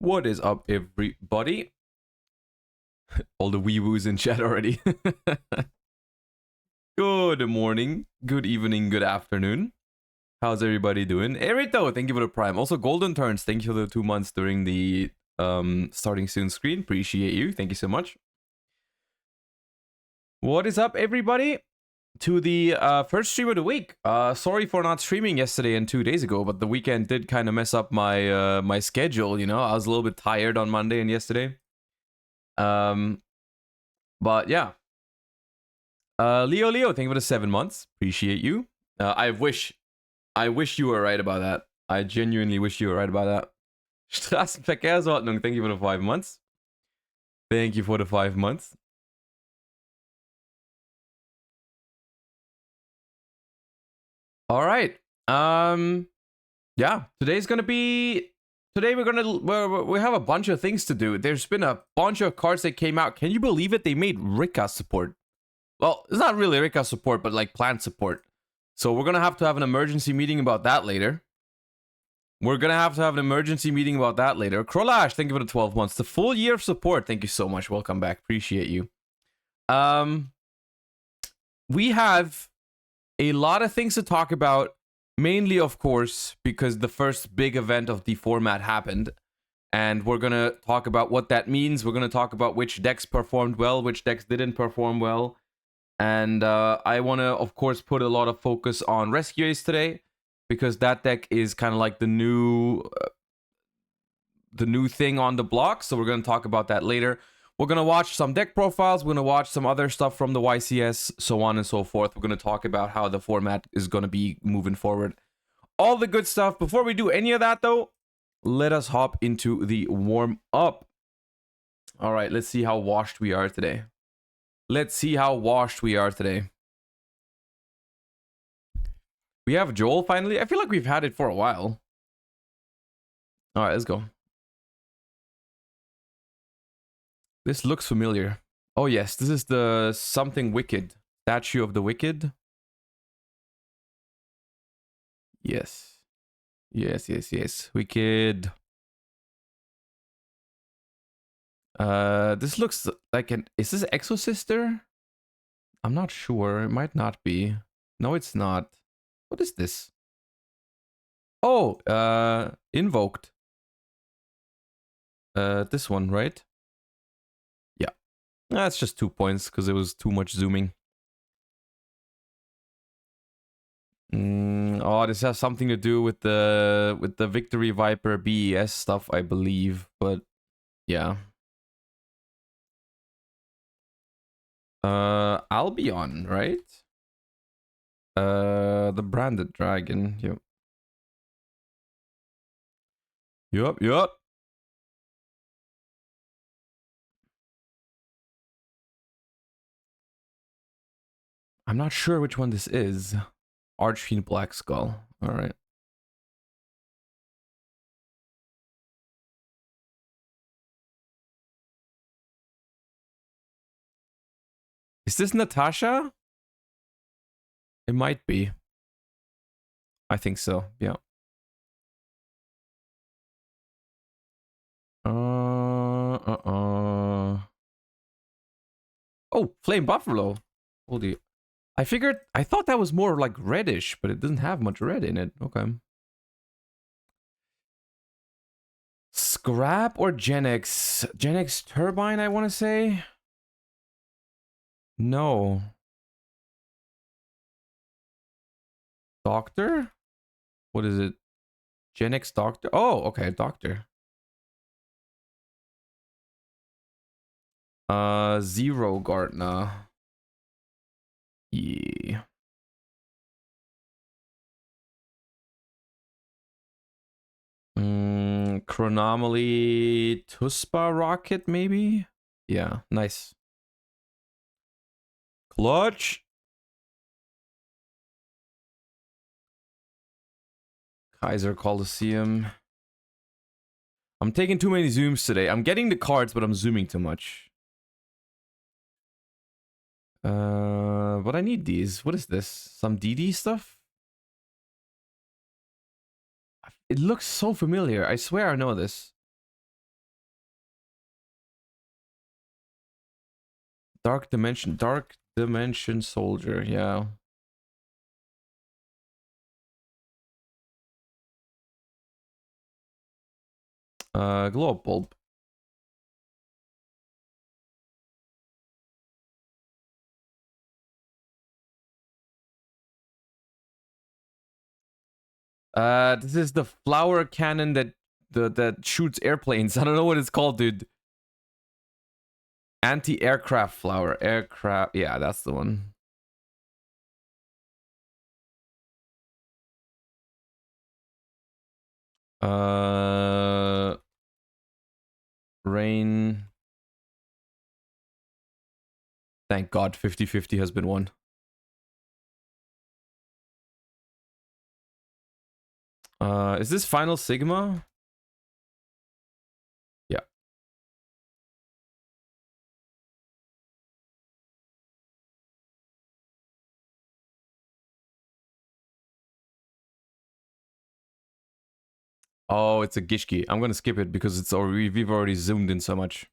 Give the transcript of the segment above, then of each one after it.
What is up, everybody? All the wee-woos in chat already. Good morning, good evening, good afternoon. How's everybody doing? Erito, thank you for the prime. Also, Golden Turns, thank you for the 2 months during the starting soon screen. Appreciate you. Thank you so much. What is up, everybody? To the first stream of the week. Sorry for not streaming yesterday and 2 days ago, but the weekend did kind of mess up my my schedule, you know. I was a little bit tired on Monday and yesterday. But yeah. Leo, thank you for the 7 months. Appreciate you. I wish you were right about that. I genuinely wish you were right about that. Straßenverkehrsordnung, thank you for the 5 months. Thank you for the 5 months. All right. Yeah, today we have a bunch of things to do. There's been a bunch of cards that came out. Can you believe it? They made Rika support. Well, it's not really Rika support, but like plant support. So we're gonna have to have an emergency meeting about that later. Krolash, thank you for the 12 months. The full year of support. Thank you so much. Welcome back. Appreciate you. We have a lot of things to talk about. Mainly, of course, because the first big event of the format happened. And we're going to talk about what that means. We're going to talk about which decks performed well, which decks didn't perform well. And I want to, of course, put a lot of focus on Rescue Ace today. Because that deck is kind of like the new thing on the block. So we're going to talk about that later. We're going to watch some deck profiles. We're going to watch some other stuff from the YCS, so on and so forth. We're going to talk about how the format is going to be moving forward. All the good stuff. Before we do any of that, though, let us hop into the warm up. All right, let's see how washed we are today. We have Joel finally. I feel like we've had it for a while. All right, let's go. This looks familiar. Oh, yes. This is the something wicked. Statue of the Wicked. Yes. Yes. Wicked. This looks like an... Is this Exosister? I'm not sure. It might not be. No, it's not. What is this? Oh, Invoked. This one, right? That's just 2 points because it was too much zooming. Oh, this has something to do with the Victory Viper BES stuff, I believe. But yeah. Albion, right? The branded dragon. Yup. I'm not sure which one this is. Archfiend Black Skull. All right. Is this Natasha? It might be. I think so. Yeah. Oh, Flame Buffalo. Holy. I thought that was more like reddish, but it doesn't have much red in it. Okay. Scrap or Genex? Genex Turbine, I want to say. No. Doctor? What is it? Genex Doctor? Oh, okay, Doctor. Zero Gartner. Yeah. Chronomaly Tuspa Rocket, maybe? Yeah, nice. Clutch. Kaiser Coliseum. I'm taking too many zooms today. I'm getting the cards, but I'm zooming too much. But I need these. What is this? Some DD stuff? It looks so familiar. I swear I know this. Dark Dimension Soldier, yeah. Glow Bulb. This is the flower cannon that shoots airplanes. I don't know what it's called, dude. Anti-aircraft flower. Aircraft. Yeah, that's the one. Rain. Thank God 50-50 has been won. Is this Final Sigma? Yeah. Oh, it's a Gishki. I'm gonna skip it because it's already we've already zoomed in so much.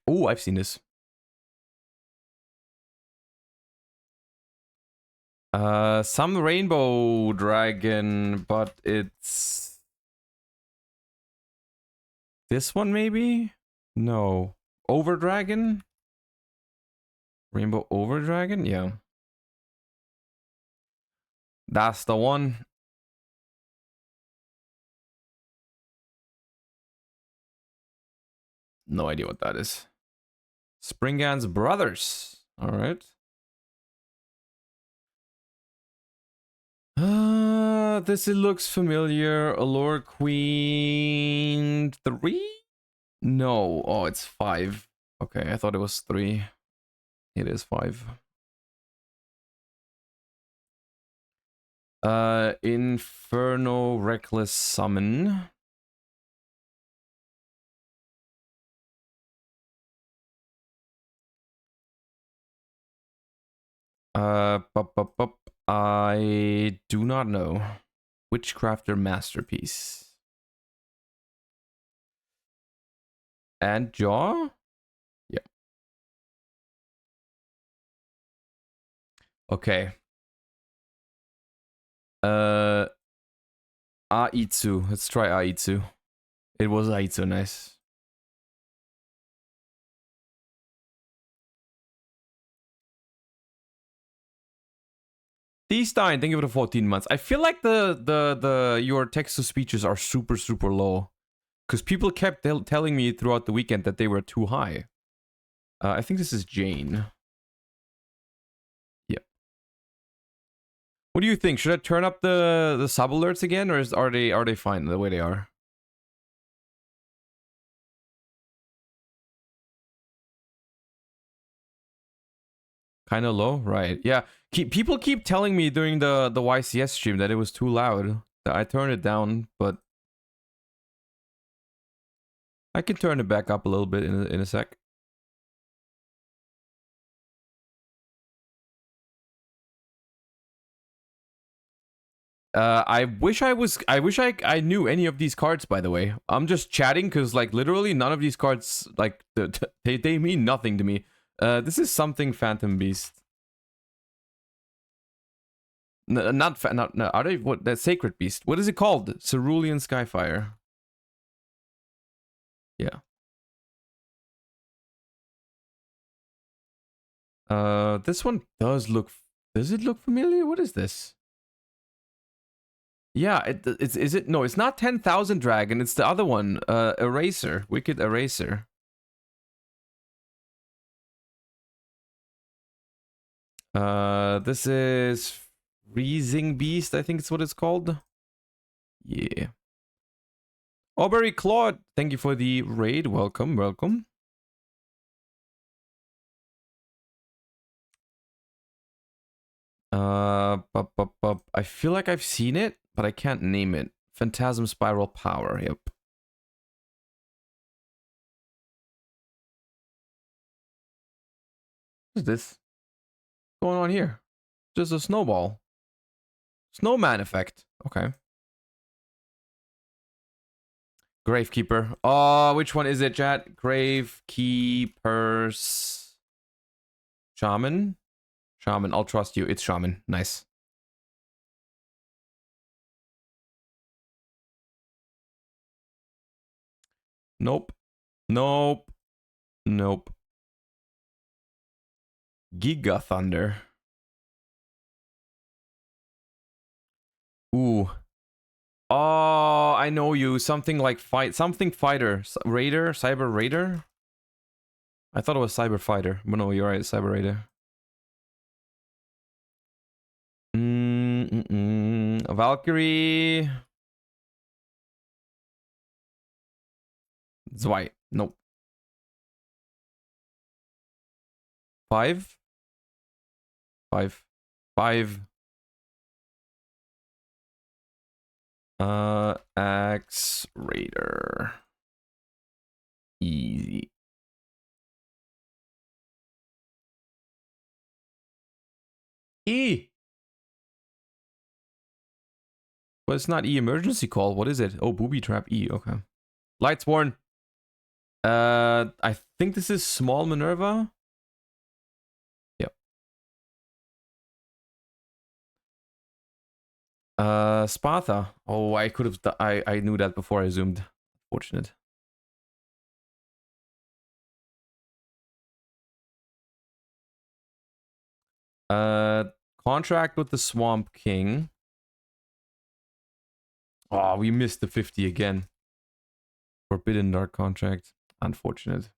Oh, I've seen this. Some rainbow dragon, but it's this one maybe? No. Over dragon? Rainbow over dragon? Yeah. That's the one. No idea what that is. Springan's brothers. All right. This it looks familiar. Allure Queen 3? No. Oh, it's 5. Okay, I thought it was 3. It is 5. Inferno Reckless Summon. I do not know. Witchcrafter Masterpiece. And Jaw? Yeah. Okay. Aitsu. Let's try Aitsu. It was Aitsu, nice. D-Stein, thank you for the 14 months. I feel like your text to speeches are super low. Because people kept telling me throughout the weekend that they were too high. I think this is Jane. Yep. What do you think? Should I turn up the sub alerts again, or are they fine the way they are? Kind of low, right? Yeah. People keep telling me during the YCS stream that it was too loud. I turned it down, but I can turn it back up a little bit in a sec. I wish I knew any of these cards, by the way. I'm just chatting because like literally none of these cards like they mean nothing to me. This is something Phantom Beast. Not are they what that Sacred Beast? What is it called? Cerulean Skyfire. Yeah. This one does it look familiar? What is this? Yeah, is it? No, it's not 10,000 Dragon. It's the other one. Eraser, Wicked Eraser. This is Freezing Beast. I think it's what it's called. Yeah. Aubrey Claude, thank you for the raid. Welcome, welcome. I feel like I've seen it, but I can't name it. Phantasm Spiral Power. Yep. What is this? What's going on here? Just a snowball. Snowman effect. Okay. Gravekeeper. Oh, which one is it, chat? Gravekeepers. Shaman? Shaman. I'll trust you. It's Shaman. Nice. Nope. Nope. Nope. Giga Thunder. Ooh. Oh, I know you. Something like something fighter. Raider? Cyber Raider? I thought it was Cyber Fighter. But no, you're right. Cyber Raider. Valkyrie. Zwei. Nope. 5? 5. 5. Axe Raider. Easy. E. But it's not E emergency call. What is it? Oh, booby trap E. Okay. Lights worn. I think this is small Minerva. Yep. Sparta. Oh, I could have. I knew that before I zoomed. Fortunate. Contract with the Swamp King. Oh, we missed the 50 again. Forbidden Dark contract. Unfortunate.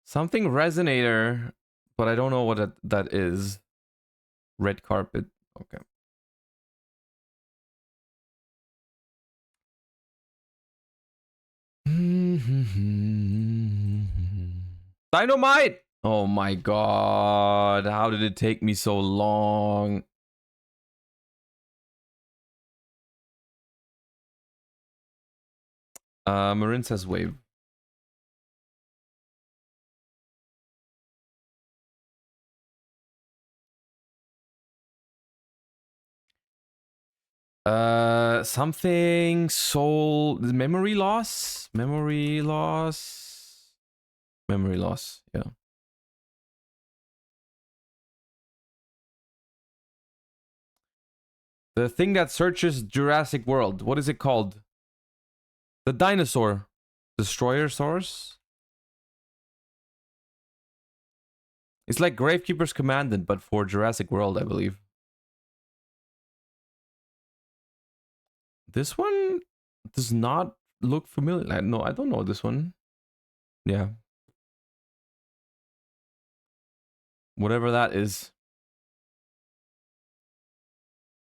Something Resonator, but I don't know what that is. Red Carpet. Okay. Dynamite! Oh my god. How did it take me so long? Marin says wave. Something soul memory loss? Memory loss. Memory loss, yeah. The thing that searches Jurassic World. What is it called? The dinosaur. Destroyer source? It's like Gravekeeper's Commandant, but for Jurassic World, I believe. This one does not look familiar. No, I don't know this one. Yeah. Whatever that is.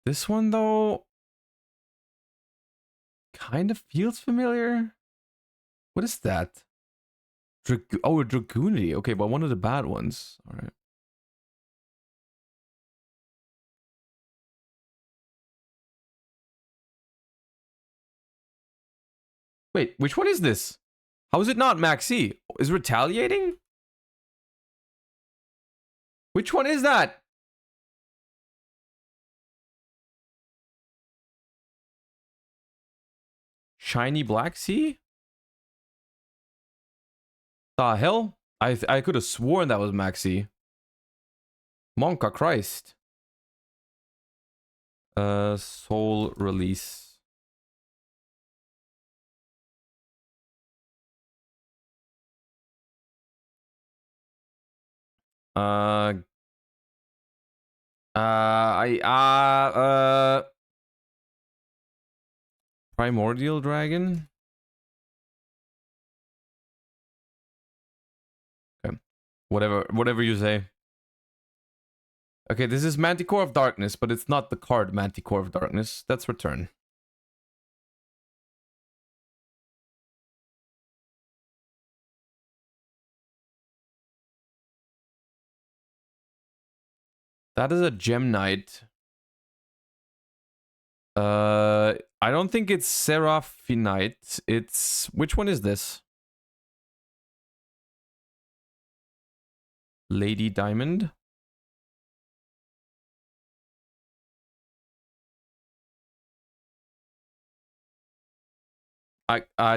This one, though, kind of feels familiar. What is that? Oh, a Dragoonity. Okay, but one of the bad ones. All right. Wait, which one is this? How is it not Maxi? Is retaliating? Which one is that? Shiny Black Sea? The hell? I could have sworn that was Maxi. Monka Christ. Soul Release. Primordial Dragon. Okay. Whatever you say. Okay, this is Manticore of Darkness, but it's not the card Manticore of Darkness. That's return. That is a Gem Knight. I don't think it's Seraphinite. It's... Which one is this? Lady Diamond.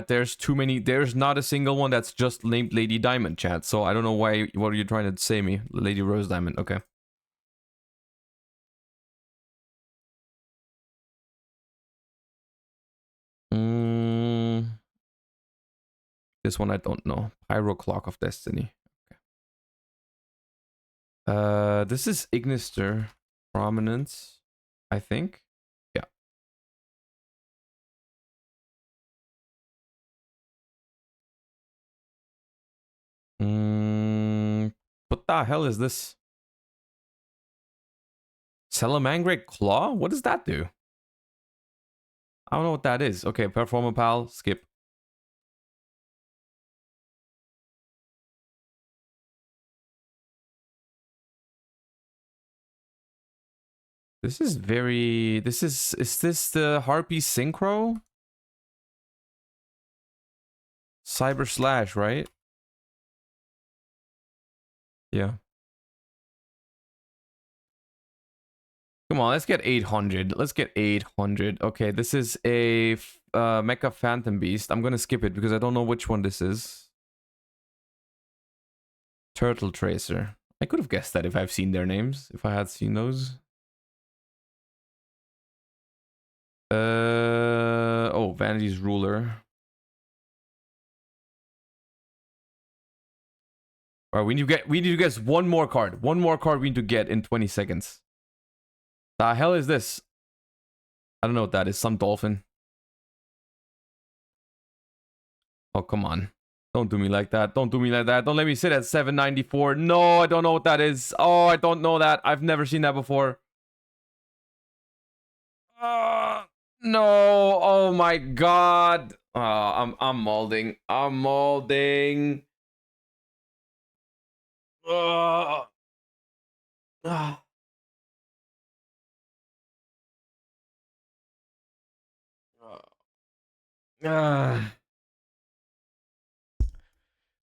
There's too many. There's not a single one that's just named Lady Diamond, chat. So I don't know why. What are you trying to say me? Lady Rose Diamond. Okay. This one I don't know. Pyro Clock of Destiny. Okay. This is Ignister Prominence, I think. Yeah. What the hell is this? Salamangreat Claw? What does that do? I don't know what that is. Okay, Performapal, skip. This is very... is this the Harpy Synchro? Cyber Slash, right? Yeah. Come on, let's get 800. Let's get 800. Okay, this is a Mecha Phantom Beast. I'm gonna skip it because I don't know which one this is. Turtle Tracer. I could have guessed that if I've seen their names. If I had seen those. Oh, Vanity's Ruler. All right, we need to guess one more card. One more card we need to get in 20 seconds. The hell is this? I don't know what that is. Some dolphin. Oh, come on. Don't do me like that. Don't do me like that. Don't let me sit at 794. No, I don't know what that is. Oh, I don't know that. I've never seen that before. No. Oh my god. I'm molding. I'm molding.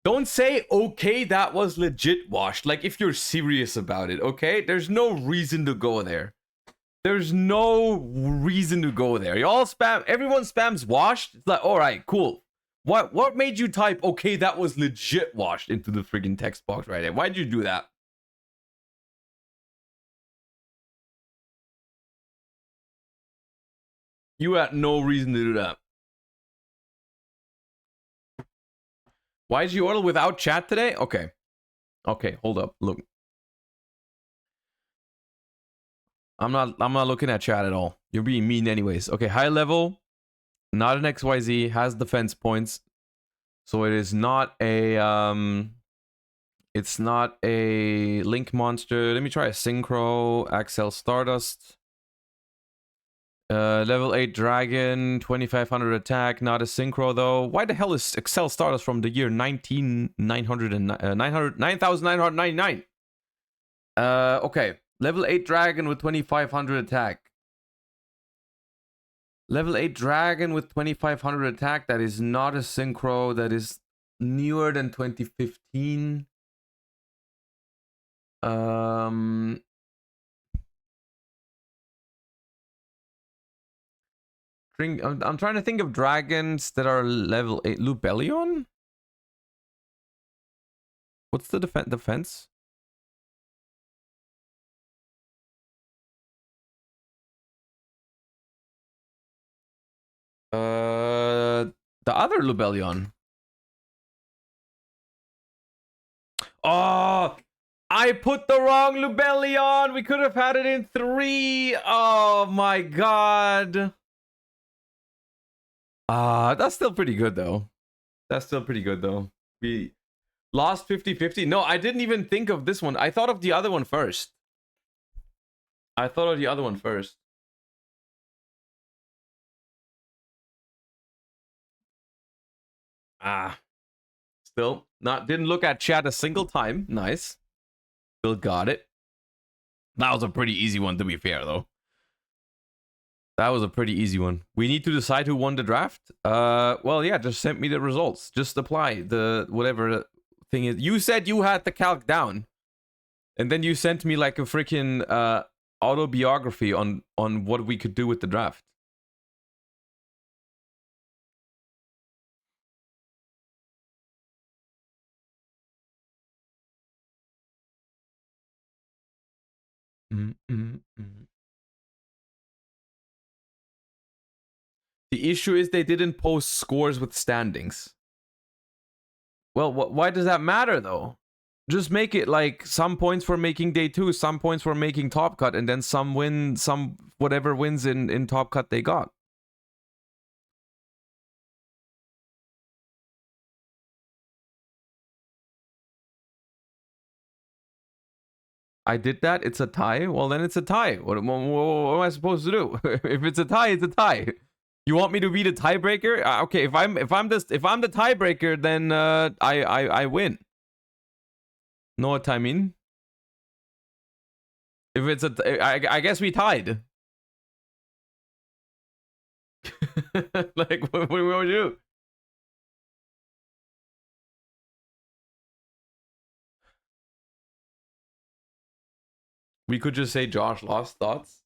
Don't say, okay, that was legit washed. Like, if you're serious about it, okay? There's no reason to go there. There's no reason to go there. Y'all spam, everyone spams washed. It's like, all right, cool. What made you type, okay, that was legit washed into the friggin' text box right there? Why'd you do that? You had no reason to do that. Why did you order without chat today? Okay. Okay, hold up. Look. I'm not looking at chat at all. You're being mean anyways. Okay, high level, not an XYZ, has defense points. So it is not a it's not a Link monster. Let me try a Synchro, Axel Stardust. Level 8 Dragon, 2500 attack, not a Synchro though. Why the hell is Excel Stardust from the year 9999? Okay. Level 8 Dragon with 2500 attack. Level 8 Dragon with 2500 attack. That is not a Synchro. That is newer than 2015. I'm trying to think of dragons that are level 8. Lubellion? What's the defense? The other Lubellion. Oh, I put the wrong Lubellion. We could have had it in 3. Oh my god. That's still pretty good though. That's still pretty good though. We lost 50-50. No, I didn't even think of this one. I thought of the other one first. Still didn't look at chat a single time. Nice. Still got it. That was a pretty easy one to be fair though. That was a pretty easy one. We need to decide who won the draft. Well, yeah, just send me the results. Just apply the whatever thing is. You said you had the calc down. And then you sent me like a freaking autobiography on what we could do with the draft. The issue is they didn't post scores with standings. Well, why does that matter though? Just make it like some points for making day 2, some points for making top cut, and then some win, some whatever wins in top cut they got. I did that. It's a tie. Well, then it's a tie. What am I supposed to do? If it's a tie, it's a tie. You want me to be the tiebreaker? Okay, if I'm the tiebreaker, then I win. Know what I mean? If it's I guess we tied. Like what do we do? We could just say Josh lost. Thoughts?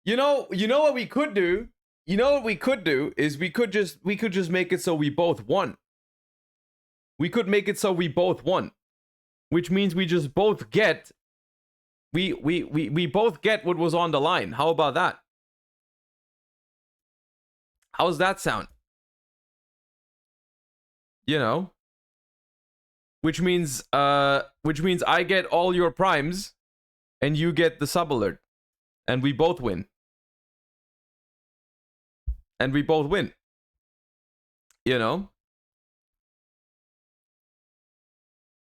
You know what we could do? You know what we could do is we could just make it so we both won. We could make it so we both won. Which means we just both get we both get what was on the line. How about that? How's that sound? You know? Which means I get all your primes and you get the sub alert. And we both win. And we both win. You know?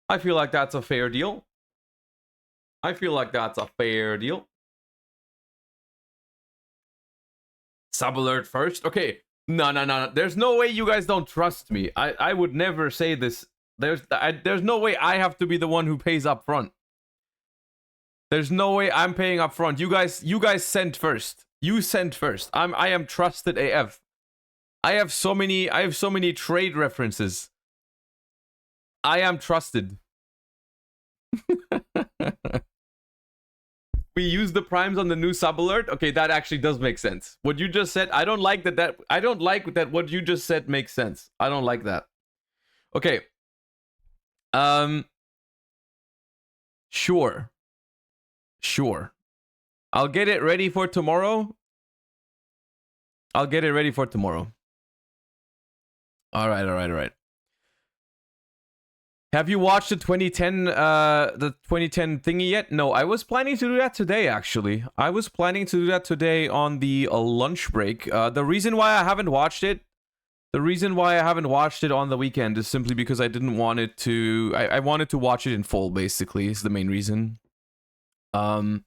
I feel like that's a fair deal. I feel like that's a fair deal. Sub alert first? Okay. No. There's no way you guys don't trust me. I would never say this. There's no way I have to be the one who pays up front. There's no way I'm paying up front. You guys sent first. You sent first. I am trusted AF. I have so many trade references. I am trusted. We use the primes on the new sub alert. Okay, that actually does make sense. What you just said, I don't like that. I don't like that. What you just said makes sense. I don't like that. Okay. Sure. I'll get it ready for tomorrow. All right. Have you watched the 2010 thingy yet? No, I was planning to do that today, actually. I was planning to do that today on the lunch break. The reason why I haven't watched it on the weekend is simply because I didn't want it to... I wanted to watch it in full, basically, is the main reason. And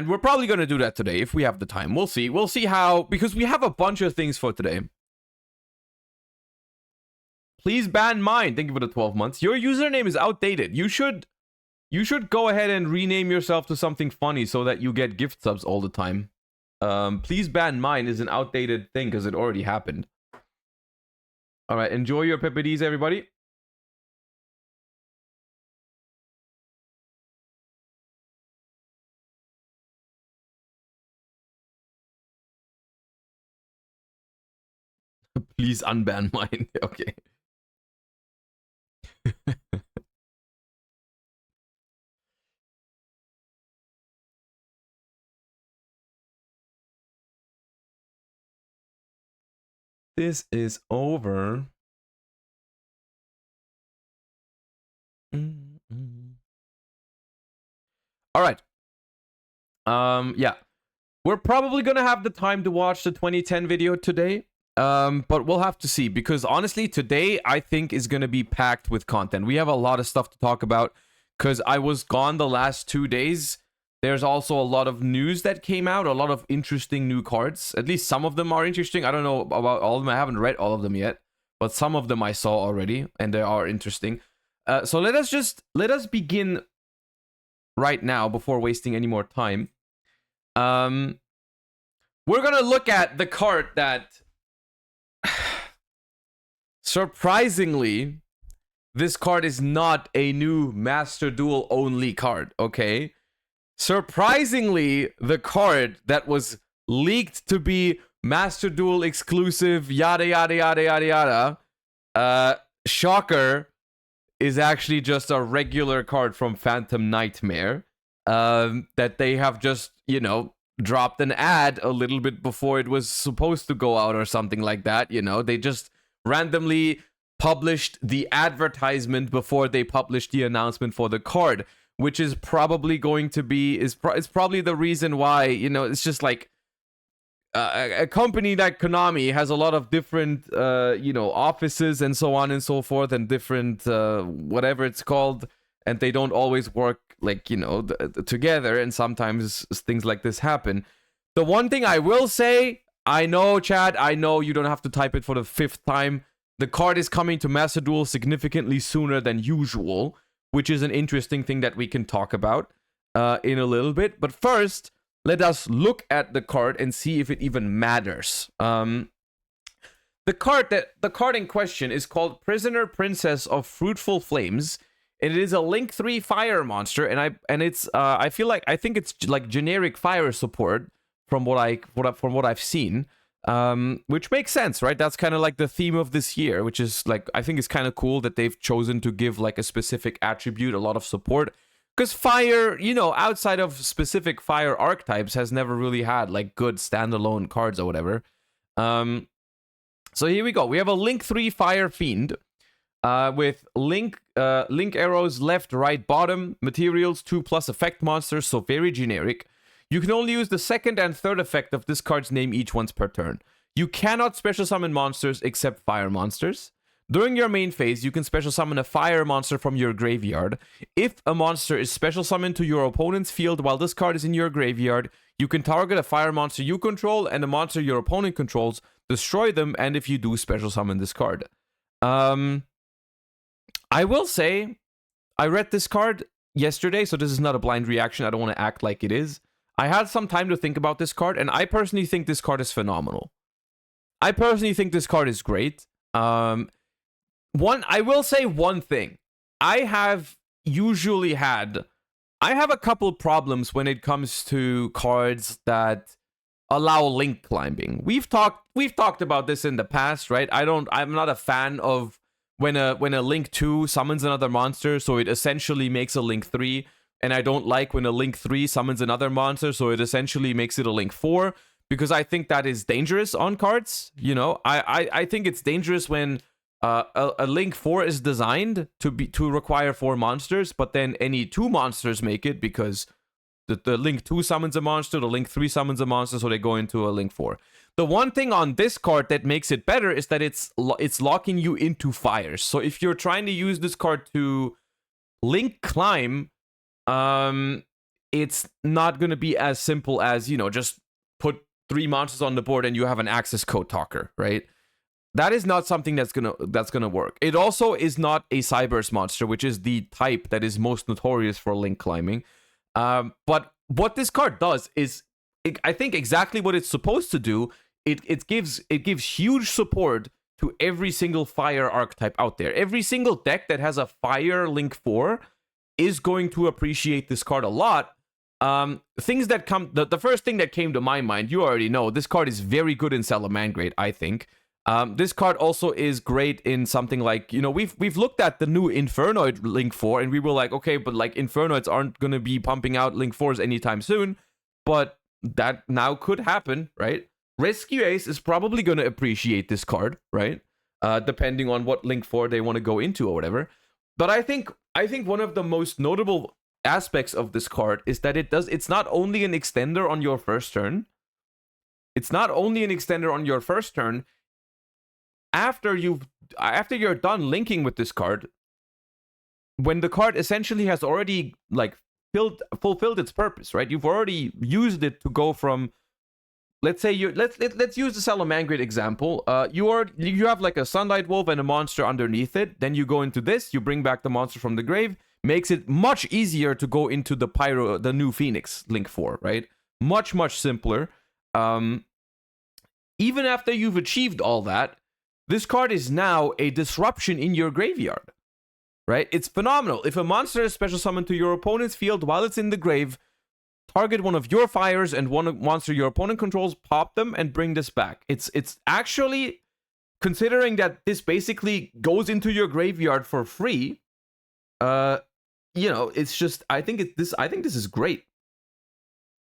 we're probably going to do that today if we have the time. We'll see. We'll see how... Because we have a bunch of things for today. Please ban mine. Thank you for the 12 months. Your username is outdated. You should go ahead and rename yourself to something funny so that you get gift subs all the time. Please ban mine is an outdated thing because it already happened. All right. Enjoy your peppies, everybody. Please unban mine. Okay. This is over. All right. Yeah. We're probably gonna have the time to watch the 2010 video today. But we'll have to see, because honestly, today I think is gonna be packed with content. We have a lot of stuff to talk about because I was gone the last 2 days. There's also a lot of news that came out, a lot of interesting new cards. At least some of them are interesting. I don't know about all of them. I haven't read all of them yet, but some of them I saw already, and they are interesting. So let us begin right now before wasting any more time. We're gonna look at the card that surprisingly this card is not a new Master Duel only card, okay? Surprisingly, the card that was leaked to be Master Duel exclusive, yada yada yada yada yada, shocker, is actually just a regular card from Phantom Nightmare, that they have just, you know, dropped an ad a little bit before it was supposed to go out or something like that. You know, they just randomly published the advertisement before they published the announcement for the card, which is probably going to be it's probably the reason why, you know, it's just like a company like Konami has a lot of different you know, offices and so on and so forth, and different whatever it's called, and they don't always work, like, you know, together, and sometimes things like this happen. The one thing I will say, I know, Chad, I know you don't have to type it for the 5th time. The card is coming to Master Duel significantly sooner than usual, which is an interesting thing that we can talk about in a little bit. But first, let us look at the card and see if it even matters. The card in question is called Prisoner Princess of Fruitful Flames. And it is a Link 3 fire monster, and I think it's like generic fire support from what I've seen. Which makes sense, right? That's kind of like the theme of this year, which is like, I think it's kind of cool that they've chosen to give like a specific attribute a lot of support. Because fire, you know, outside of specific fire archetypes, has never really had like good standalone cards or whatever. So here we go. We have a Link 3 Fire Fiend with Link arrows left, right, bottom, materials 2+ effect monsters, so very generic. You can only use the 2nd and 3rd effect of this card's name each once per turn. You cannot special summon monsters except fire monsters. During your main phase, you can special summon a fire monster from your graveyard. If a monster is special summoned to your opponent's field while this card is in your graveyard, you can target a fire monster you control and a monster your opponent controls, destroy them, and if you do, special summon this card. I will say, I read this card yesterday, so this is not a blind reaction. I don't want to act like it is. I had some time to think about this card, and I personally think this card is phenomenal. I personally think this card is great. I will say one thing. I have a couple problems when it comes to cards that allow link climbing. We've talked about this in the past, right? I'm not a fan of when a Link 2 summons another monster, so it essentially makes a Link 3. And I don't like when a Link 3 summons another monster, so it essentially makes it a Link 4, because I think that is dangerous on cards. You know, I think it's dangerous when a Link 4 is designed to require 4 monsters, but then any 2 monsters make it, because the Link 2 summons a monster, the Link 3 summons a monster, so they go into a Link 4. The one thing on this card that makes it better is that it's locking you into fires. So if you're trying to use this card to Link climb, it's not going to be as simple as, you know, just put 3 monsters on the board and you have an access code talker, right? That is not something that's gonna work. It also is not a Cyberse monster, which is the type that is most notorious for link climbing. But what this card does is, I think exactly what it's supposed to do. It gives huge support to every single fire archetype out there. Every single deck that has a fire Link 4 is going to appreciate this card a lot. Things that come, the first thing that came to my mind, you already know, this card is very good in Salamangreat, I think. This card also is great in something like, you know, we've looked at the new Infernoid Link 4, and we were like, okay, but like Infernoids aren't going to be pumping out Link 4s anytime soon, but that now could happen, right? Rescue Ace is probably going to appreciate this card, right? Depending on what Link 4 they want to go into or whatever. But I think one of the most notable aspects of this card is that it's not only an extender on your first turn. It's not only an extender on your first turn. After you're done linking with this card, when the card essentially has already like fulfilled its purpose, right? You've already used it to go from, let's say let's use the Salamangreat example. You have like a Sunlight Wolf and a monster underneath it. Then you go into this, you bring back the monster from the grave, makes it much easier to go into the new Phoenix Link 4, right? Much simpler. Even after you've achieved all that, this card is now a disruption in your graveyard. right? It's phenomenal. If a monster is special summoned to your opponent's field while it's in the grave, target one of your fires and one monster your opponent controls, pop them, and bring this back. It's actually, considering that this basically goes into your graveyard for free, it's just, I think this is great.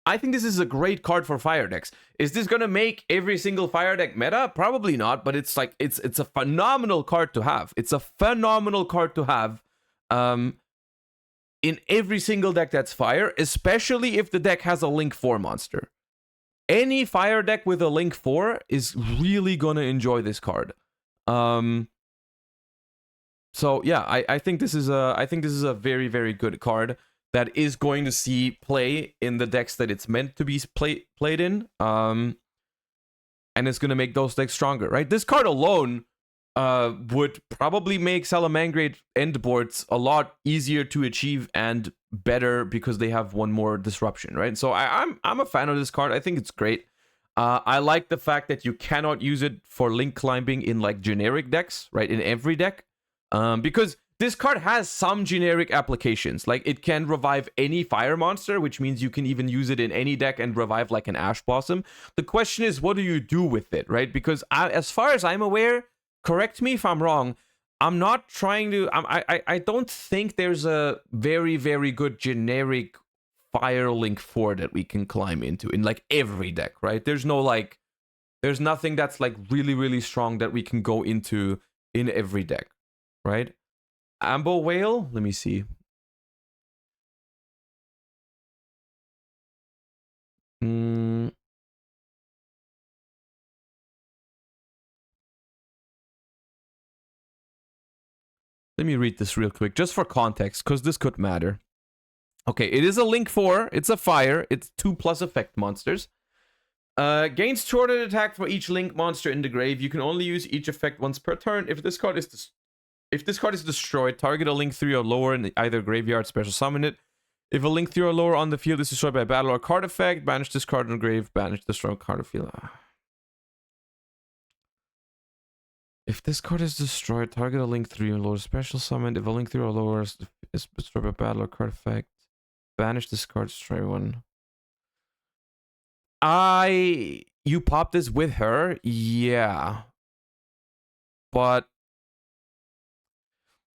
I think this is a great card for fire decks. Is this gonna make every single fire deck meta? Probably not, but it's like it's a phenomenal card to have. It's a phenomenal card to have in every single deck that's fire, especially if the deck has a Link 4 monster. Any fire deck with a Link 4 is really gonna enjoy this card. So yeah, I think this is a very, very good card that is going to see play in the decks that it's meant to be played in. And it's going to make those decks stronger, right? This card alone would probably make Salamangreat end boards a lot easier to achieve and better because they have one more disruption, right? So I'm a fan of this card. I think it's great. I like the fact that you cannot use it for link climbing in like generic decks, right? In every deck. Because this card has some generic applications. Like it can revive any fire monster, which means you can even use it in any deck and revive like an Ash Blossom. The question is, what do you do with it, right? Because as far as I'm aware, correct me if I'm wrong, I'm not trying to... I don't think there's a very, very good generic Fire Link 4 that we can climb into in like every deck, right? There's no like... There's nothing that's like really, really strong that we can go into in every deck, right? Ambo Whale, let me see. Let me read this real quick, just for context, because this could matter. Okay, it is a Link 4. It's a fire. It's 2+ effect monsters. Gains 200 attack for each Link monster in the grave. You can only use each effect once per turn. If this card is destroyed, target a Link 3 or lower in either graveyard, special summon it. If a Link 3 or lower on the field is destroyed by a battle or card effect, banish this card in the grave, banish destroy card of field. If this card is destroyed, target a Link 3 or lower, special summon. If a Link 3 or lower is destroyed by battle or card effect, banish this card, destroy one. You pop this with her? Yeah. But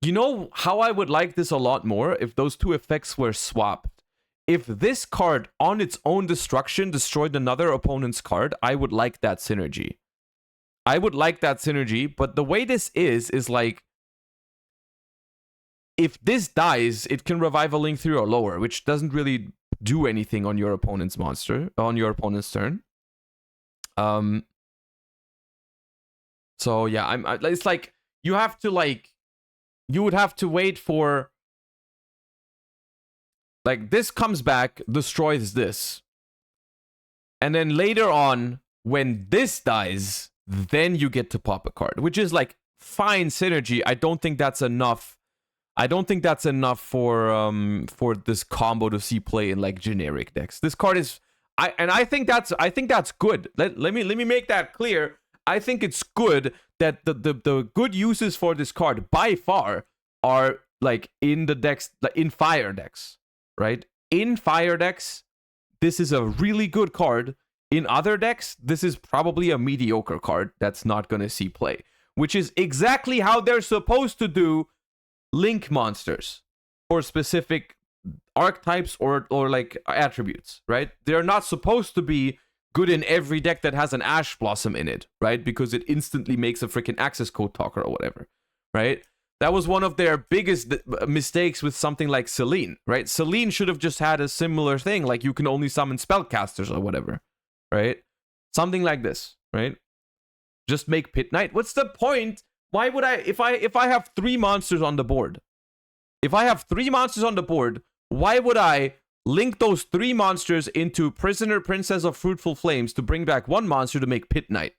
you know how I would like this a lot more? If those two effects were swapped. If this card on its own destruction destroyed another opponent's card, I would like that synergy. But the way this is like, if this dies, it can revive a Link 3 or lower, which doesn't really do anything on your opponent's monster, on your opponent's turn. So yeah, it's like, you have to like, you would have to wait for, like, this comes back, destroys this. And then later on, when this dies, then you get to pop a card, which is like fine synergy. I don't think that's enough. I don't think that's enough for this combo to see play in like generic decks. This card is, I think that's good. Let me make that clear. I think it's good that the good uses for this card by far are like in the decks, like in fire decks, right? In fire decks, this is a really good card. In other decks, this is probably a mediocre card that's not going to see play, which is exactly how they're supposed to do Link monsters for specific archetypes or like attributes, right? They're not supposed to be good in every deck that has an Ash Blossom in it, right? Because it instantly makes a freaking access code talker or whatever, right? That was one of their biggest mistakes with something like Selene, right? Selene should have just had a similar thing, like you can only summon spellcasters or whatever, right? Something like this, right? Just make Pit Knight. What's the point? Why would I, if I have 3 monsters on the board, why would I link those 3 monsters into Prisoner Princess of Fruitful Flames to bring back 1 monster to make Pit Knight?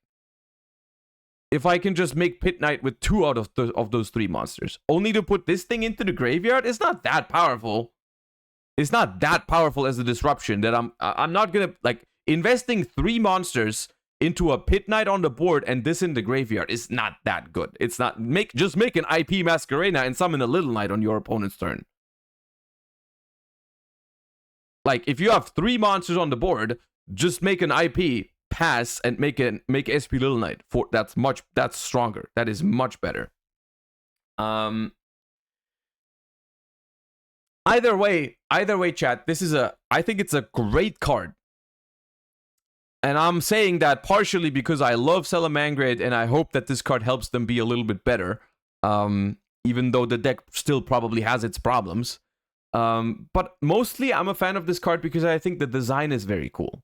If I can just make Pit Knight with 2 out of those 3 monsters, only to put this thing into the graveyard, it's not that powerful. It's not that powerful as a disruption that I'm not gonna like investing 3 monsters into a Pit Knight on the board and this in the graveyard is not that good. It's not just make an IP Masquerade and summon a Little Knight on your opponent's turn. Like if you have 3 monsters on the board, just make an IP, pass, and make SP Little Knight. That's stronger. That is much better. Either way, chat, I think it's a great card. And I'm saying that partially because I love Salamangreat and I hope that this card helps them be a little bit better. Even though the deck still probably has its problems. But mostly I'm a fan of this card because I think the design is very cool.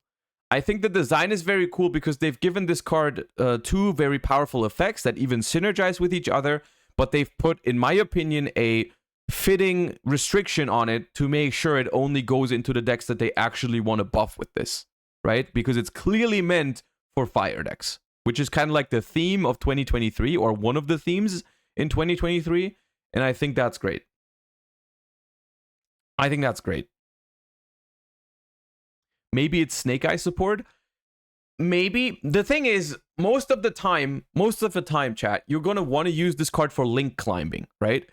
I think the design is very cool because they've given this card 2 very powerful effects that even synergize with each other. But they've put, in my opinion, a fitting restriction on it to make sure it only goes into the decks that they actually want to buff with this, right? Because it's clearly meant for fire decks, which is kind of like the theme of 2023 or one of the themes in 2023, and I think that's great. I think that's great. Maybe it's Snake Eye support. Maybe. The thing is, most of the time, chat, you're going to want to use this card for link climbing, right?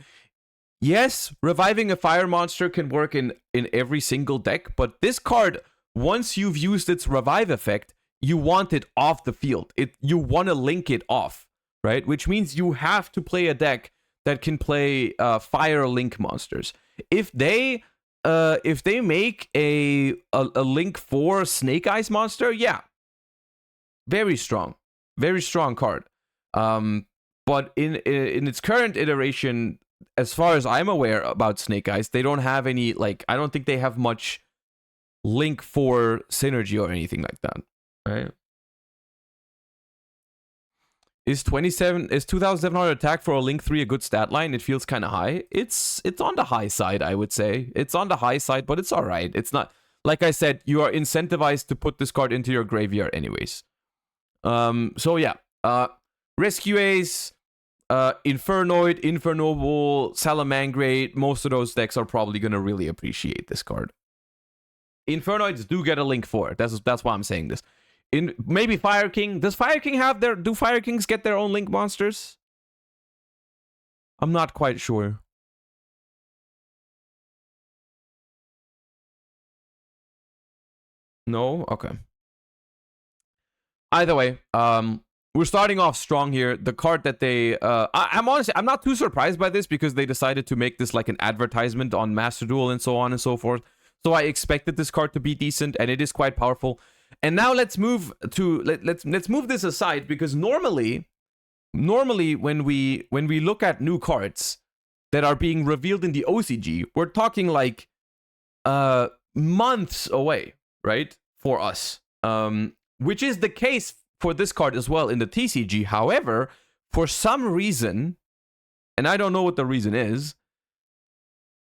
Yes, reviving a fire monster can work in every single deck, but this card, once you've used its revive effect, you want it off the field. You want to link it off, right? Which means you have to play a deck that can play fire link monsters. If they make a link 4 Snake Eyes monster, yeah, very strong card. But in its current iteration, as far as I'm aware about Snake Eyes, they don't have any, like, I don't think they have much link 4 synergy or anything like that, right? Is 2,700 attack for a link 3 a good stat line? It feels kind of high. It's on the high side, I would say. It's on the high side, but it's all right. It's not, like I said, you are incentivized to put this card into your graveyard anyways. So yeah, Rescue Ace, Infernoid, Infernoble, Salamangreat, most of those decks are probably going to really appreciate this card. Infernoids do get a link 4. That's why I'm saying this. Maybe Fire King. Do Fire Kings get their own link monsters? I'm not quite sure. No? Okay. Either way, we're starting off strong here. The card that they... I'm not too surprised by this because they decided to make this like an advertisement on Master Duel and so on and so forth. So I expected this card to be decent, and it is quite powerful. And now let's move to... Let's move this aside, because normally when we look at new cards that are being revealed in the OCG, we're talking like months away, right? For us. Which is the case for this card as well in the TCG. However, for some reason, and I don't know what the reason is,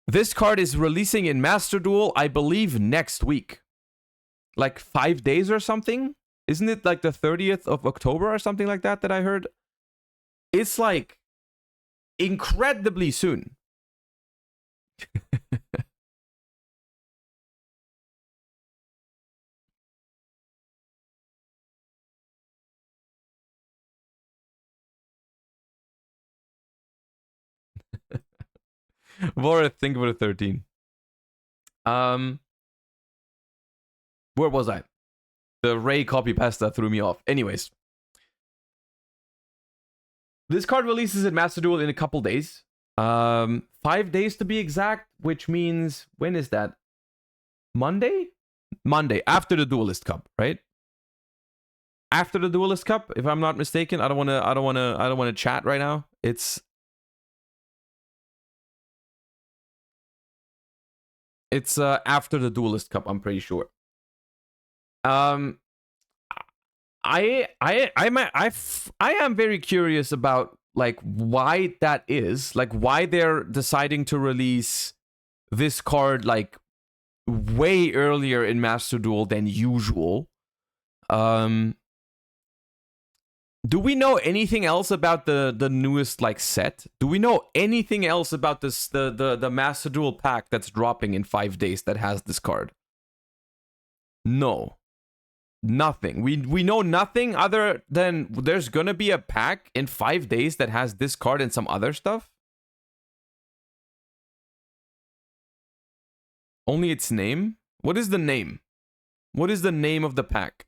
this card is releasing in Master Duel, I believe, next week. Like 5 days or something? Isn't it like the 30th of October or something like that I heard? It's like incredibly soon. Voreth, think about a 13. Where was I? The Ray copy pasta threw me off. Anyways. This card releases in Master Duel in a couple days. 5 days to be exact, which means, when is that? Monday? Monday, after the Duelist Cup, right? After the Duelist Cup, if I'm not mistaken. I don't wanna chat right now. It's after the Duelist Cup, I'm pretty sure. I am very curious about like why that is, like why they're deciding to release this card like way earlier in Master Duel than usual. Do we know anything else about the newest like set? Do we know anything else about this the Master Duel pack that's dropping in 5 days that has this card? No. nothing. We know nothing other than there's gonna be a pack in 5 days that has this card and some other stuff. Only its name? What is the name? What is the name of the pack?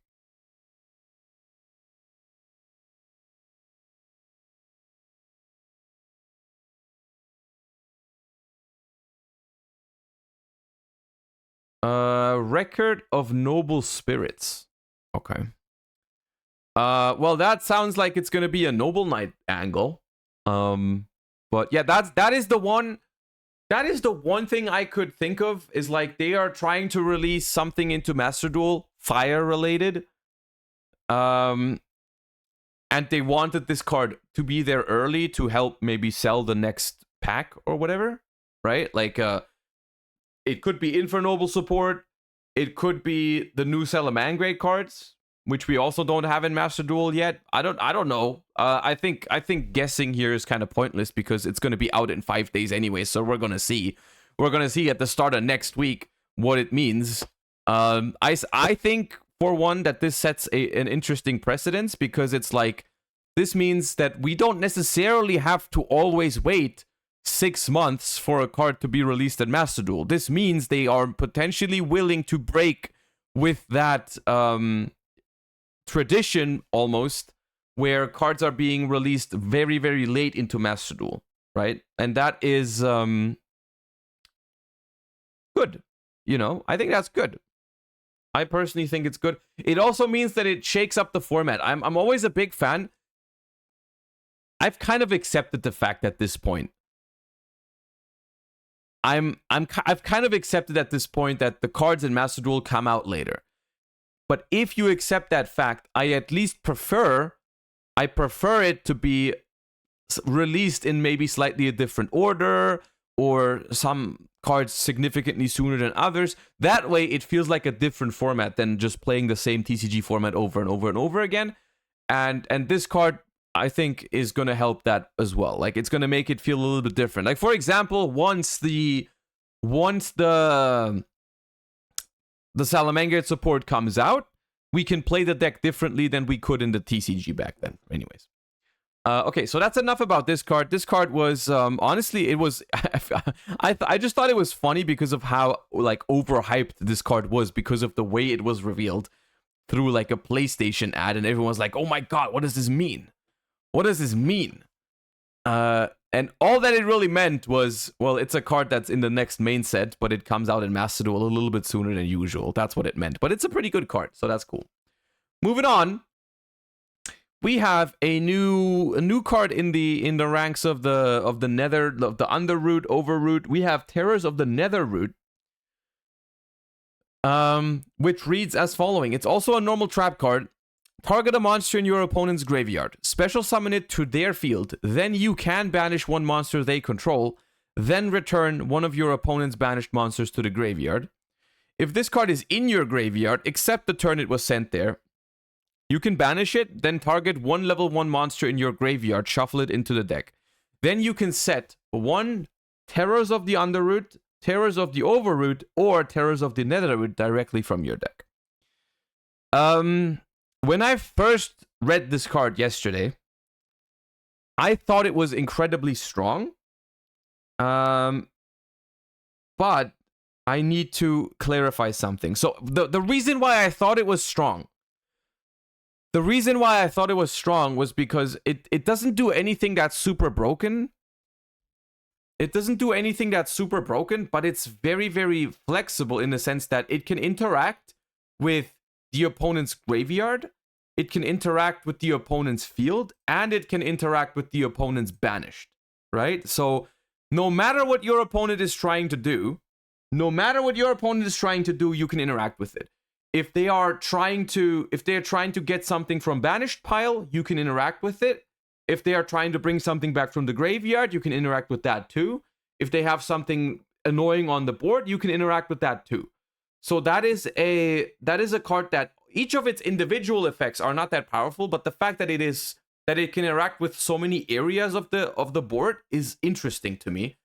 Record of Noble Spirits. Okay. Well, that sounds like it's gonna be a Noble Knight angle. But yeah, that is the one. That is the one thing I could think of, is like they are trying to release something into Master Duel, fire related. And they wanted this card to be there early to help maybe sell the next pack or whatever, right? Like it could be Infernoble support, it could be the new Salamangreat cards, which we also don't have in Master Duel yet. I don't know. I think guessing here is kind of pointless because it's going to be out in 5 days anyway. So we're going to see. We're going to see at the start of next week what it means. I think for one that this sets an interesting precedence, because it's like this means that we don't necessarily have to always wait 6 months for a card to be released at Master Duel. This means they are potentially willing to break with that tradition almost, where cards are being released very, very late into Master Duel, right? And that is good. You know, I think that's good. I personally think it's good. It also means that it shakes up the format. I'm always a big fan. I've kind of accepted the fact at this point. I've kind of accepted at this point that the cards in Master Duel come out later. But if you accept that fact, I at least prefer it to be released in maybe slightly a different order, or some cards significantly sooner than others. That way, it feels like a different format than just playing the same TCG format over and over and over again. And this card, I think, is going to help that as well. Like, it's going to make it feel a little bit different. Like, for example, once the Salamangreat support comes out, we can play the deck differently than we could in the TCG back then. Anyways. Okay, so that's enough about this card. This card was, honestly, it was, I just thought it was funny because of how, like, overhyped this card was, because of the way it was revealed through, like, a PlayStation ad, and everyone was like, oh my god, what does this mean? What does this mean? And all that it really meant was, well, it's a card that's in the next main set, but it comes out in Master Duel a little bit sooner than usual. That's what it meant. But it's a pretty good card, so that's cool. Moving on, we have a new card in the ranks of the Underroot, Overroot. We have Terrors of the Netherroot, which reads as following. It's also a normal trap card. Target a monster in your opponent's graveyard. Special summon it to their field. Then you can banish one monster they control. Then return one of your opponent's banished monsters to the graveyard. If this card is in your graveyard, except the turn it was sent there, you can banish it, then target one level 1 monster in your graveyard, shuffle it into the deck. Then you can set one Terrors of the Underroot, Terrors of the Overroot, or Terrors of the Netherroot directly from your deck. When I first read this card yesterday, I thought it was incredibly strong. But I need to clarify something. So the reason why I thought it was strong, was because it doesn't do anything that's super broken. It doesn't do anything that's super broken, but it's very, very flexible in the sense that it can interact with the opponent's graveyard, it can interact with the opponent's field, and it can interact with the opponent's banished, right? So no matter what your opponent is trying to do, you can interact with it. If they are trying to get something from banished pile, you can interact with it. If they are trying to bring something back from the graveyard, you can interact with that too. If they have something annoying on the board, you can interact with that too. So that is a card that each of its individual effects are not that powerful, but the fact that it can interact with so many areas of the board is interesting to me.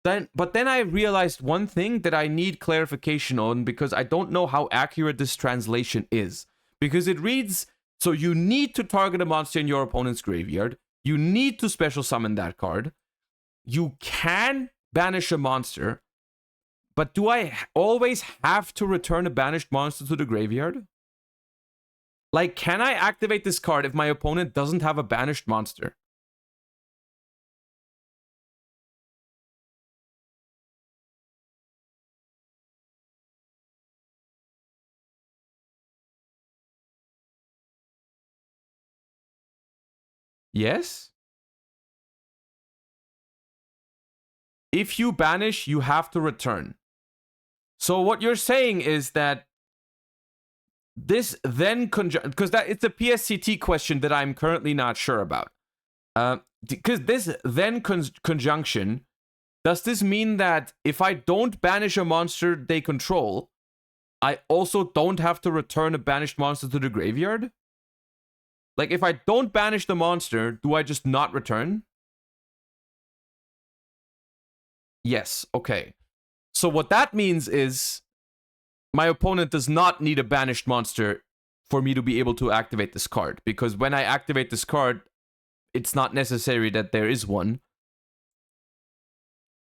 But then I realized one thing that I need clarification on, because I don't know how accurate this translation is. because it reads, so you need to target a monster in your opponent's graveyard. You need to special summon that card. You can banish a monster, but do I always have to return a banished monster to the graveyard? Like, can I activate this card if my opponent doesn't have a banished monster? Yes? If you banish, you have to return. So what you're saying is that this then because that it's a PSCT question that I'm currently not sure about. Because this then conjunction, does this mean that if I don't banish a monster they control, I also don't have to return a banished monster to the graveyard? Like, if I don't banish the monster, do I just not return? Yes, okay. So what that means is my opponent does not need a banished monster for me to be able to activate this card, because when I activate this card, it's not necessary that there is one,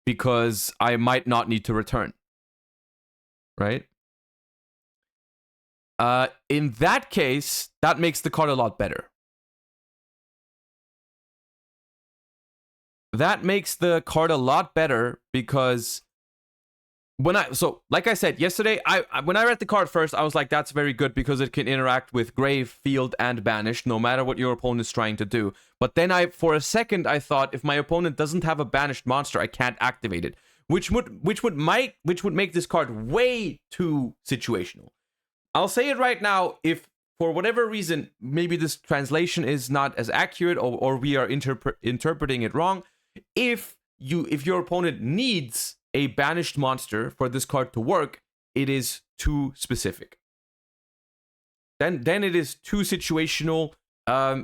because I might not need to return. Right? In that case, that makes the card a lot better. That makes the card a lot better because like I said yesterday, when I read the card first, I was like, that's very good because it can interact with grave, field, and banished, no matter what your opponent is trying to do. But then for a second, I thought if my opponent doesn't have a banished monster, I can't activate it, which would make this card way too situational. I'll say it right now, if for whatever reason, maybe this translation is not as accurate or we are interpreting it wrong, if your opponent needs a banished monster for this card to work, it is too specific. Then it is too situational,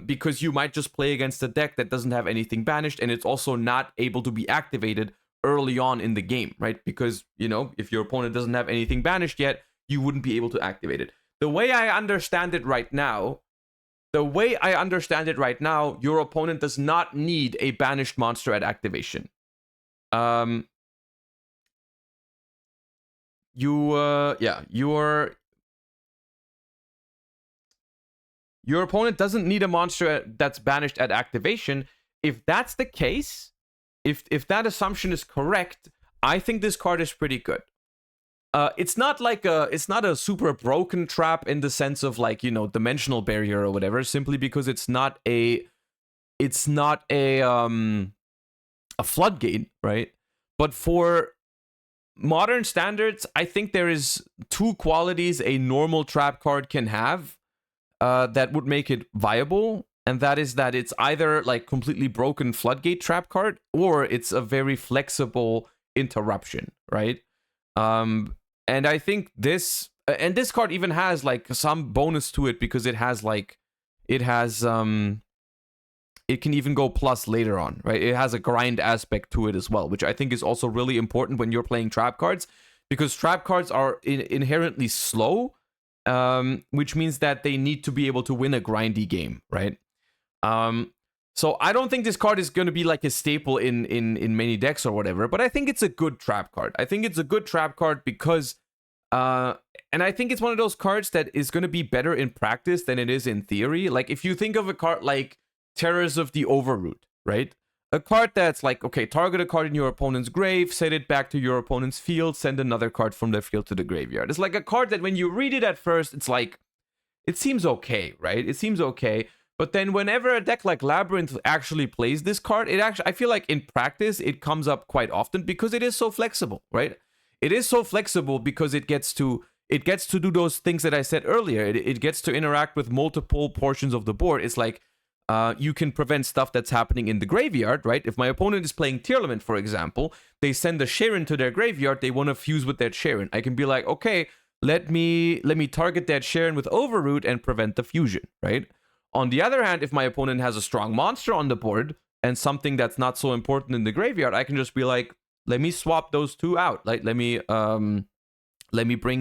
because you might just play against a deck that doesn't have anything banished, and it's also not able to be activated early on in the game, right? Because, if your opponent doesn't have anything banished yet, you wouldn't be able to activate it. The way I understand it right now, your opponent does not need a banished monster at activation. Your opponent doesn't need a monster that's banished at activation. If that's the case, if that assumption is correct, I think this card is pretty good. It's not a super broken trap in the sense of dimensional barrier or whatever, simply because it's not a floodgate, right? But for modern standards, I think there is two qualities a normal trap card can have that would make it viable, and that is that it's either completely broken floodgate trap card, or it's a very flexible interruption, right? And I think this card even has some bonus to it, because it can even go plus later on, right? It has a grind aspect to it as well, which I think is also really important when you're playing trap cards, because trap cards are inherently slow, which means that they need to be able to win a grindy game, right? So I don't think this card is going to be a staple in many decks or whatever, but I think it's a good trap card. I think it's a good trap card because, and I think it's one of those cards that is going to be better in practice than it is in theory. If you think of a card like Terrors of the Overroot, right? A card that's okay, target a card in your opponent's grave, send it back to your opponent's field, send another card from their field to the graveyard. It's a card that when you read it at first, it's it seems okay, right? It seems okay. But then whenever a deck like Labyrinth actually plays this card, I feel like in practice, it comes up quite often because it is so flexible, right? It is so flexible because it gets to do those things that I said earlier. It gets to interact with multiple portions of the board. It's you can prevent stuff that's happening in the graveyard, right? If my opponent is playing Tearlament, for example, they send a Sharon to their graveyard, they want to fuse with that Sharon. I can be like, okay, let me target that Sharon with Overroot and prevent the fusion, right? On the other hand, if my opponent has a strong monster on the board and something that's not so important in the graveyard, I can just be like, let me swap those two out. Let me bring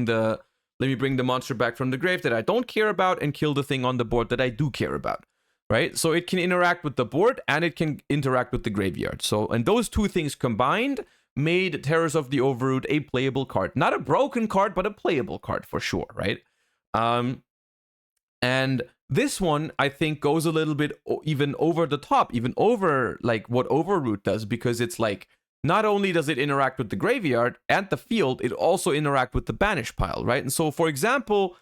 the let me bring the monster back from the grave that I don't care about and kill the thing on the board that I do care about, right? So it can interact with the board and it can interact with the graveyard. So, and those two things combined made Terrors of the Overroot a playable card. Not a broken card, but a playable card for sure, right? And this one, I think, goes a little bit even over the top, even over like what Overroot does, because it's like, not only does it interact with the graveyard and the field, it also interact with the banish pile, right? And so, for example,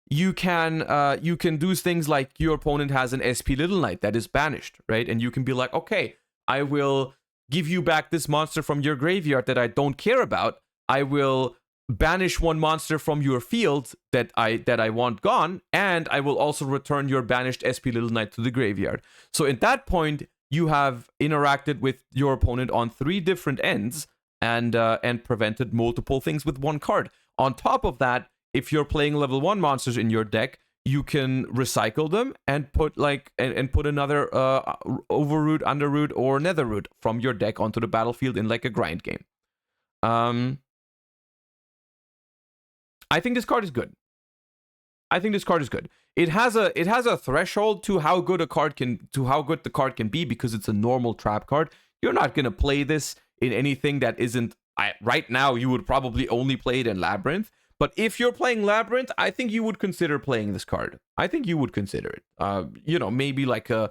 you can do things like your opponent has an SP Little Knight that is banished, right? And you can be like, okay, I will give you back this monster from your graveyard that I don't care about. I will banish one monster from your field that I want gone, and I will also return your banished SP Little Knight to the graveyard. So at that point, you have interacted with your opponent on 3 different ends and prevented multiple things with one card. On top of that, if you're playing level 1 monsters in your deck, you can recycle them and put like and put another Overroot, Underroot, or Netherroot from your deck onto the battlefield in like a grind game. I think this card is good. It has a threshold to how good the card can be, because it's a normal trap card. You're not gonna play this in anything that isn't. Right now, you would probably only play it in Labyrinth. But if you're playing Labyrinth, I think you would consider playing this card. I think you would consider it. Maybe like a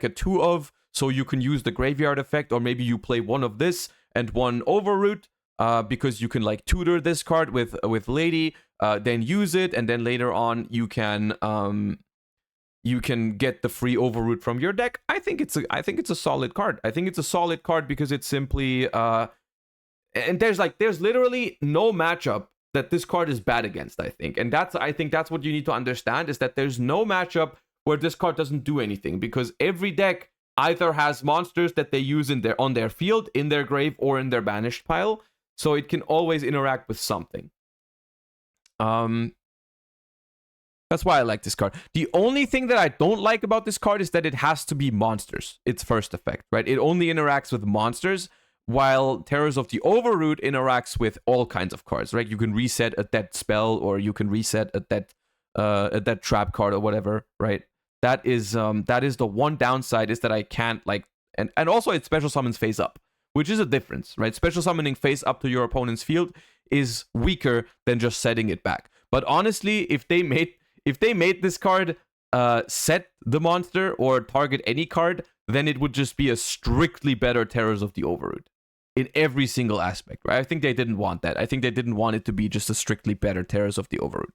2 of, so you can use the graveyard effect, or maybe you play one of this and one Overroot. Because you can like tutor this card with Lady, then use it, and then later on you can get the free Overroot from your deck. I think it's a solid card. I think it's a solid card because it's simply and there's literally no matchup that this card is bad against. I think that's what you need to understand, is that there's no matchup where this card doesn't do anything, because every deck either has monsters that they use on their field, in their grave, or in their banished pile. So it can always interact with something. That's why I like this card. The only thing that I don't like about this card is that it has to be monsters. Its first effect, right? It only interacts with monsters, while Terrors of the Overroot interacts with all kinds of cards, right? You can reset a dead spell, or you can reset a dead trap card, or whatever, right? That is the one downside, is that I can't like, and also it special summons face up, which is a difference, right? Special summoning face up to your opponent's field is weaker than just setting it back. But honestly, if they made this card set the monster or target any card, then it would just be a strictly better Terrors of the Overroot in every single aspect, right? I think they didn't want that. I think they didn't want it to be just a strictly better Terrors of the Overroot.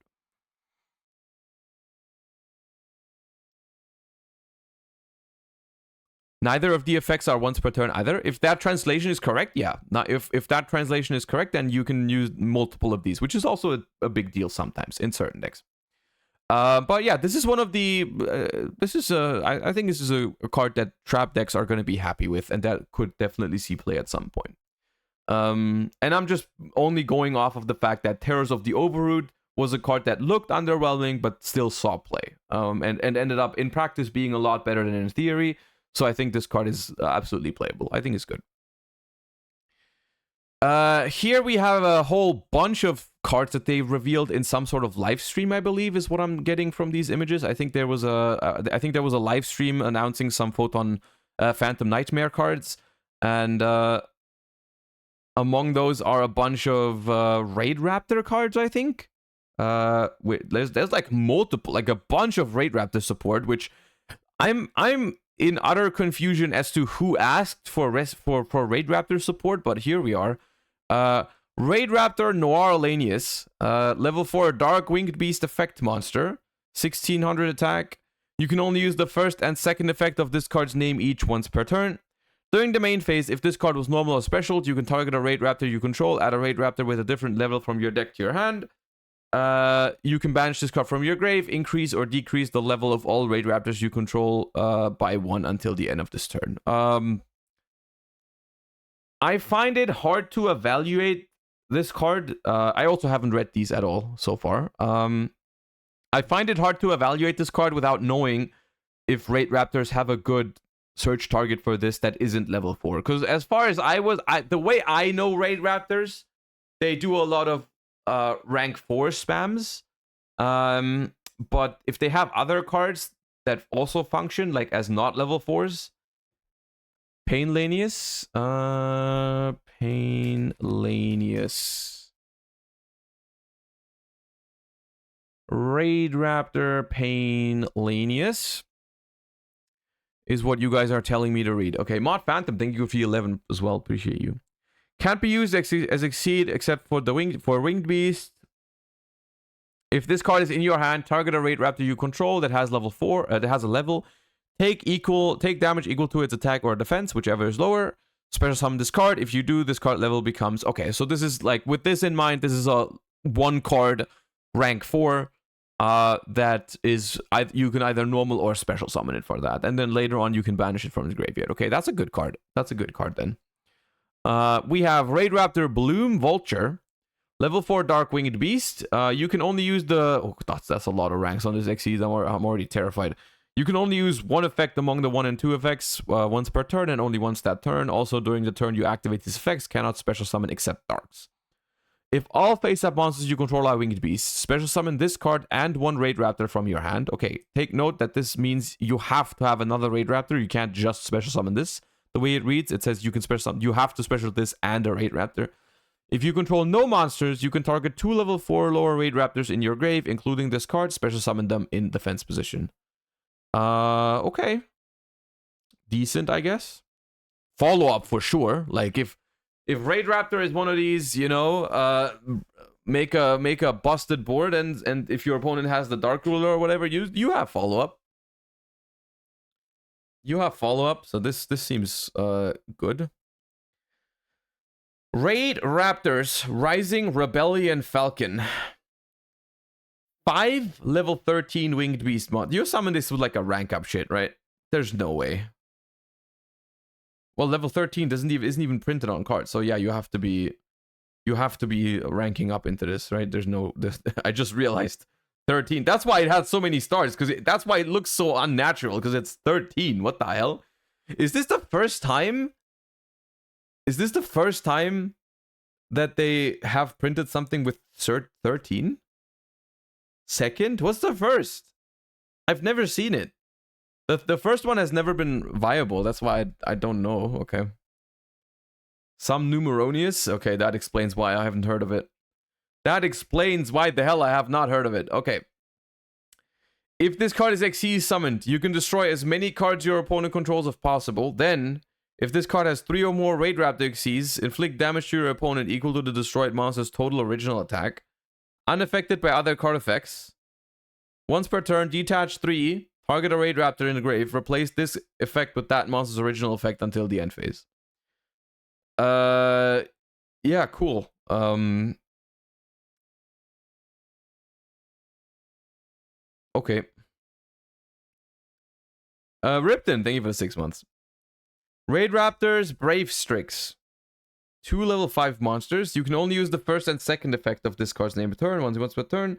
Neither of the effects are once per turn either. If that translation is correct, yeah. Now, if that translation is correct, then you can use multiple of these, which is also a big deal sometimes in certain decks. But yeah, this is one of the. I think this is a card that trap decks are going to be happy with, and that could definitely see play at some point. And I'm just only going off of the fact that Terrors of the Overroot was a card that looked underwhelming, but still saw play. And ended up in practice being a lot better than in theory. So I think this card is absolutely playable. I think it's good. Here we have a whole bunch of cards that they revealed in some sort of live stream, I believe, is what I'm getting from these images. I think there was a live stream announcing some Photon Phantom Nightmare cards, and among those are a bunch of Raid Raptor cards, I think. There's like multiple, like a bunch of Raid Raptor support, which I'm in utter confusion as to who asked for Raid Raptor support, but here we are. Raid Raptor Noir Alanius, level 4 Dark Winged Beast effect monster, 1600 attack. You can only use the first and second effect of this card's name each once per turn. During the main phase, if this card was normal or special, you can target a Raid Raptor you control, add a Raid Raptor with a different level from your deck to your hand. You can banish this card from your grave, increase or decrease the level of all Raid Raptors you control by 1 until the end of this turn. I find it hard to evaluate this card. I also haven't read these at all so far. I find it hard to evaluate this card without knowing if Raid Raptors have a good search target for this that isn't level 4. Because as far as the way I know Raid Raptors, they do a lot of rank 4 spams. But if they have other cards that also function like as not level 4s, Painlanius, Raid Raptor Painlanius is what you guys are telling me to read. Okay, Mod Phantom, thank you for 11 as well. Appreciate you. Can't be used as Exceed except for the Winged Beast. If this card is in your hand, target a Raid Raptor you control that has level 4, that has a level. Take damage equal to its attack or defense, whichever is lower. Special summon this card. If you do, this card level becomes... Okay, so this is like, with this in mind, this is a 1 card rank 4 that is... You can either normal or special summon it for that. And then later on, you can banish it from the graveyard. Okay, that's a good card. That's a good card then. We have Raid Raptor Bloom Vulture. Level 4 Dark Winged Beast. You can only use the... Oh, that's a lot of ranks on this Xyz. I'm already terrified. You can only use 1 effect among the 1 and 2 effects once per turn and only once that turn. Also, during the turn you activate these effects, cannot special summon except Darks. If all face-up monsters you control are Winged Beasts, special summon this card and 1 Raid Raptor from your hand. Okay, take note that this means you have to have another Raid Raptor. You can't just special summon this. The way it reads, it says you can special summon. You have to special this and a Raid Raptor. If you control no monsters, you can target 2 level 4 lower Raid Raptors in your grave, including this card, special summon them in defense position. Okay. Decent, I guess. Follow-up for sure. Like, if Raid Raptor is one of these, you know, make a busted board, and if your opponent has the Dark Ruler or whatever, you have follow-up. You have follow-up, so this seems good. Raid Raptors Rising Rebellion Falcon. 5 level 13 Winged Beast mod. You summon this with like a rank up shit, right? There's no way. Well, level 13 isn't even printed on cards. So yeah, you have to be ranking up into this, right? There's no this. I just realized 13. That's why it had so many stars, because that's why it looks so unnatural, because it's 13. What the hell? Is this the first time? Is this the first time that they have printed something with 13? Second? What's the first? I've never seen it. The first one has never been viable. That's why I don't know. Okay. Some Numeronius? Okay, that explains why I haven't heard of it. That explains why the hell I have not heard of it. Okay. If this card is XC summoned, you can destroy as many cards your opponent controls as possible. Then, if this card has 3 or more Raid Raptor XCs, inflict damage to your opponent equal to the destroyed monster's total original attack. Unaffected by other card effects. Once per turn, detach 3, target a Raid Raptor in the grave, replace this effect with that monster's original effect until the end phase. Yeah, cool. Okay. Ripton, thank you for the 6 months. Raid Raptors, Brave Strix. 2 level 5 monsters. You can only use the first and second effect of this card's name per turn. Once per turn.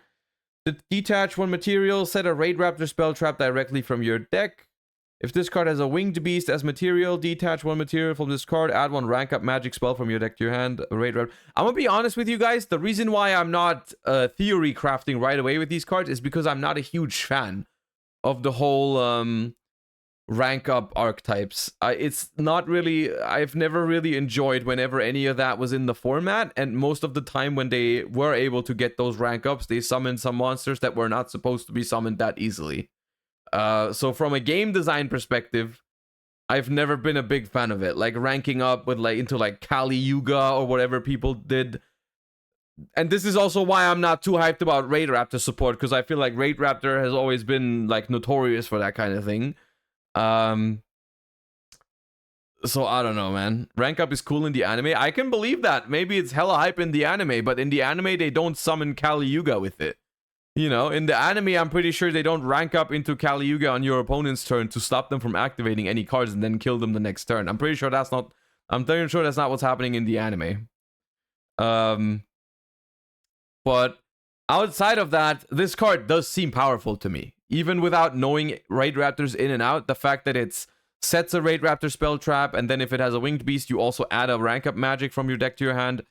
Detach 1 material. Set a Raid Raptor spell trap directly from your deck. If this card has a Winged Beast as material, detach 1 material from this card. Add 1 rank up magic spell from your deck to your hand. Raid Raptor. I'm gonna be honest with you guys. The reason why I'm not theory crafting right away with these cards is because I'm not a huge fan of the whole rank up archetypes. It's not really... I've never really enjoyed whenever any of that was in the format, and most of the time when they were able to get those rank ups, they summoned some monsters that were not supposed to be summoned that easily. So from a game design perspective, I've never been a big fan of it. Like ranking up with like into like Kali Yuga or whatever people did. And this is also why I'm not too hyped about Raid Raptor support, because I feel like Raid Raptor has always been like notorious for that kind of thing. So I don't know, man. Rank up is cool in the anime. I can believe that. Maybe it's hella hype in the anime, but in the anime they don't summon Kali Yuga with it. You know, in the anime I'm pretty sure they don't rank up into Kali Yuga on your opponent's turn to stop them from activating any cards and then kill them the next turn. I'm pretty sure that's not what's happening in the anime. But outside of that, this card does seem powerful to me. Even without knowing Raid Raptors in and out, the fact that it sets a Raid Raptor spell trap, and then if it has a Winged Beast, you also add a rank up magic from your deck to your hand.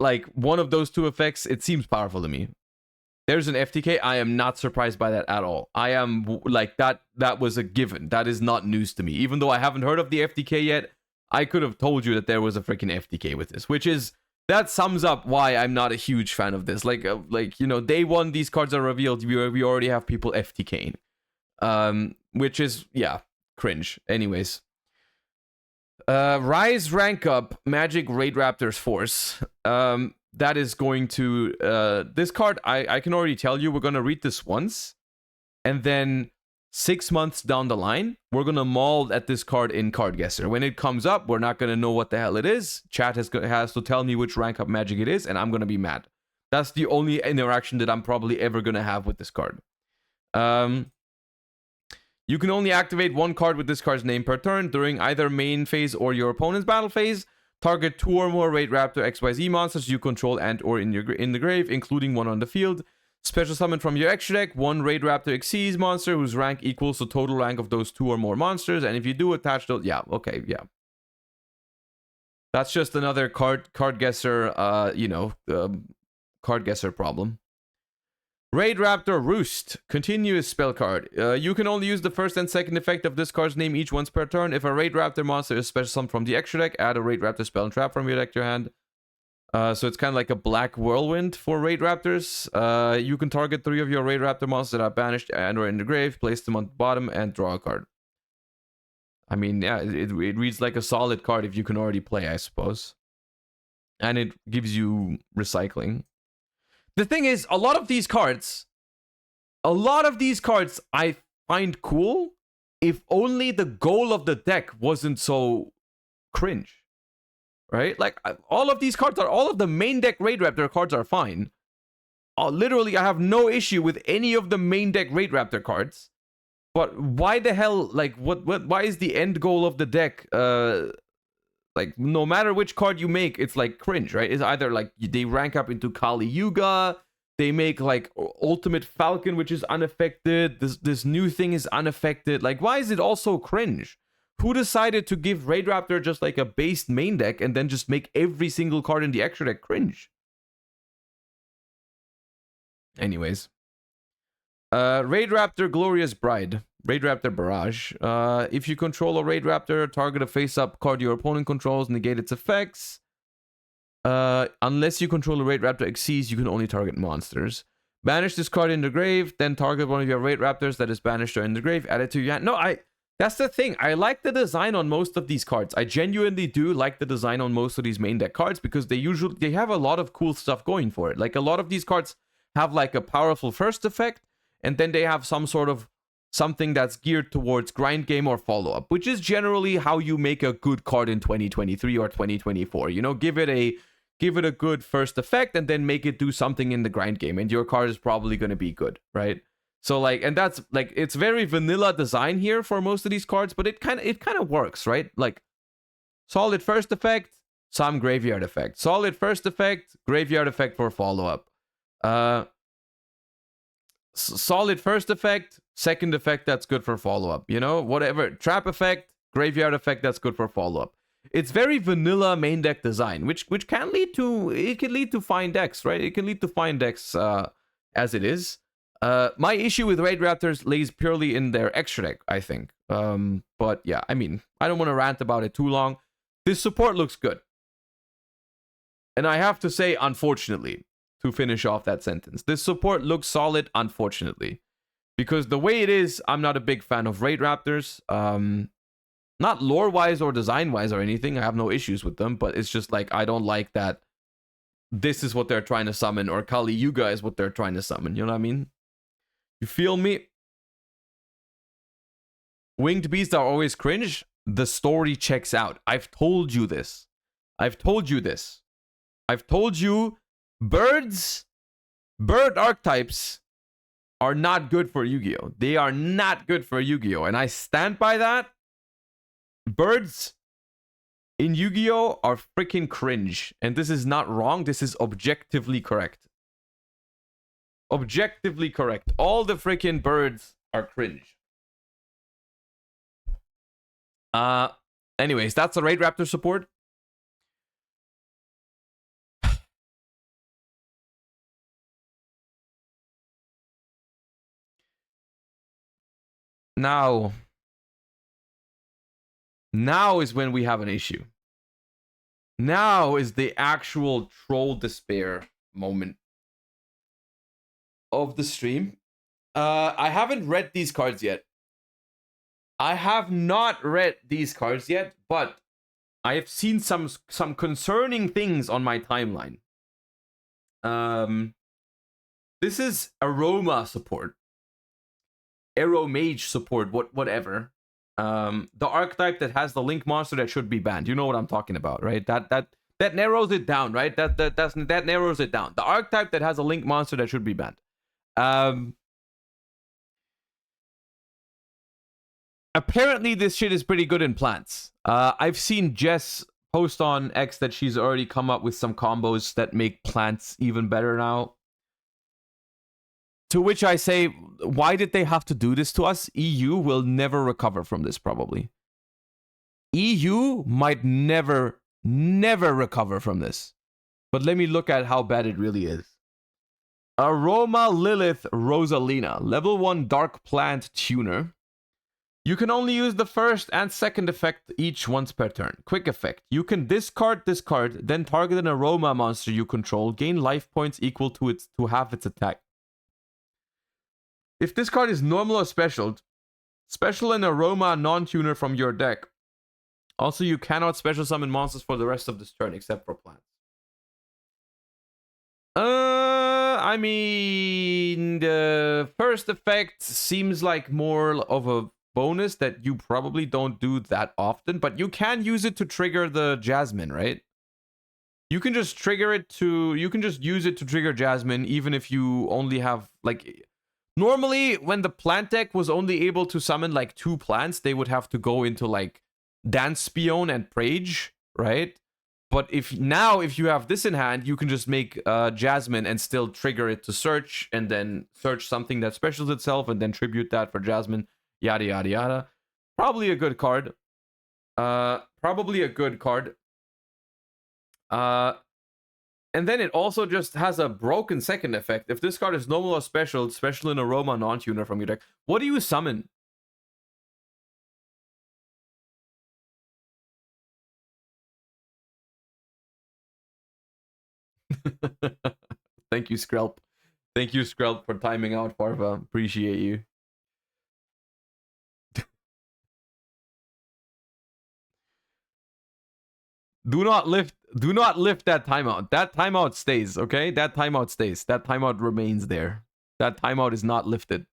like one of those two effects, it seems powerful to me. There's an FTK. I am not surprised by that at all. I am like that was a given. That is not news to me. Even though I haven't heard of the FTK yet, I could have told you that there was a freaking FTK with this, which is that sums up why I'm not a huge fan of this. Like you know, day one these cards are revealed, we already have people FTKing. Which is, yeah, cringe. Anyways. Rise rank up Magic Raid Raptors Force. That is going to this card, I can already tell you we're gonna read this once, and then 6 months down the line, we're gonna maul at this card in Card Guesser. When it comes up, we're not gonna know what the hell it is. Chat has to tell me which rank up magic it is, and I'm gonna be mad. That's the only interaction that I'm probably ever gonna have with this card. You can only activate one card with this card's name per turn during either main phase or your opponent's battle phase. Target 2 or more Raid Raptor XYZ monsters you control and or in the grave, including one on the field. Special summon from your extra deck one Raid Raptor XYZ monster whose rank equals the total rank of those 2 or more monsters. And if you do attach those, yeah, okay, yeah. That's just another card guesser, card guesser problem. Raid Raptor Roost. Continuous spell card. You can only use the first and second effect of this card's name each once per turn. If a Raid Raptor monster is special summoned from the extra deck, add a Raid Raptor spell and trap from your deck to your hand. So it's kind of like a black whirlwind for Raid Raptors. You can target 3 of your Raid Raptor monsters that are banished and or in the grave, place them on the bottom, and draw a card. I mean, yeah, it reads like a solid card if you can already play, I suppose. And it gives you recycling. The thing is, a lot of these cards I find cool if only the goal of the deck wasn't so cringe. Right? Like, all of these cards all of the main deck Raid Raptor cards are fine. Literally, I have no issue with any of the main deck Raid Raptor cards. But why the hell, like, why is the end goal of the deck, like, no matter which card you make, it's like cringe, right? It's either like they rank up into Kali Yuga, they make like Ultimate Falcon, which is unaffected. This new thing is unaffected. Like, why is it all so cringe? Who decided to give Raid Raptor just like a based main deck and then just make every single card in the extra deck cringe? Anyways. Raid Raptor Glorious Bride. Raid Raptor Barrage. If you control a Raid Raptor, target a face-up card your opponent controls, negate its effects. Unless you control a Raid Raptor XYZ, you can only target monsters. Banish this card in the grave, then target one of your Raid Raptors that is banished or in the grave, add it to your hand. No, that's the thing. I like the design on most of these cards. I genuinely do like the design on most of these main deck cards because they have a lot of cool stuff going for it. Like, a lot of these cards have like a powerful first effect, and then they have some sort of something that's geared towards grind game or follow-up, which is generally how you make a good card in 2023 or 2024. You know, give it a good first effect and then make it do something in the grind game, and your card is probably going to be good, right? So like, and that's like, it's very vanilla design here for most of these cards, but it kind of works, right? Like, solid first effect, some graveyard effect. Solid first effect, graveyard effect for follow-up. Solid first effect, second effect that's good for follow-up, you know, whatever. Trap effect, graveyard effect that's good for follow-up. It's very vanilla main deck design, which can lead to fine decks, right? It can lead to fine decks as it is. My issue with Raid Raptors lays purely in their extra deck, I think. But yeah, I mean, I don't want to rant about it too long. This support looks good. And I have to say, unfortunately, to finish off that sentence, this support looks solid, unfortunately. Because the way it is, I'm not a big fan of Raid Raptors. Not lore-wise or design-wise or anything. I have no issues with them, but it's just like, I don't like that this is what they're trying to summon, or Kali Yuga is what they're trying to summon. You know what I mean? You feel me? Winged beasts are always cringe. The story checks out. I've told you this. I've told you bird archetypes are not good for Yu-Gi-Oh! They are not good for Yu-Gi-Oh! And I stand by that. Birds in Yu-Gi-Oh! Are freaking cringe. And this is not wrong. This is objectively correct. Objectively correct. All the freaking birds are cringe. Anyways, that's the Raid Raptor support. Now is when we have an issue. Now is the actual troll despair moment of the stream. I haven't read these cards yet. I have not read these cards yet, but I have seen some concerning things on my timeline. This is Aroma support. Arrow Mage support, whatever. The archetype that has the Link monster that should be banned. You know what I'm talking about, right? That narrows it down, right? That narrows it down. The archetype that has a Link monster that should be banned. Apparently this shit is pretty good in plants. I've seen Jess post on X that she's already come up with some combos that make plants even better now. To which I say, why did they have to do this to us? EU will never recover from this, probably. EU might never recover from this. But let me look at how bad it really is. Aroma Lilith Rosalina, level 1 Dark Plant Tuner. You can only use the first and second effect each once per turn. Quick effect. You can discard this card, then target an Aroma monster you control, gain life points equal to half its attack. If this card is normal or special an Aroma non-tuner from your deck. Also, you cannot special summon monsters for the rest of this turn, except for plants. I mean, the first effect seems like more of a bonus that you probably don't do that often, but you can use it to trigger the Jasmine, right? You can just trigger it to, you can just use it to trigger Jasmine, even if you only have, like, normally when the plant deck was only able to summon like 2 plants, they would have to go into like Dance Spion and Prage, right? But if you have this in hand, you can just make Jasmine and still trigger it to search, and then search something that specials itself, and then tribute that for Jasmine. Yada yada yada. Probably a good card. Probably a good card. And then it also just has a broken second effect. If this card is normal or special in Aroma non-tuner from your deck, what do you summon? Thank you, Skrelp. Thank you, Skrelp, for timing out, Farva. Appreciate you. Do not lift that timeout. That timeout stays, okay? That timeout stays. That timeout remains there. That timeout is not lifted.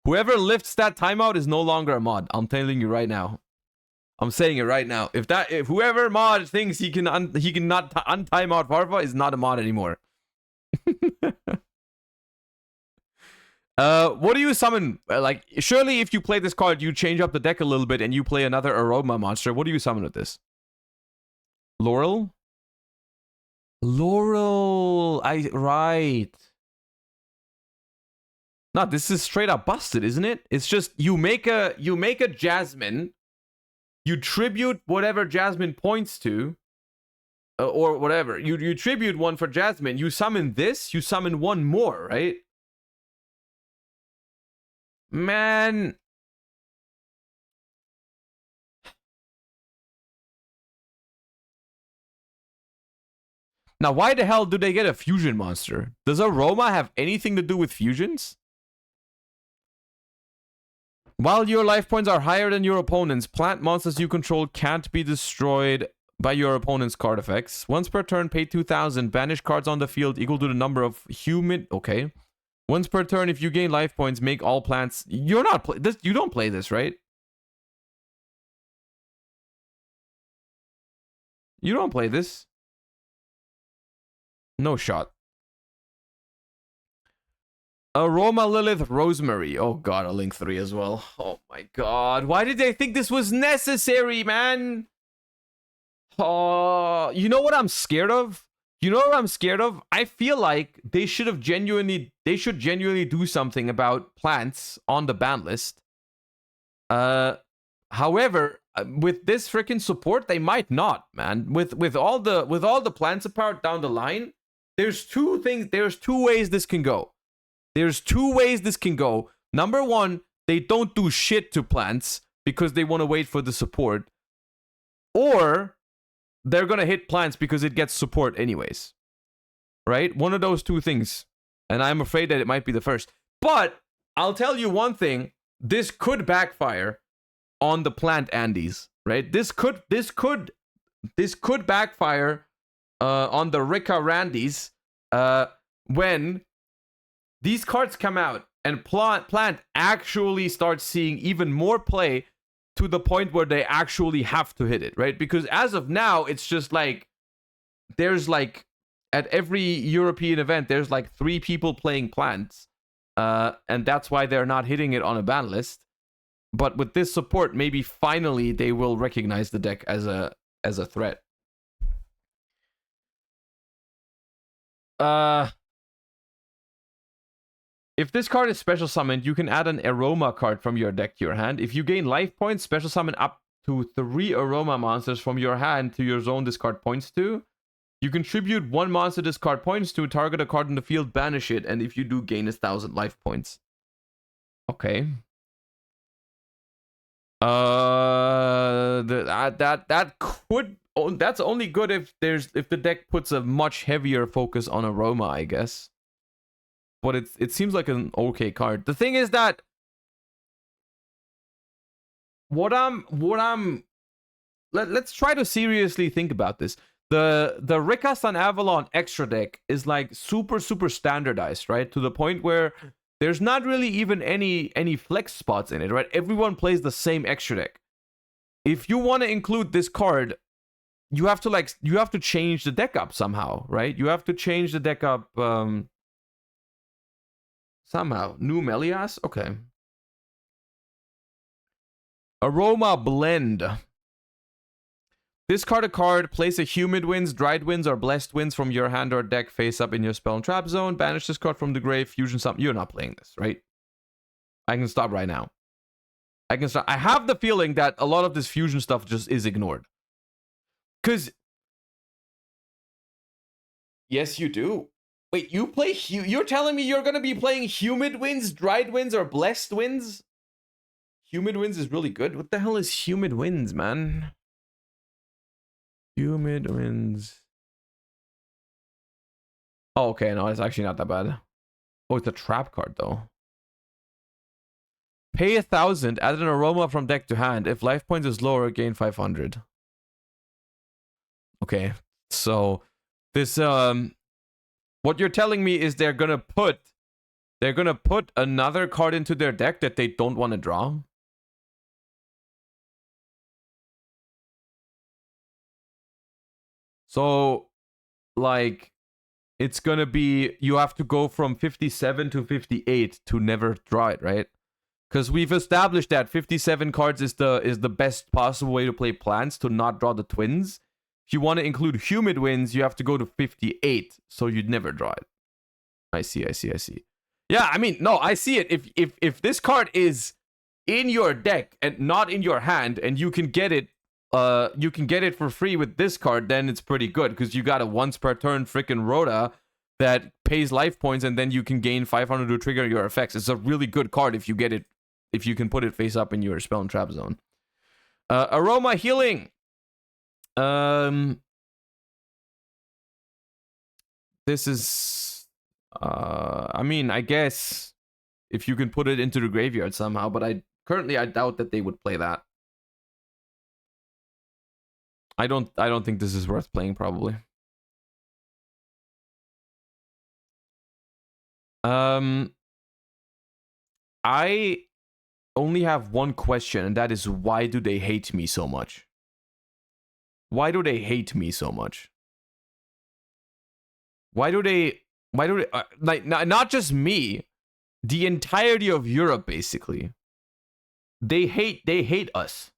Whoever lifts that timeout is no longer a mod. I'm telling you right now. I'm saying it right now. If whoever mod thinks he can not untime out Farva is not a mod anymore. What do you summon? Like, surely if you play this card, you change up the deck a little bit and you play another Aroma monster. What do you summon with this? Laurel? Laurel! Right. No, this is straight up busted, isn't it? It's just you make a Jasmine, you tribute whatever Jasmine points to, or whatever. You tribute one for Jasmine, you summon this, you summon one more, right? Man. Now, why the hell do they get a fusion monster? Does Aroma have anything to do with fusions? While your life points are higher than your opponent's, plant monsters you control can't be destroyed by your opponent's card effects. Once per turn, pay 2,000. Banish cards on the field equal to the number of human... Okay. Once per turn, if you gain life points, make all plants... You're not... You don't play this, right? You don't play this. No shot. Aroma Lilith Rosemary. Oh god, a Link 3 as well. Oh my god. Why did they think this was necessary, man? Oh, you know what I'm scared of? You know what I'm scared of? I feel like they should genuinely do something about plants on the ban list. However, with this freaking support, they might not, man. With all the plants apart down the line, there's two ways this can go. There's two ways this can go. Number one, they don't do shit to plants because they want to wait for the support, or they're gonna hit plants because it gets support anyways, right? One of those two things, and I'm afraid that it might be the first. But I'll tell you one thing: this could backfire on the plant Andes, right? This could backfire on the Rika Randys when these cards come out and plant actually starts seeing even more play to the point where they actually have to hit it, right? Because as of now, it's just like there's like at every European event, there's like 3 people playing plants, and that's why they're not hitting it on a ban list. But with this support, maybe finally they will recognize the deck as a threat. If this card is special summoned, you can add an Aroma card from your deck to your hand. If you gain life points, special summon up to 3 Aroma monsters from your hand to your zone discard points to. You contribute 1 monster discard points to, target a card in the field, banish it, and if you do, gain 1,000 life points. Okay. That's only good if the deck puts a much heavier focus on Aroma, I guess. But it seems like an okay card. The thing is that let's try to seriously think about this. The Rika Sun Avalon extra deck is like super standardized, right? To the point where there's not really even any flex spots in it, right? Everyone plays the same extra deck. If you want to include this card, you have to change the deck up somehow, right? You have to change the deck up somehow. New Melias? Okay. Aroma Blend. Discard a card, place a Humid Winds, Dried Winds, or Blessed Winds from your hand or deck face up in your spell and trap zone. Banish this card from the grave, fusion something. You're not playing this, right? I can stop right now. I can stop. I have the feeling that a lot of this fusion stuff just is ignored. Because... Yes, you do. Wait, you play... You're telling me you're going to be playing Humid Winds, Dried Winds, or Blessed Winds? Humid Winds is really good. What the hell is Humid Winds, man? Humid Winds. Oh, okay. No, it's actually not that bad. Oh, it's a trap card, though. Pay 1,000, add an Aroma from deck to hand. If life points is lower, gain 500. Okay. So, this, what you're telling me is they're gonna put another card into their deck that they don't want to draw? So, like, it's gonna be, you have to go from 57 to 58 to never draw it, right? Because we've established that 57 cards is the best possible way to play plants to not draw the twins. If you want to include Humid Winds, you have to go to 58, so you'd never draw it. I see. Yeah, I mean, no, I see it. If this card is in your deck and not in your hand, and you can get it for free with this card, then it's pretty good, because you got a once per turn freaking Rhoda that pays life points, and then you can gain 500 to trigger your effects. It's a really good card if you get it, if you can put it face up in your spell and trap zone. Aroma Healing. This is, I mean, I guess if you can put it into the graveyard somehow, but I doubt that they would play that. I don't think this is worth playing, probably. I only have one question, and that is, why do they hate me so much? Why do they hate me so much? Why do they like, not just me, the entirety of Europe, basically. They hate us.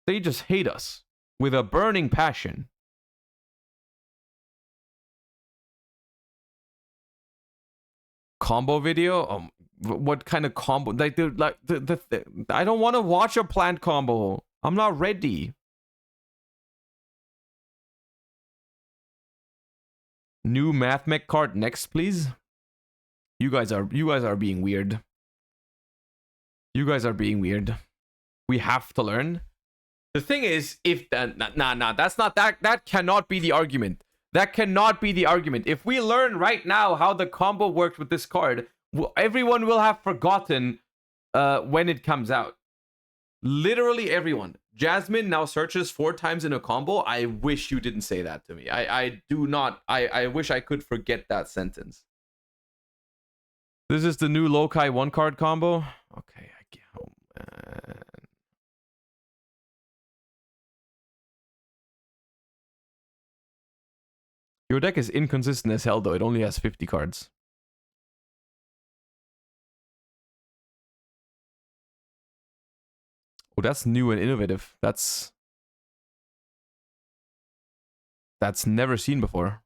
They just hate us with a burning passion. Combo video? What kind of combo? Like, I don't want to watch a plant combo. I'm not ready. New Math Mech card next, please. You guys are being weird. You guys are being weird. We have to learn. The thing is, if that cannot be the argument. That cannot be the argument. If we learn right now how the combo works with this card, everyone will have forgotten when it comes out. Literally everyone. Jasmine now searches 4 times in a combo. I wish you didn't say that to me. I do not. I wish I could forget that sentence. This is the new Lokai 1-card combo. Okay, I get home. Your deck is inconsistent as hell, though. It only has 50 cards. Oh, that's new and innovative. That's never seen before.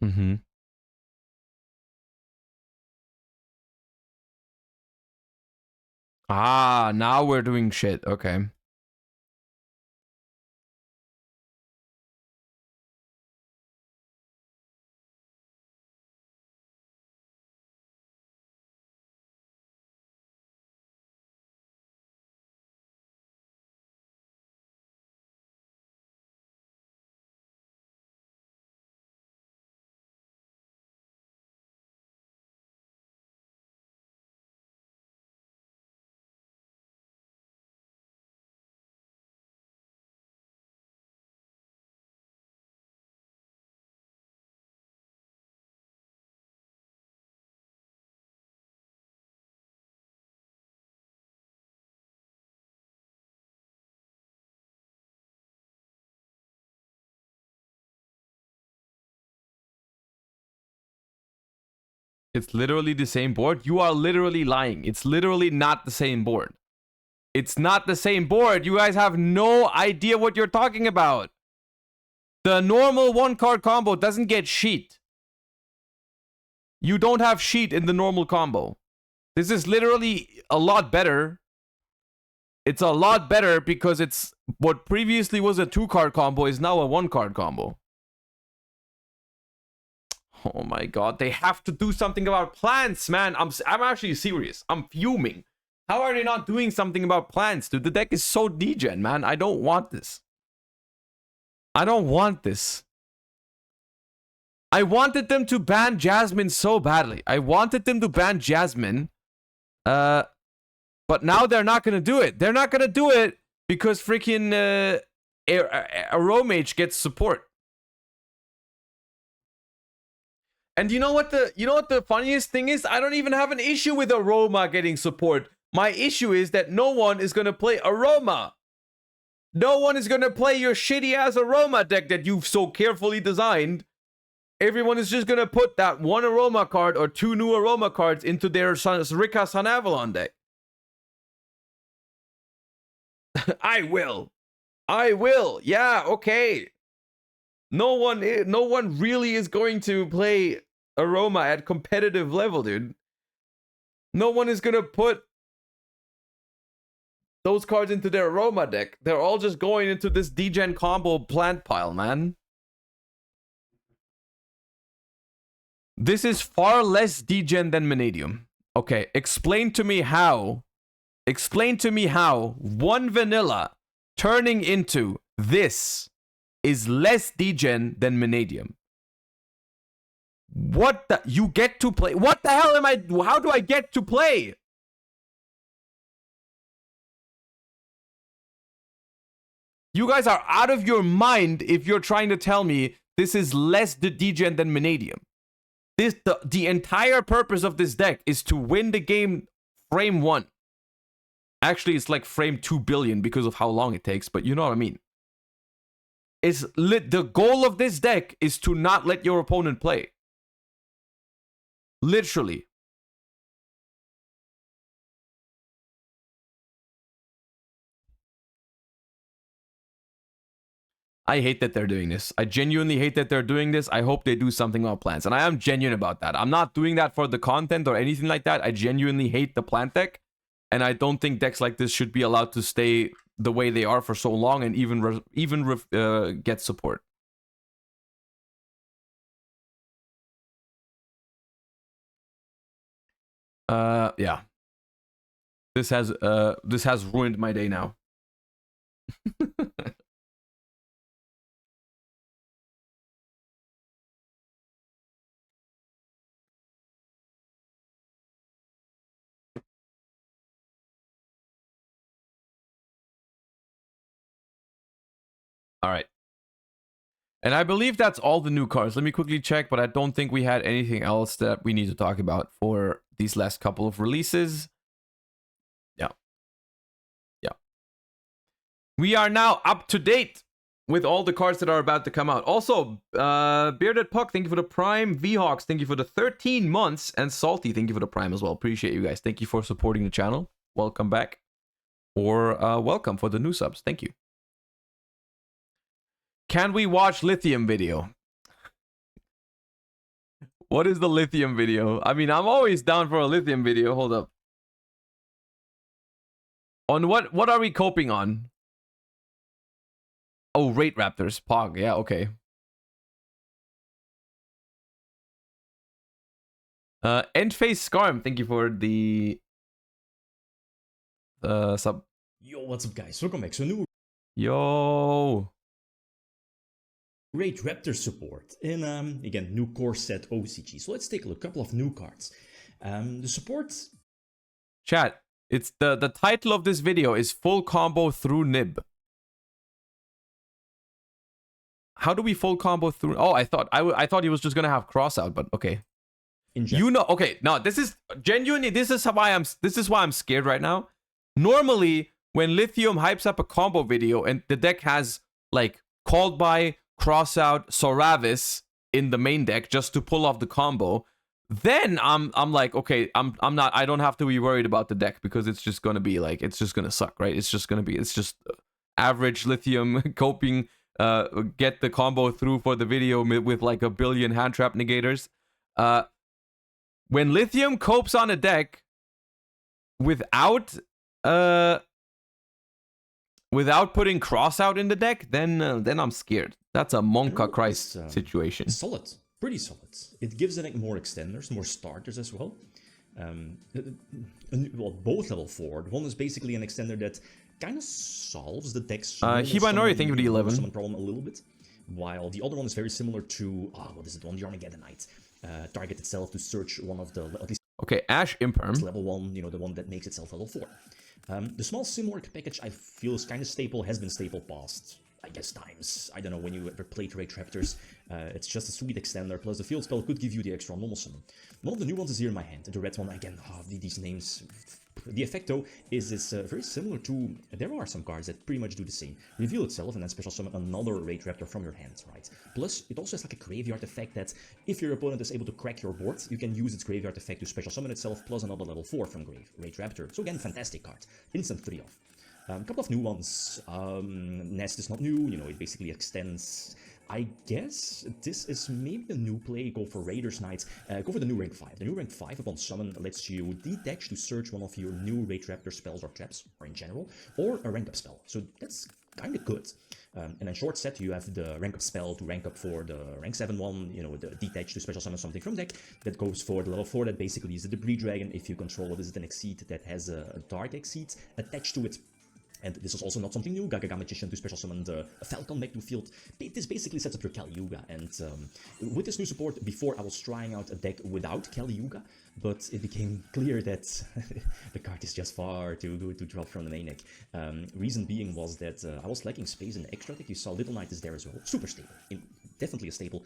Mm-hmm. Ah, now we're doing shit. Okay. It's literally the same board. You are literally lying. It's literally not the same board. It's not the same board. You guys have no idea what you're talking about. The normal 1-card combo doesn't get sheet. You don't have sheet in the normal combo. This is literally a lot better. It's a lot better because it's what previously was a 2-card combo is now a 1-card combo. Oh my god, they have to do something about plants, man. I'm actually serious. I'm fuming. How are they not doing something about plants, dude? The deck is so degen, man. I don't want this. I don't want this. I wanted them to ban Jasmine so badly. I wanted them to ban Jasmine. But now they're not going to do it. They're not going to do it because freaking Aromage gets support. And you know what the funniest thing is? I don't even have an issue with Aroma getting support. My issue is that no one is going to play Aroma. No one is going to play your shitty ass Aroma deck that you've so carefully designed. Everyone is just going to put that 1 Aroma card or 2 new Aroma cards into their Rika Sun Avalon deck. I will. Yeah, okay. No one really is going to play Aroma at competitive level, dude. No one is going to put those cards into their Aroma deck. They're all just going into this degen combo plant pile, man. This is far less degen than Vanadium. Okay, explain to me how 1 vanilla turning into this is less degen than Vanadium. What the? You get to play? What the hell am I? How do I get to play? You guys are out of your mind if you're trying to tell me this is less degen than Vanadium. The entire purpose of this deck is to win the game frame 1. Actually, it's like frame 2 billion because of how long it takes, but you know what I mean. The goal of this deck is to not let your opponent play. Literally. I hate that they're doing this. I genuinely hate that they're doing this. I hope they do something about plants. And I am genuine about that. I'm not doing that for the content or anything like that. I genuinely hate the plant deck. and I don't think decks like this should be allowed to stay the way they are for so long and even get support. Yeah. This has ruined my day now. All right. And I believe that's all the new cards. Let me quickly check, but I don't think we had anything else that we need to talk about for these last couple of releases. Yeah. Yeah. We are now up to date with all the cards that are about to come out. Also, Bearded Puck, thank you for the Prime. V-Hawks, thank you for the 13 months. And Salty, thank you for the Prime as well. Appreciate you guys. Thank you for supporting the channel. Welcome back. Or welcome for the new subs. Thank you. Can we watch Lithium video? What is the Lithium video? I mean, I'm always down for a Lithium video. Hold up. On what are we coping on? Oh, Rate Raptors. Pog. Yeah, okay. Endphase Scarm, thank you for the sub. Yo, what's up guys? Welcome back. So new Yo. Great Raptor support in again new core set OCG. So let's take a look. Couple of new cards. The support. Chat. It's the title of this video is full combo through Nib. How do we full combo through? Oh, I thought he was just gonna have cross out, but okay. You know, okay. Now this is genuinely this is why I'm scared right now. Normally, when Lithium hypes up a combo video and the deck has like called by cross out Soravis in the main deck just to pull off the combo, then I'm like, okay, I don't have to be worried about the deck because it's just gonna be like it's just gonna suck, right? It's just average Lithium coping, get the combo through for the video with like a billion hand trap negators. When Lithium copes on a deck without putting cross out in the deck, then I'm scared. That's a Monka Christ situation. Solid, pretty solid. It gives the deck more extenders, more starters as well. Well, both level 4. One is basically an extender that kind of solves the deck's Hibanori, thank you for the 11. Summon problem a little bit, while the other one is very similar to what is it? One, the Armageddonite. Target itself to search one of the at least. Okay, Ash Imperm. Level 1, you know, the one that makes itself level 4. The small Simwork package I feel is kind of staple, has been staple past, I guess, times. I don't know, when you ever played Rate Raptors, it's just a sweet extender, plus the field spell could give you the extra normal summon. One of the new ones is here in my hand, the red one, again, these names. The effect though is very similar to, there are some cards that pretty much do the same. Reveal itself and then special summon another Rate Raptor from your hand, right? Plus, it also has like a graveyard effect that if your opponent is able to crack your board, you can use its graveyard effect to special summon itself plus another level 4 from Rate Raptor. So again, fantastic card. Instant 3-off. A couple of new ones. Nest is not new, you know, it basically extends. I guess this is maybe a new play. Go for Raiders Knight. Go for the new rank 5. The new rank 5 upon summon lets you detach to search one of your new Rate Raptor spells or traps, or in general, or a rank up spell. So that's kind of good. And then short set, you have the rank up spell to rank up for the rank 7 one, you know, the detach to special summon something from deck. That goes for the level 4 that basically is the Debris Dragon. If you control what is it, an Exceed that has a Dark Exceed attached to it. And this is also not something new. Gaga Magician to special summon the Falcon back to field. This basically sets up your Kali Yuga. And with this new support, before I was trying out a deck without Kali Yuga, but it became clear that the card is just far too good to drop from the main deck. Reason being was that I was lacking space in the extra deck. You saw Little Knight is there as well. Super stable. Definitely a staple,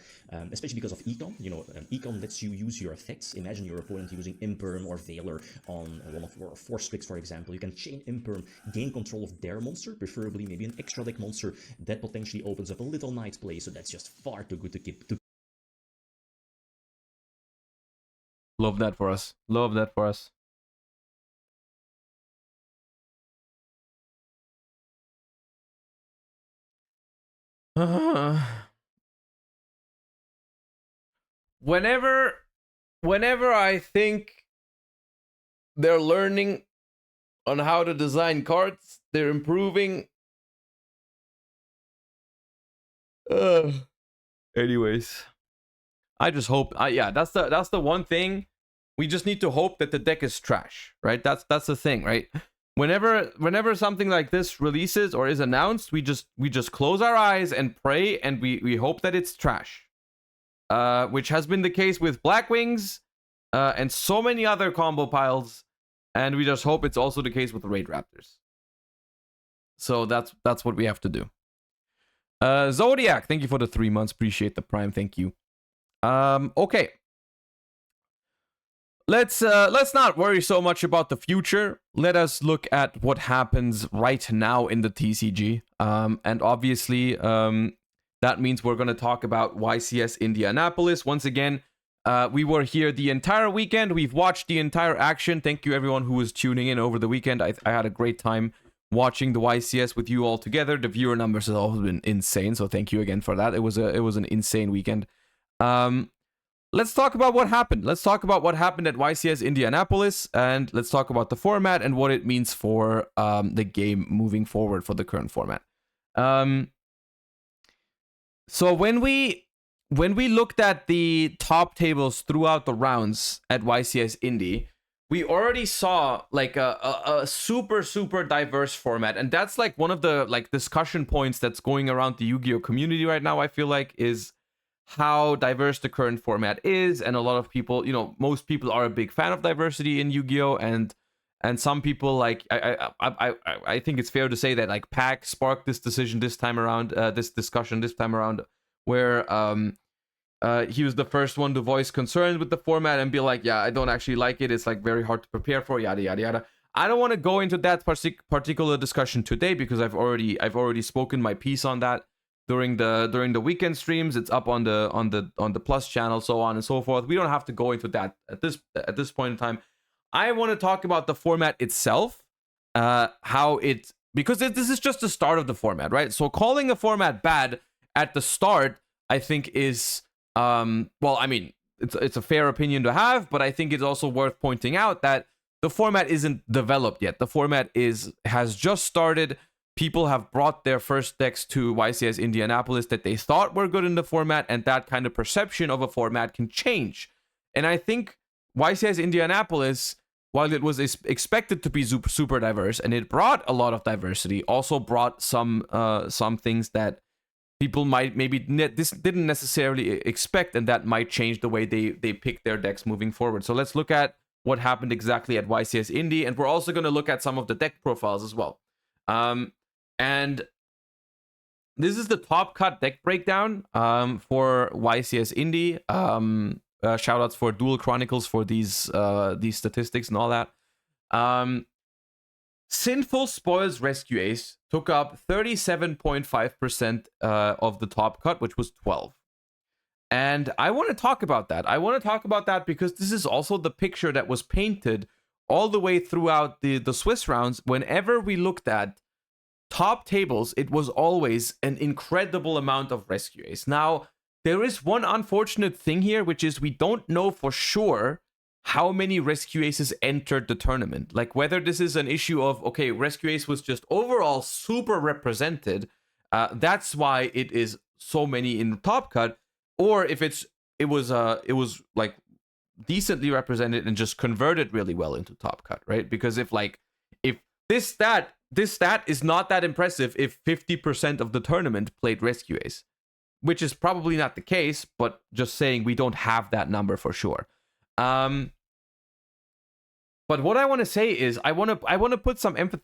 especially because of Econ. You know, Econ lets you use your effects. Imagine your opponent using Imperm or Veiler on one of your Force Tricks, for example. You can chain Imperm, gain control of their monster, preferably maybe an extra deck monster that potentially opens up a Little Knight play. So that's just far too good to keep. Love that for us. Love that for us. Whenever I think they're learning on how to design cards. They're improving. Anyways, I just hope. Yeah, that's the one thing. We just need to hope that the deck is trash, right? That's the thing, right? Whenever something like this releases or is announced, we just close our eyes and pray, and we hope that it's trash. Which has been the case with Black Wings, and so many other combo piles, and we just hope it's also the case with the Raid Raptors. So that's what we have to do. Zodiac, thank you for the 3 months. Appreciate the Prime. Thank you. Okay. Let's not worry so much about the future. Let us look at what happens right now in the TCG. And obviously, that means we're going to talk about YCS Indianapolis. Once again, we were here the entire weekend. We've watched the entire action. Thank you everyone who was tuning in over the weekend. I had a great time watching the YCS with you all together. The viewer numbers have also been insane, so thank you again for that. It was an insane weekend. Let's talk about what happened. Let's talk about what happened at YCS Indianapolis, and let's talk about the format and what it means for the game moving forward for the current format. So when we looked at the top tables throughout the rounds at YCS Indy, we already saw like a super diverse format, and that's like one of the like discussion points that's going around the Yu-Gi-Oh community right now. I feel like is how diverse the current format is, and a lot of people, most people are a big fan of diversity in Yu-Gi-Oh, and some people like I think it's fair to say that like Pac sparked this decision this time around, this discussion this time around, where he was the first one to voice concern with the format and be like, yeah, I don't actually like it. It's like very hard to prepare for, yada yada yada. I don't want to go into that particular discussion today because I've already spoken my piece on that during the weekend streams. It's up on the Plus channel, so on and so forth. We don't have to go into that at this point in time. I want to talk about the format itself, because this is just the start of the format, right? So calling a format bad at the start, I think is well, I mean, it's a fair opinion to have, but I think it's also worth pointing out that the format isn't developed yet. The format has just started. People have brought their first decks to YCS Indianapolis that they thought were good in the format, and that kind of perception of a format can change. And I think YCS Indianapolis, while it was expected to be super diverse, and it brought a lot of diversity, also brought some things that people might maybe didn't necessarily expect, and that might change the way they pick their decks moving forward. So let's look at what happened exactly at YCS Indy, and we're also going to look at some of the deck profiles as well. And this is the top cut deck breakdown for YCS Indy. Shoutouts for Dual Chronicles for these statistics and all that. Sinful Spoils Rescue Ace took up 37.5% of the top cut, which was 12. And I want to talk about that. I want to talk about that because this is also the picture that was painted all the way throughout the Swiss rounds. Whenever we looked at top tables, it was always an incredible amount of Rescue Ace. Now, there is one unfortunate thing here, which is we don't know for sure how many Rescue Aces entered the tournament. Like whether this is an issue of, okay, Rescue Ace was just overall super represented, that's why it is so many in top cut, or if it was like decently represented and just converted really well into top cut, right? Because if this stat is not that impressive if 50% of the tournament played Rescue Ace, which is probably not the case, but just saying we don't have that number for sure. But what I want to say is I want to put some emphasis.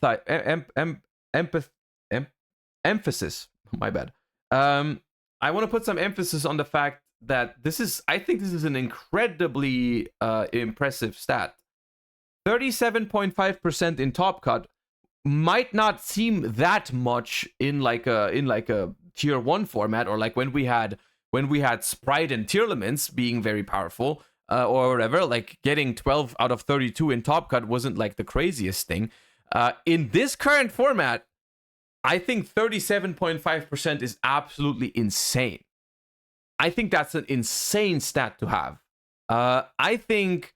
My bad. I want to put some emphasis on the fact that I think this is an incredibly impressive stat. 37.5% in top cut might not seem that much in like a tier 1 format, or like when we had Sprite and Tearlaments being very powerful, or whatever. Like getting 12 out of 32 in top cut wasn't like the craziest thing. In this current format, I think 37.5% is absolutely insane. I think that's an insane stat to have. I think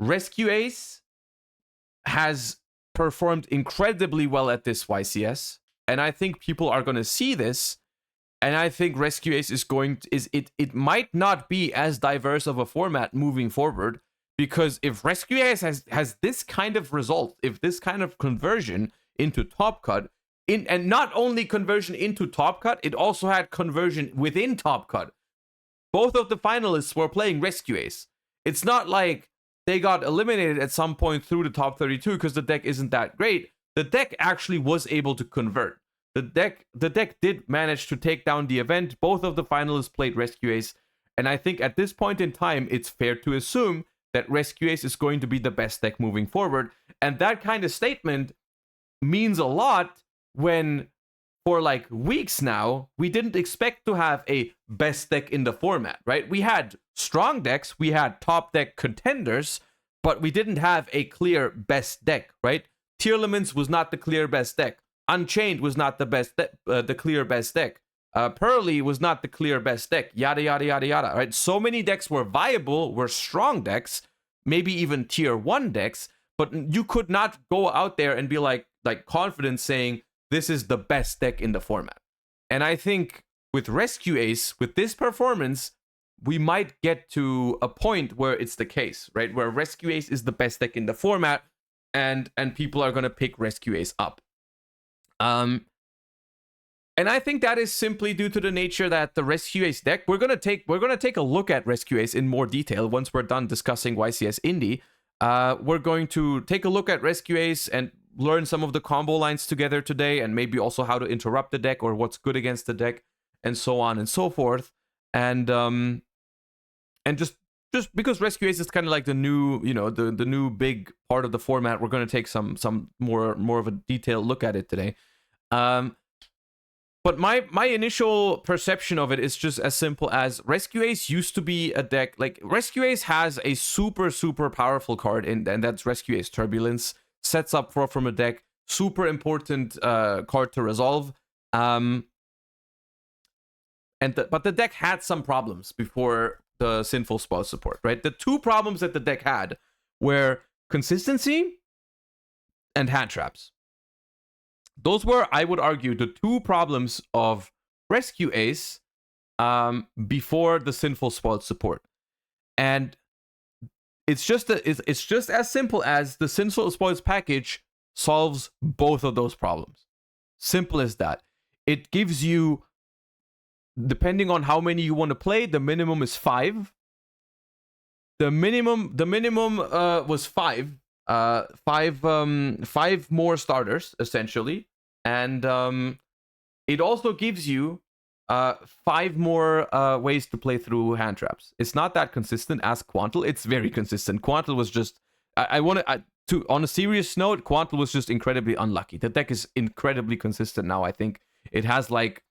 Rescue Ace has performed incredibly well at this YCS, and I think people are going to see this, and I think Rescue Ace it might not be as diverse of a format moving forward, because if Rescue Ace has this kind of result, if this kind of conversion into Top Cut, and not only conversion into Top Cut, it also had conversion within Top Cut. Both of the finalists were playing Rescue Ace. It's not like they got eliminated at some point through the top 32 because the deck isn't that great. The deck actually was able to convert. The deck did manage to take down the event. Both of the finalists played Rescue Ace, and I think at this point in time, it's fair to assume that Rescue Ace is going to be the best deck moving forward. And that kind of statement means a lot when, for like weeks now, we didn't expect to have a best deck in the format, right? We had strong decks, we had top deck contenders, but we didn't have a clear best deck, right? Tearlaments was not the clear best deck. Unchained was not the clear best deck. Pearly was not the clear best deck. Yada yada yada yada. Right? So many decks were viable, were strong decks, maybe even tier 1 decks, but you could not go out there and be like confident saying this is the best deck in the format. And I think with Rescue Ace, with this performance, we might get to a point where it's the case, right? Where Rescue Ace is the best deck in the format, and people are going to pick Rescue Ace up. And I think that is simply due to the nature that the Rescue Ace deck, we're gonna take a look at Rescue Ace in more detail once we're done discussing YCS Indy. We're going to take a look at Rescue Ace and learn some of the combo lines together today, and maybe also how to interrupt the deck or what's good against the deck, and so on and so forth. And just because Rescue Ace is kind of like the new, the new big part of the format, we're going to take some more of a detailed look at it today. But my initial perception of it is just as simple as Rescue Ace used to be a deck. Like, Rescue Ace has a super powerful card, and that's Rescue Ace Turbulence. Sets up from a deck, super important card to resolve. But the deck had some problems before the Sinful Spell support, right? The two problems that the deck had were consistency and hand traps. Those were, I would argue, the two problems of Rescue Ace before the Sinful Spell support. And it's just as simple as the Sinful Spoils package solves both of those problems. Simple as that. It gives you, depending on how many you want to play, the minimum is 5. The minimum was 5. 5 more starters essentially, and it also gives you 5 more ways to play through hand traps. It's not that consistent as Quantal. It's very consistent. Quantal was just on a serious note, Quantal was just incredibly unlucky. The deck is incredibly consistent now. I think it has like,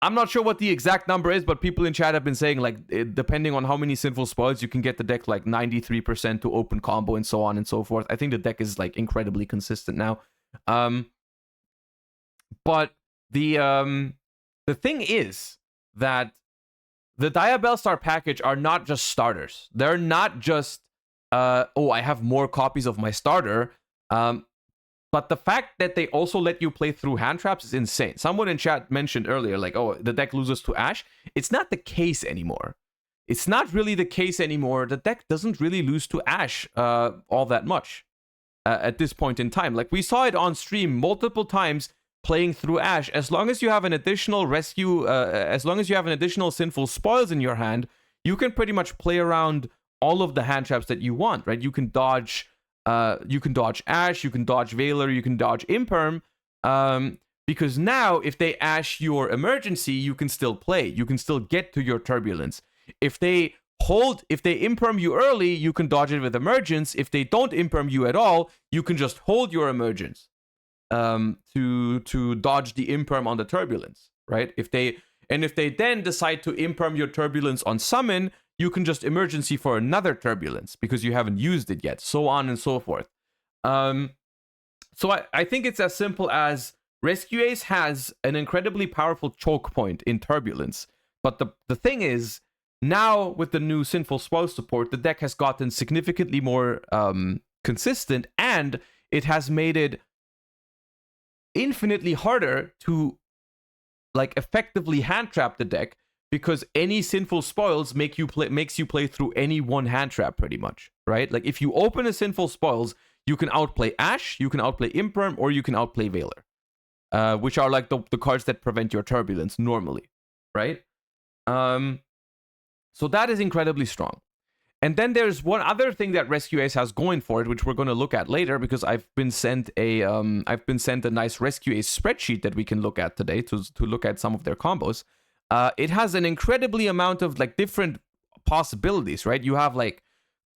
I'm not sure what the exact number is, but people in chat have been saying like, depending on how many Sinful Spoils, you can get the deck like 93% to open combo and so on and so forth. I think the deck is like incredibly consistent now. But the thing is that the Diabellstar package are not just starters. They're not just, I have more copies of my starter. But the fact that they also let you play through hand traps is insane. Someone in chat mentioned earlier, like, oh, the deck loses to Ash. It's not the case anymore. It's not really the case anymore. The deck doesn't really lose to Ash all that much at this point in time. Like, we saw it on stream multiple times playing through Ash. As long as you have an additional as long as you have an additional Sinful Spoils in your hand, you can pretty much play around all of the hand traps that you want, right? You can dodge Ash, you can dodge Veiler, you can dodge Imperm, because now if they Ash your emergency, you can still play. You can still get to your Turbulence. If they Imperm you early, you can dodge it with Emergence. If they don't Imperm you at all, you can just hold your Emergence to dodge the Imperm on the Turbulence, right? If they then decide to Imperm your Turbulence on Summon, you can just emergency for another Turbulence because you haven't used it yet, so on and so forth. So I think it's as simple as Rescue Ace has an incredibly powerful choke point in Turbulence. But the thing is, now with the new Sinful Spoil support, the deck has gotten significantly more consistent, and it has made it infinitely harder to like effectively hand trap the deck, because any sinful spoils makes you play through any one hand trap pretty much, right? Like if you open a sinful spoils, you can outplay Ash, you can outplay Imperm, or you can outplay Veiler, which are like the cards that prevent your turbulence normally, right? So that is incredibly strong. And then there's one other thing that Rescue Ace has going for it, which we're going to look at later, because I've been sent a nice Rescue Ace spreadsheet that we can look at today to look at some of their combos. It has an incredibly amount of like different possibilities, right? You have like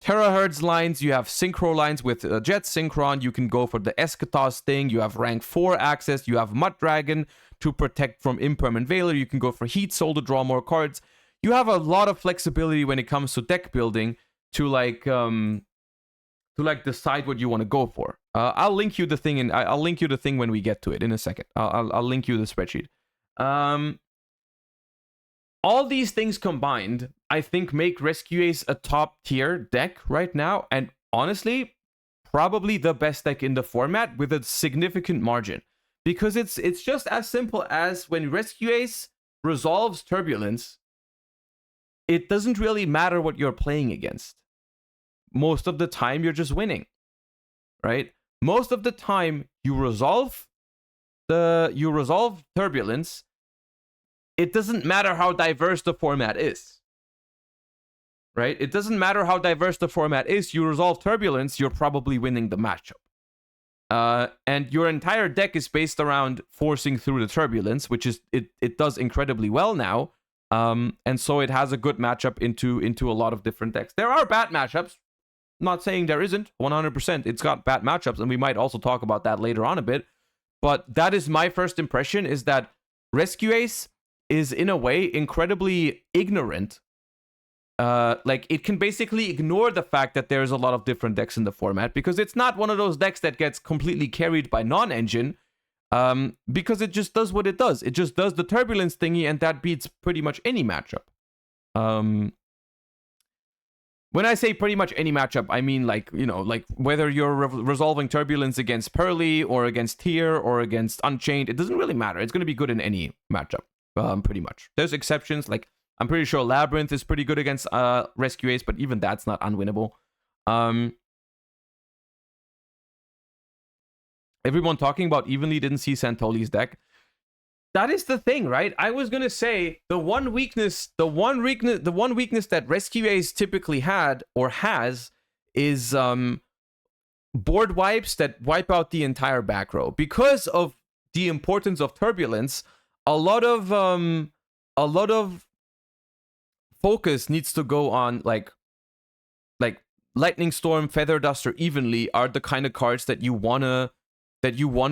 terahertz lines, you have synchro lines with Jet Synchron, you can go for the Eschatos thing, you have rank 4 access, you have Mud Dragon to protect from Imperm and Veiler, you can go for Heat Soul to draw more cards. You have a lot of flexibility when it comes to deck building to decide what you want to go for. I'll link you the thing and I'll link you the thing when we get to it in a second. I'll link you the spreadsheet. All these things combined, I think, make Rescue Ace a top tier deck right now, and honestly, probably the best deck in the format with a significant margin, because it's just as simple as when Rescue Ace resolves Turbulence, it doesn't really matter what you're playing against. Most of the time, you're just winning, right? Most of the time, you resolve Turbulence. It doesn't matter how diverse the format is, right? It doesn't matter how diverse the format is. You resolve Turbulence, you're probably winning the matchup. And your entire deck is based around forcing through the Turbulence, which is it does incredibly well now. And so it has a good matchup into a lot of different decks. There are bad matchups. I'm not saying there isn't. 100%. It's got bad matchups, and we might also talk about that later on a bit. But that is my first impression, is that Rescue Ace is in a way incredibly ignorant. Like it can basically ignore the fact that there's a lot of different decks in the format, because it's not one of those decks that gets completely carried by non-engine. Because it just does what it does. It just does the Turbulence thingy, and that beats pretty much any matchup. When I say pretty much any matchup, I mean like, you know, like whether you're resolving Turbulence against Pearly or against Tyr or against Unchained, it doesn't really matter. It's going to be good in any matchup, pretty much. There's exceptions, like I'm pretty sure Labyrinth is pretty good against Rescue Ace, but even that's not unwinnable. Everyone talking about evenly didn't see Santoli's deck. That is the thing, right? I was gonna say the one weakness that Rescue Ace typically had or has is board wipes that wipe out the entire back row. Because of the importance of Turbulence, a lot of focus needs to go on like Lightning Storm, Feather Duster, evenly are the kind of cards that you wanna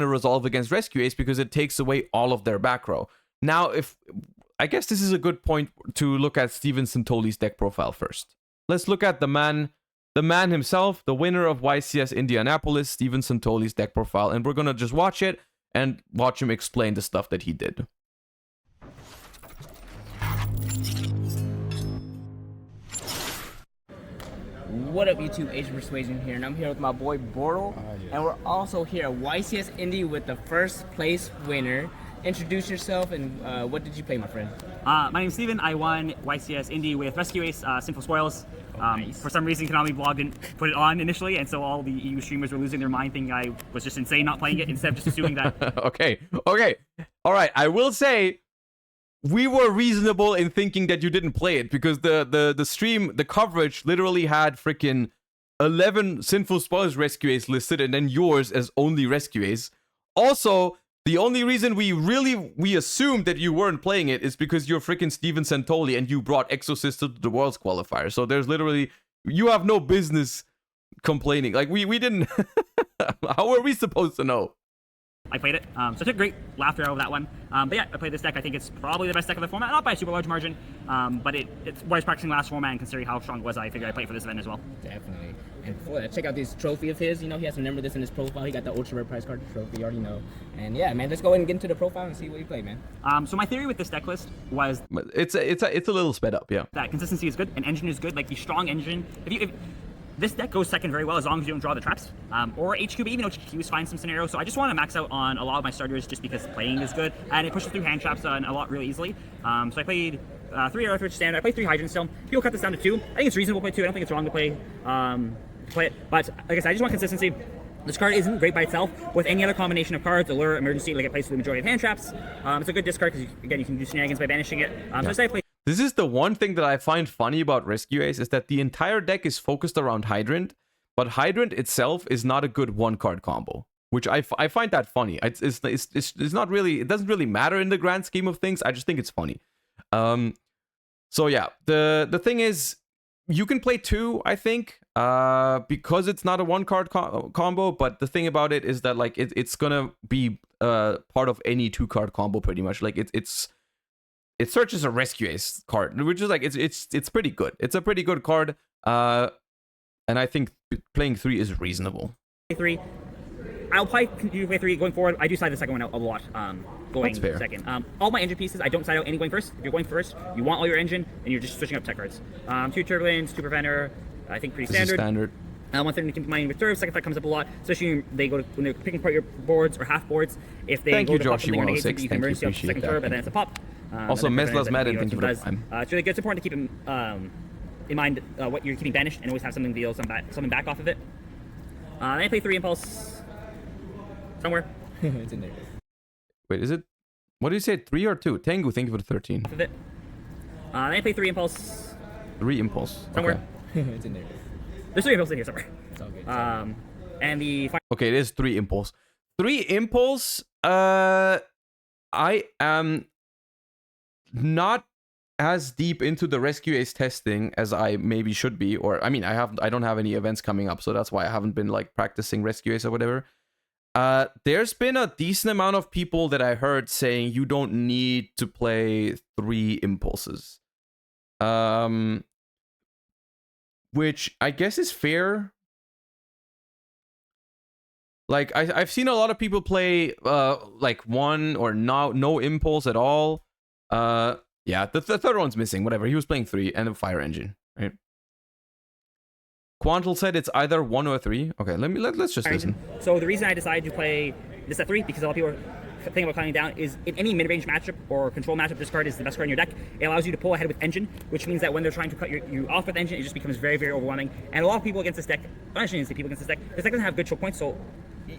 resolve against Rescue Ace, because it takes away all of their back row. Now, I guess this is a good point to look at Steven Santoli's deck profile first. Let's look at the man himself, the winner of YCS Indianapolis, Steven Santoli's deck profile, and we're gonna just watch it and watch him explain the stuff that he did. What up, YouTube? Age of Persuasion here, and I'm here with my boy Bortle, and we're also here at YCS Indy with the first place winner. Introduce yourself, and what did you play, my friend? My name's Steven. I won YCS Indy with Rescue Ace, Sinful Spoils. Nice. For some reason, Konami Blog didn't put it on initially, and so all the EU streamers were losing their mind, thinking I was just insane not playing it, instead of just assuming that. Okay. All right. I will say, we were reasonable in thinking that you didn't play it, because the stream, the coverage literally had freaking 11 Sinful Spoils Rescue Ace listed, and then yours as only Rescue Ace. Also, the only reason we assumed that you weren't playing it is because you're freaking Steven Santoli and you brought Exorcist to the Worlds qualifier. So there's literally, you have no business complaining. Like we didn't. How were we supposed to know? I played it, so I took great laughter out of that one. But yeah, I played this deck. I think it's probably the best deck of the format, not by a super large margin, but it's what I was practicing last format, and considering how strong it was, I figured I'd play it for this event as well. Definitely. And before that, check out this trophy of his. You know, he has to remember this in his profile. He got the ultra rare prize card trophy, you already know. And yeah, man, let's go ahead and get into the profile and see what you play, man. So my theory with this deck list was It's a little sped up, yeah. that consistency is good, and engine is good. Like the strong engine, this deck goes second very well as long as you don't draw the traps. Or HQB, even though HQ is fine in some scenarios. So I just want to max out on a lot of my starters just because playing is good. And it pushes through hand traps a lot really easily. So I played 3 Earthridge Standard. I played 3 Hydrant still. People cut this down to 2. I think it's reasonable to play 2. I don't think it's wrong to play it. But like I said, I just want consistency. This card isn't great by itself. With any other combination of cards, Allure, Emergency, like it plays for the majority of hand traps. It's a good discard because, again, you can do shenanigans by banishing it. So I decided to play. This is the one thing that I find funny about Rescue Ace is that the entire deck is focused around Hydrant, but Hydrant itself is not a good 1-card combo, which I find that funny. It's not really, it doesn't really matter in the grand scheme of things. I just think it's funny. So yeah, the thing is, you can play 2, I think, because it's not a 1-card combo, but the thing about it is that like it's gonna be part of any 2-card combo pretty much. Like it searches a Rescue Ace card, which is like it's pretty good. It's a pretty good card, and I think playing 3 is reasonable. 3. I'll probably continue to play 3 going forward. I do side the second one out a lot. Going second. All my engine pieces, I don't side out any going first. If you're going first, you want all your engine, and you're just switching up tech cards. 2 Turbulence, 2 Preventer, I think pretty standard. Standard. One thing to keep in mind with Turf, second threat comes up a lot, especially when they're picking apart your boards or half boards. If they go to pop something or negate something, you can emergency up to second turf, and then it's a pop. Also, Mesla's mad and thank you for the time. It's really good. It's important to keep in mind what you're keeping banished and always have something to deal something back off of it. Then I play 3 Impulse somewhere. It's in there. Wait, is it? What did you say? 3 or 2? Tango, thank you for the 13. Off of it. Then I play 3 Impulse. 3 Impulse. Somewhere. Okay. It's in there. There's 3 Impulse in here somewhere. It's all good. And the Okay, it is 3 Impulse. 3 Impulse. I am not as deep into the Rescue Ace testing as I maybe should be, or I mean, I don't have any events coming up, so that's why I haven't been like practicing Rescue Ace or whatever. There's been a decent amount of people that I heard saying you don't need to play 3 Impulses. Which I guess is fair. Like I've seen a lot of people play like 1 or no Impulse at all. Yeah, the third one's missing. Whatever. He was playing 3 and a Fire Engine, right? Quantal said it's either 1 or 3. Okay, let's just listen. So the reason I decided to play this at 3, because a lot of people are thinking about cutting down, is in any mid-range matchup or control matchup, this card is the best card in your deck. It allows you to pull ahead with Engine, which means that when they're trying to cut you off with Engine, it just becomes very, very overwhelming. And a lot of people against this deck, I shouldn't say people against this deck doesn't have good choke points, so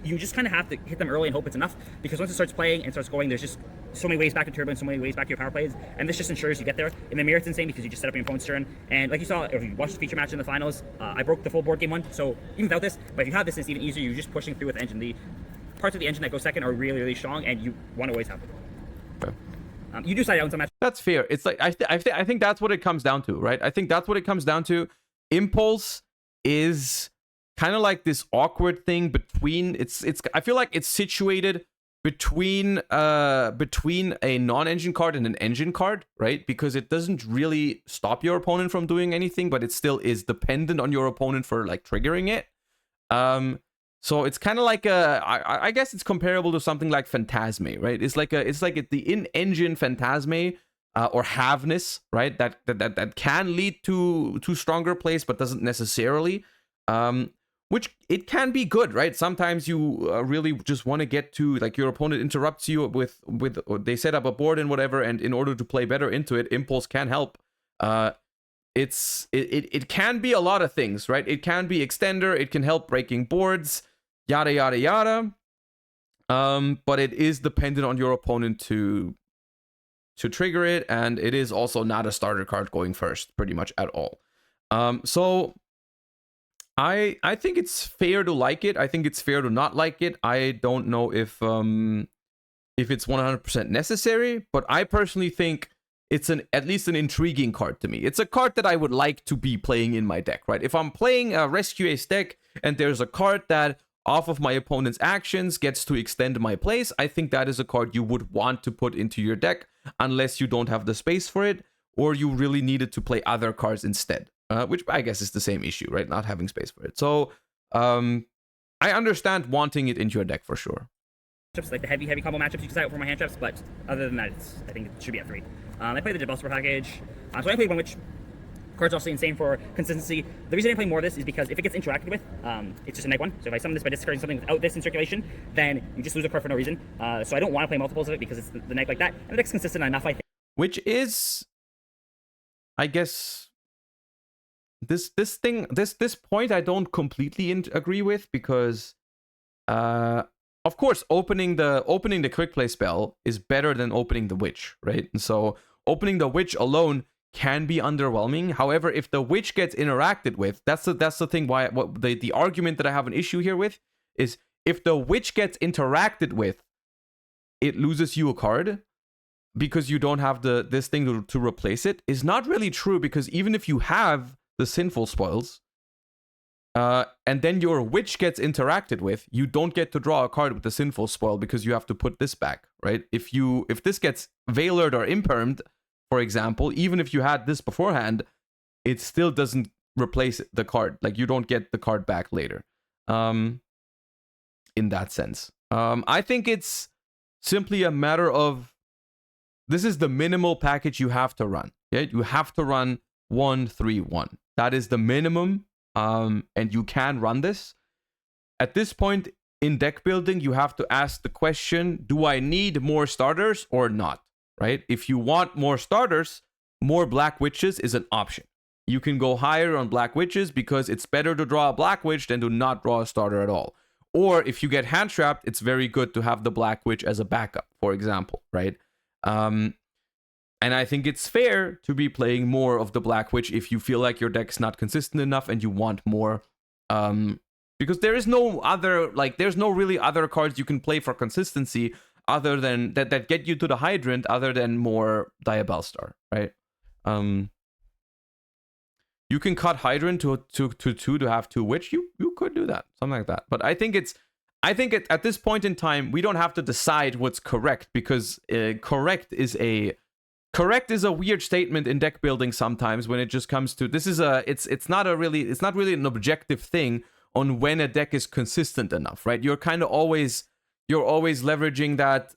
you just kind of have to hit them early and hope it's enough, because once it starts playing and starts going, there's just so many ways back to Turbulence, so many ways back to your power plays, and this just ensures you get there. In the mirror, it's insane because you just set up your opponent's turn, and like you saw, if you watched the feature match in the finals, I broke the full board game 1, so even without this, but if you have this, it's even easier. You're just pushing through with Engine. The parts of the Engine that go second are really, really strong, and you want to always have them. Okay. You do side out in some matches. That's fair. It's like I think that's what it comes down to, right? I think that's what it comes down to. Impulse is kind of like this awkward thing between I feel like it's situated between a non-engine card and an engine card, right? Because it doesn't really stop your opponent from doing anything, but it still is dependent on your opponent for like triggering it. So it's kind of like I guess it's comparable to something like Phantasme, right? It's like the in-engine Phantasme or Haveness, right? That can lead to stronger plays, but doesn't necessarily. Which it can be good, right? Sometimes you really just want to get to, like, your opponent interrupts you with they set up a board and whatever, and in order to play better into it, Impulse can help. It can be a lot of things, right? It can be extender, it can help breaking boards, yada yada yada. But it is dependent on your opponent to trigger it, and it is also not a starter card going first, pretty much at all. So I think it's fair to like it. I think it's fair to not like it. I don't know if it's 100% necessary, but I personally think it's at least an intriguing card to me. It's a card that I would like to be playing in my deck, right? If I'm playing a Rescue Ace deck and there's a card that off of my opponent's actions gets to extend my plays, I think that is a card you would want to put into your deck, unless you don't have the space for it or you really needed to play other cards instead. Which I guess is the same issue, right? Not having space for it. So I understand wanting it into your deck for sure. Like the heavy combo matchups, you can set out for my hand traps, but other than that, I think it should be at 3. I played the Debuster package. So I played one which Card's also insane for consistency. The reason I play more of this is because if it gets interacted with, it's just a -1. So if I summon this by discarding something without this in circulation, then you just lose a card for no reason. So I don't want to play multiples of it because it's the neg like that. And the deck's consistent enough, I think. Which is, I guess, this point I don't completely agree with, because of course opening the quick play spell is better than opening the witch, right? And so opening the witch alone can be underwhelming. However, if the witch gets interacted with, that's the thing. Why the argument that I have an issue here with is, if the witch gets interacted with, it loses you a card because you don't have this thing to replace it, is not really true, because even if you have the sinful spoils, and then your witch gets interacted with, you don't get to draw a card with the sinful spoil because you have to put this back, right? If this gets veilered or impermed, for example, even if you had this beforehand, it still doesn't replace the card. Like, you don't get the card back later. In that sense, I think it's simply a matter of, this is the minimal package you have to run. Yeah, you have to run 1-3-1. That is the minimum, and you can run this. At this point in deck building, you have to ask the question: do I need more starters or not? Right? If you want more starters, more Black Witches is an option. You can go higher on Black Witches because it's better to draw a Black Witch than to not draw a starter at all. Or if you get hand trapped, it's very good to have the Black Witch as a backup, for example, right? And I think it's fair to be playing more of the Black Witch if you feel like your deck's not consistent enough and you want more. Because there is no other, there's no really other cards you can play for consistency other than that get you to the Hydrant, other than more Diabellstar, right? You can cut Hydrant to 2 to have 2 Witch. You could do that, something like that. But I think at this point in time, we don't have to decide what's correct, because correct is a weird statement in deck building sometimes, when it just comes to, it's not really an objective thing on when a deck is consistent enough, right? You're always leveraging that,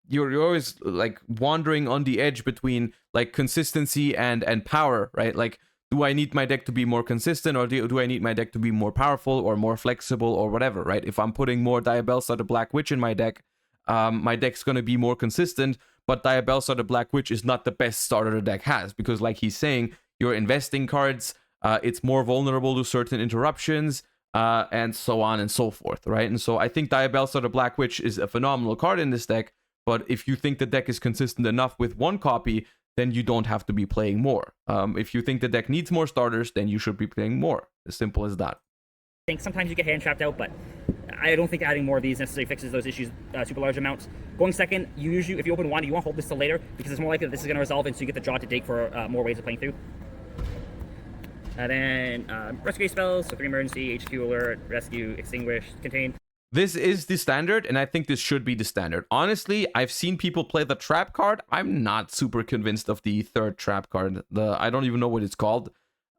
you're always like wandering on the edge between like consistency and power, right? Like, do I need my deck to be more consistent, or do I need my deck to be more powerful or more flexible or whatever, right? If I'm putting more Diabellstar the Black Witch in my deck, my deck's going to be more consistent, but Diabellstar the Black Witch is not the best starter the deck has, because like he's saying, you're investing cards, it's more vulnerable to certain interruptions, and so on and so forth, right? And so I think Diabellstar the Black Witch is a phenomenal card in this deck, but if you think the deck is consistent enough with one copy, then you don't have to be playing more. If you think the deck needs more starters, then you should be playing more. As simple as that. I think sometimes you get hand trapped out, but I don't think adding more of these necessarily fixes those issues super large amounts. Going second, you usually, if you open one, you want to hold this till later, because it's more likely that this is going to resolve, and so you get the draw to dig for more ways of playing through. And then rescue spells, so 3 emergency, HQ alert, rescue, extinguish, contain. This is the standard, and I think this should be the standard. Honestly, I've seen people play the trap card. I'm not super convinced of the third trap card. I don't even know what it's called.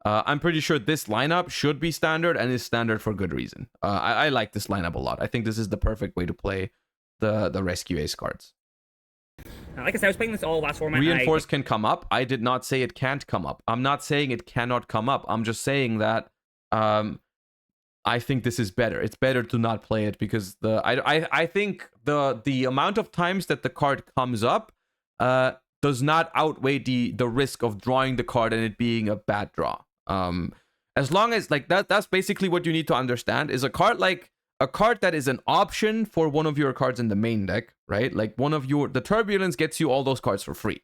I'm pretty sure this lineup should be standard, and is standard for good reason. I like this lineup a lot. I think this is the perfect way to play the Rescue Ace cards. Like I said, I was playing this all last format. Reinforce can come up. I did not say it can't come up. I'm not saying it cannot come up. I'm just saying that I think this is better. It's better to not play it, because I think the amount of times that the card comes up does not outweigh the risk of drawing the card and it being a bad draw. As long as that's basically what you need to understand, is a card that is an option for one of your cards in the main deck, right? Like the Turbulence gets you all those cards for free.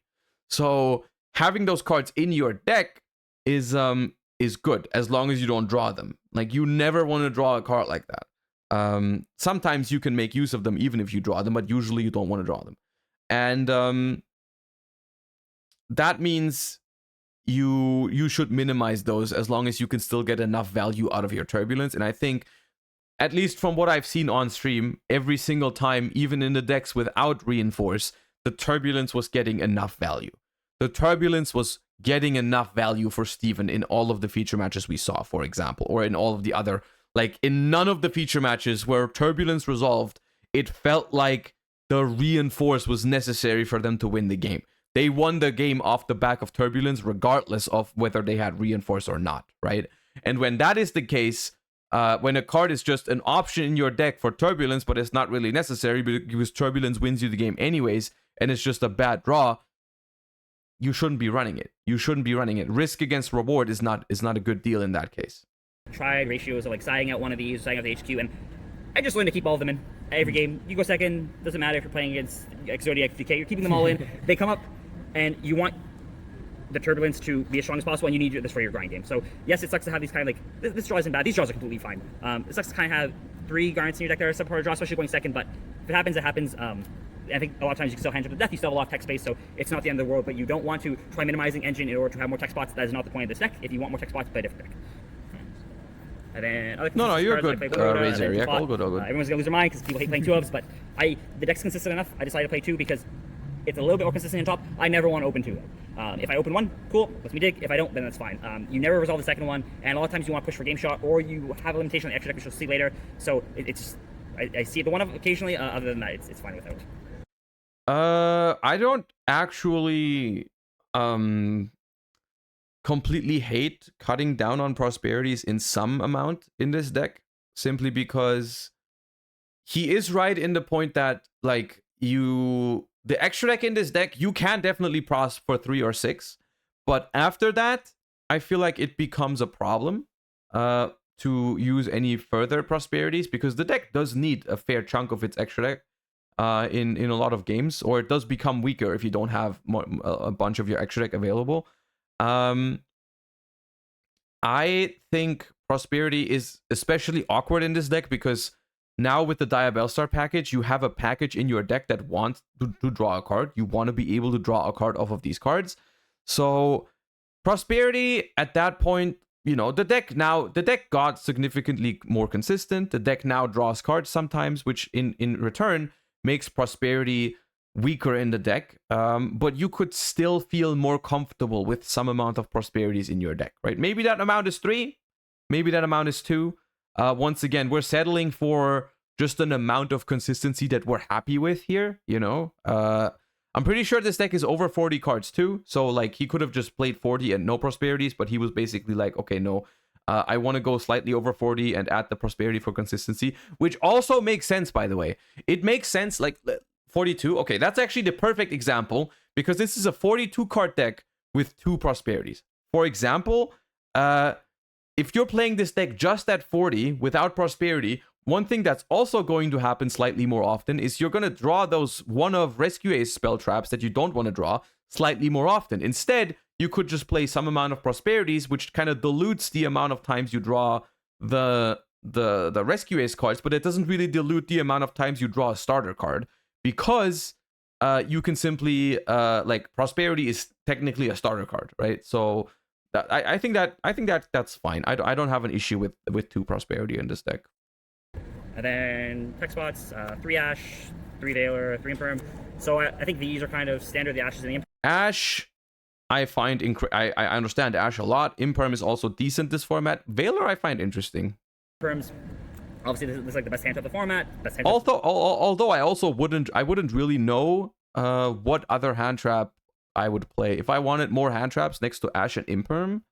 So having those cards in your deck is good, as long as you don't draw them. Like, you never want to draw a card like that. Sometimes you can make use of them even if you draw them, but usually you don't want to draw them. And that means you should minimize those, as long as you can still get enough value out of your Turbulence. And I think, at least from what I've seen on stream, every single time, even in the decks without Reinforce, the Turbulence was getting enough value. The Turbulence was getting enough value for Steven in all of the feature matches we saw, for example, or in all of the other, in none of the feature matches where Turbulence resolved, it felt like the Reinforce was necessary for them to win the game. they won the game off the back of Turbulence, regardless of whether they had Reinforce or not, right? And when that is the case, when a card is just an option in your deck for Turbulence, but it's not really necessary because Turbulence wins you the game anyways, and it's just a bad draw, you shouldn't be running it. You shouldn't be running it. Risk against reward is not a good deal in that case. Tried ratios of like siding out one of these, siding out the HQ, and I just learned to keep all of them in every game. You go second, doesn't matter if you're playing against Zodiac DK, you're keeping them all in. They come up, and you want the Turbulence to be as strong as possible, and you need this for your grind game. So yes, it sucks to have these kind of like, this draw isn't bad, these draws are completely fine. It sucks to kind of have 3 Garnets in your deck that are subpar draw, especially going second, but if it happens, it happens. I think a lot of times you can still hand up to death, you still have a lot of tech space, so it's not the end of the world, but you don't want to try minimizing engine in order to have more tech spots. That is not the point of this deck. If you want more tech spots, play a different deck. And then no, you're good, Razor. Yeah, all good. Everyone's gonna lose their mind because people hate playing 2-ofs, but the deck's consistent enough. I decided to play 2 because it's a little bit more consistent on top. I never want to open 2. If I open 1, cool, lets me dig. If I don't, then that's fine. You never resolve the second one, and a lot of times you want to push for game shot, or you have a limitation on the extra deck, which you'll see later. So it's just, I see the one of occasionally. Other than that, it's fine without. I don't actually completely hate cutting down on prosperities in some amount in this deck, simply because he is right in the point that like the extra deck in this deck, you can definitely pros for 3 or 6, but after that I feel like it becomes a problem to use any further prosperities, because the deck does need a fair chunk of its extra deck in a lot of games, or it does become weaker if you don't have a bunch of your extra deck available. I think Prosperity is especially awkward in this deck because now with the Diabellstar package, you have a package in your deck that wants to draw a card. You want to be able to draw a card off of these cards. So Prosperity at that point, you know, the deck got significantly more consistent. The deck now draws cards sometimes, which in return makes Prosperity weaker in the deck, but you could still feel more comfortable with some amount of Prosperities in your deck, right? Maybe that amount is 3, maybe that amount is 2. Once again, we're settling for just an amount of consistency that we're happy with here, you know? I'm pretty sure this deck is over 40 cards too, so like he could have just played 40 and no Prosperities, but he was basically like, okay, no, I want to go slightly over 40 and add the Prosperity for consistency, which also makes sense, by the way. It makes sense, like 42. Okay, that's actually the perfect example because this is a 42 card deck with 2 Prosperities. For example, if you're playing this deck just at 40 without Prosperity, one thing that's also going to happen slightly more often is you're going to draw those one of Rescue Ace spell traps that you don't want to draw slightly more often. Instead, you could just play some amount of Prosperities, which kind of dilutes the amount of times you draw the Rescue Ace cards, but it doesn't really dilute the amount of times you draw a starter card. Because you can simply like Prosperity is technically a starter card, right? So I think that's fine. I don't have an issue with 2 Prosperity in this deck. And then tech spots, 3 Ash, 3 Veiler, 3 Imperm. So I think these are kind of standard. The Ashes and the Imperm. Ash, I find I understand Ash a lot. Imperm is also decent this format. Veiler I find interesting. Imperms. Obviously, this is like the best hand of the format. Although I also wouldn't really know what other hand trap I would play. If I wanted more hand traps next to Ash and Imperm,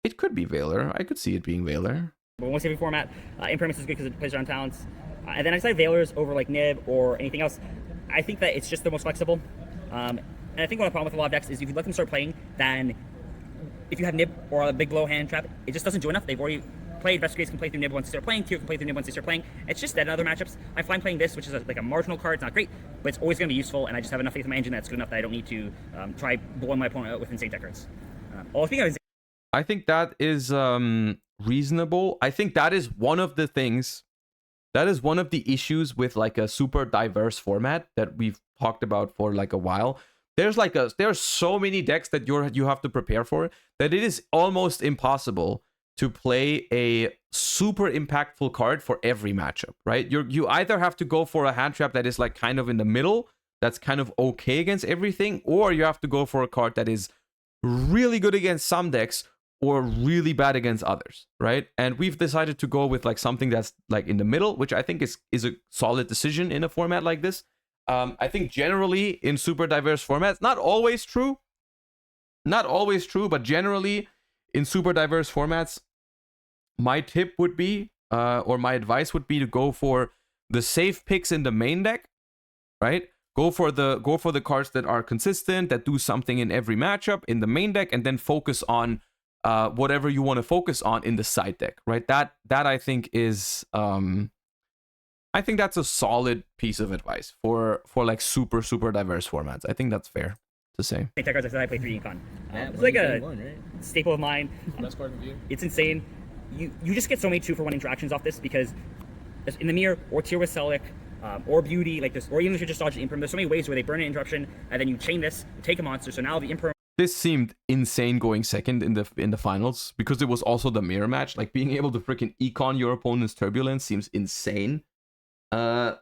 it could be Veiler. I could see it being Veiler. But once every format, Imperm is good because it plays around talents. And then I decided Veilers over like Nib or anything else. I think that it's just the most flexible. And I think one of the problem with a lot of decks is if you let them start playing, then if you have Nib or a big low hand trap, it just doesn't do enough. They've already played. Investigators can play through Nib once they start playing. Tier can play through Nib once they start playing. It's just dead in other matchups. I find playing this, which is like a marginal card, it's not great, but it's always going to be useful, and I just have enough faith in my engine that's good enough that I don't need to try blowing my opponent out with insane deck cards. I think that is reasonable. I think that is one of the things, that is one of the issues with like a super diverse format that we've talked about for like a while. There's so many decks that you have to prepare for that it is almost impossible to play a super impactful card for every matchup, right? You either have to go for a hand trap that is like kind of in the middle, that's kind of okay against everything, or you have to go for a card that is really good against some decks or really bad against others, right? And we've decided to go with like something that's like in the middle, which I think is a solid decision in a format like this. I think generally in super diverse formats, not always true, but generally in super diverse formats, my tip would be, or my advice would be to go for the safe picks in the main deck, right? Go for the cards that are consistent, that do something in every matchup in the main deck, and then focus on whatever you want to focus on in the side deck, right? That I think is I think that's a solid piece of advice for like super diverse formats. I think that's fair to say. Tech cards I said I play 3 econ. Yeah, It's like a right? staple of mine. Best card of the year. It's insane. You just get so many 2-for-1 interactions off this because in the mirror or tier with Celic, or Beauty, like this, or even if you just dodge the Imperm, there's so many ways where they burn an interruption and then you chain this, take a monster. So now the Imperm. This seemed insane going second in the finals because it was also the mirror match. Like being able to freaking econ your opponent's turbulence seems insane.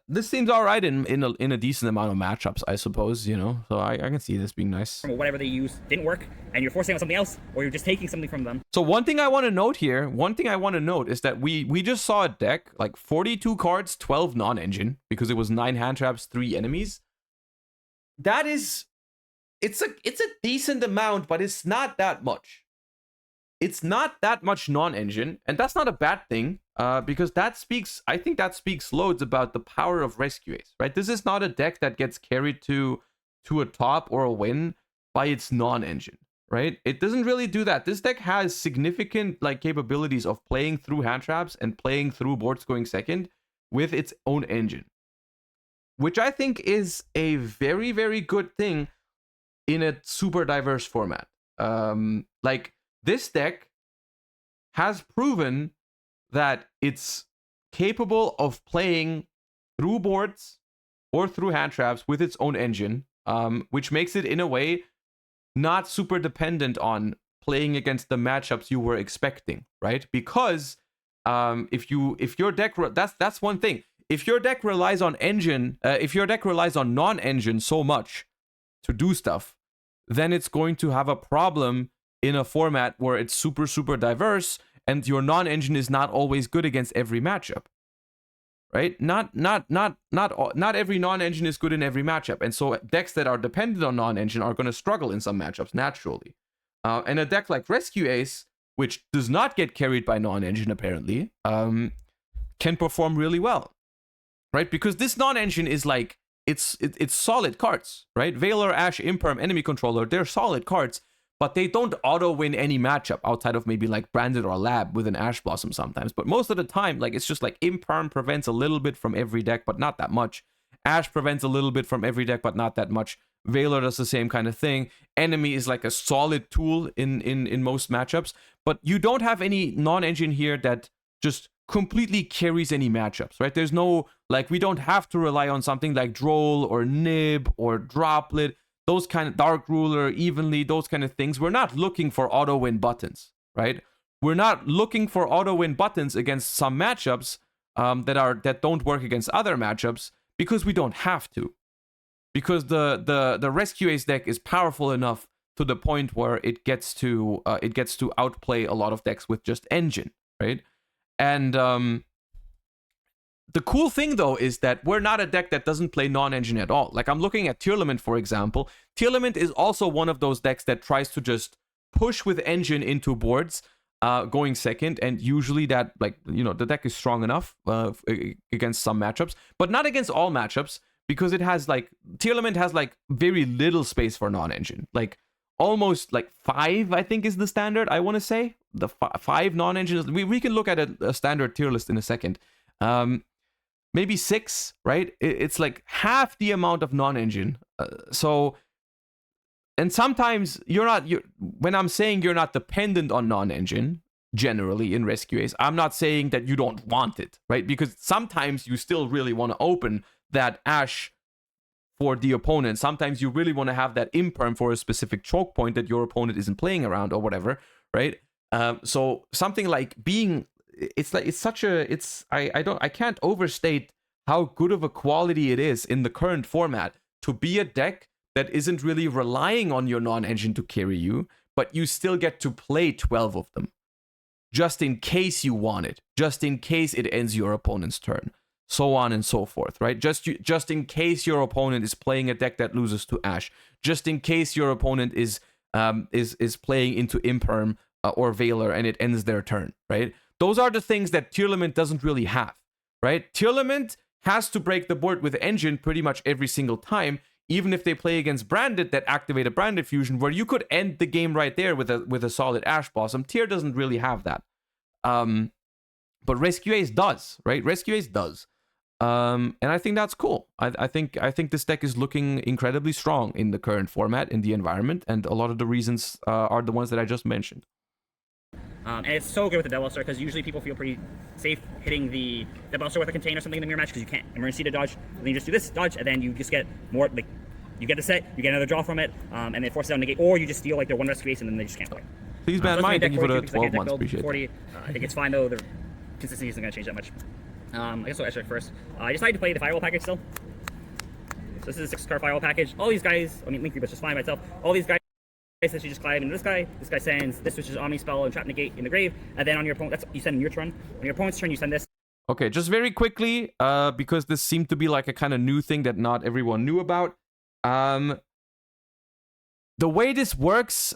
This seems all right in a decent amount of matchups, I suppose, you know. So I can see this being nice. Whatever they use didn't work, and you're forcing on something else, or you're just taking something from them. So one thing I want to note is that we just saw a deck like 42 cards, 12 non-engine, because it was 9 hand traps, 3 enemies. That is, it's a decent amount, but it's not that much. It's not that much non-engine, and that's not a bad thing, because I think that speaks loads about the power of Rescue Ace, right? This is not a deck that gets carried to a top or a win by its non-engine, right? It doesn't really do that. This deck has significant like capabilities of playing through hand traps and playing through boards going second with its own engine, which I think is a very, very good thing in a super diverse format. Like, this deck has proven that it's capable of playing through boards or through hand traps with its own engine, which makes it, in a way, not super dependent on playing against the matchups you were expecting, right? Because if your deck, that's one thing. If your deck relies on non-engine so much to do stuff, then it's going to have a problem in a format where it's super diverse and your non-engine is not always good against every matchup, right? Not every non-engine is good in every matchup, and so decks that are dependent on non-engine are going to struggle in some matchups naturally. And a deck like Rescue Ace, which does not get carried by non-engine apparently, can perform really well, right? Because this non-engine is like it's solid cards, right? Veiler, Ash, Imperm, Enemy Controller, they're solid cards. But they don't auto-win any matchup outside of maybe like Branded or Lab with an Ash Blossom sometimes. But most of the time, like, it's just like Imperm prevents a little bit from every deck, but not that much. Ash prevents a little bit from every deck, but not that much. Veiler does the same kind of thing. Enemy is like a solid tool in most matchups. But you don't have any non-engine here that just completely carries any matchups, right? There's no, like, we don't have to rely on something like Droll or Nib or Droplet. Those kind of Dark Ruler, Evenly, those kind of things. We're not looking for auto-win buttons, right? We're not looking for auto-win buttons against some matchups that don't work against other matchups because we don't have to. Because the Rescue Ace deck is powerful enough to the point where it gets to outplay a lot of decks with just engine, right? And the cool thing, though, is that we're not a deck that doesn't play non-engine at all. Like, I'm looking at Tearlament, for example. Tearlament is also one of those decks that tries to just push with engine into boards going second. And usually that, like, you know, the deck is strong enough against some matchups, but not against all matchups, because it has, like, Tearlament has, like, very little space for non-engine. Like, almost, like, 5, I think, is the standard, I want to say. The 5 non-engines. We can look at a standard tier list in a second. Maybe 6, right? It's like half the amount of non-engine. And sometimes when I'm saying you're not dependent on non-engine, generally in Rescue Ace, I'm not saying that you don't want it, right? Because sometimes you still really want to open that Ash for the opponent. Sometimes you really want to have that Imperm for a specific choke point that your opponent isn't playing around or whatever, right? So something like being... I can't overstate how good of a quality it is in the current format to be a deck that isn't really relying on your non-engine to carry you, but you still get to play 12 of them, just in case you want it, just in case it ends your opponent's turn. so on and so forth, right? Just in case your opponent is playing a deck that loses to Ash, just in case your opponent is playing into Imperm or Valor and it ends their turn, right? Those are the things that Tearlament doesn't really have, right? Tearlament has to break the board with Engine pretty much every single time, even if they play against Branded that activate a Branded fusion, where you could end the game right there with a solid Ash Blossom. Tear doesn't really have that. But Rescue Ace does, right? Rescue Ace does. And I think that's cool. I think this deck is looking incredibly strong in the current format, in the environment, and a lot of the reasons are the ones that I just mentioned. And it's so good with the Devil Star because usually people feel pretty safe hitting the Devil Star with a contain or something in the mirror match because you can't emergency to dodge. And then you just do this dodge, and then you just get more, like, you get the set, you get another draw from it, and it forces out negate, or you just steal like their one Rescue Ace and then they just can't play. Please ban mine. Thank you for the 12 months. Build, Appreciate 40, it. I think it's fine though. The consistency isn't going to change that much. I guess I'll extra first. I decided to play the Firewall package still. So this is a 6-card Firewall package. All these guys, I mean, Link Reaper's just fine by itself. All these guys essentially just climb into this guy sends this, which is Omni Spell and Trap Negate in the grave, and then on your opponent, that's you send in your turn. On your opponent's turn, you send this. Okay, just very quickly, because this seemed to be like a kind of new thing that not everyone knew about. The way this works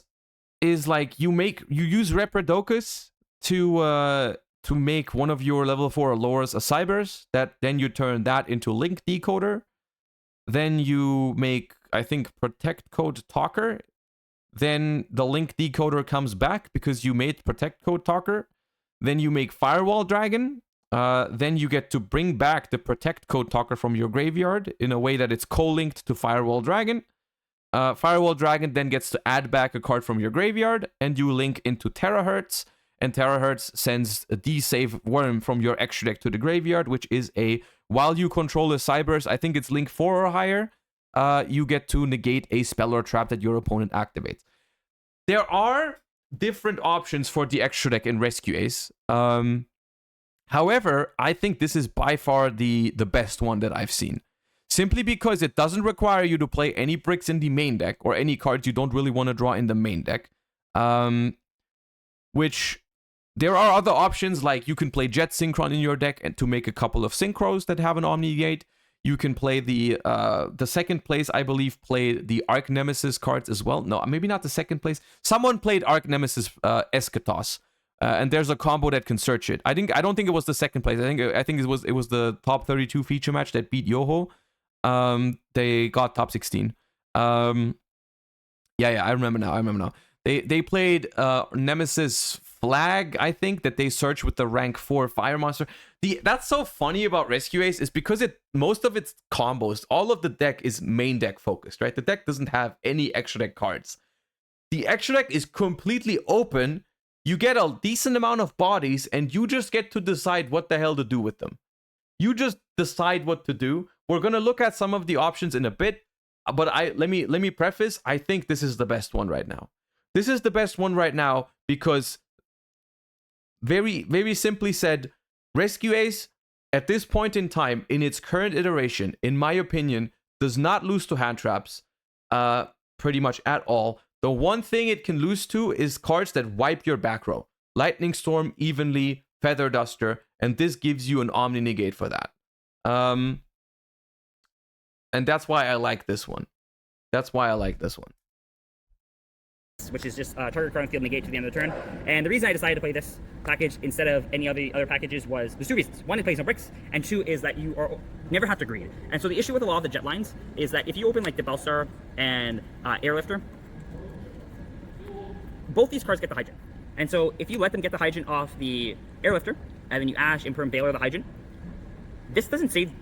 is like you use Reprodokus to make one of your level 4 Auroras a Cybers, that then you turn that into Link Decoder. Then you make, I think, Protect Code Talker. Then the Link Decoder comes back because you made Protect Code Talker. Then you make Firewall Dragon. Then you get to bring back the Protect Code Talker from your graveyard in a way that it's co-linked to Firewall Dragon. Firewall Dragon then gets to add back a card from your graveyard, and you link into Terahertz, and Terahertz sends a D-Save Worm from your extra deck to the graveyard, which is while you control a Cybers, I think it's link 4 or higher, you get to negate a spell or trap that your opponent activates. There are different options for the extra deck in Rescue Ace. However, I think this is by far the best one that I've seen. Simply because it doesn't require you to play any bricks in the main deck, or any cards you don't really want to draw in the main deck. Which, there are other options, like you can play Jet Synchron in your deck and to make a couple of Synchros that have an Omni Gate. You can play the second place, I believe, played the Arch Nemesis cards as well. No, maybe not the second place. Someone played Arch Nemesis Eschatos. And there's a combo that can search it. I don't think it was the second place. I think it was the top 32 feature match that beat Yoho. They got top 16. Yeah, I remember now. They played Nemesis Flag, I think, that they searched with the rank 4 Fire Monster. That's so funny about Rescue Ace is because most of its combos, all of the deck is main deck focused, right? The deck doesn't have any extra deck cards. The extra deck is completely open. You get a decent amount of bodies, and you just get to decide what the hell to do with them. You just decide what to do. We're gonna look at some of the options in a bit, but let me preface. I think this is the best one right now. This is the best one right now because, very very simply said, Rescue Ace at this point in time, in its current iteration, in my opinion, does not lose to hand traps, pretty much at all. The one thing it can lose to is cards that wipe your back row. Lightning Storm, Evenly, Feather Duster, and this gives you an Omni Negate for that. And that's why I like this one. Which is just target card field negate to the end of the turn. And the reason I decided to play this package instead of any other packages was there's 2 reasons. One, it plays no bricks, and 2 is that you never have to greed. And so the issue with a lot of the jet lines is that if you open like the Bellstar and Airlifter, both these cards get the Hydrant. And so if you let them get the Hydrant off the Airlifter, and then you Ash, Imperm, Baylor the Hydrant, this doesn't save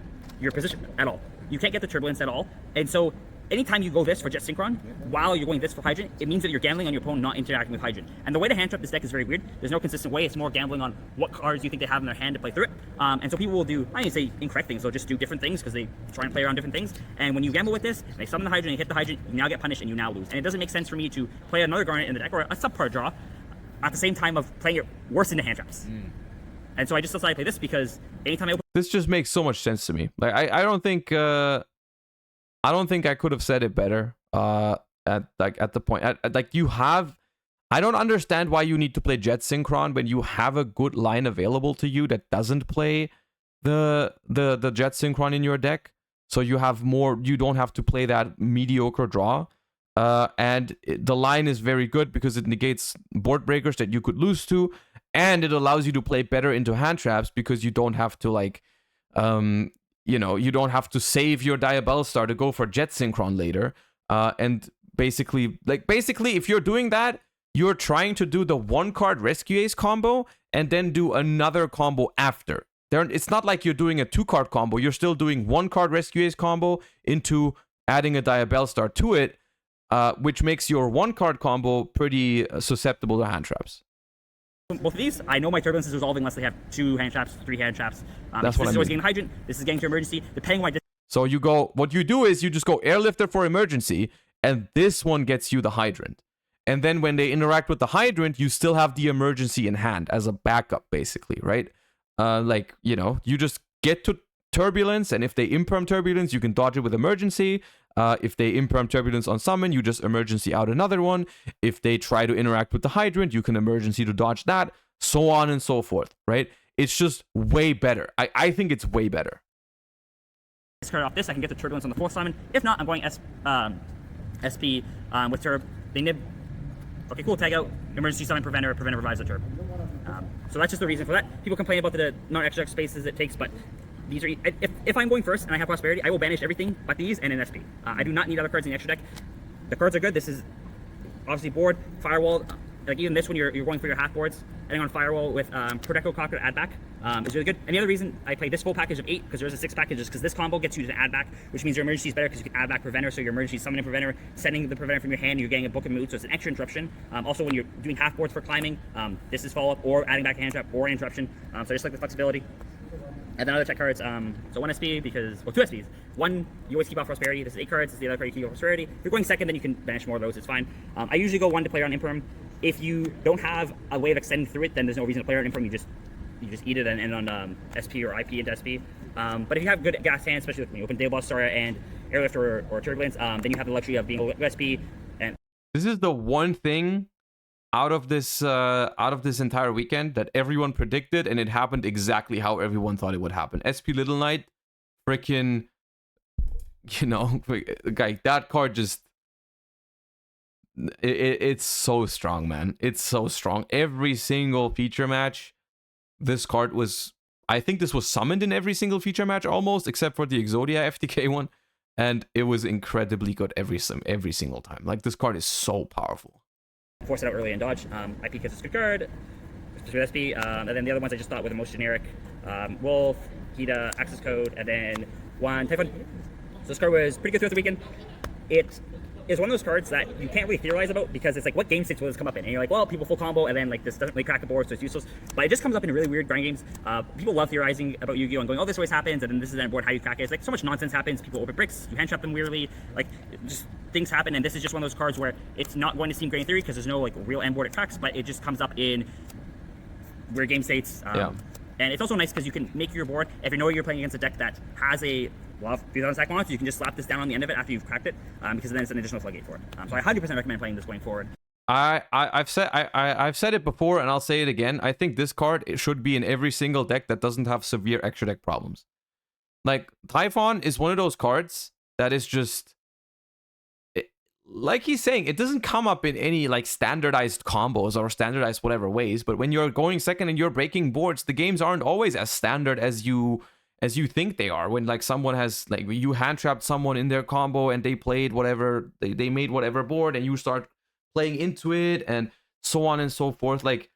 your position at all. You can't get the Turbulence at all. And so anytime you go this for Jet Synchron, while you're going this for Hydrant, it means that you're gambling on your opponent not interacting with Hydrant. And the way to hand trap this deck is very weird. There's no consistent way. It's more gambling on what cards you think they have in their hand to play through it. And so people will do, I didn't say incorrect things, they'll just do different things because they try and play around different things. And when you gamble with this, they summon the Hydrant, and hit the Hydrant, you now get punished and you now lose. And it doesn't make sense for me to play another Garnet in the deck or a subpar draw at the same time of playing it worse into hand traps. And so I just decided to play this because anytime I open... This just makes so much sense to me. Like I don't think I could have said it better. At the point, I don't understand why you need to play Jet Synchron when you have a good line available to you that doesn't play the Jet Synchron in your deck, so you have more. You don't have to play that mediocre draw. And the line is very good because it negates board breakers that you could lose to, and it allows you to play better into hand traps because you don't have to like, you don't have to save your Diabell Star to go for Jet Synchron later. And basically, if you're doing that, you're trying to do the 1-card Rescue Ace combo and then do another combo after. It's not like you're doing a 2-card combo. You're still doing 1-card Rescue Ace combo into adding a Diabell Star to it, which makes your 1-card combo pretty susceptible to hand traps. Both of these, I know my Turbulence is resolving unless they have 2 hand traps, 3 hand traps. That's what I mean. This is always getting Hydrant. This is getting to Emergency. Depending on So what you do is you just go Airlifter for Emergency, and this one gets you the Hydrant. And then when they interact with the Hydrant, you still have the Emergency in hand as a backup, basically, right? You just get to Turbulence, and if they Imperm Turbulence, you can dodge it with Emergency. If they Imperm Turbulence on summon, you just Emergency out another one. If they try to interact with the Hydrant, you can Emergency to dodge that, so on and so forth, right? It's just way better. I think it's way better. Discard off this, I can get the Turbulence on the 4th summon. If not, I'm going SP with Turb. They nib. Okay, cool. Tag out. Emergency summon Preventer. Preventer revives the Turb. So that's just the reason for that. People complain about the non-extra spaces it takes, but these are. If I'm going first and I have Prosperity, I will banish everything but these and an SP. I do not need other cards in the extra deck. The cards are good. This is obviously board, Firewall. Like even this one, you're going for your half boards. Adding on Firewall with Protecto Cocker to add back is really good. And the other reason I play this full package of 8, because there's a 6 package, is because this combo gets you to add back, which means your Emergency is better because you can add back Preventer. So your Emergency summoning Preventer, sending the Preventer from your hand, you're getting a Book of Mood, so it's an extra interruption. Also, when you're doing half boards for climbing, this is follow up or adding back a hand trap or interruption. So I just like the flexibility. And then other tech cards, so 1 SP because, well, 2 SPs. One, you always keep off Prosperity. This is 8 cards. This is the other card you keep off Prosperity. If you're going second, then you can banish more of those. It's fine. I usually go 1 to play on Imperm. If you don't have a way of extending through it, then there's no reason to play on Imperm. You just eat it and end on SP or IP into SP. But if you have good gas hands, especially when you open Diabell Star and Airlift or Turbulence, then you have the luxury of being SP. And this is the one thing out of this entire weekend that everyone predicted, and it happened exactly how everyone thought it would happen. SP Little Knight, freaking, like that card just, it's so strong, man. It's so strong. Every single feature match, this card was, I think this was summoned in every single feature match almost, except for the Exodia FTK one, and it was incredibly good every single time. Like, this card is so powerful. Force it out early and dodge. IP because it's a good card. Especially with SP. And then the other ones I just thought were the most generic. Wolf, Hida, Access Code, and then 1 Typhon. So this card was pretty good throughout the weekend. It is one of those cards that you can't really theorize about because it's like, what game states will this come up in? And you're like, well, people full combo, and then like this doesn't really crack the board, so it's useless. But it just comes up in really weird grind games. People love theorizing about Yu-Gi-Oh! And going, oh, this always happens, and then this is end board, how you crack it. It's like so much nonsense happens. People open bricks, you hand trap them weirdly, like just things happen. And this is just one of those cards where it's not going to seem great in theory because there's no like real end board it cracks, but it just comes up in weird game states. And it's also nice because you can make your board, if you know you're playing against a deck that has a lot of 3,000 stack monsters, you can just slap this down on the end of it after you've cracked it, because then it's an additional floodgate for it. So I 100% recommend playing this going forward. I've said it before, and I'll say it again. I think this card should be in every single deck that doesn't have severe extra deck problems. Like, Typhon is one of those cards that is just, like he's saying, it doesn't come up in any like standardized combos or standardized whatever ways, but when you're going second and you're breaking boards, the games aren't always as standard as you think they are. When like someone has, like, you hand trapped someone in their combo and they played whatever, they made whatever board, and you start playing into it and so on and so forth. Like,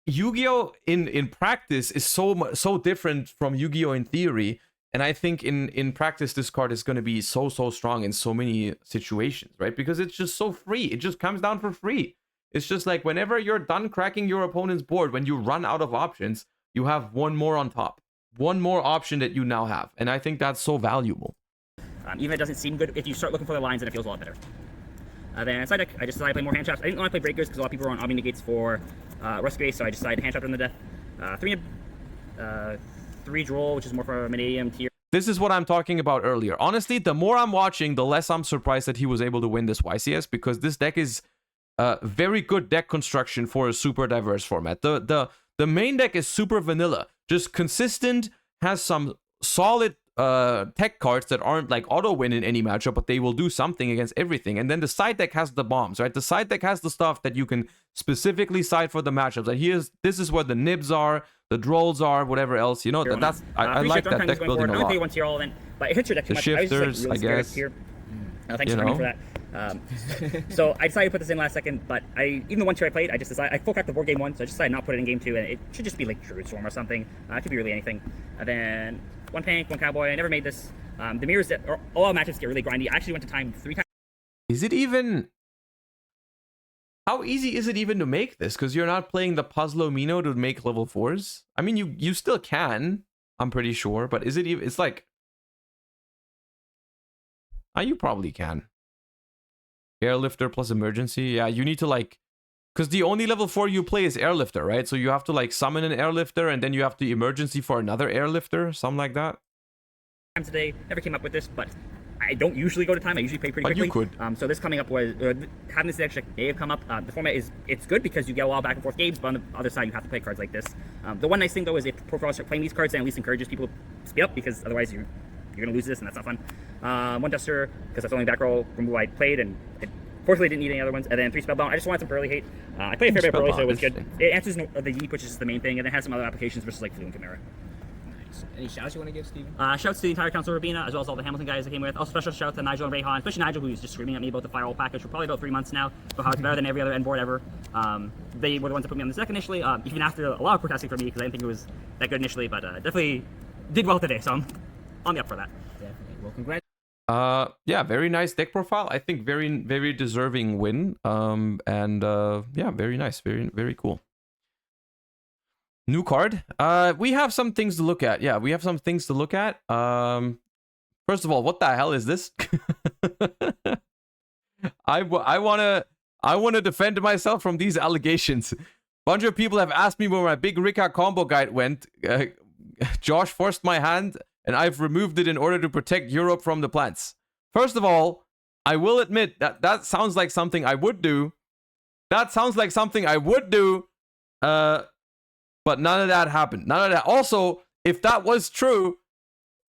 Yu-Gi-Oh! in practice is so different from Yu-Gi-Oh! In theory. And I think in practice, this card is going to be so strong in so many situations, right? Because it's just so free. It just comes down for free. It's just like whenever you're done cracking your opponent's board, when you run out of options, you have one more on top. One more option that you now have. And I think that's so valuable. Even if it doesn't seem good, if you start looking for the lines, then it feels a lot better. Then side deck, I just decided to play more hand traps. I didn't want to play breakers because a lot of people are on Omni Negates for Rescue Ace, so I just decided to hand trap them to death. 3 Droll, which is more for a Vanadium tier. This is what I'm talking about earlier. Honestly, the more I'm watching, the less I'm surprised that he was able to win this YCS, because this deck is very good deck construction for a super diverse format. The main deck is super vanilla. just consistent, has some solid tech cards that aren't like auto win in any matchup, but they will do something against everything. And then the side deck has the bombs, right? The side deck has the stuff that you can specifically side for the matchups. Like this is where the nibs are, the drolls are, whatever else. You know, that's I like that deck building a lot. I don't pay once here all event, but it hits your deck too The much. shifters, I guess. Here. Thanks for for that. So I decided to put this in last second, but even the one tier I played, I just decided I full cracked the board game 1, so I just decided not to put it in game 2, and it should just be like Druid Swarm or something. It could be really anything. And then 1 Pink, 1 Cowboy. I never made this. The mirrors that all matchups get really grindy. I actually went to time 3 times. Is it even? How easy is it even to make this? Because you're not playing the Puzzlomino to make level 4s. I mean, you still can. I'm pretty sure, but is it even? It's like, you probably can. Airlifter plus emergency. Yeah, you need to like, because the only level 4 you play is airlifter, right? So you have to like summon an airlifter, and then you have the emergency for another airlifter, something like that. Today, never came up with this, but I don't usually go to time. I usually play pretty quickly. But you could. So this coming up was having this extra may have come up. The format it's good because you get a lot of back and forth games, but on the other side you have to play cards like this. The one nice thing though is if profiles start playing these cards, then at least encourages people to speed up, because otherwise you're gonna lose this, and that's not fun. 1 Duster, because that's the only back roll remove I played, and it fortunately didn't need any other ones. And then 3 Spellbound. I just wanted some early hate. I played a fair bit of early, so it was good. It answers the Yeep, which is the main thing, and it has some other applications versus like Flu and Chimera. Any shouts you want to give, Steven? Shouts to the entire Council of Rabina, as well as all the Hamilton guys that came with. Also special shout to Nigel and Rayhan, especially Nigel, who's just screaming at me about the firewall package for probably about 3 months now, about how it's better than every other end board ever. They were the ones that put me on this deck initially, even after a lot of protesting from me, because I didn't think it was that good initially, but definitely did well today, so I'm on the up for that. Definitely. Well, congrats. Yeah, very nice deck profile. I think very deserving win. Yeah, very nice, very cool. New card. We have some things to look at. Yeah, we have some things to look at. First of all, what the hell is this? I wanna defend myself from these allegations. Bunch of people have asked me where my big Rika combo guide went. Josh forced my hand, and I've removed it in order to protect Europe from the plants. First of all, I will admit that sounds like something I would do. But none of that happened. None of that. Also, if that was true,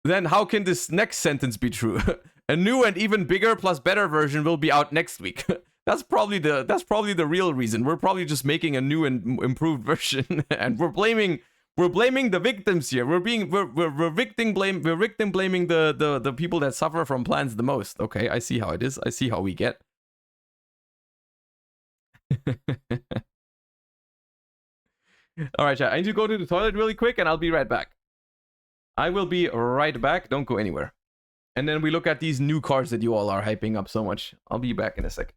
then how can this next sentence be true? A new and even bigger plus better version will be out next week. That's probably the real reason. We're probably just making a new and improved version, and we're blaming the victims here. We're victim blaming the people that suffer from plans the most. Okay, I see how it is. I see how we get. All right, chat. I need to go to the toilet really quick, and I'll be right back. I will be right back. Don't go anywhere. And then we look at these new cards that you all are hyping up so much. I'll be back in a sec.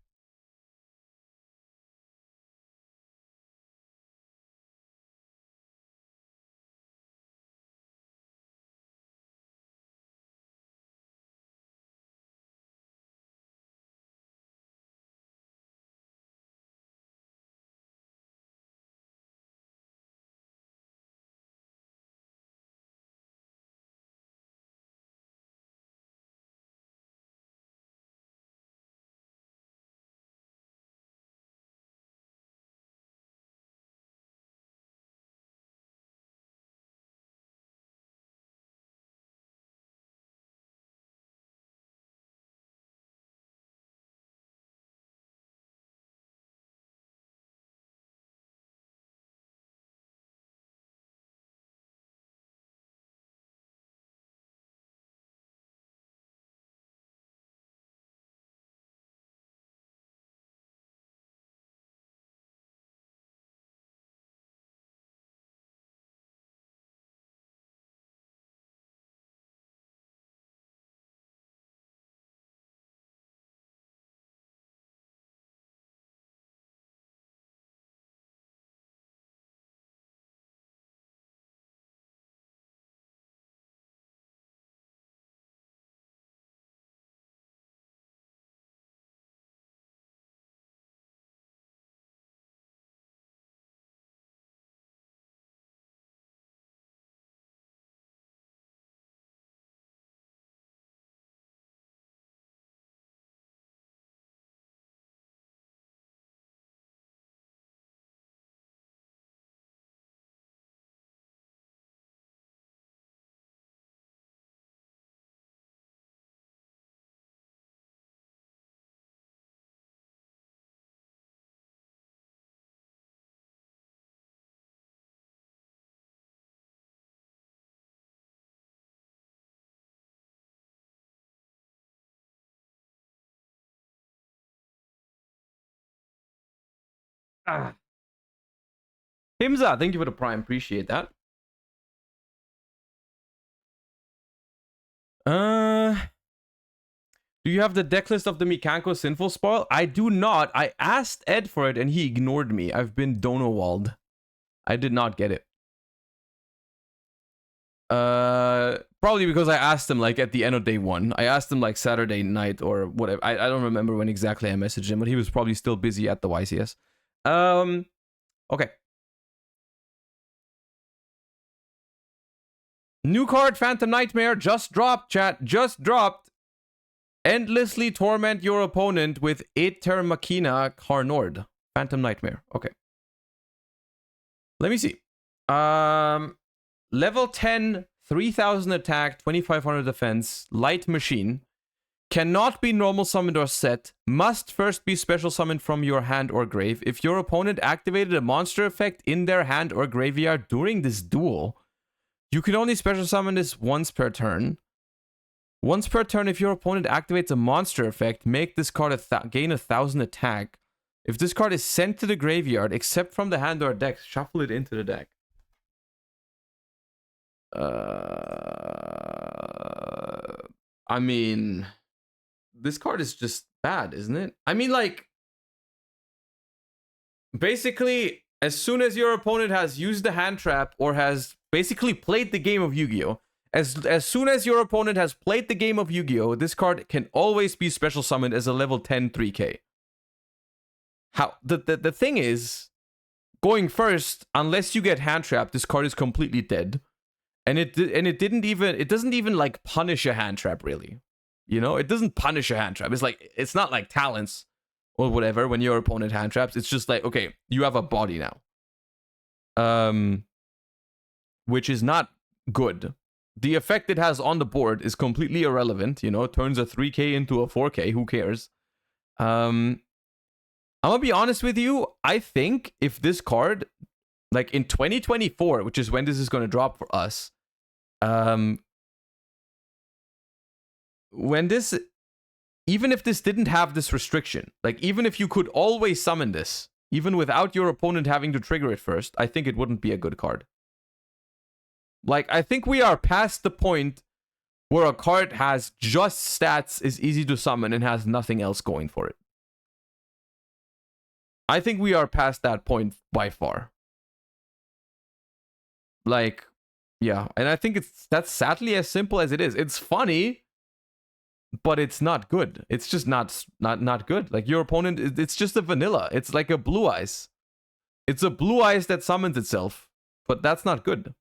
Himza, thank you for the prime. Appreciate that. Do you have the deck list of the Mikanko Sinful Spoil? I do not. I asked Ed for it and he ignored me. I've been Donowald. I did not get it. Probably because I asked him like at the end of day one. I asked him like Saturday night or whatever. I don't remember when exactly I messaged him, but he was probably still busy at the YCS. Okay. New card, Phantom Nightmare, just dropped, chat. Just dropped. Endlessly torment your opponent with Aether Machina Carnord. Phantom Nightmare. Okay. Let me see. Level 10, 3000 attack, 2500 defense, light machine. Cannot be normal summoned or set. Must first be special summoned from your hand or grave. If your opponent activated a monster effect in their hand or graveyard during this duel, you can only special summon this once per turn. Once per turn, if your opponent activates a monster effect, make this card gain 1000 attack. If this card is sent to the graveyard, except from the hand or deck, shuffle it into the deck. I mean, this card is just bad, isn't it? I mean, like, basically, as soon as your opponent has used the hand trap or has basically played the game of Yu-Gi-Oh! As soon as your opponent has played the game of Yu-Gi-Oh!, this card can always be special summoned as a level 10 3k. How the thing is, going first, unless you get hand trapped, this card is it dead. And it doesn't even like punish a hand trap, really. You know, it doesn't punish a hand trap. It's like, it's not like talents or whatever when your opponent hand traps. It's just like, okay, you have a body now. Which is not good. The effect it has on the board is completely irrelevant, you know, turns a 3k into a 4k, who cares? I'm gonna be honest with you, I think if this card, like in 2024, which is when this is gonna drop for us, when this, even if this didn't have this restriction, like even if you could always summon this, even without your opponent having to trigger it first, I think it wouldn't be a good card. Like, I think we are past the point where a card has just stats, is easy to summon, and has nothing else going for it. I think we are past that point by far. Like, yeah. And I think that's sadly as simple as it is. It's funny, but it's not good. It's just not good. Like, your opponent, it's just a vanilla. It's like a blue eyes. It's a blue eyes that summons itself, but that's not good.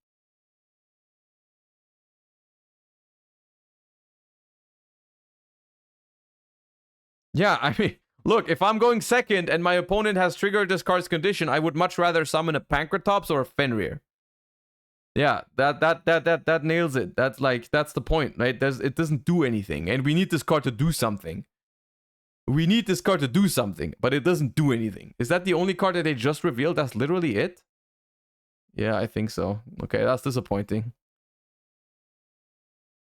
Yeah, I mean, look, if I'm going second and my opponent has triggered this card's condition, I would much rather summon a Pancratops or a Fenrir. Yeah, that nails it. That's the point, right? It doesn't do anything, and we need this card to do something. We need this card to do something, but it doesn't do anything. Is that the only card that they just revealed? That's literally it? Yeah, I think so. Okay, that's disappointing.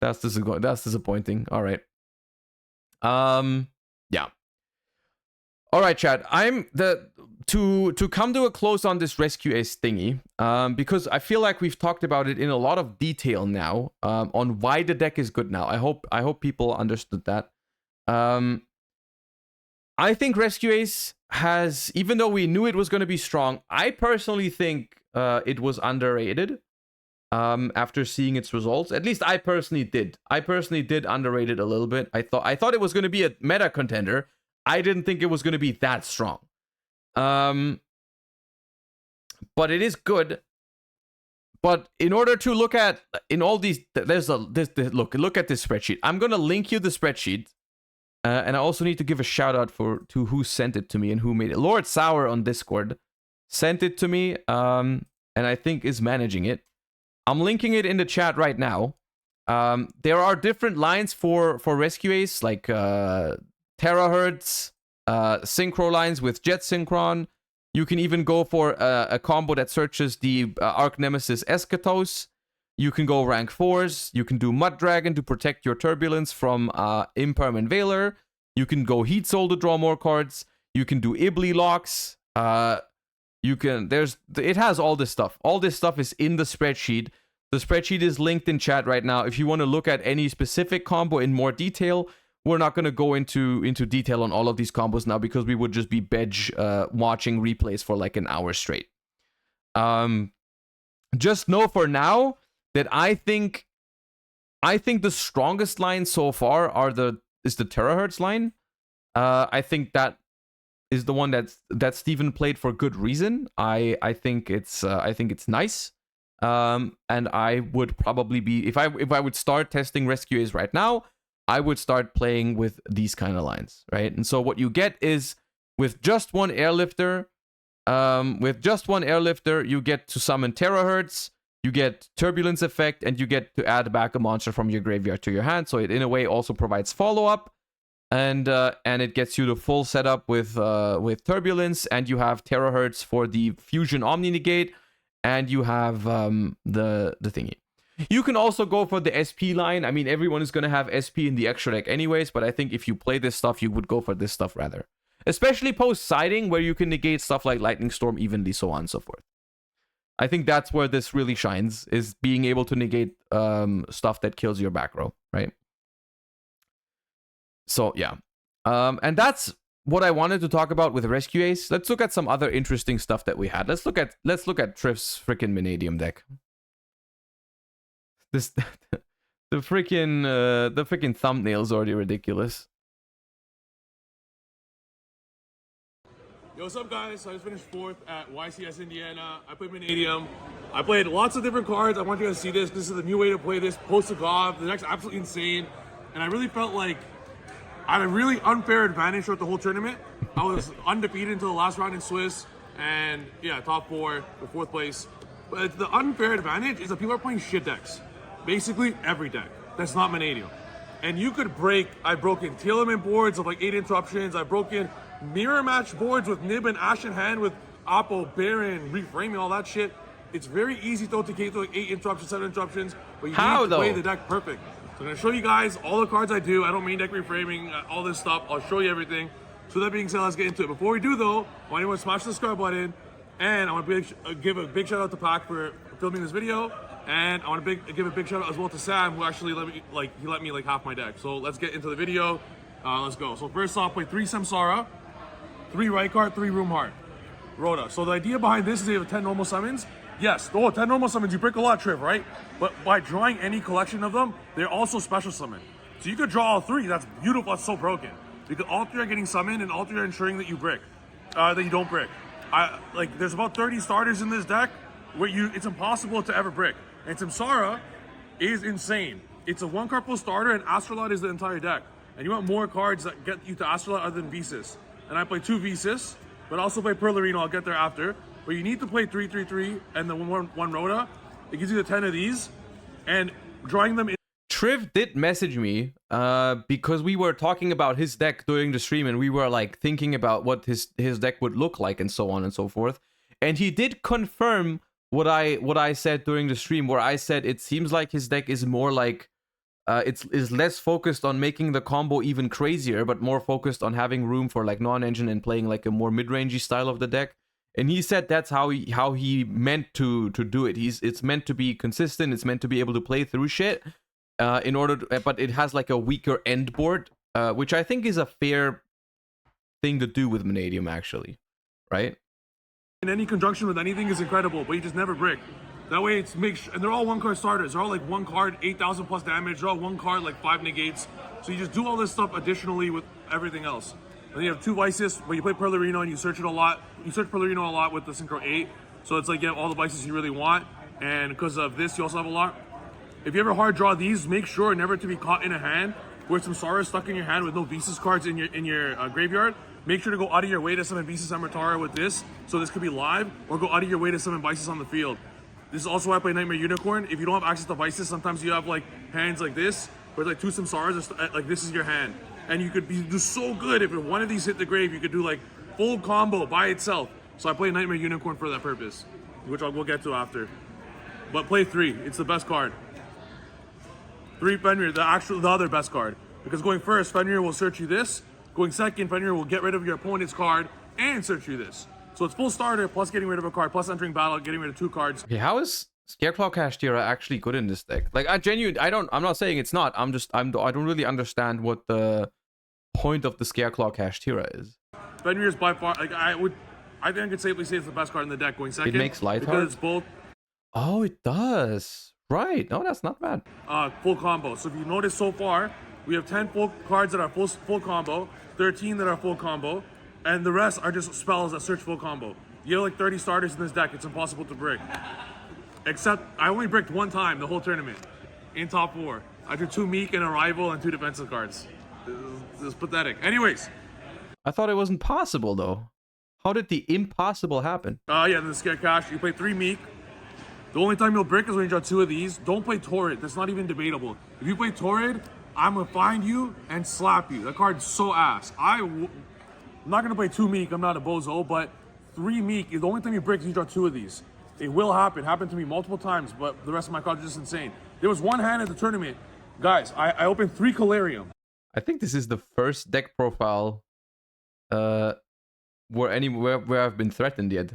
That's disappointing. All right. Yeah. All right, chat. To come to a close on this Rescue Ace thingy, because I feel like we've talked about it in a lot of detail now, on why the deck is good now. I hope people understood that. I think Rescue Ace has, even though we knew it was going to be strong, I personally think it was underrated. After seeing its results, at least I personally did. I personally did underrate it a little bit. I thought it was going to be a meta contender. I didn't think it was going to be that strong. But it is good. But in order to look at in all these, look at this spreadsheet. I'm going to link you the spreadsheet, and I also need to give a shout out to who sent it to me and who made it. Lord Sour on Discord sent it to me, and I think is managing it. I'm linking it in the chat right now. There are different lines for Rescue Ace, like Terahertz, Synchro lines with Jet Synchron. You can even go for a combo that searches the Arch Nemesis Eschatos. You can go rank 4s. You can do Mud Dragon to protect your Turbulence from Impermanent Veiler. You can go Heat Soul to draw more cards. You can do Ibly Locks. You can, it has all this stuff. All this stuff is in the spreadsheet. The spreadsheet is linked in chat right now. If you want to look at any specific combo in more detail, we're not going to go into detail on all of these combos now because we would just be watching replays for like an hour straight. Just know for now that I think the strongest line so far is the terahertz line. I think that is the one that Steven played for good reason. I think it's nice. And I would probably be, if I would start testing Rescue Ace right now, I would start playing with these kind of lines, right? And so what you get is with just one airlifter, you get to summon terahertz, you get turbulence effect, and you get to add back a monster from your graveyard to your hand. So it in a way also provides follow-up, and it gets you the full setup with turbulence, and you have terahertz for the fusion omni negate, and you have the thingy. You can also go for the SP line. I mean, everyone is going to have SP in the extra deck anyways, but I think if you play this stuff, you would go for this stuff rather. Especially post-siding, where you can negate stuff like Lightning Storm evenly, so on and so forth. I think that's where this really shines, is being able to negate stuff that kills your back row, right? So, yeah. And that's what I wanted to talk about with Rescue Ace. Let's look at some other interesting stuff that we had. Let's look at Triff's freaking Vanadium deck. This the freaking thumbnail's already ridiculous. Yo, what's up, guys? So I just finished 4th at YCS Indiana. I played Vanadium. I played lots of different cards. I want you guys to see this. This is the new way to play this. Post to God. The deck's absolutely insane. And I really felt like I had a really unfair advantage throughout the whole tournament. I was undefeated until the last round in Swiss. And yeah, top 4 or 4th place. But the unfair advantage is that people are playing shit decks. Basically every deck that's not Vanadium. And you could I've broken Telemint boards of like 8 interruptions. I've broken mirror match boards with Nib and Ash in hand with Oppo, Baron, reframing, all that shit. It's very easy though to get to like 8 interruptions, 7 interruptions, but you need to play the deck perfect. So I'm gonna show you guys all the cards I do. I don't main deck reframing, all this stuff. I'll show you everything. So that being said, let's get into it. Before we do though, I want anyone to smash the subscribe button, and I want to give a big shout out to Pac for filming this video. And I want to give a big shout out as well to Sam, who actually let me half my deck. So let's get into the video. Let's go. So first off, play 3 Samsara, 3 Rykart, 3 Roomheart, Rhoda. So the idea behind this is they have 10 normal summons. Yes, 10 normal summons, you break a lot, Triv, right? But by drawing any collection of them, they're also special summon. So you could draw all 3. That's beautiful. That's so broken. Because all 3 are getting summoned, and all 3 are ensuring that you don't brick. There's about 30 starters in this deck where it's impossible to ever brick. And Samsara is insane. It's a 1-card full starter, and Astrolot is the entire deck. And you want more cards that get you to Astrolot other than Visas. And I play 2 Visas, but also play Perlerino. I'll get there after. But you need to play 3/3/3 and the one Rhoda. It gives you the 10 of these, and drawing them in. Triv did message me because we were talking about his deck during the stream, and we were like thinking about what his deck would look like and so on and so forth. And he did confirm what I said during the stream, where I said it seems like his deck is more like is less focused on making the combo even crazier, but more focused on having room for like non-engine and playing like a more mid-rangey style of the deck. And he said that's how he meant to do it. It's meant to be consistent. It's meant to be able to play through shit but it has like a weaker end board, which I think is a fair thing to do with Vanadium actually, right? In any conjunction with anything is incredible, but you just never brick. That way it's and they're all 1-card starters. They're all like 1 card, 8,000 plus damage. They're all 1 card, like 5 negates. So you just do all this stuff additionally with everything else. And then you have 2 Vices, but you play Perlerino and you search it a lot. You search Perlerino a lot with the Synchro 8. So it's like you have all the Vices you really want. And because of this, you also have a lot. If you ever hard draw these, make sure never to be caught in a hand where Samsara is stuck in your hand with no Visas cards in your graveyard. Make sure to go out of your way to summon Visas Amritara with this, so this could be live, or go out of your way to summon Vices on the field. This is also why I play Nightmare Unicorn. If you don't have access to Vices, sometimes you have like hands like this, where like 2 Samsaras, like this is your hand. And you could do so good if one of these hit the grave, you could do like full combo by itself. So I play Nightmare Unicorn for that purpose, which we'll get to after. But play 3, it's the best card. 3 Fenrir, the other best card. Because going first, Fenrir will search you this. Going second, Fenrir will get rid of your opponent's card and search you this. So it's full starter plus getting rid of a card plus entering battle, getting rid of 2 cards. Okay, how is Scareclaw Kashtira actually good in this deck? Like, I'm not saying it's not. I don't really understand what the point of the Scareclaw Kashtira is. Fenrir is by far, like, I think I could safely say it's the best card in the deck going second. It makes light because hard? it's both Oh, it does. Right. No, that's not bad. full combo. So if you notice so far, we have 10 full cards that are full combo, 13 that are full combo, and the rest are just spells that search full combo. You have like 30 starters in this deck. It's impossible to brick. Except I only bricked 1 time the whole tournament in top 4. I drew 2 Meek and a Rival and 2 defensive cards. This is pathetic. Anyways. I thought it wasn't possible though. How did the impossible happen? Yeah, then the Scare Cash. You play 3 Meek. The only time you'll brick is when you draw 2 of these. Don't play Torrid. That's not even debatable. If you play Torrid, I'm gonna find you and slap you. That card's so ass. I'm not gonna play 2 Meek. I'm not a bozo, but 3 Meek is the only time you brick is you draw 2 of these. It will happen. Happened to me multiple times, but the rest of my cards are just insane. There was one hand at the tournament. Guys, I opened 3 Calarium. I think this is the first deck profile where I've been threatened yet.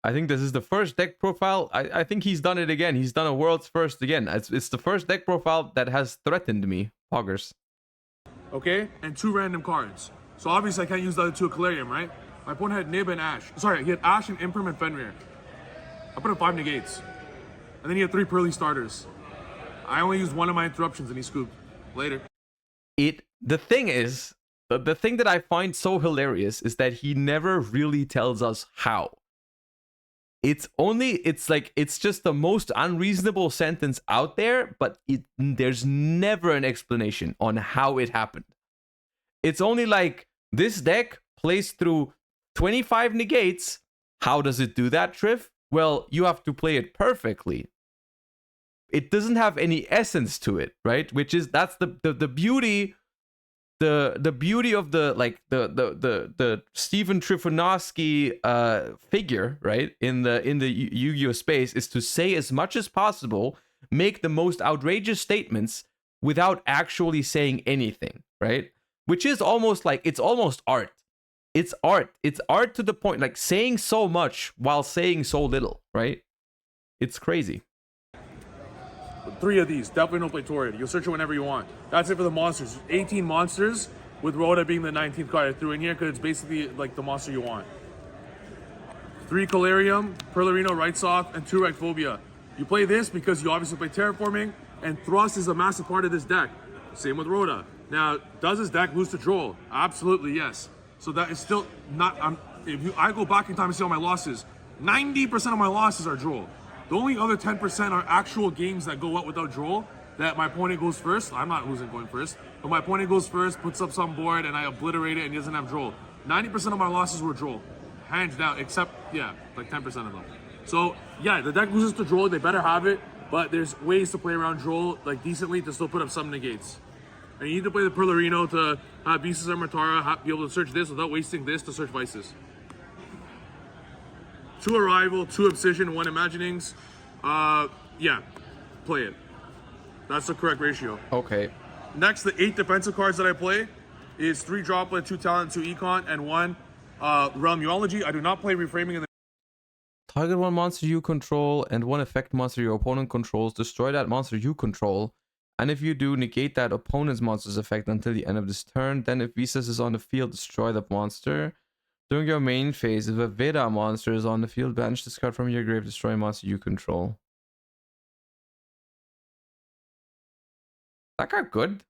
I think this is the first deck profile. I think he's done it again. He's done a world's first again. It's the first deck profile that has threatened me, Poggers. Okay? And 2 random cards. So obviously I can't use the other 2 Calarium, right? My opponent had Nib and Ash. Sorry, he had Ash and Imperm and Fenrir. I put up 5 negates. And then he had 3 Pearly starters. I only used 1 of my interruptions and he scooped. Later. The thing is, the thing that I find so hilarious is that he never really tells us how. It's just the most unreasonable sentence out there, but there's never an explanation on how it happened. It's only like, this deck plays through 25 negates. How does it do that, Triff? Well, you have to play it perfectly. It doesn't have any essence to it, right? That's the beauty. The beauty of the Stephen Trifonowski figure, right, in the Yu-Gi-Oh space, is to say as much as possible, make the most outrageous statements without actually saying anything, right? Which is almost like, it's almost art. It's art. It's art to the point, like saying so much while saying so little, right? It's crazy. 3 of these. Definitely don't play Torrid. You'll search it whenever you want. That's it for the monsters. 18 monsters, with Rhoda being the 19th card I threw in here because it's basically like the monster you want. 3 Calarium, Perlerino, Right Soft, and 2 Rectphobia. You play this because you obviously play Terraforming, and Thrust is a massive part of this deck. Same with Rhoda. Now, does this deck lose to Droll? Absolutely, yes. So that is still not... I go back in time and see all my losses, 90% of my losses are Droll. The only other 10% are actual games that go out without Droll, that my opponent goes first. I'm not losing going first, but my opponent goes first, puts up some board, and I obliterate it, and he doesn't have Droll. 90% of my losses were Droll, hands down, except, yeah, like 10% of them. So, yeah, the deck loses to Droll, they better have it, but there's ways to play around Droll, like, decently to still put up some negates. And you need to play the Perlerino to have Beasts or Matara, be able to search this without wasting this to search Vices. 2 Arrival, 2 Obsession, 1 Imaginings. Yeah, play it. That's the correct ratio. Okay. Next, the 8 defensive cards that I play is 3 Droplet, 2 Talent, 2 Econ, and 1 Realm Uology. I do not play Reframing in the... Target 1 monster you control and 1 effect monster your opponent controls. Destroy that monster you control. And if you do, negate that opponent's monster's effect until the end of this turn. Then if Visas is on the field, destroy that monster. During your main phase, if a Veda monster is on the field, banish this card from your grave, destroy a monster you control. That card good.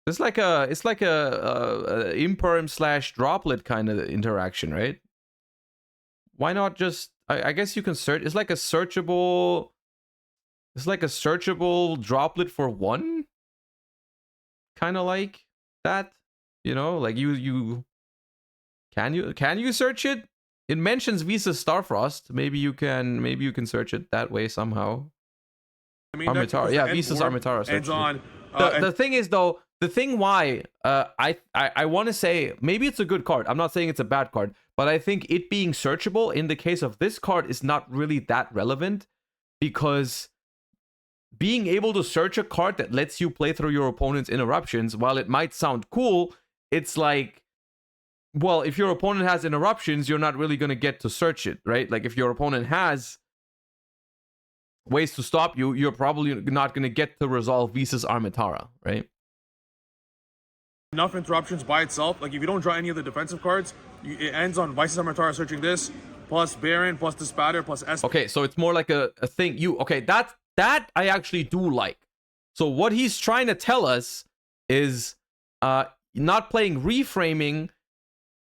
It's like a imperm / droplet kind of interaction, right? Why not just? I guess you can search. It's like a searchable droplet for 1. Kind of like that, you know, like you. Can you search it? It mentions Visa Starfrost. Maybe you can search it that way somehow. I mean, Armitara, yeah, Visa's Armitara. Ends on. The thing is though, the thing why I want to say maybe it's a good card. I'm not saying it's a bad card, but I think it being searchable in the case of this card is not really that relevant, because being able to search a card that lets you play through your opponent's interruptions, while it might sound cool, it's like well, if your opponent has interruptions, you're not really going to get to search it, right? Like if your opponent has ways to stop you, you're probably not going to get to resolve Visas Armitara, right? Enough interruptions by itself. Like if you don't draw any of the defensive cards, it ends on Visas Armitara searching this, plus Baron, plus the Spatter, plus S. Okay, so it's more like a thing. Okay, that I actually do like. So what he's trying to tell us is not playing reframing,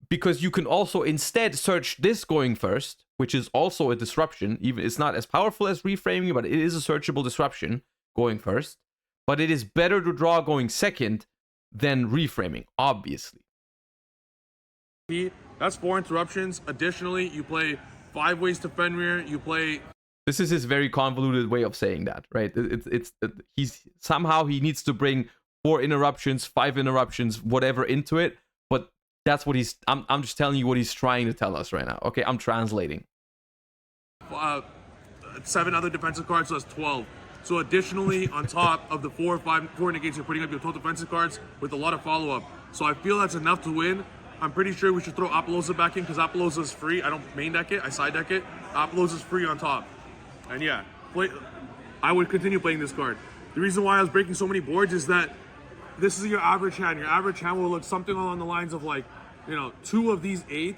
because you can also instead search this going first, which is also a disruption. Even it's not as powerful as reframing, but it is a searchable disruption going first. But it is better to draw going second than reframing, obviously. That's 4 interruptions. Additionally, you play 5 ways to Fenrir. You play. This is his very convoluted way of saying that, right? He's somehow he needs to bring 4 interruptions, 5 interruptions, whatever into it. But that's what he's. I'm just telling you what he's trying to tell us right now. Okay, I'm translating. 7 other defensive cards, so that's 12. So additionally, on top of the 4 negates, you're putting up your 12 defensive cards with a lot of follow-up. So I feel that's enough to win. I'm pretty sure we should throw Apollousa back in because Apollousa is free. I don't main deck it, I side deck it. Apollousa is free on top. And yeah, I would continue playing this card. The reason why I was breaking so many boards is that this is your average hand. Your average hand will look something along the lines of like, 2 of these 8,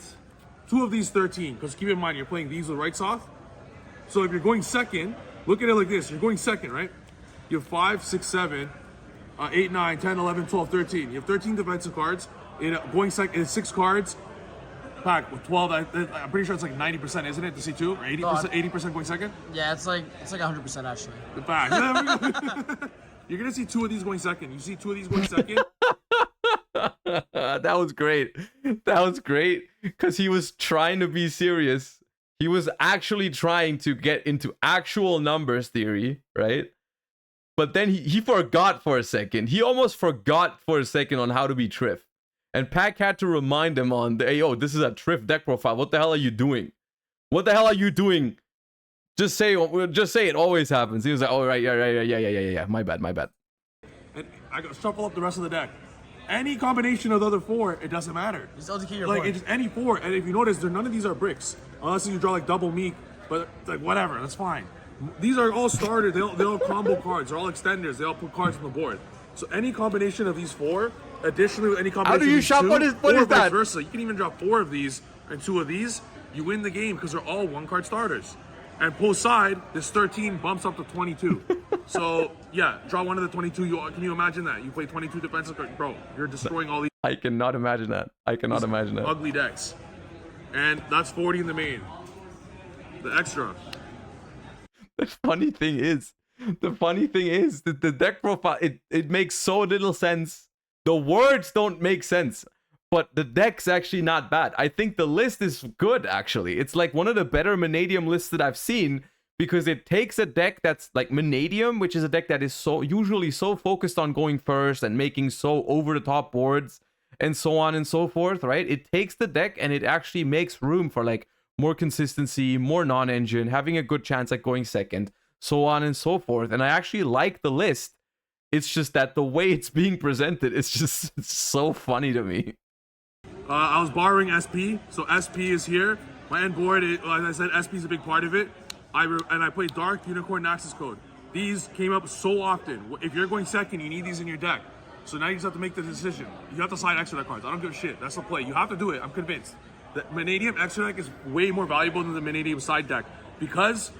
2 of these 13. Because keep in mind, you're playing these with rights off. So if you're going second, look at it like this. You're going second, right? You have 5, 6, 7, 8, 9, 10, 11, 12, 13. You have 13 defensive cards. Going second is 6 cards. Pack with 12. I'm pretty sure it's like 90%, isn't it? To see 2 or 80%? 80% going second. Yeah, it's like 100% actually. Pack. You're gonna see 2 of these going second. You see 2 of these going second. That was great. That was great because he was trying to be serious. He was actually trying to get into actual numbers theory, right? But then he forgot for a second. He almost forgot for a second on how to be Triff. And Pac had to remind him on, hey, yo, this is a Triff deck profile. What the hell are you doing? What the hell are you doing? Just say it always happens. He was like, oh, right, yeah. My bad. And I got shuffle up the rest of the deck. Any combination of the other 4, it doesn't matter. Just LTK your like board. it's just any 4. And if you notice, none of these are bricks, unless you draw like double meek. But like whatever, that's fine. These are all starters. They all combo cards. They're all extenders. They all put cards on the board. So any combination of these 4, additionally with any combination how do you of these shop? 2, What is vice that? versa. You can even draw 4 of these and 2 of these. You win the game because they're all 1-card starters. And post side, this 13 bumps up to 22. So yeah, draw 1 of the 22. Can you imagine that? You play 22 defensive cards, bro. You're destroying all these. I cannot imagine that. Ugly decks. And that's 40 in the main. The extra. The funny thing is that the deck profile, it makes so little sense. The words don't make sense, but the deck's actually not bad. I think the list is good, actually. It's like one of the better Manadium lists that I've seen, because it takes a deck that's like Manadium, which is a deck that is usually so focused on going first and making so over-the-top boards and so on and so forth, right? It takes the deck and it actually makes room for like more consistency, more non-engine, having a good chance at going second, so on and so forth. And I actually like the list. It's just that the way it's being presented, it's so funny to me. I was borrowing SP, so SP is here. My end board, as I said, SP is a big part of it. I played Dark Unicorn Naxos Code. These came up so often. If you're going second, you need these in your deck. So now you just have to make the decision. You have to side extra deck cards. I don't give a shit. That's the play. You have to do it. I'm convinced. The Manadium extra deck is way more valuable than the Manadium side deck, because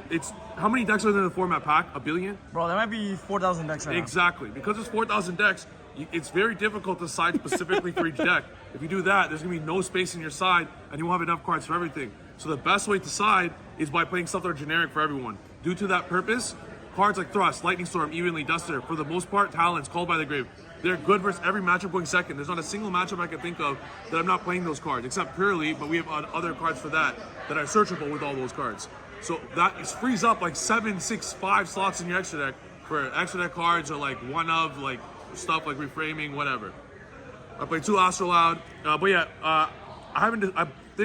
it's how many decks are there in the format pack? A billion? Bro, there might be 4,000 decks right now. Exactly. Because there's 4,000 decks, it's very difficult to side specifically for each deck. If you do that, there's going to be no space in your side, and you won't have enough cards for everything. So the best way to side is by playing stuff that are generic for everyone. Due to that purpose, cards like Thrust, Lightning Storm, Evenly, Duster, for the most part, Talons, Called by the Grave, they're good versus every matchup going second. There's not a single matchup I can think of that I'm not playing those cards, except Purely, but we have other cards for that are searchable with all those cards. So that frees up like 7, 6, 5 slots in your extra deck for extra deck cards, or like one of like stuff like reframing, whatever. I played 2 Astrolaud, but yeah, I think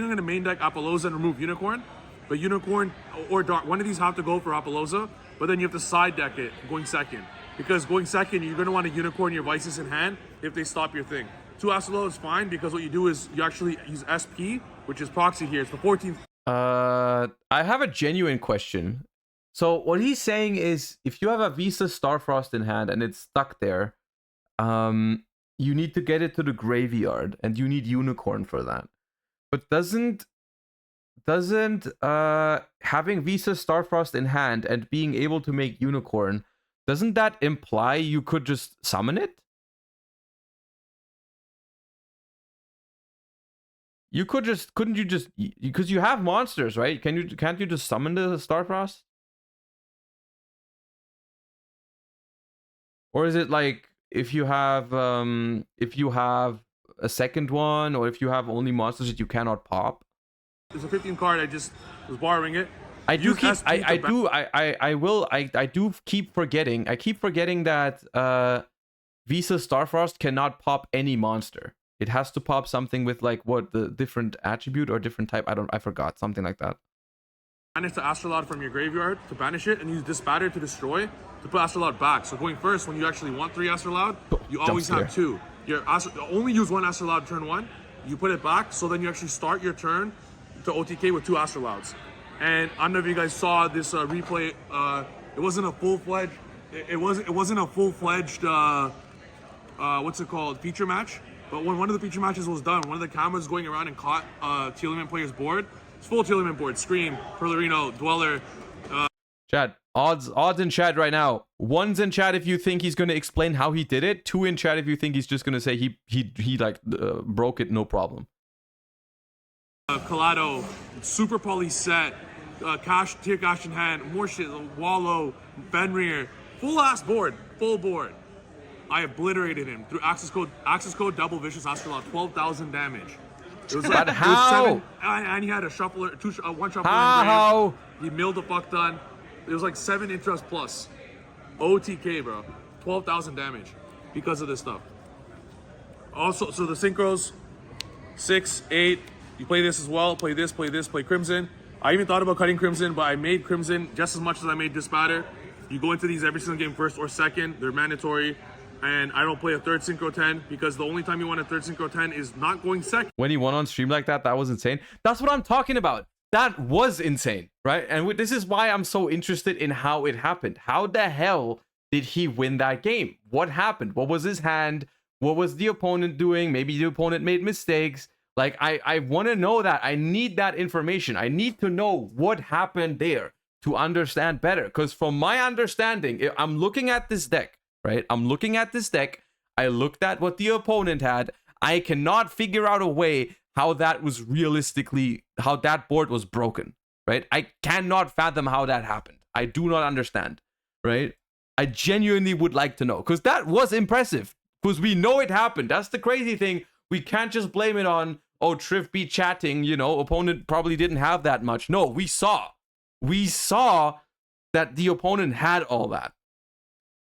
I'm gonna main deck Apollousa and remove Unicorn. But Unicorn or Dark, one of these have to go for Apollousa, but then you have to side deck it going second. Because going second, you're going to want to Unicorn your Vices in hand if they stop your thing. 2 Astrolabe is fine because what you do is you actually use SP, which is proxy here. It's the 14th. I have a genuine question. So what he's saying is, if you have a Visa Starfrost in hand and it's stuck there, you need to get it to the graveyard, and you need Unicorn for that. But doesn't having Visa Starfrost in hand and being able to make Unicorn, doesn't that imply you could just summon it? You could just, couldn't you just, because you have monsters, right? Can't you just summon the Starfrost? Or is it like if you have a second one, or if you have only monsters that you cannot pop? There's a 15 card. I just was borrowing it. I do keep forgetting. I keep forgetting that Visa Starfrost cannot pop any monster. It has to pop something with like what, the different attribute or different type. I forgot, something like that. Banish the Astrolabe from your graveyard to banish it, and use Disbatter to destroy to put Astrolabe back. So going first, when you actually want 3 Astrolabe, you always have 2. Only use 1 Astrolabe turn 1. You put it back, so then you actually start your turn to OTK with 2 Astrolabes. And I don't know if you guys saw this replay. It wasn't a full-fledged. It wasn't a full-fledged. What's it called? Feature match. But when one of the feature matches was done, one of the cameras going around and caught Telemant player's board. It's full Telemant board. Scream, Perlerino, Dweller. Chat, odds in chat right now. 1's in chat if you think he's going to explain how he did it. 2 in chat if you think he's just going to say he like broke it, no problem. Collado, Super Poly set, Tier Cash in hand, more shit, Wallow, Fenrir, full ass board, full board. I obliterated him through access code double vicious Astrolabe, 12,000 damage. It was like, but how? It was 7, and he had a shuffler, one shuffler. How? He milled the fuck done. It was like 7 interest plus. OTK, bro. 12,000 damage because of this stuff. Also, so the synchros, 6, 8. You play this as well. Play this, play Crimson. I even thought about cutting Crimson, but I made Crimson just as much as I made Disbatter. You go into these every single game first or second. They're mandatory. And I don't play a 3rd Synchro 10 because the only time you want a 3rd Synchro 10 is not going second. When he won on stream like that, that was insane. That's what I'm talking about. That was insane, right? And this is why I'm so interested in how it happened. How the hell did he win that game? What happened? What was his hand? What was the opponent doing? Maybe the opponent made mistakes. Like, I want to know that. I need that information. I need to know what happened there to understand better. Because from my understanding, I'm looking at this deck, right? I'm looking at this deck. I looked at what the opponent had. I cannot figure out a way how that was realistically, how that board was broken, right? I cannot fathom how that happened. I do not understand, right? I genuinely would like to know, because that was impressive, because we know it happened. That's the crazy thing. We can't just blame it on, oh, Triff be chatting, you know, opponent probably didn't have that much. No, we saw that the opponent had all that.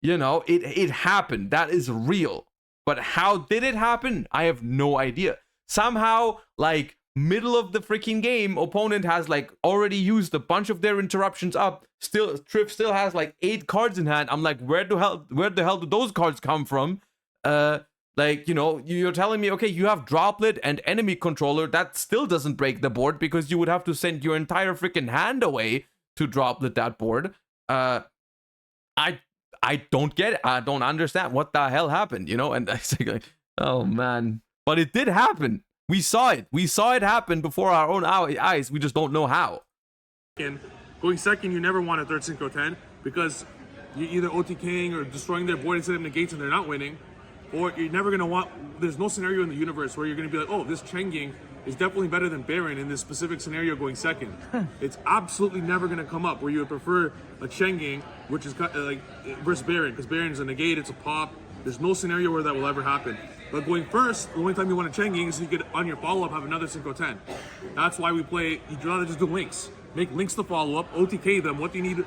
You know, it happened. That is real. But how did it happen? I have no idea. Somehow, like, middle of the freaking game, opponent has like already used a bunch of their interruptions up. Still, Triff still has like 8 cards in hand. I'm like, where the hell did those cards come from? Like, you know, you're telling me, okay, you have Droplet and Enemy Controller. That still doesn't break the board, because you would have to send your entire freaking hand away to Droplet that board. I don't get it. I don't understand what the hell happened, you know? And I was like, oh man. But it did happen. We saw it. We saw it happen before our own eyes. We just don't know how. Going second, you never want a 3rd Synchro 10, because you're either OTKing or destroying their board instead of negates and they're not winning. Or you're never going to want, there's no scenario in the universe where you're going to be like, oh, this Chenging is definitely better than Baron in this specific scenario going second. It's absolutely never going to come up where you would prefer a Chenging, which is like versus Baron, because Baron's a negate, it's a pop. There's no scenario where that will ever happen. But going first, the only time you want a Chenging is so you could, on your follow-up, have another Synchro 10. That's why we play, you'd rather just do links. Make links to follow-up, OTK them, what do you need?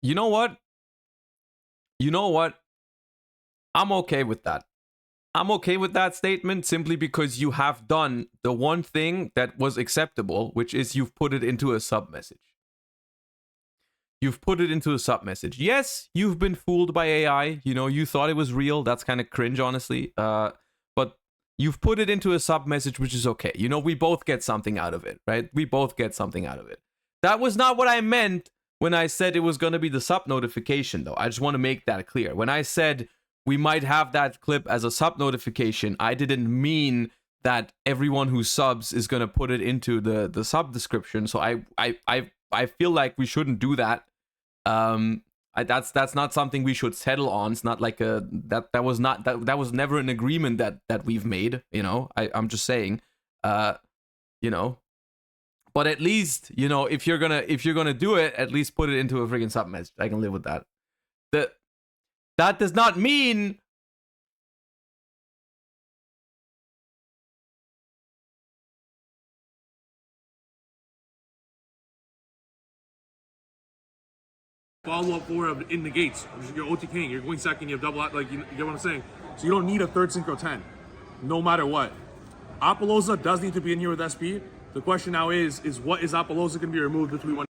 You know what? I'm okay with that. I'm okay with that statement simply because you have done the one thing that was acceptable, which is you've put it into a sub message. You've put it into a sub message. Yes, you've been fooled by AI. You know, you thought it was real. That's kind of cringe, honestly. But you've put it into a sub message, which is okay. You know, we both get something out of it, right? We both get something out of it. That was not what I meant when I said it was going to be the sub notification, though. I just want to make that clear. When I said we might have that clip as a sub notification, I didn't mean that everyone who subs is going to put it into the sub description. So I feel like we shouldn't do that. That's not something we should settle on. It's not like that was never an agreement that we've made, you know. I'm just saying, you know, but at least, you know, if you're gonna do it, at least put it into a freaking sub message. I can live with that. That does not mean follow up for in the gates. You're OTKing, you're going second, you have double, like, you get what I'm saying? So you don't need a third synchro 10, no matter what. Apollosa does need to be in here with SP. The question now is what is Apollosa going to be removed between one?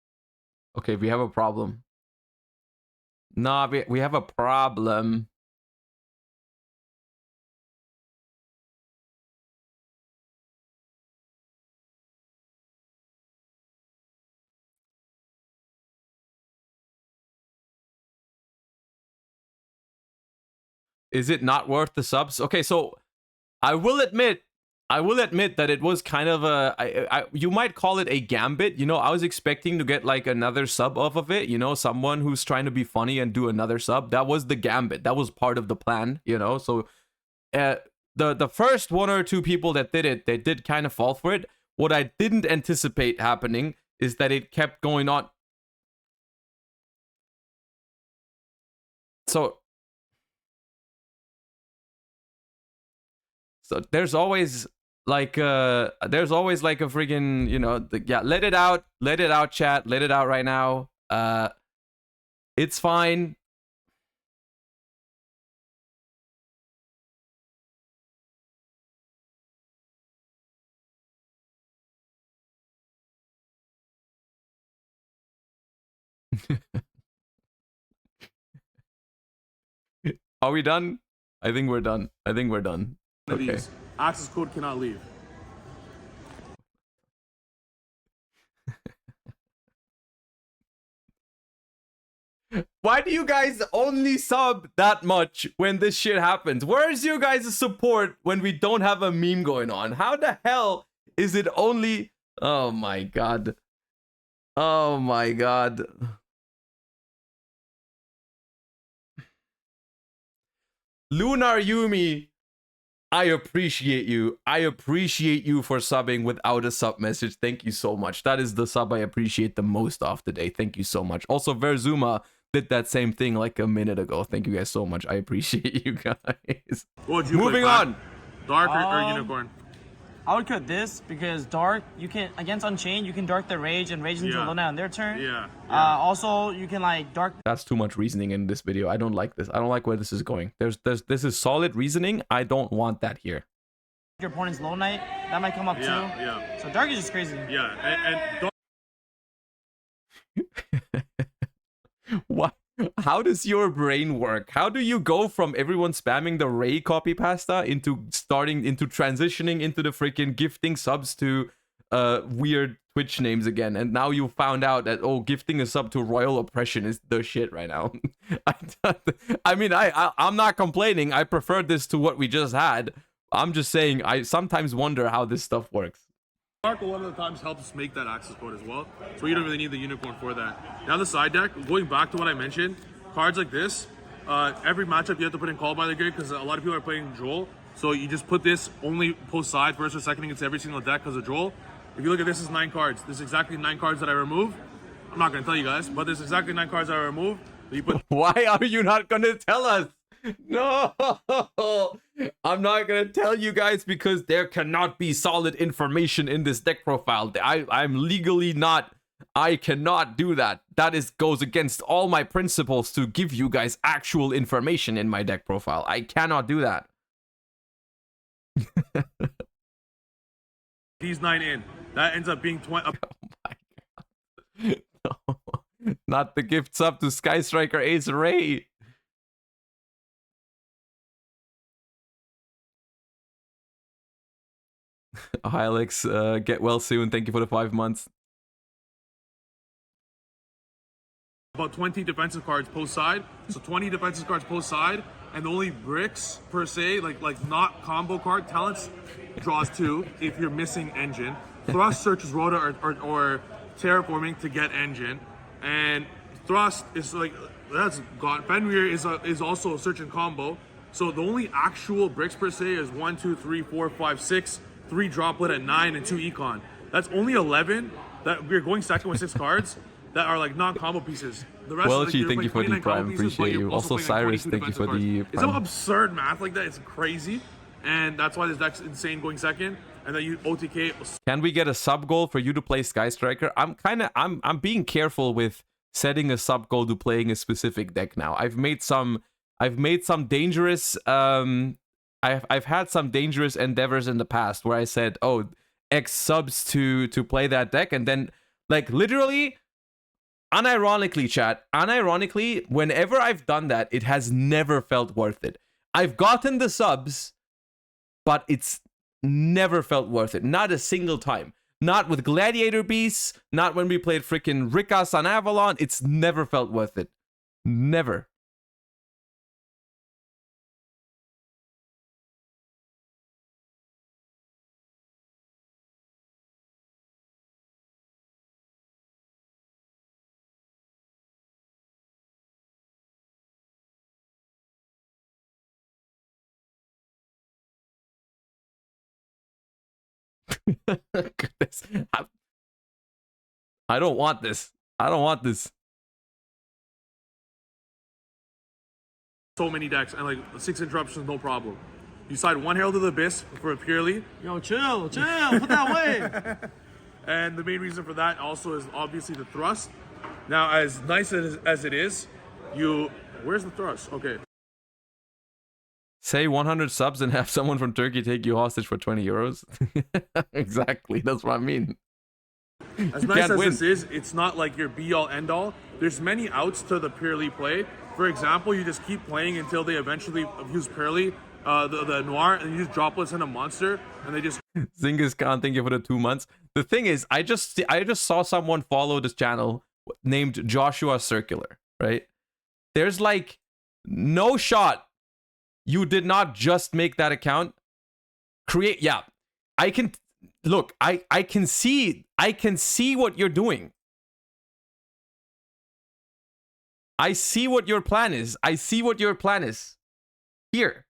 okay, we have a problem. Nah, we have a problem. Is it not worth the subs? Okay, so I will admit that it was kind of you might call it a gambit. You know, I was expecting to get like another sub off of it. You know, someone who's trying to be funny and do another sub. That was the gambit. That was part of the plan. You know, so the first one or two people that did it, they did kind of fall for it. What I didn't anticipate happening is that it kept going on. So there's always like a friggin', you know, yeah, let it out, chat, let it out right now. It's fine. Are we done? I think we're done. Okay. These access code cannot leave. Why do you guys only sub that much when this shit happens? Where's your guys' support when we don't have a meme going on? How the hell is it only... Oh my god. Oh my god. Lunar Yumi, I appreciate you. I appreciate you for subbing without a sub message. Thank you so much. That is the sub I appreciate the most of the day. Thank you so much. Also, Verzuma did that same thing like a minute ago. Thank you guys so much. I appreciate you guys. Moving on. Dark or Unicorn? I would cut this because Dark, you can, against Unchained, you can Dark their Rage and Rage into Luna on their turn. Yeah. Also, you can like Dark... That's too much reasoning in this video. I don't like this. I don't like where this is going. This is solid reasoning. I don't want that here. Your opponent's Low Knight, that might come up too. Yeah. So Dark is just crazy. Yeah, and Dark... What? How does your brain work? How do you go from everyone spamming the Ray copy pasta into transitioning into the freaking gifting subs to weird Twitch names again? And now you found out that, oh, gifting a sub to Royal Oppression is the shit right now. I mean, I'm not complaining. I prefer this to what we just had. I'm just saying I sometimes wonder how this stuff works. Dark a lot of the times helps make that access code as well, so you don't really need the Unicorn for that. Now the side deck, going back to what I mentioned, cards like this, every matchup you have to put in Call by the Grid because a lot of people are playing Droll, so you just put this only post side, first or second against every single deck because of Droll. If you look at this, is 9 cards. This is exactly 9 cards that I remove. I'm not going to tell you guys, but there's exactly 9 cards that I remove. You put Why are you not going to tell us? No, I'm not gonna tell you guys because there cannot be solid information in this deck profile. I'm legally not. I cannot do that. That goes against all my principles to give you guys actual information in my deck profile. I cannot do that. these 9 in. That ends up being 20. No, not the gift sub to Sky Striker Ace Ray. Hi Alex, get well soon. Thank you for the 5 months. About 20 defensive cards post side. So 20 defensive cards post side, and the only bricks per se, like not combo card talents, draws 2 if you're missing engine. Thrust searches rota or terraforming to get engine, and thrust is like that's gone. Fenrir is also a search and combo. So the only actual bricks per se is 1, 2, 3, 4, 5, 6, 3 droplet at 9, and 2 econ. That's only 11 that we're going second with 6 cards that are like non-combo pieces. The rest Well, of Chi, thank you for the prime. Appreciate you. Also, Cyrus, thank you for the It's some absurd math like that. It's crazy, and that's why this deck's insane going second. And then you OTK. Can we get a sub goal for you to play Sky Striker? I'm being careful with setting a sub goal to playing a specific deck now. I've made some dangerous I've had some dangerous endeavors in the past where I said, oh, X subs to play that deck, and then like literally unironically, chat, unironically, whenever I've done that, it has never felt worth it. I've gotten the subs, but it's never felt worth it. Not a single time. Not with Gladiator Beasts, not when we played freaking Rikas on Avalon. It's never felt worth it. Never. Goodness. I don't want this. I don't want this. So many decks and like 6 interruptions, no problem. You side 1 Herald of the Abyss for a purely. Yo, chill, put that away. And the main reason for that also is obviously the thrust. Now, as nice as it is, where's the thrust? Okay. Say 100 subs and have someone from Turkey take you hostage for 20 euros. Exactly, that's what I mean. As nice as this is, it's not like your be-all, end-all. There's many outs to the purely play. For example, you just keep playing until they eventually use purely, the Noir, and you use droplets and a monster, and they just... Zingas Khan, thank you for the 2 months. The thing is, I just saw someone follow this channel named Joshua Circular, right? There's like no shot you did not just make that account. Yeah. I can look, I can see what you're doing. I see what your plan is. Here.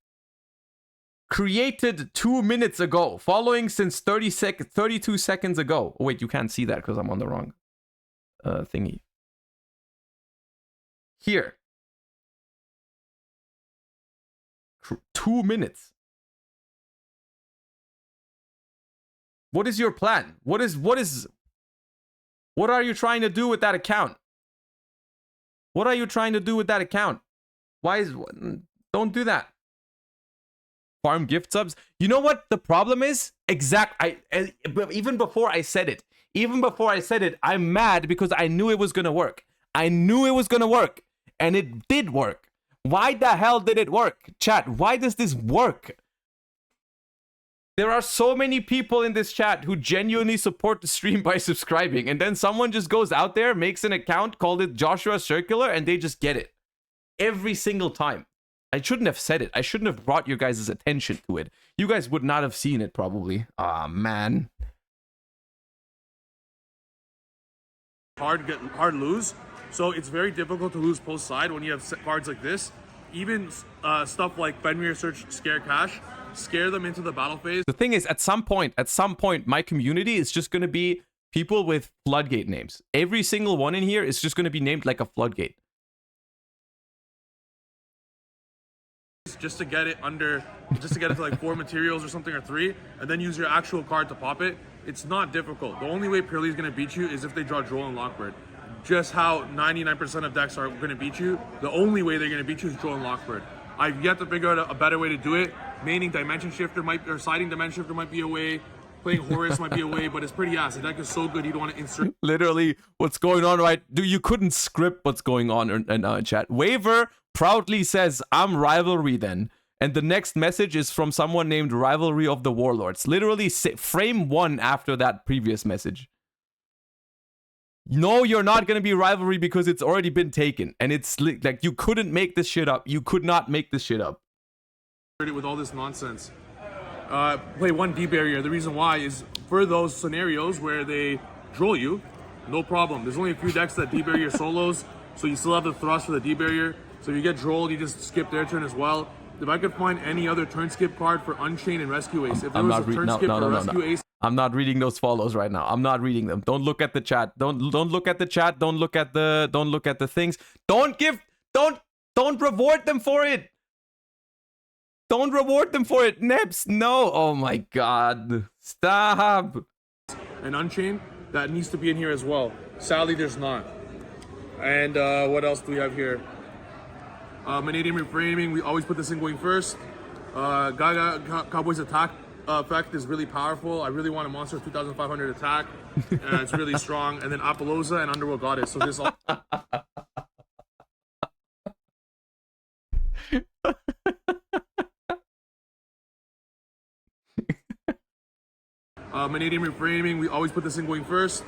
Created 2 minutes ago. Following since 32 seconds ago. Oh, wait, you can't see that because I'm on the wrong thingy. Here. 2 minutes. What is your plan? What are you trying to do with that account? What are you trying to do with that account? Don't do that. Farm gift subs. You know what the problem is? Even before I said it, I'm mad because I knew it was gonna work. And it did work. Why the hell did it work? Chat, why does this work? There are so many people in this chat who genuinely support the stream by subscribing, and then someone just goes out there, makes an account, called it Joshua Circular, and they just get it. Every single time. I shouldn't have said it. I shouldn't have brought your guys' attention to it. You guys would not have seen it, probably. Ah, man. Hard lose. So it's very difficult to lose post side when you have cards like this. Even stuff like Fenrir Search, Scare Cash, scare them into the battle phase. The thing is, at some point, my community is just going to be people with floodgate names. Every single one in here is just going to be named like a floodgate. Just to get it to like 4 materials or something, or 3, and then use your actual card to pop it. It's not difficult. The only way Purely is going to beat you is if they draw Droll and Lockbird. Just how 99% of decks are going to beat you. The only way they're going to beat you is Droll and Lockbird. I've yet to figure out a better way to do it. Maining Dimension Shifter or Sliding Dimension Shifter might be a way. Playing Horus might be a way, but it's pretty ass. The deck is so good, you don't want to insert. Literally, what's going on, right? You couldn't script what's going on in chat. Waver proudly says, I'm Rivalry then. And the next message is from someone named Rivalry of the Warlords. Literally, frame 1 after that previous message. No, you're not going to be Rivalry because it's already been taken. And it's like, you couldn't make this shit up. You could not make this shit up. With all this nonsense. Play 1 D barrier. The reason why is for those scenarios where they draw you, no problem. There's only a few decks that D barrier solos, so you still have the thrust for the D barrier. So if you get drolled, you just skip their turn as well. If I could find any other turn skip card for Unchain and Rescue Ace, if there was a turn skip for Rescue Ace, I'm not reading those follows right now. I'm not reading them. Don't look at the chat. Don't look at the chat. Don't look at the things. Don't reward them for it. Don't reward them for it. Neps, no. Oh my god. Stop. and Unchained, that needs to be in here as well. Sadly, there's not. And what else do we have here? Manadium Reframing, we always put this in going first. Gaga Cowboys Attack effect is really powerful. I really want a Monster 2500 attack. It's really strong. And then Apollosa and Underworld Goddess. So this all... Manadium Reframing, we always put this in going first.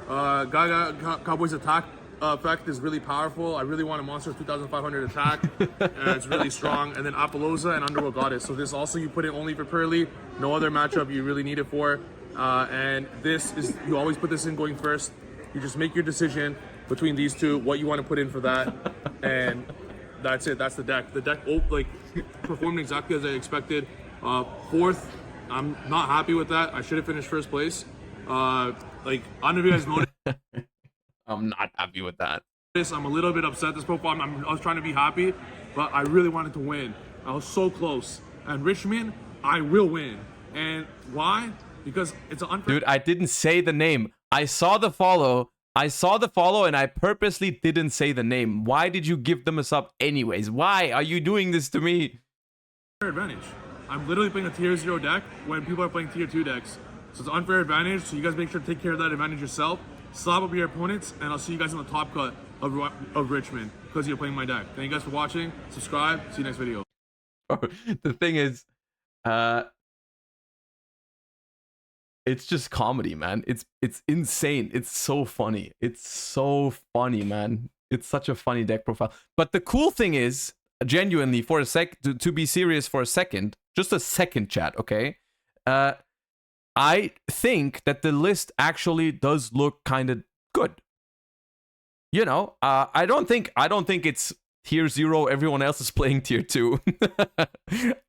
Gaga Cowboys Attack effect is really powerful. I really want a Monster 2500 attack. It's really strong. And then Apollosa and Underworld Goddess. So this also you put it only for Pearly. No other matchup you really need it for. And this is, you always put this in going first. You just make your decision between these two, what you want to put in for that. And that's it. That's the deck. The deck performed exactly as I expected. Fourth, I'm not happy with that. I should have finished first place. I don't know if you guys noticed. I'm not happy with that. I'm a little bit upset this profile. I was trying to be happy, but I really wanted to win. I was so close. And Richmond, I will win. And why? Because it's an unfair. Dude, I didn't say the name. I saw the follow, and I purposely didn't say the name. Why did you give them a sub anyways? Why are you doing this to me? Advantage. I'm literally playing a tier 0 deck when people are playing tier 2 decks. So it's an unfair advantage. So you guys make sure to take care of that advantage yourself. Slap up your opponents, and I'll see you guys in the top cut of Richmond because you're playing my deck. Thank you guys for watching. Subscribe. See you next video. The thing is, it's just comedy, man. It's insane. It's so funny. It's so funny, man. It's such a funny deck profile. But the cool thing is, genuinely, for a sec, to be serious for a second, just a second, chat, okay? I think that the list actually does look kind of good. You know, I don't think it's tier 0, everyone else is playing tier 2.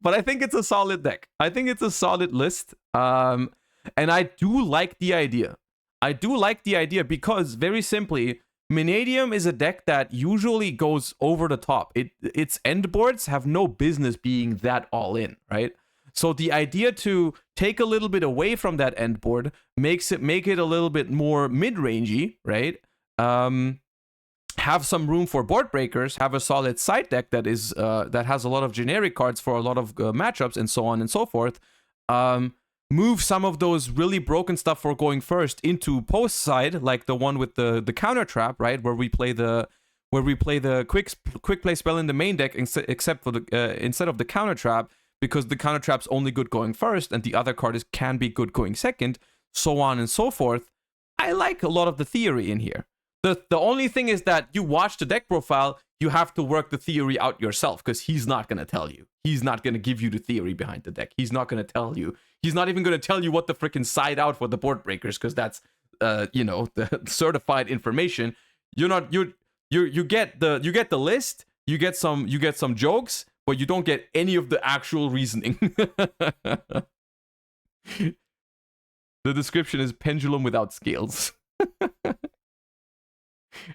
But I think it's a solid deck. I think it's a solid list. And I do like the idea. I do like the idea because, very simply, Manadium is a deck that usually goes over the top. Its end boards have no business being that all in, right? So the idea to take a little bit away from that end board make it a little bit more mid-rangey, right? Have some room for board breakers, have a solid side deck that is that has a lot of generic cards for a lot of matchups and so on and so forth. Move some of those really broken stuff for going first into post side, like the one with the counter trap, right? Where we play the quick play spell in the main deck, except for instead of the counter trap, because the counter trap's only good going first and the other card can be good going second, so on and so forth. I like a lot of the theory in here. The only thing is that you watch the deck profile, you have to work the theory out yourself, because he's not going to tell you. He's not going to give you the theory behind the deck. He's not going to tell you. He's not even going to tell you what the freaking side out for the board breakers, because that's the certified information. You get the list, you get some jokes, but you don't get any of the actual reasoning. The description is pendulum without scales.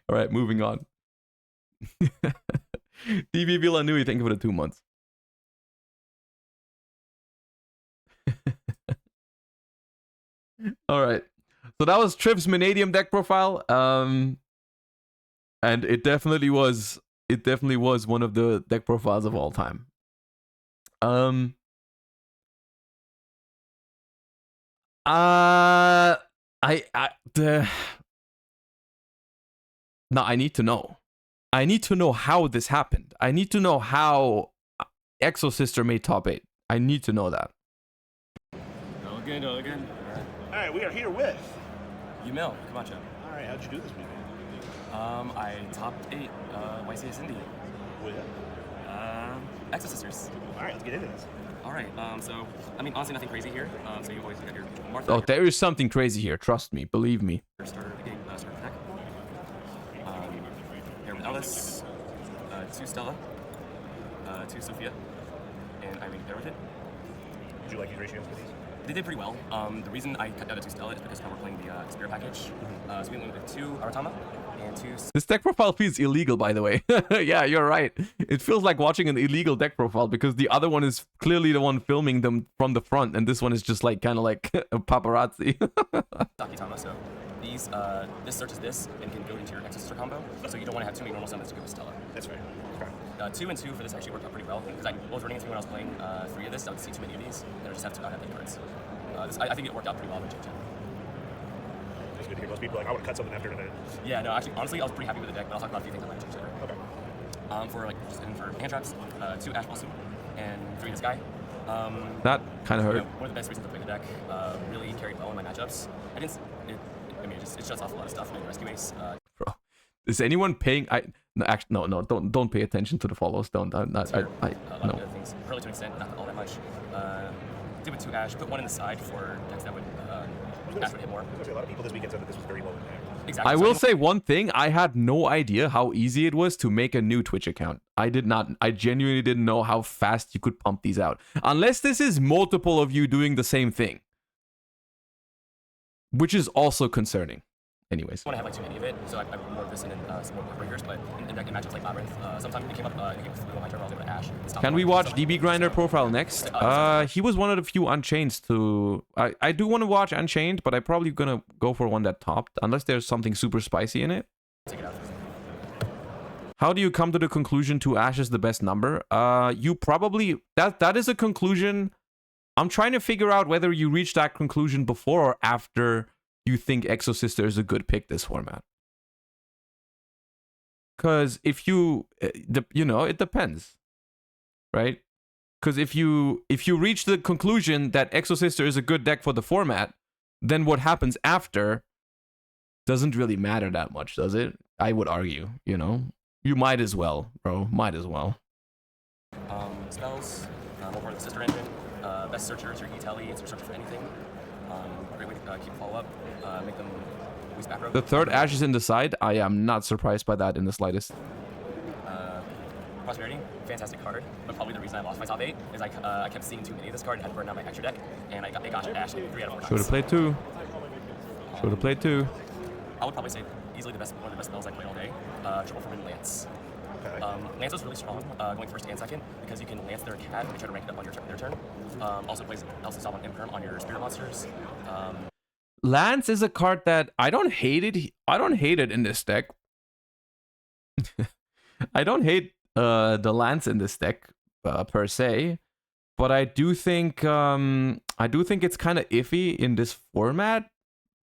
All right, moving on. DB Villanui, thank you for the 2 months. All right, so that was Triv's Manadium deck profile. And it definitely was it definitely was one of the deck profiles of all time. No, I need to know. I need to know how this happened. I need to know how Exo Sister made top 8. I need to know that. All good, all good. All right, we are here with. Yugioh, come on, Joe. All right, how'd you do this weekend? I topped 8 YCS Indy. With? Exo Sisters. All right, let's get into this. All right, so, I mean, honestly, nothing crazy here. So you always got your Martha. Oh, there is something crazy here. Trust me. Believe me. Your starter game, starter deck. Here with Alice, 2 Stella, 2 Sophia, and Irene there with it. Did you like these ratios for these? They did pretty well. The reason I cut down to 2 Stella is because now we're playing the Spirit package. So we went with 2 Aratama and 2... This deck profile feels illegal, by the way. Yeah, you're right. It feels like watching an illegal deck profile because the other one is clearly the one filming them from the front, and this one is just like kind of like a paparazzi. Sakitama, so these, this searches this and can go into your Exo Sister combo, so you don't want to have too many normal summons to go with Stella. That's right. Okay. 2 and 2 for this actually worked out pretty well, because I was running into when I was playing 3 of this, I would see too many of these, and I just have to not have any cards. I think it worked out pretty well with Jin. It's good to hear most people like, I would cut something after tonight. Yeah, no, actually, honestly, I was pretty happy with the deck, but I'll talk about a few things I might change later. Okay. For hand traps, 2 Ash Balsam and 3 this guy. That kind of hurt. One of the best reasons to play the deck. Really carried well in my matchups. It shuts off a lot of stuff in Rescue Ace. Bro, is anyone paying? No, don't pay attention to the follows. Don't. A lot No. of other things. Curly to an extent, not all that much. Did with 2 Ash, put 1 in the side for decks that would Ash would hit more. A lot of people this weekend said that this was very low impact. Exactly. I will say one thing. I had no idea how easy it was to make a new Twitch account. I did not. I genuinely didn't know how fast you could pump these out. Unless this is multiple of you doing the same thing. Which is also concerning. Anyways. I want to have like too many of it, so I more of this and then some more breakers, but in matchups like Labyrinth, sometimes it came up in a game with my turn, I was able to Ash. Can we watch DB Grinder profile next? He was one of the few Unchained to... I do want to watch Unchained, but I'm probably gonna go for one that topped, unless there's something super spicy in it. Take it out. How do you come to the conclusion 2 Ash is the best number? You probably... That is a conclusion... I'm trying to figure out whether you reach that conclusion before or after you think Exo Sister is a good pick this format. Because if you... it depends. Right? Because if you reach the conclusion that Exo Sister is a good deck for the format, then what happens after doesn't really matter that much, does it? I would argue, You might as well, bro. Might as well. Spells, more part of the sister engine. Best searcher is your E-Telly. It's your searcher for anything. Great way to keep follow-up. Make them use back row. The 3rd Ash is in the side. I am not surprised by that in the slightest. Prosperity, fantastic card. But probably the reason I lost my top 8 is I kept seeing too many of this card and had to burn out my extra deck. And I got Ash 3 out of 4 times. Should have played 2. Should have played 2. I would probably say easily one of the best spells I played all day. Triple Forbidden Lance. Lance was really strong, going first and second, because you can Lance their cat and try to rank it up on their turn. Also plays Elsa on Imperm on your spirit monsters. Lance is a card that I don't hate it. I don't hate it in this deck. I don't hate the Lance in this deck per se, but I do think it's kind of iffy in this format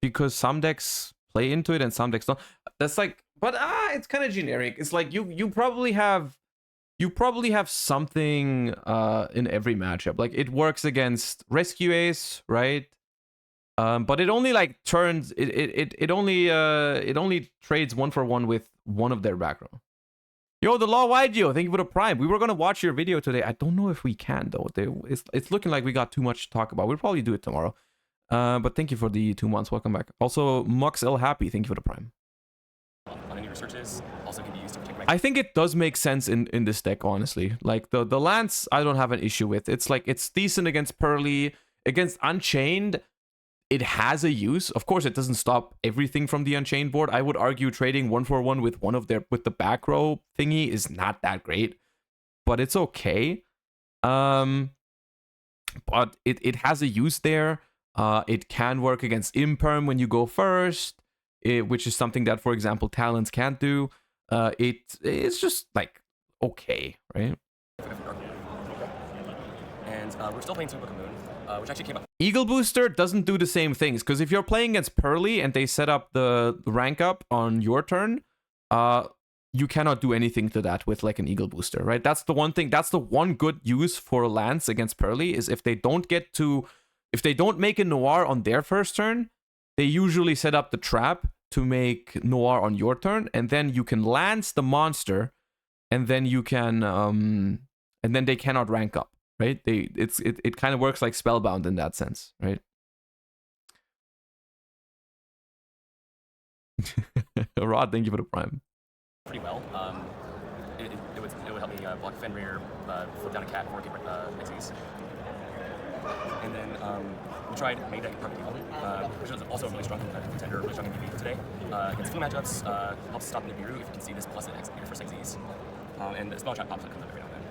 because some decks play into it and some decks don't. That's like, but it's kind of generic. It's like you probably have something in every matchup. Like it works against Rescue Ace, right? But it only like turns it only trades 1-for-1 with one of their back row. Yo, the Law YCS, thank you for the Prime. We were gonna watch your video today. I don't know if we can though. It's looking like we got too much to talk about. We'll probably do it tomorrow. But thank you for the 2 months. Welcome back. Also, Mux L Happy, thank you for the Prime. On any researches, also can be used to protect my... I think it does make sense in this deck, honestly. Like the Lance, I don't have an issue with. It's like it's decent against Pearly, against Unchained. It has a use. Of course, it doesn't stop everything from the Unchained board. I would argue trading 1-for-1 with the back row thingy is not that great, but it's okay. But it has a use there. It can work against Imperm when you go first, which is something that, for example, Talons can't do. it's just like okay, right? And we're still playing Super Moon, which actually came up. Eagle Booster doesn't do the same things, because if you're playing against Pearly and they set up the rank up on your turn, you cannot do anything to that with like an Eagle Booster, right? That's the one thing, that's the one good use for Lance against Pearly, is if they don't make a Noir on their first turn, they usually set up the trap to make Noir on your turn, and then you can Lance the monster, and then you can and then they cannot rank up, right? It kind of works like Spellbound in that sense, right? Rod, thank you for the prime. Pretty well. It would help me block Fenrir, flip down a cat, or get XYZ. And then we tried main deck Perfect Evil, which is also a really strong contender, really strong MVP for today. Against flu matchups, helps stop Nibiru if you can see this plus your first XYZ. And the spell trap pops up comes up every now and then.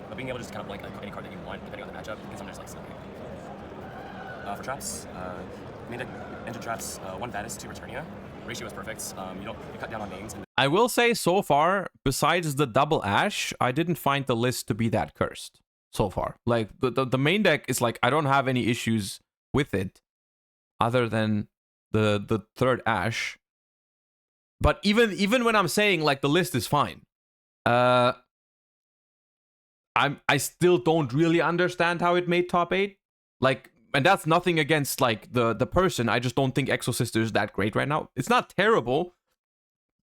But being able to just kind of like any card that you want, depending on the matchup, can sometimes like stop it. For traps, main deck engine traps, 1 Vadis, 2 Returnia. Ratio is perfect. You cut down on names. And I will say so far, besides the double Ash, I didn't find the list to be that cursed so far. Like the main deck is like, I don't have any issues with it other than the third Ash. But even when I'm saying like the list is fine, I still don't really understand how it made top 8. Like, and that's nothing against like the person. I just don't think Exosister is that great right now. It's not terrible.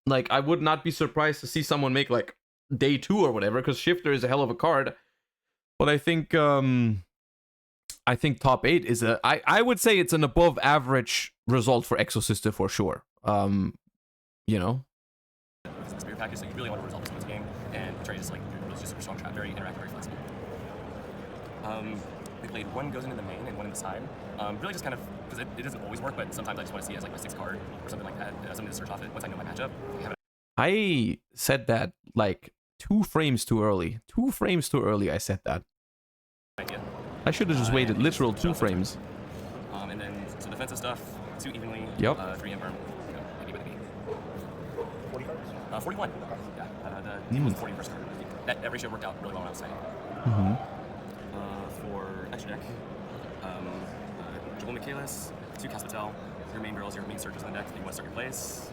Like, I would not be surprised to see someone make like day 2 or whatever, because Shifter is a hell of a card. But I think top 8 is I would say it's an above average result for Exosister for sure. You know. It's the spirit package, so you really want to resolve this game, and the trade is like really just super strong trap, very interactive, very flexible. We played 1 goes into the main and 1 in the side. Really just kind of, because it doesn't always work, but sometimes I just want to see it as like my 6th card or something like that. Something to search off it once I know my matchup. I said that like 2 frames too early. 2 frames too early, I said that. Idea. I should have just waited literal 2 frames. And then some defensive stuff, 2 evenly, Yep. 3 Ember, maybe with me. 40 cards? 41. Yeah, the team was 40 first card. That ratio worked out really well when I was saying. For extra deck, Joel Michaelis, 2 Caspitel, your main girls, your main searchers in the deck, you want to start your place.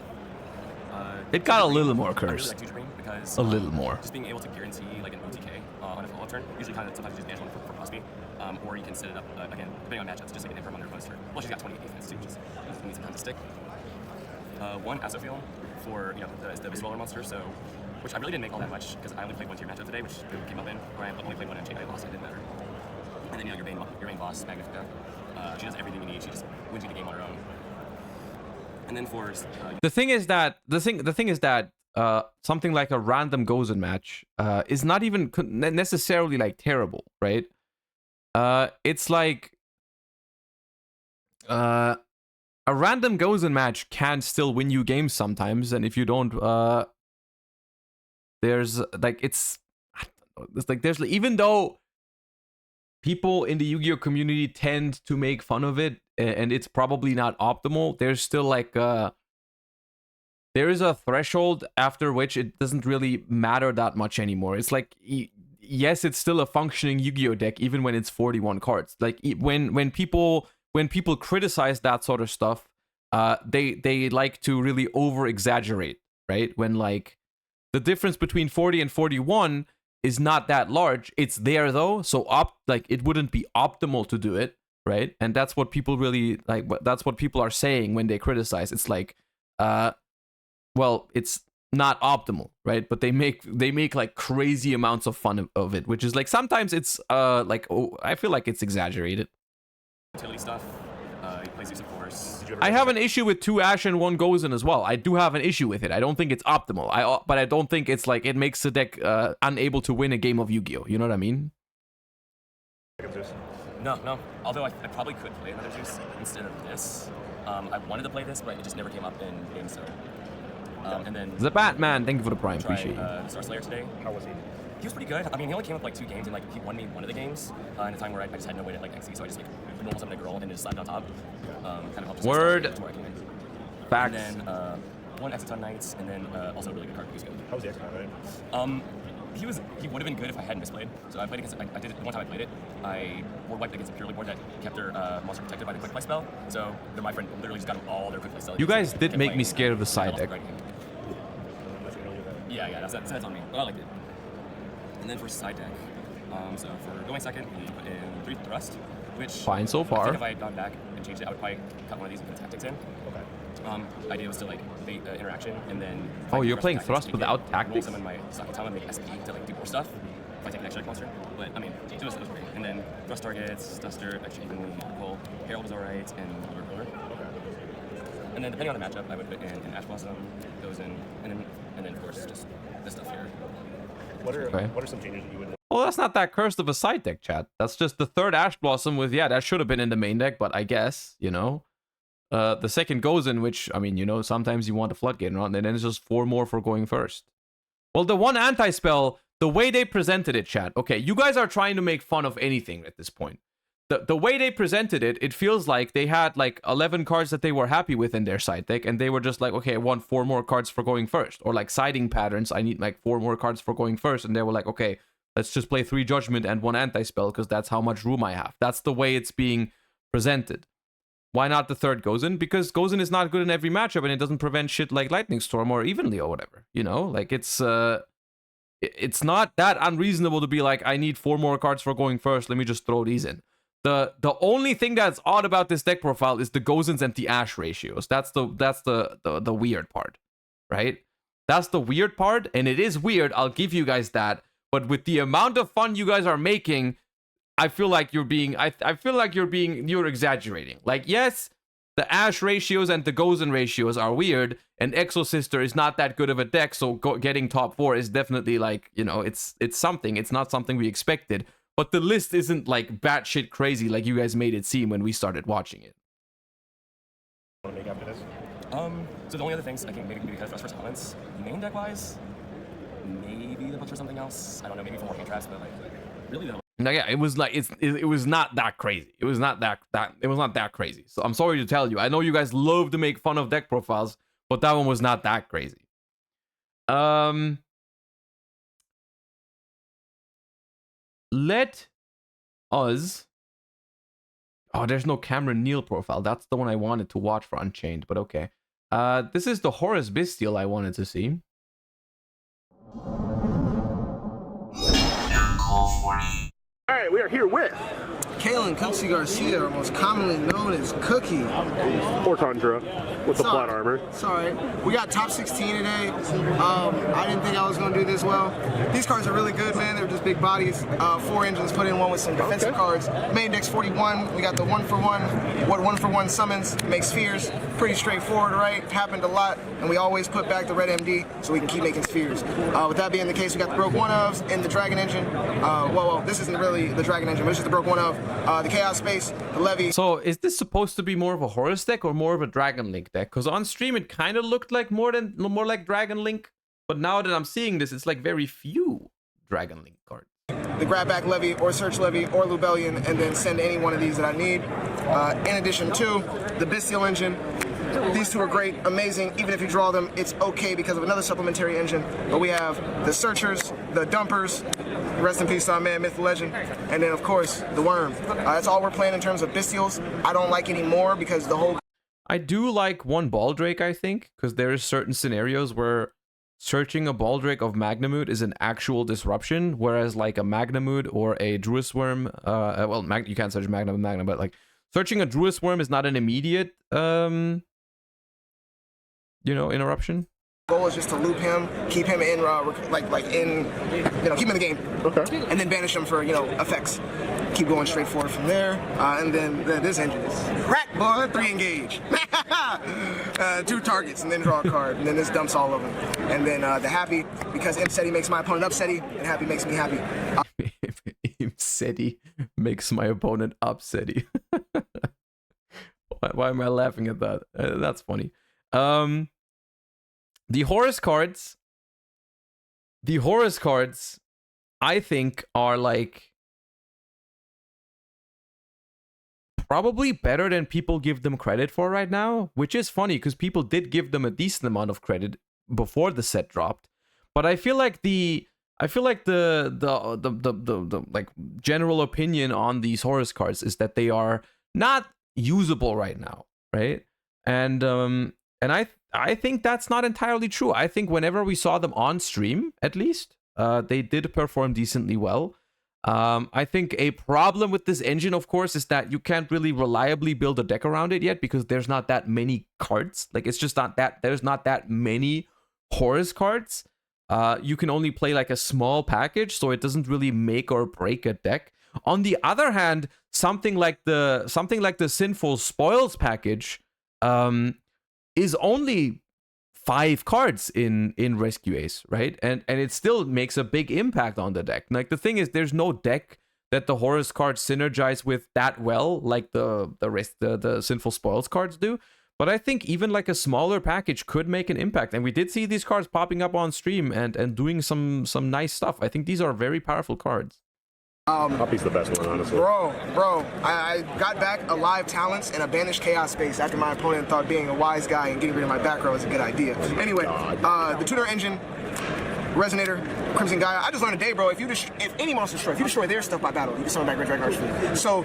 It got a little more I really cursed. like Tutor Dream because A little more. just being able to guarantee like an OTK on a follow-up turn, usually kind of sometimes you just manage one for Crosby, or you can set it up again depending on matchups, just like an Emperor on their opponent's turn. Well, she's got 28 defense too, which is needs some time to stick. 1 Asophiel for the Visroller monster, so which I really didn't make all that much because I only played 1 tier matchup today, which came up in, or I only played 1 MJ, I lost, it didn't matter. And then your main boss, Magnifica. She does everything you need. She just wins you the game on her own. And then for The thing is that something like a random Gozen match is not even necessarily like terrible, right? It's like a random Gozen match can still win you games sometimes, and if you don't, there's like it's like there's even though people in the Yu-Gi-Oh community tend to make fun of it, and it's probably not optimal, there's still like there is a threshold after which it doesn't really matter that much anymore. It's like, yes, it's still a functioning Yu-Gi-Oh deck even when it's 41 cards. Like when people criticize that sort of stuff, they like to really over exaggerate, right? When like the difference between 40 and 41 is not that large. It's there though, so like it wouldn't be optimal to do it, right? And that's what people really like. That's what people are saying when they criticize. It's like, well, it's not optimal, right? But they make like crazy amounts of fun of it, which is like sometimes it's like, oh, I feel like it's exaggerated. utility stuff, he plays use of force. I have an issue with 2 Ash and 1 Gozen as well. I do have an issue with it. I don't think it's optimal. But I don't think it's like it makes the deck unable to win a game of Yu-Gi-Oh. You know what I mean? No. Although I probably could play another Zeus instead of this. I wanted to play this, but it just never came up in game, so. And then The Batman, thank you for the prime. tried Appreciate it. the Star Slayer today. How was he? He was pretty good. I mean, he only came up like 2 games, and like he won me one of the games in a time where I just had no way to like execute, so I just like normal summoned a girl and then just slapped on top. Kind of helped. Word. More accurate. Facts. And then one Exciton Knights, and then also a really good card. He was good. How was the Exciton Knight? He would have been good if I hadn't misplayed. So I played against. I did it the one time I played it. I board wiped against a purely board that kept their monster protected by the quick play spell. So my friend literally just got all their quick play spell. You guys did make me scared of the side deck. Yeah, that's on me. But I liked it. And then for side deck, so for going second, we put in 3 thrust, which fine so far. I think if I had gone back and changed it, I would probably cut one of these and put tactics in. Okay. The idea was to like bait the interaction and then. Oh, you're playing thrust without tactics? Roll summon my Sakatama, make SP to like do more stuff. If I take an extra monster, but I mean, it was great. And then thrust targets, Duster, extra evenly equal, Herald was alright, and Ruler. Okay. And then depending on the matchup, I would put in an Ash Blossom, goes in, and then of course just this stuff here. What are some changes that you would? Well, that's not that cursed of a side deck, chat. That's just the third Ash Blossom with, yeah, that should have been in the main deck, but I guess, you know. The second goes in, which, I mean, you know, sometimes you want a floodgate around, and then it's just 4 more for going first. Well, the one anti-spell, the way they presented it, chat. Okay, you guys are trying to make fun of anything at this point. The way they presented it, it feels like they had like 11 cards that they were happy with in their side deck, and they were just like, okay, I want 4 more cards for going first. Or like siding patterns, I need like 4 more cards for going first, and they were like, okay, let's just play 3 Judgment and 1 anti-spell, because that's how much room I have. That's the way it's being presented. Why not the third Gozen? Because Gozen is not good in every matchup, and it doesn't prevent shit like Lightning Storm or Evenly or whatever. You know, like it's not that unreasonable to be like, I need 4 more cards for going first. Let me just throw these in. The only thing that's odd about this deck profile is the Gozens and the Ash ratios. That's the weird part, right? That's the weird part, and it is weird. I'll give you guys that. But with the amount of fun you guys are making, I feel like you're being, you're exaggerating. Like, yes, the Ash ratios and the Gozen ratios are weird, and Exosister is not that good of a deck, so getting top 4 is definitely like, you know, it's something. It's not something we expected. But the list isn't like batshit crazy like you guys made it seem when we started watching it. Want to make after this? So the only other things I can maybe cut for talents, main deck wise, maybe the book for something else. I don't know, maybe for more hand traps, but like really the. Now, yeah, it was like it was not that crazy. It was not that crazy. So I'm sorry to tell you. I know you guys love to make fun of deck profiles, but that one was not that crazy. Let us. Oh, there's no Cameron Neal profile. That's the one I wanted to watch for Unchained, but okay. This is the Horus Bestial I wanted to see. Alright, we are here with Kalen Cooksy Garcia, or most commonly known as Cookie. or Tundra with the blood armor. Sorry. We got top 16 today. I didn't think I was going to do this well. These cards are really good, man. They're just big bodies. 4 engines, put in one with some defensive cards. Main deck's 41. We got the 1-for-1. What 1-for-1 summons, makes spheres. Pretty straightforward, right? Happened a lot. And we always put back the red MD so we can keep making spheres. With that being the case, we got the broke 1-ofs in the Dragon Engine. Well, this isn't really the Dragon Engine, but it's just the broke 1-of. The Chaos Space, the Levy. So is this supposed to be more of a Horus deck or more of a Dragon Link deck? Because on stream it kind of looked like more like Dragon Link, but now that I'm seeing this, it's like very few Dragon Link cards. The Grab Back Levy or Search Levy or Lubellion, and then send any one of these that I need. In addition to the Bestial Engine. These 2 are great, amazing. Even if you draw them, it's okay because of another supplementary engine. But we have the Searchers, the Dumpers, rest in peace to our man, Myth Legend, and then of course the Worm. That's all we're playing in terms of Bestials. I don't like any more because the whole. I do like one Baldrake, I think, because there is certain scenarios where searching a Baldrake of Magnamute is an actual disruption, whereas like a Magnamute or a Druis Worm, you can't search Magnum, but like searching a Druis Worm is not an immediate, interruption. Goal is just to loop him, keep him in, keep him in the game, okay, and then banish him for effects. Keep going straight forward from there, and then this engine is crack, boy. 3 engage, 2 targets, and then draw a card, and then this dumps all of them, and then the happy because Imseti makes my opponent upsetty, and happy makes me happy. Imseti makes my opponent upsetty. Why am I laughing at that? That's funny. The Horus cards, I think, are like probably better than people give them credit for right now, which is funny because people did give them a decent amount of credit before the set dropped. But I feel like the like general opinion on these Horus cards is that they are not usable right now, right? And I think that's not entirely true. I think whenever we saw them on stream, at least, they did perform decently well. I think a problem with this engine, of course, is that you can't really reliably build a deck around it yet because there's not that many cards. Like, it's just not that, there's not that many Horus cards. You can only play like a small package, so it doesn't really make or break a deck. On the other hand, something like the Sinful Spoils package is only 5 cards in Rescue Ace, right? And it still makes a big impact on the deck. Like, the thing is, there's no deck that the Horus cards synergize with that well, like the Sinful Spoils cards do. But I think even like a smaller package could make an impact. And we did see these cards popping up on stream and doing some nice stuff. I think these are very powerful cards. Puppy's the best one, honestly. Bro, I got back a live talents and a banished chaos space after my opponent thought being a wise guy and getting rid of my back row was a good idea. Anyway, the tuner engine, Resonator, Crimson Gaia. I just learned today, bro, if any monster destroy, if you destroy their stuff by battle, you can summon back Red Dragon Archfiend. So,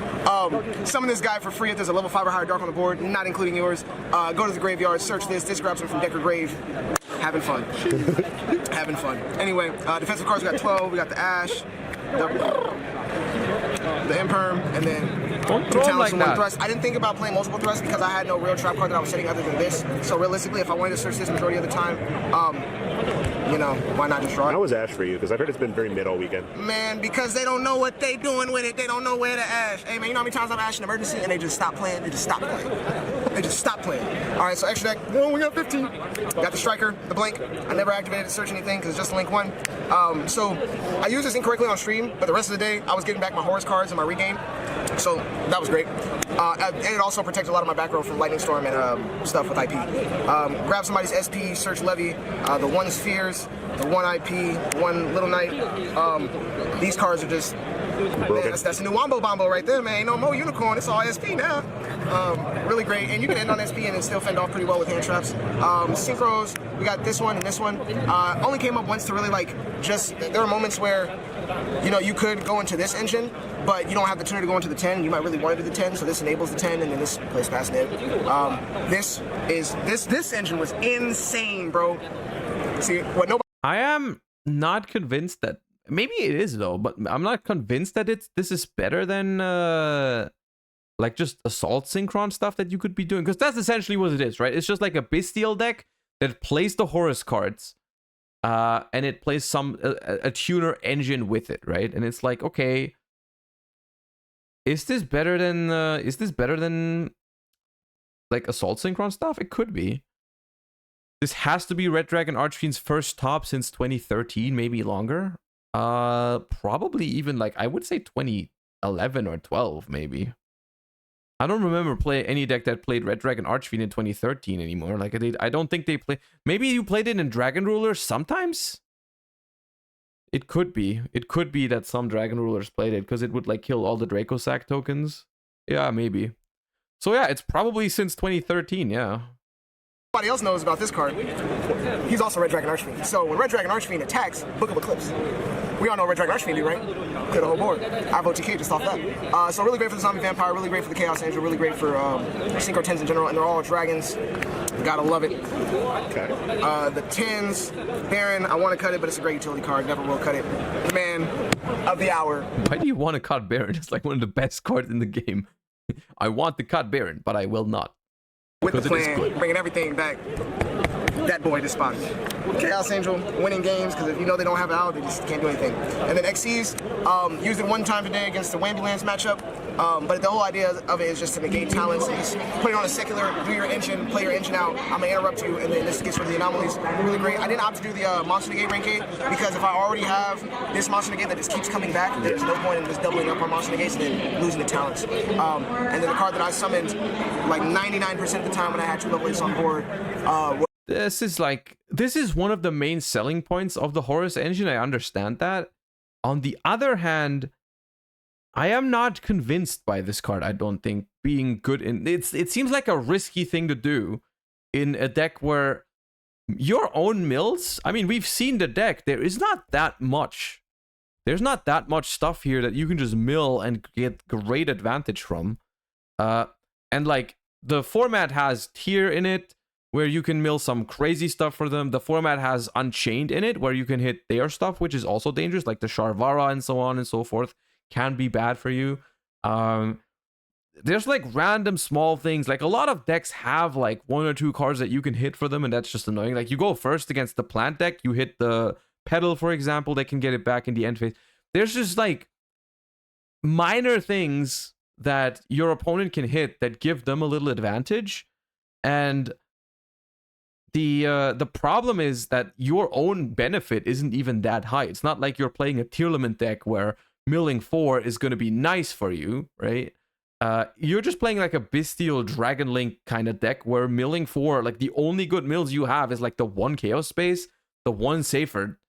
summon this guy for free if there's a level 5 or higher dark on the board, not including yours. Go to the graveyard, search this grabs him from deck or grave. Having fun. Having fun. Anyway, defensive cards, we got 12, we got the Ash, the Imperm, and then like one thrust. I didn't think about playing multiple thrusts because I had no real trap card that I was setting other than this. So realistically, if I wanted to search this majority of the time, you know, why not just draw it? How was Ash for you? Because I've heard it's been very mid all weekend. Man, because they don't know what they doing with it. They don't know where to Ash. Hey, man, you know how many times I've Ashed in emergency and they just stop playing? They just stop playing. They just stop playing. All right, so extra deck. Oh, we got 15. Got the Striker, the Blink. I never activated to search anything because it's just link 1. So I used this incorrectly on stream, but the rest of the day I was getting back my Horus cards and my regain. So that was great. And it also protected a lot of my back row from Lightning Storm and stuff with IP. Grab somebody's SP, search Levy, the 1 Spheres, the 1 IP, 1 Little Knight. These cards are just, man, that's a new Wombo Bombo right there, man. Ain't no more Unicorn, it's all SP now. Really great, and you can end on SP and then still fend off pretty well with hand traps. Synchros, we got this one and this one. Only came up once to really like there were moments where, you know, you could go into this engine, but you don't have the tuner to go into the 10. You might really want to do the 10, so this enables the 10, and then this plays past it. This engine was insane, bro. See what nobody. I am not convinced that, maybe it is though, but I'm not convinced that this is better than like just assault synchron stuff that you could be doing, because that's essentially what it is, right? It's just like a Bestial deck that plays the Horus cards, and it plays a tuner engine with it, right? And it's like, okay, is this better than like assault synchron stuff? It could be. This has to be Red Dragon Archfiend's first top since 2013, maybe longer. Probably even like, I would say 2011 or 12, maybe. I don't remember playing any deck that played Red Dragon Archfiend in 2013 anymore. Like, I don't think they play. Maybe you played it in Dragon Ruler sometimes? It could be. It could be that some Dragon Rulers played it because it would like kill all the Dracosac tokens. Yeah, maybe. So yeah, it's probably since 2013, yeah. Nobody else knows about this card. He's also Red Dragon Archfiend. So when Red Dragon Archfiend attacks, Book of Eclipse. We all know what Red Dragon Archfiend do, right? Clear the whole board. I vote TK just off that. So really great for the Zombie Vampire, really great for the Chaos Angel, really great for Synchro 10s in general, and they're all dragons. Gotta love it. Okay. The 10s, Baron, I want to cut it, but it's a great utility card. Never will cut it. The man of the hour. Why do you want to cut Baron? It's like one of the best cards in the game. I want to cut Baron, but I will not. With the plan, bringing everything back. That boy despised. Chaos Angel, winning games, because if you know they don't have it out, they just can't do anything. And then XCs, used it one time today against the Wambulance matchup, but the whole idea of it is just to negate talents and just put it on a secular, do your engine, play your engine out, I'm going to interrupt you, and then this gets rid of the anomalies. Really great. I didn't opt to do the Monster Negate rank 8, because if I already have this Monster Negate that just keeps coming back, there's no point in just doubling up on Monster Negates and then losing the talents. And then the card that I summoned like 99% of the time when I had 2 level 8s on board, this is one of the main selling points of the Horus engine. I understand that. On the other hand, I am not convinced by this card. I don't think being good in it seems like a risky thing to do in a deck where your own mills. I mean, we've seen the deck. There is not that much. There's not that much stuff here that you can just mill and get great advantage from. And like the format has tier in it where you can mill some crazy stuff for them. The format has Unchained in it where you can hit their stuff, which is also dangerous, like the Sharvara and so on and so forth. Can be bad for you. There's like random small things. Like a lot of decks have like 1 or 2 cards that you can hit for them, and that's just annoying. Like you go first against the plant deck, you hit the pedal, for example, they can get it back in the end phase. There's just like minor things that your opponent can hit that give them a little advantage. And the problem is that your own benefit isn't even that high. It's not like you're playing a Tearlament deck where milling 4 is going to be nice for you, right? You're just playing like a Bestial Dragon Link kind of deck where milling 4, like the only good mills you have is like the 1 Chaos Space, the 1 Safer.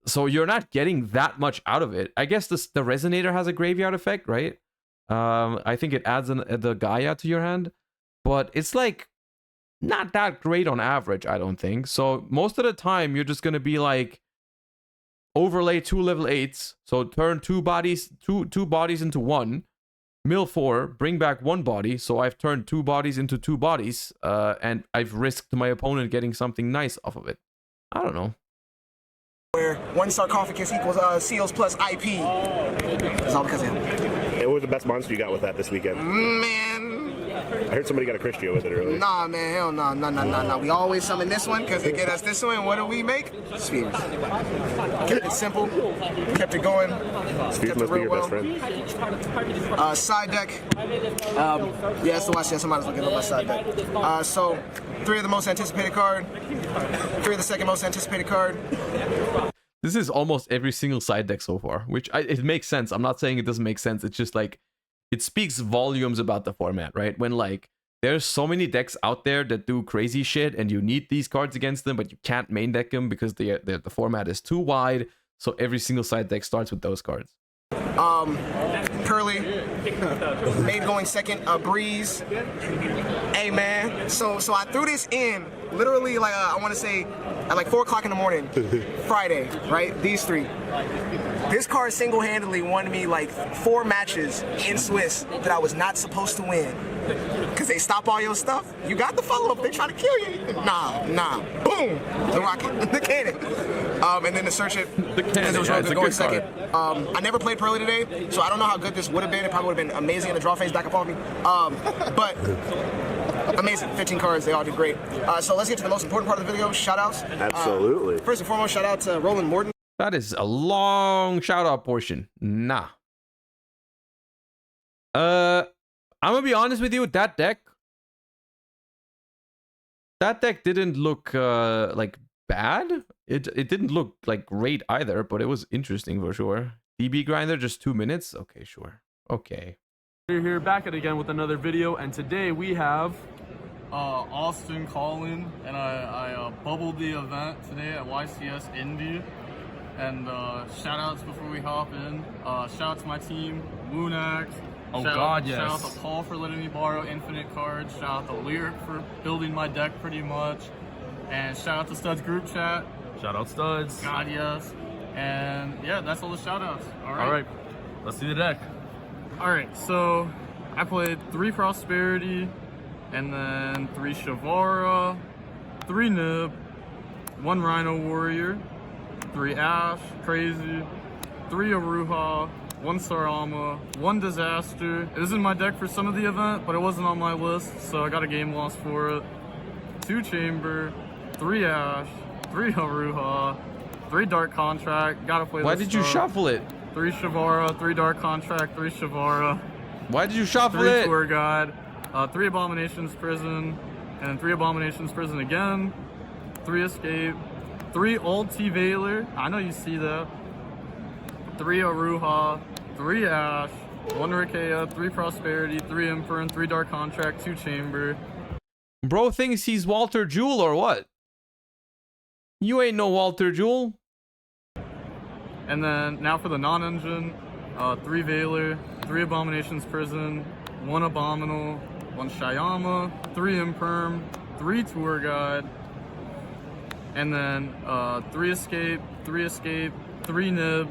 So you're not getting that much out of it. I guess the Resonator has a graveyard effect, right? I think it adds the Gaia to your hand, but it's like not that great on average, I don't think. So most of the time you're just going to be like overlay 2 level 8s, so turn 2 bodies into 1, mill 4, bring back 1 body, so I've turned 2 bodies into 2 bodies, and I've risked my opponent getting something nice off of it. I don't know. Where 1 sarcophagus equals seals plus IP. It's all because of him. Hey, what was the best monster you got with that this weekend? Man. I heard somebody got a Christio with it earlier. Nah, man, hell no, no. We always summon this one because they get us this one. What do we make? Spheres. Kept it simple, kept it going. Spheres must be your best friend. Side deck. Yeah, it's the YCS. Somebody's looking at my side deck. So, 3 of the most anticipated card, 3 of the second most anticipated card. This is almost every single side deck so far, which it makes sense. I'm not saying it doesn't make sense. It's just like, it speaks volumes about the format, right? When like there's so many decks out there that do crazy shit and you need these cards against them, but you can't main deck them because the format is too wide. So every single side deck starts with those cards. Curly, made going second, Breeze. Hey man, so I threw this in literally like I want to say at like 4 o'clock in the morning, Friday, right? These 3. This card single-handedly won me like 4 matches in Swiss that I was not supposed to win. Cause they stop all your stuff. You got the follow-up, they try to kill you. Nah. Boom! The rocket, the cannon. And then to search it, the cannon, it was really good going second. I never played Pearly today, so I don't know how good this would have been. It probably would have been amazing in the draw phase back up on me. But amazing, 15 cards, they all did great. So let's get to the most important part of the video, shout-outs. Absolutely. First and foremost, shout out to Roland Morton. That is a long shout-out portion. Nah. I'm gonna be honest with you, that deck didn't look like bad. It didn't look like great either, but it was interesting for sure. DB grinder, just 2 minutes? Okay, sure. Okay. We're here back at again with another video, and today we have Austin calling, and I bubbled the event today at YCS Indy. And shout outs before we hop in. Shout out to my team, Moonax. Oh God, yes. Shout out to Paul for letting me borrow infinite cards. Shout out to Lyric for building my deck pretty much. And shout out to Studs group chat. Shout out Studs. God, yes. And yeah, that's all the shout outs. All right. Let's see the deck. All right, so I played 3 Prosperity, and then 3 Shavara, 3 Nib, 1 Rhino Warrior, 3 Ash, Crazy, 3 Aruha, 1 Sarama, 1 Disaster. It was in my deck for some of the event, but it wasn't on my list, so I got a game loss for it. 2 Chamber, 3 Ash, 3 Aruha, 3 Dark Contract. Gotta play this. Why did you shuffle it? 3 Shavara, 3 Dark Contract, 3 Shavara. Why did you shuffle 3 it? Tour Guide, 3 Abominations Prison, and 3 Abominations Prison again, 3 Escape, 3 Old T-Veiler, I know you see that, 3 Aruha, 3 Ash, 1 Rikea, 3 Prosperity, 3 Emperor, and 3 Dark Contract, 2 Chamber. Bro thinks he's Walter Jewell or what? You ain't no Walter Jewell. And then now for the non-engine, 3 Valor, 3 Abominations Prison, 1 Abominal, 1 Shyama, 3 Imperm, 3 Tour Guide, and then 3 Escape, 3 Nib,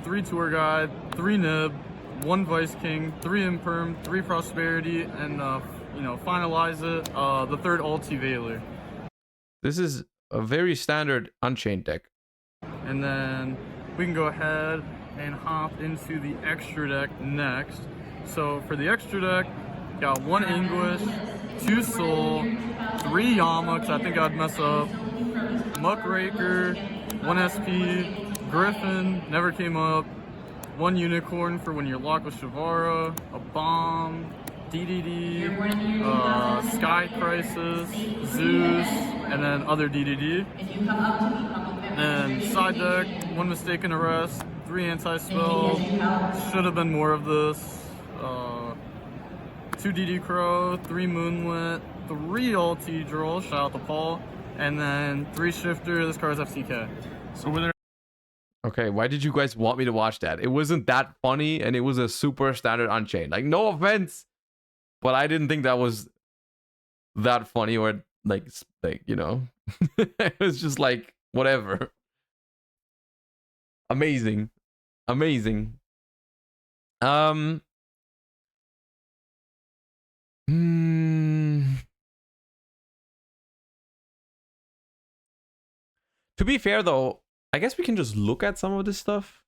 3 Tour Guide, 3 Nib, 1 Vice King, 3 Imperm, 3 Prosperity, and you know, finalize it, the 3rd Ulti Valor. This is a very standard Unchained deck. And then we can go ahead and hop into the extra deck next. So for the extra deck, got 1 Anguish, 2 Soul, 3 Yama, because I think I'd mess up, Muckraker, 1 SP, Griffin, never came up, 1 Unicorn for when you're locked with Shavara, a Bomb, DDD, Sky Crisis, Zeus, and then other DDD. And side deck, 1 Mistaken Arrest, 3 Anti-Spell, should have been more of this, 2 DD Crow, 3 Moonlit, 3 Ulti Droll, shout out to Paul, and then 3 Shifter, this card is FTK. So were there... Okay, why did you guys want me to watch that? It wasn't that funny, and it was a super standard Unchained. Like, no offense, but I didn't think that was that funny or like you know, it was just like whatever. Amazing. To be fair though, I guess we can just look at some of this stuff.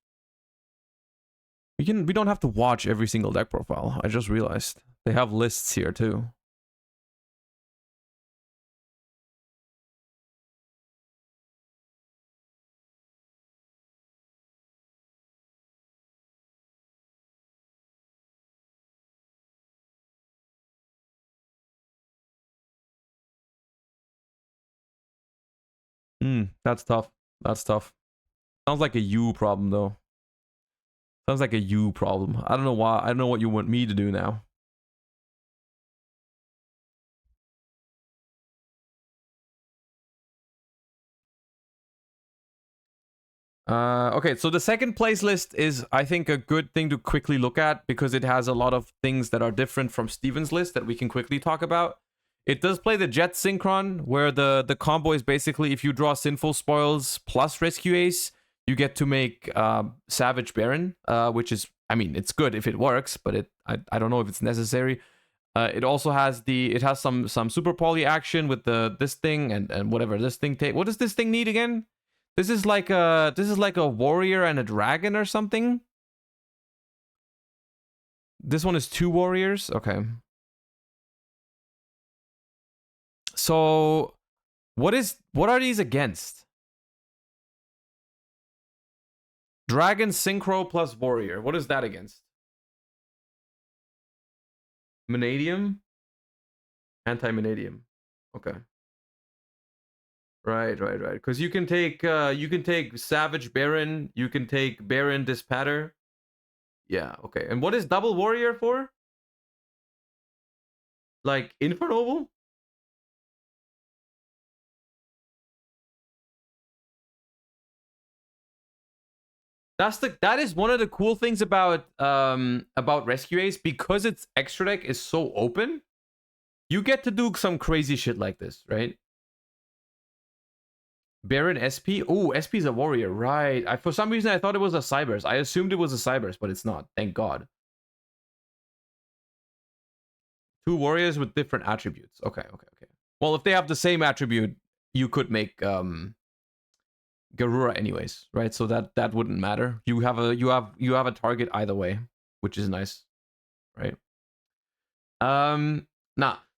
We don't have to watch every single deck profile. I just realized they have lists here too. That's tough. Sounds like a you problem though. Sounds like a you problem. I don't know why. I don't know what you want me to do now. Okay, so the second place list is, I think, a good thing to quickly look at because it has a lot of things that are different from Steven's list that we can quickly talk about. It does play the Jet Synchron, where the combo is basically if you draw Sinful Spoils plus Rescue Ace, you get to make Savage Baron, which is, I mean, it's good if it works, but I don't know if it's necessary. It also has some Super Poly action with this thing and whatever this thing take. What does this thing need again? This is like a warrior and a dragon or something. This one is 2 warriors. Okay. So, what are these against? Dragon, Synchro plus Warrior. What is that against? Vanadium? Anti-Vanadium. Okay. Right. Because you can take Savage Baron, you can take Baron Dispatter. Yeah, okay. And what is Double Warrior for? Like Infernoble? That is one of the cool things about Rescue Ace, because its extra deck is so open. You get to do some crazy shit like this, right? Baron SP. Oh, SP is a warrior, right? For some reason I thought it was a Cybers. I assumed it was a Cybers, but it's not. Thank God. 2 warriors with different attributes. Okay. Well, if they have the same attribute, you could make Garura anyways, right? So that wouldn't matter. You have a target either way, which is nice, right?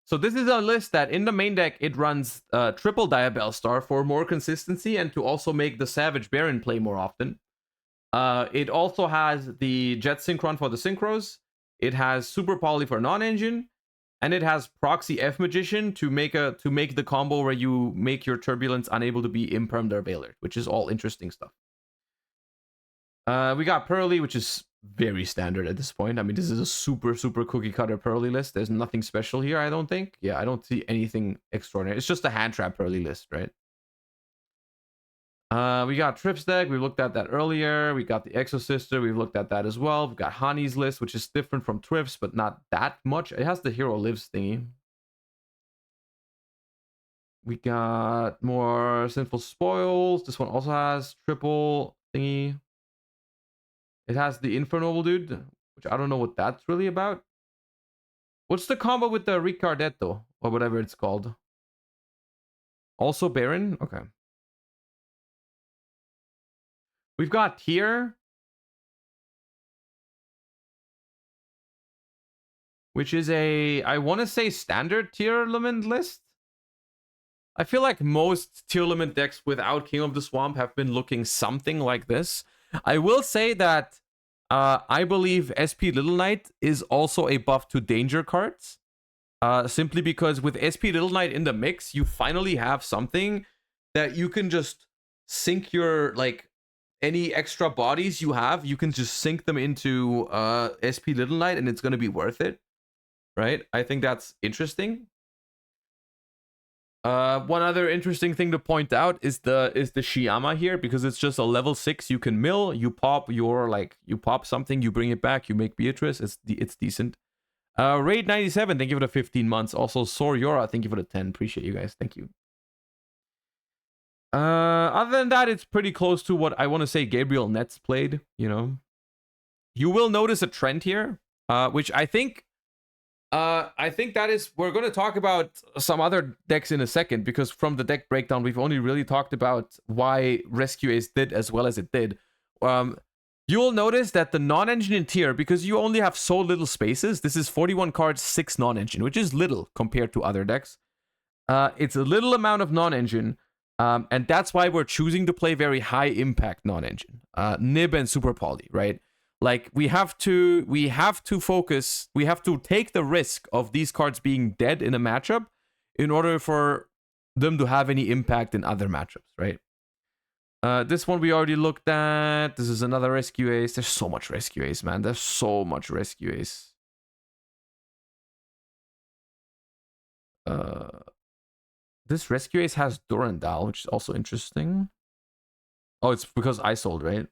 So this is a list that in the main deck it runs triple Diabellstar for more consistency and to also make the Savage Baron play more often. It also has the Jet Synchron for the Synchros. It has Super Poly for non-engine, and it has Proxy F Magician to make the combo where you make your Turbulence unable to be impermed or veilered, which is all interesting stuff. We got Pearly, which is very standard at this point. I mean, this is a super cookie cutter Pearly list. There's nothing special here, I don't think. Yeah, I don't see anything extraordinary. It's just a hand trap Pearly list, right? We got Trips deck. We looked at that earlier. We got the Exo Sister. We've looked at that as well. We've got Hani's list, which is different from Trips, but not that much. It has the Hero Lives thingy. We got more Sinful Spoils. This one also has triple thingy. It has the Infernoble dude, which I don't know what that's really about. What's the combo with the Ricardetto, or whatever it's called? Also Baron? Okay. We've got Tier, which is a, I want to say, standard Tier Element list. I feel like most Tier Element decks without King of the Swamp have been looking something like this. I will say that I believe SP Little Knight is also a buff to danger cards. Simply because with SP Little Knight in the mix, you finally have something that you can just sink your, like, any extra bodies you have, you can just sink them into SP Little Knight and it's going to be worth it. Right? I think that's interesting. One other interesting thing to point out is the Shiyama here, because it's just a level 6 you can mill, you pop your, like, you pop something, you bring it back, you make Beatrice, it's decent. Raid 97, thank you for the 15 months. Also Sor Yora, thank you for the 10. Appreciate you guys. Thank you. Other than that, it's pretty close to what I want to say Gabriel Nets played, you know. You will notice a trend here, which I think that is, we're going to talk about some other decks in a second, because from the deck breakdown, we've only really talked about why Rescue Ace did as well as it did. You will notice that the non-engine in tier, because you only have so little spaces, this is 41 cards, 6 non-engine, which is little compared to other decks. It's a little amount of non-engine, and that's why we're choosing to play very high impact non-engine. Nib and Super Poly, right? Like, we have to focus, we have to take the risk of these cards being dead in a matchup in order for them to have any impact in other matchups, right? This one we already looked at. This is another Rescue Ace. There's so much Rescue Ace, man. There's so much Rescue Ace. This Rescue Ace has Durandal, which is also interesting. Oh, it's because I sold, right?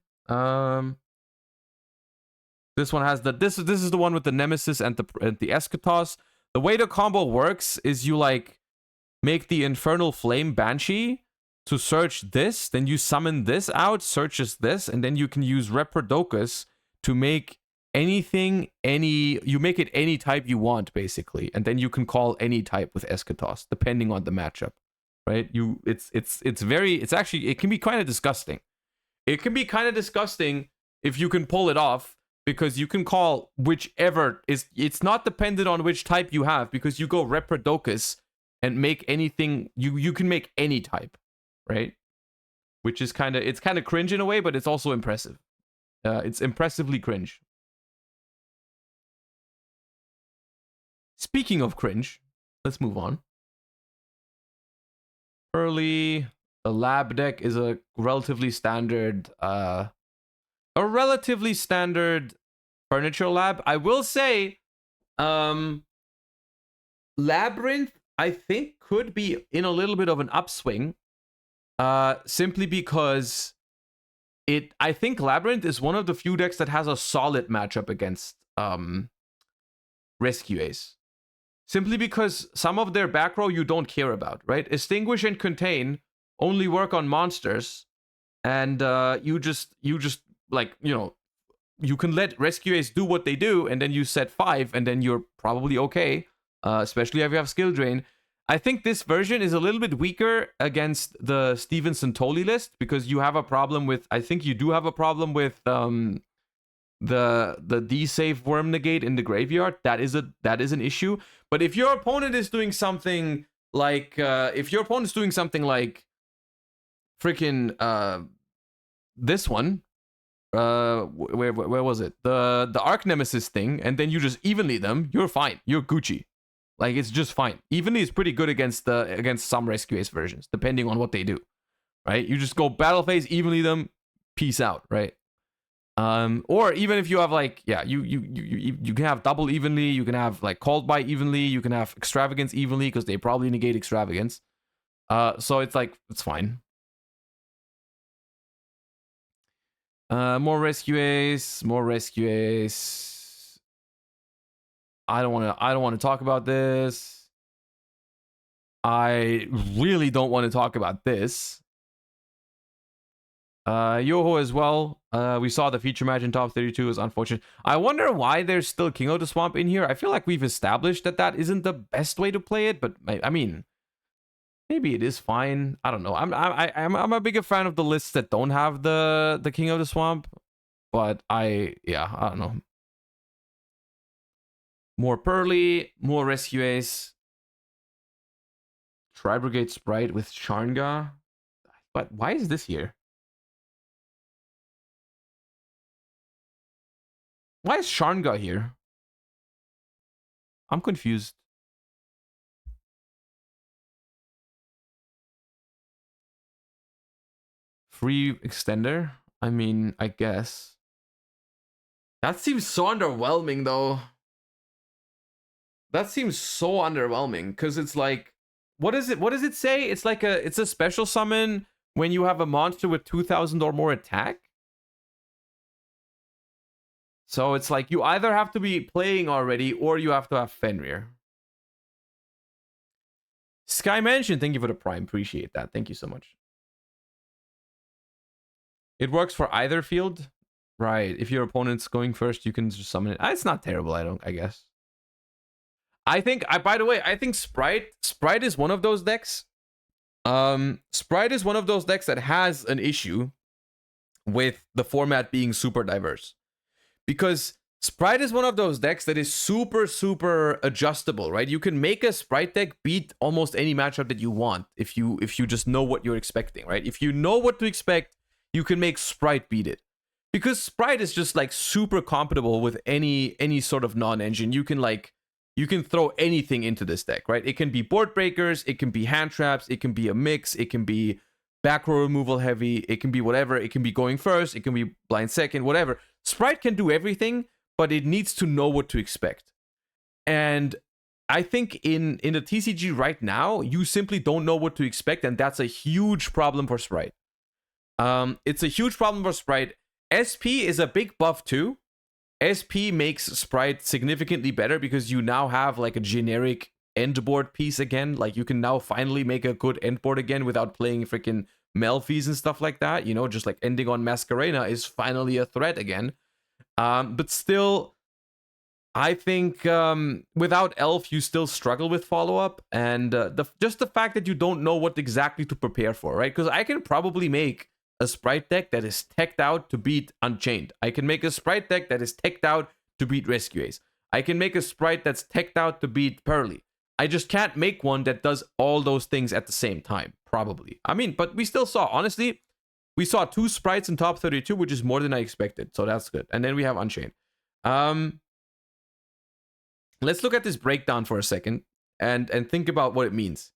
This one has the this is the one with the Nemesis and the Eschatos. The way the combo works is you, like, make the Infernal Flame Banshee to search this, then you summon this out, searches this, and then you can use Reprodocus to make anything, you make it any type you want, basically, and then you can call any type with Eschatos, depending on the matchup, right? It can be kind of disgusting. It can be kind of disgusting if you can pull it off, because you can call whichever it's not dependent on which type you have, because you go Reprodocus and make anything, you can make any type, right? Which is it's kind of cringe in a way, but it's also impressive. It's impressively cringe. Speaking of cringe, let's move on. Early, the lab deck is a relatively standard furniture lab. I will say, Labyrinth, I think, could be in a little bit of an upswing. Simply because I think Labyrinth is one of the few decks that has a solid matchup against Rescue Ace. Simply because some of their back row you don't care about, right? Extinguish and Contain only work on monsters, and you just like, you know, you can let Rescue Ace do what they do, and then you set 5, and then you're probably okay, especially if you have Skill Drain. I think this version is a little bit weaker against the Stevenson Tolley list, because you have a problem with, I think you do have a problem with the D-Save Worm Negate in the graveyard. That is an issue. But if your opponent is doing something like freaking this one, where was it? The Arc Nemesis thing, and then you just evenly them, you're fine. You're Gucci. Like, it's just fine. Evenly is pretty good against some Rescue Ace versions, depending on what they do, right? You just go battle phase, evenly them, peace out, right? Or even if you have, like, yeah, you can have double evenly, you can have, like, called by evenly, you can have extravagance evenly, because they probably negate extravagance. So it's like, it's fine. More rescue ace, more rescue ace. I don't want to talk about this. I really don't want to talk about this. Yoho as well. We saw the feature match in top 32 is unfortunate. I wonder why there's still King of the Swamp in here. I feel like we've established that that isn't the best way to play it, but I mean, maybe it is fine. I don't know. I'm a bigger fan of the lists that don't have the King of the Swamp, but I don't know. More Pearly, more Rescue Ace. Tri-Brigade Sprite with Sharnga. But why is this here? Why is Sharnga here? I'm confused. Free extender? I mean, I guess. That seems so underwhelming, though. That seems so underwhelming, because it's like, what is it? What does it say? It's like it's a special summon when you have a monster with 2,000 or more attack. So it's like you either have to be playing already or you have to have Fenrir. Sky Mansion, thank you for the prime. Appreciate that. Thank you so much. It works for either field. Right. If your opponent's going first, you can just summon it. It's not terrible, I guess. I think, by the way, I think Sprite is one of those decks. Sprite is one of those decks that has an issue with the format being super diverse. Because Sprite is one of those decks that is super, super adjustable, right? You can make a Sprite deck beat almost any matchup that you want if you just know what you're expecting, right? If you know what to expect, you can make Sprite beat it. Because Sprite is just like super compatible with any sort of non-engine. You can throw anything into this deck, right? It can be board breakers, it can be hand traps, it can be a mix, it can be back row removal heavy, it can be whatever, it can be going first, it can be blind second, whatever. Sprite can do everything, but it needs to know what to expect. And I think in the TCG right now, you simply don't know what to expect, and that's a huge problem for Sprite. It's a huge problem for Sprite. SP is a big buff too. SP makes Sprite significantly better because you now have like a generic end board piece again. Like you can now finally make a good end board again without playing freaking Melfies and stuff like that. You know, just like ending on Masquerena is finally a threat again. But still, I think without Elf, you still struggle with follow-up. And just the fact that you don't know what exactly to prepare for, right? Because I can probably make a Sprite deck that is teched out to beat Unchained. I can make a Sprite deck that is teched out to beat Rescue Ace. I can make a Sprite that's teched out to beat Pearly. I just can't make one that does all those things at the same time, probably. I mean, but we still saw, honestly, we saw 2 Sprites in top 32, which is more than I expected, so that's good. And then we have Unchained. Let's look at this breakdown for a second and think about what it means.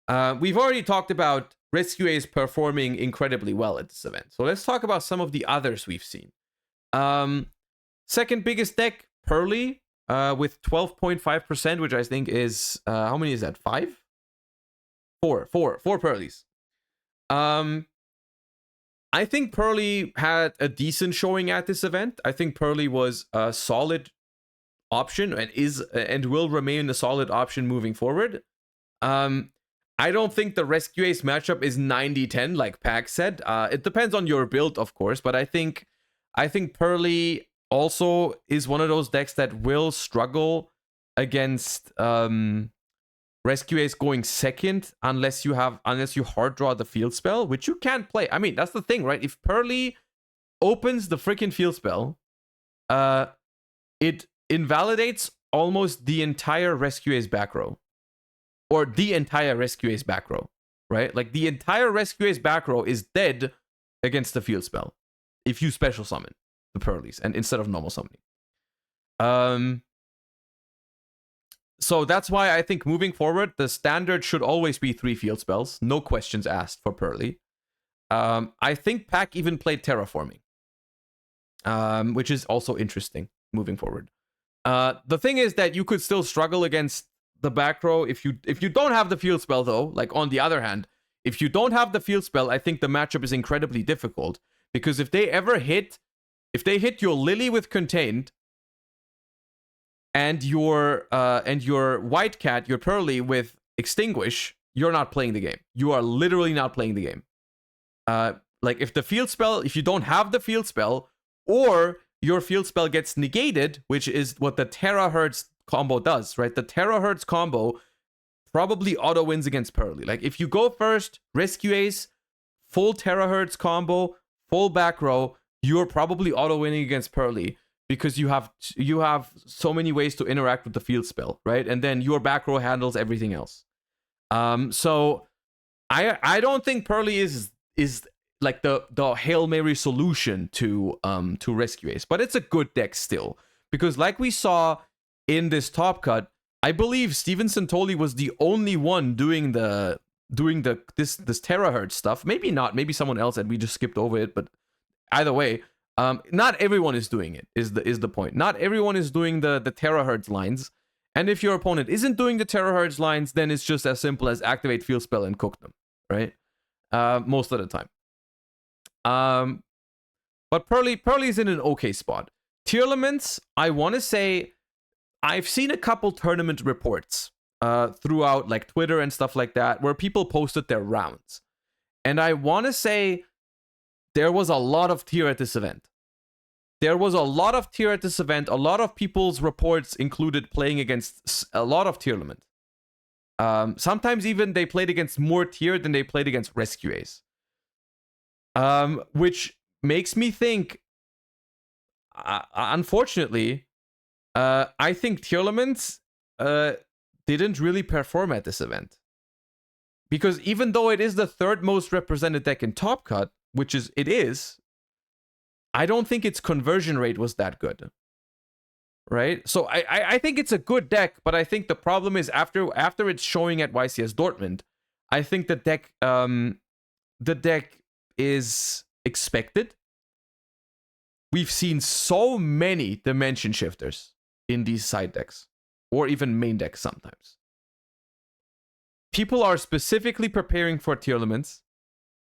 We've already talked about Rescue Ace performing incredibly well at this event. So let's talk about some of the others we've seen. Second biggest deck, Pearly, with 12.5%, which I think is, how many is that? 5? 4 Pearlies. I think Pearly had a decent showing at this event. I think Pearly was a solid option and will remain a solid option moving forward. I don't think the Rescue Ace matchup is 90-10, like Pac said. It depends on your build, of course, but I think Pearly also is one of those decks that will struggle against Rescue Ace going second unless you hard draw the field spell, which you can't play. I mean, that's the thing, right? If Pearly opens the freaking field spell, it invalidates almost the entire Rescue Ace back row. Or the entire Rescue Ace back row, right? Like the entire Rescue Ace back row is dead against the field spell if you special summon the Pearlies and instead of normal summoning. So that's why I think moving forward, the standard should always be 3 field spells, no questions asked for Pearly. I think Pac even played Terraforming, which is also interesting moving forward. The thing is that you could still struggle against the back row if you don't have the field spell, though. Like on the other hand, if you don't have the field spell, I think the matchup is incredibly difficult because if they hit your Lily with Contained and your White Cat, your Pearly with Extinguish, you're not playing the game. You are literally not playing the game. Like if you don't have the field spell, or your field spell gets negated, which is what the Terahertz combo does, right? The Terahertz combo probably auto wins against Pearly. Like if you go first, Rescue Ace, full Terahertz combo, full back row, you're probably auto winning against Pearly because you have so many ways to interact with the field spell, right? And then your back row handles everything else. So I don't think Pearly is like the Hail Mary solution to Rescue Ace, but it's a good deck still, because like we saw in this top cut, I believe Steven Santoli was the only one doing this Terahertz stuff. Maybe not, maybe someone else and we just skipped over it, but either way, not everyone is doing it, is the point. Not everyone is doing the Terahertz lines. And if your opponent isn't doing the Terahertz lines, then it's just as simple as activate field spell and cook them, right? Most of the time. But Pearly's in an okay spot. Tearlaments, I want to say, I've seen a couple tournament reports throughout like Twitter and stuff like that where people posted their rounds. And I want to say there was a lot of tier at this event. A lot of people's reports included playing against a lot of Tearlament. Sometimes even they played against more tier than they played against Rescue Ace. Which makes me think, unfortunately, I think Tearlaments didn't really perform at this event. Because even though it is the third most represented deck in Top Cut, which it is, I don't think its conversion rate was that good. Right? So I think it's a good deck, but I think the problem is after it's showing at YCS Dortmund, I think the deck is expected. We've seen so many dimension shifters in these side decks, or even main decks sometimes. People are specifically preparing for Tearlaments,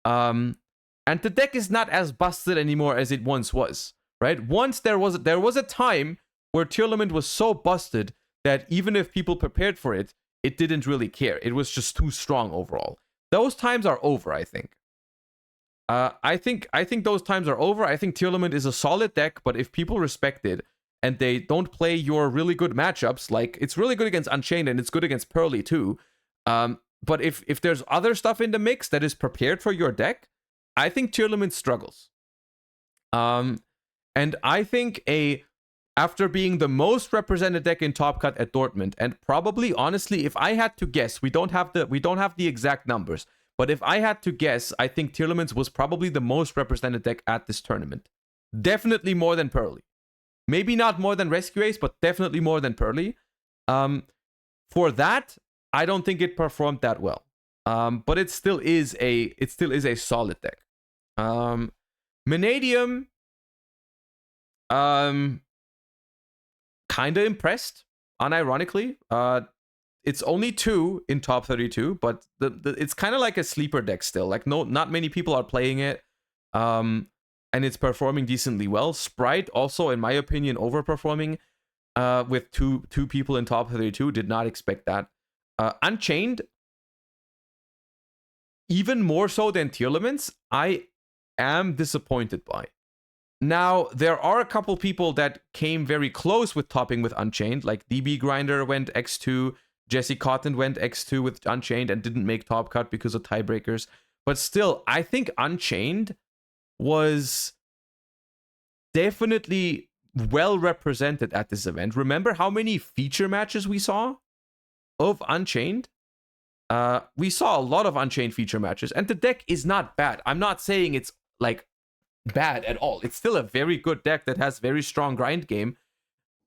and the deck is not as busted anymore as it once was, right? Once there was a time where Tearlament was so busted that even if people prepared for it, it didn't really care. It was just too strong overall. Those times are over, I think. I think those times are over. I think Tearlament is a solid deck, but if people respect it and they don't play your really good matchups, like it's really good against Unchained and it's good against Pearly too. But if there's other stuff in the mix that is prepared for your deck, I think Tearlament struggles. And I think after being the most represented deck in Top Cut at Dortmund, and probably honestly, if I had to guess, we don't have the exact numbers. But if I had to guess, I think Tearlaments was probably the most represented deck at this tournament. Definitely more than Pearly. Maybe not more than Rescue Ace, but definitely more than Pearly. For that, I don't think it performed that well. But it still is a solid deck. Mannadium, kinda impressed, unironically. It's only 2 in top 32, but it's kind of like a sleeper deck still. Like not many people are playing it, and it's performing decently well. Sprite also, in my opinion, overperforming with two people in top 32. Did not expect that. Unchained, even more so than Tearlaments, I am disappointed by. Now, there are a couple people that came very close with topping with Unchained, like DB Grinder went X2, Jesse Cotton went X2 with Unchained and didn't make top cut because of tiebreakers. But still, I think Unchained was definitely well represented at this event. Remember how many feature matches we saw of Unchained? We saw a lot of Unchained feature matches, and the deck is not bad. I'm not saying it's like bad at all. It's still a very good deck that has very strong grind game,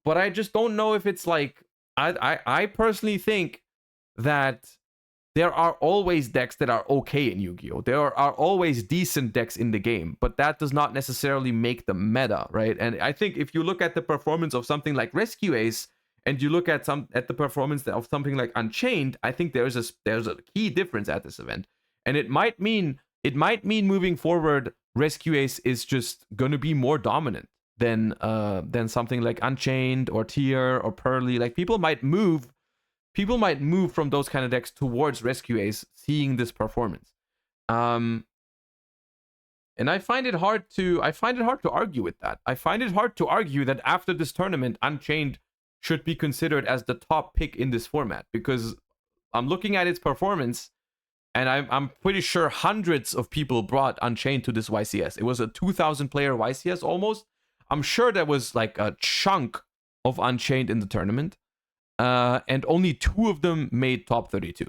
but I just don't know if it's like I personally think that there are always decks that are okay in Yu-Gi-Oh! There are always decent decks in the game, but that does not necessarily make the meta, right? And I think if you look at the performance of something like Rescue Ace and you look at the performance of something like Unchained, I think there's a key difference at this event, and it might mean moving forward Rescue Ace is just gonna be more dominant than something like Unchained or Tier or Pearly. Like people might move from those kind of decks towards Rescue Ace, seeing this performance. And I find it hard to argue with that. I find it hard to argue that after this tournament, Unchained should be considered as the top pick in this format, because I'm looking at its performance, and I'm pretty sure hundreds of people brought Unchained to this YCS. It was a 2,000 player YCS almost. I'm sure there was like a chunk of Unchained in the tournament, and only 2 of them made top 32,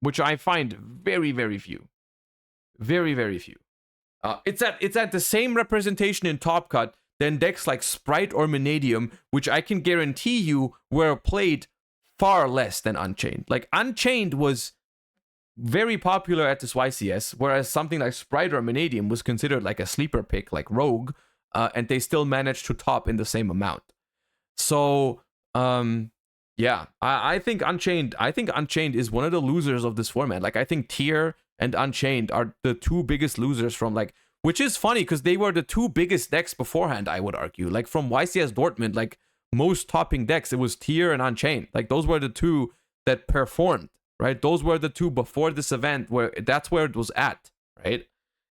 which I find very, very few. Very, very few. It's at the same representation in Top Cut than decks like Sprite or Mannadium, which I can guarantee you were played far less than Unchained. Like Unchained was very popular at this YCS, whereas something like Sprite or Mannadium was considered like a sleeper pick, like Rogue, and they still managed to top in the same amount. So, yeah, I think Unchained is one of the losers of this format. Like I think Tier and Unchained are the 2 biggest losers from, like, which is funny because they were the 2 biggest decks beforehand, I would argue. Like from YCS Dortmund, like most topping decks, it was Tier and Unchained. Like those were the 2 that performed, right? Those were the 2 before this event where that's where it was at, right?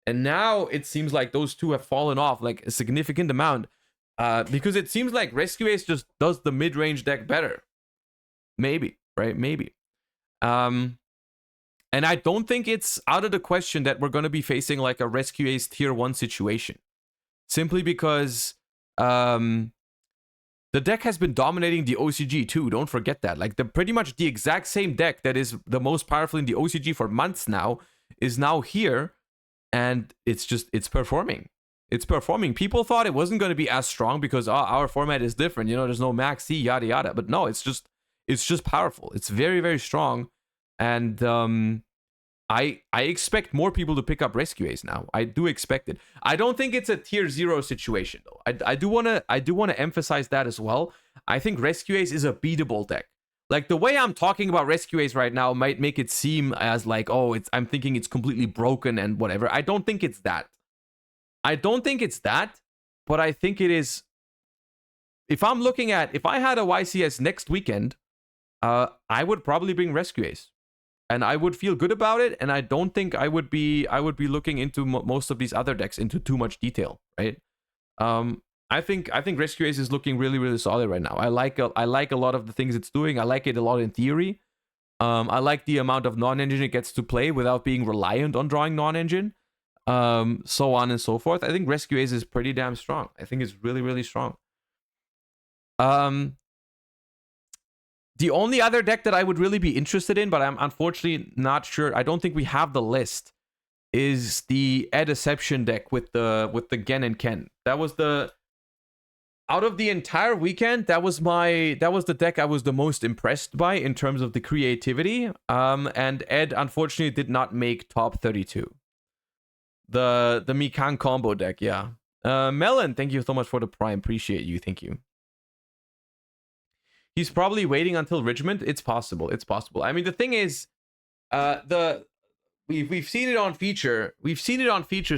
And now it seems like those 2 have fallen off like a significant amount, because it seems like Rescue Ace just does the mid-range deck better. Maybe, right? Maybe. And I don't think it's out of the question that we're going to be facing like a Rescue Ace Tier 1 situation. Simply because the deck has been dominating the OCG too. Don't forget that. Like pretty much the exact same deck that is the most powerful in the OCG for months now is now here, and it's performing. It's performing. People thought it wasn't going to be as strong because our format is different. You know, there's no max C, yada yada. But no, it's just powerful. It's very, very strong. And I expect more people to pick up Rescue Ace now. I do expect it. I don't think it's a Tier 0 situation though. I do wanna emphasize that as well. I think Rescue Ace is a beatable deck. Like the way I'm talking about Rescue Ace right now might make it seem as like, oh, I'm thinking it's completely broken and whatever. I don't think it's that. But I think it is. If I had a YCS next weekend, I would probably bring Rescue Ace, and I would feel good about it. And I don't think I would be looking into most of these other decks into too much detail, right? I think Rescue Ace is looking really, really solid right now. I like a lot of the things it's doing. I like it a lot in theory. I like the amount of non-engine it gets to play without being reliant on drawing non-engine. So on and so forth. I think Rescue Ace is pretty damn strong. I think it's really, really strong. The only other deck that I would really be interested in, but I'm unfortunately not sure, I don't think we have the list, is the Deception deck with the Gen and Ken. That was out of the entire weekend, that was the deck I was the most impressed by in terms of the creativity. And Ed unfortunately did not make top 32. The Mikan combo deck, yeah. Melon, thank you so much for the Prime. Appreciate you. Thank you. He's probably waiting until Richmond. It's possible. I mean, the thing is, we've seen it on feature.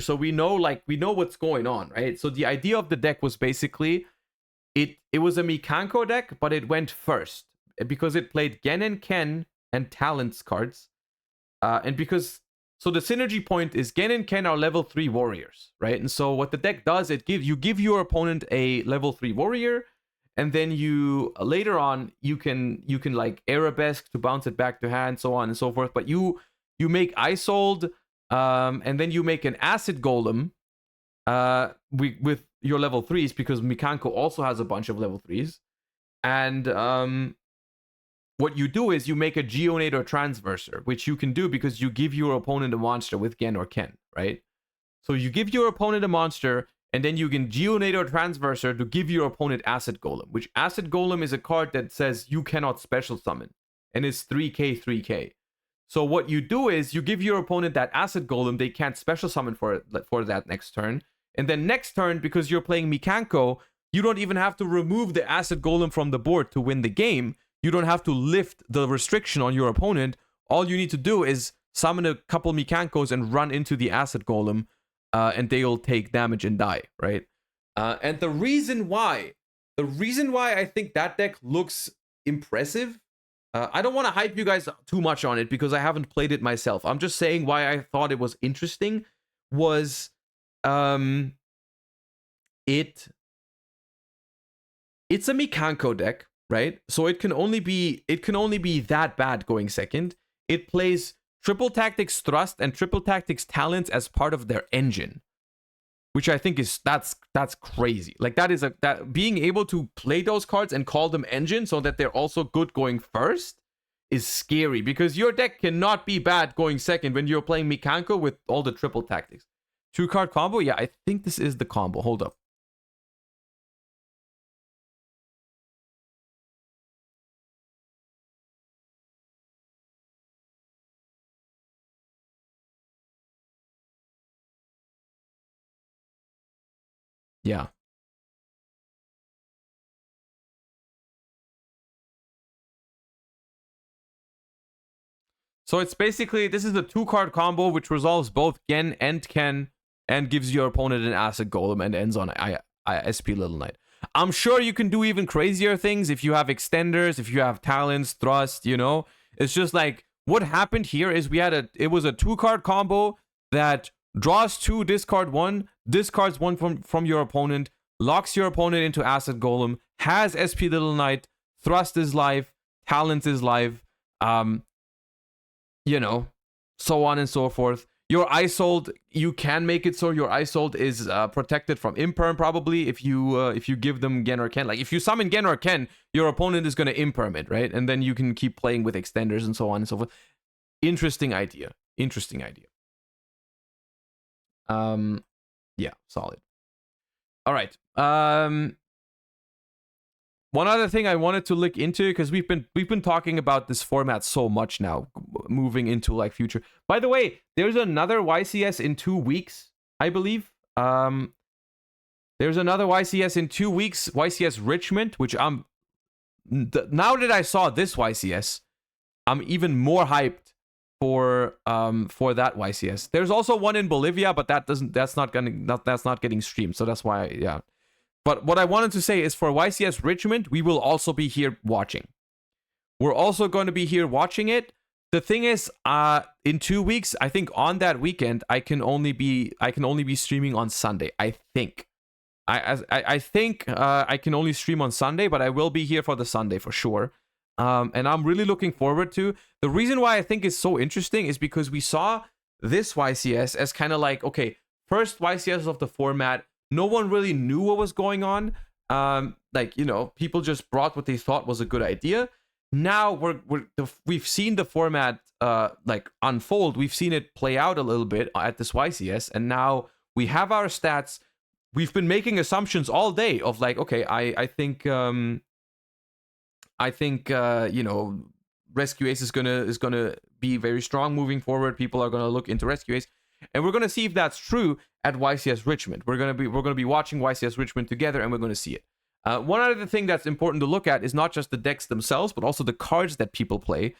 So we know what's going on, right? So the idea of the deck was basically it was a Mikanko deck, but it went first because it played Gen and Ken and Talents cards, and because. So the synergy point is Gen and Ken are level 3 warriors, right? And so what the deck does, you give your opponent a level 3 warrior, and then you later on you can like Arabesque to bounce it back to hand, so on and so forth. But you make Isold, and then you make an Acid Golem with your level 3s, because Mikanko also has a bunch of level 3s. And what you do is you make a Geonator Transverser, which you can do because you give your opponent a monster with Gen or Ken, right? So you give your opponent a monster, and then you can Geonator Transverser to give your opponent Acid Golem, which Acid Golem is a card that says you cannot special summon, and it's 3k, 3k. So what you do is you give your opponent that Acid Golem, they can't special summon for that next turn, and then next turn, because you're playing Mikanko, you don't even have to remove the Acid Golem from the board to win the game. You don't have to lift the restriction on your opponent. All you need to do is summon a couple Mikankos and run into the Acid Golem, and they'll take damage and die, right? And the reason why I think that deck looks impressive, I don't want to hype you guys too much on it because I haven't played it myself. I'm just saying why I thought it was interesting was it's a Mikanko deck, right? So it can only be that bad going second. It plays triple tactics thrust and triple tactics talents as part of their engine, which I think is that's crazy. Like that being able to play those cards and call them engine so that they're also good going first is scary, because your deck cannot be bad going second when you're playing Mikanko with all the triple tactics. 2-card combo? Yeah, I think this is the combo. Hold up. Yeah. So it's basically, this is a 2-card combo which resolves both Gen and Ken and gives your opponent an Acid Golem and ends on SP Little Knight. I'm sure you can do even crazier things if you have extenders, if you have talents, thrust, you know. It's just like, what happened here is it was a 2-card combo that draws 2, discard 1, discards 1 from your opponent, locks your opponent into Acid Golem, has SP Little Knight, thrust is live, talent is live, you know, so on and so forth. Your Isold, you can make it so your Isold is protected from Imperm probably if you give them Gen or Ken. Like if you summon Gen or Ken, your opponent is going to Imperm it, right? And then you can keep playing with extenders and so on and so forth. Interesting idea. Interesting idea. Yeah, solid. All right. One other thing I wanted to look into, because we've been talking about this format so much now, moving into like future. By the way, there's another YCS in 2 weeks, I believe. There's another YCS in 2 weeks, YCS Richmond, which now that I saw this YCS, I'm even more hyped for that YCS. There's also one in Bolivia, but that's not getting streamed, so that's why, yeah. But what I wanted to say is for YCS Richmond, we will also be here watching. We're also going to be here watching it. The thing is, in 2 weeks, I think on that weekend, I can only be streaming on Sunday. I think. I think I can only stream on Sunday, but I will be here for the Sunday for sure. And I'm really looking forward to. The reason why I think it's so interesting is because we saw this YCS as kind of like, okay, first YCS of the format. No one really knew what was going on. Like, you know, people just brought what they thought was a good idea. Now we've seen the format like unfold. We've seen it play out a little bit at this YCS, and now we have our stats. We've been making assumptions all day of like, okay, I think you know, Rescue Ace is gonna be very strong moving forward. People are gonna look into Rescue Ace. And we're gonna see if that's true at YCS Richmond. We're gonna be watching YCS Richmond together, and we're gonna see it. One other thing that's important to look at is not just the decks themselves, but also the cards that people play,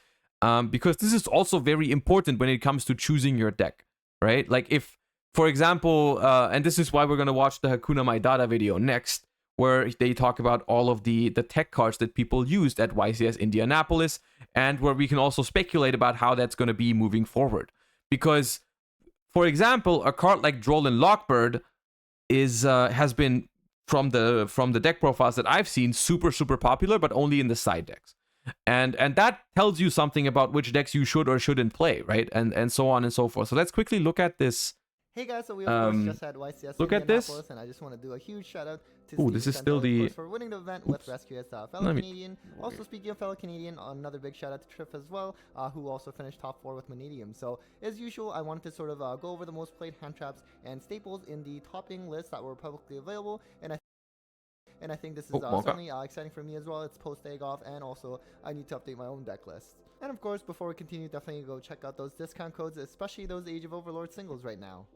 because this is also very important when it comes to choosing your deck, right? Like if, for example, and this is why we're gonna watch the Hakuna Maidata video next, where they talk about all of the tech cards that people used at YCS Indianapolis, and where we can also speculate about how that's gonna be moving forward, because. For example, a card like Drollin Lockbird has been from the deck profiles that I've seen super popular, but only in the side decks, and that tells you something about which decks you should or shouldn't play, right? And so on and so forth. So let's quickly look at this. Hey guys, so we of course just had YCS look at this, and I just want to do a huge shout out to Ooh, this is still the for winning the event with Rescue as fellow Canadian. Also, speaking of fellow Canadian, another big shout out to Triff as well, who also finished top 4 with Manadium. So as usual, I wanted to sort of go over the most played hand traps and staples in the topping list that were publicly available, and I think this is certainly exciting for me as well. It's post egg off, and also I need to update my own deck list. And of course, before we continue, definitely go check out those discount codes, especially those Age of Overlord singles right now.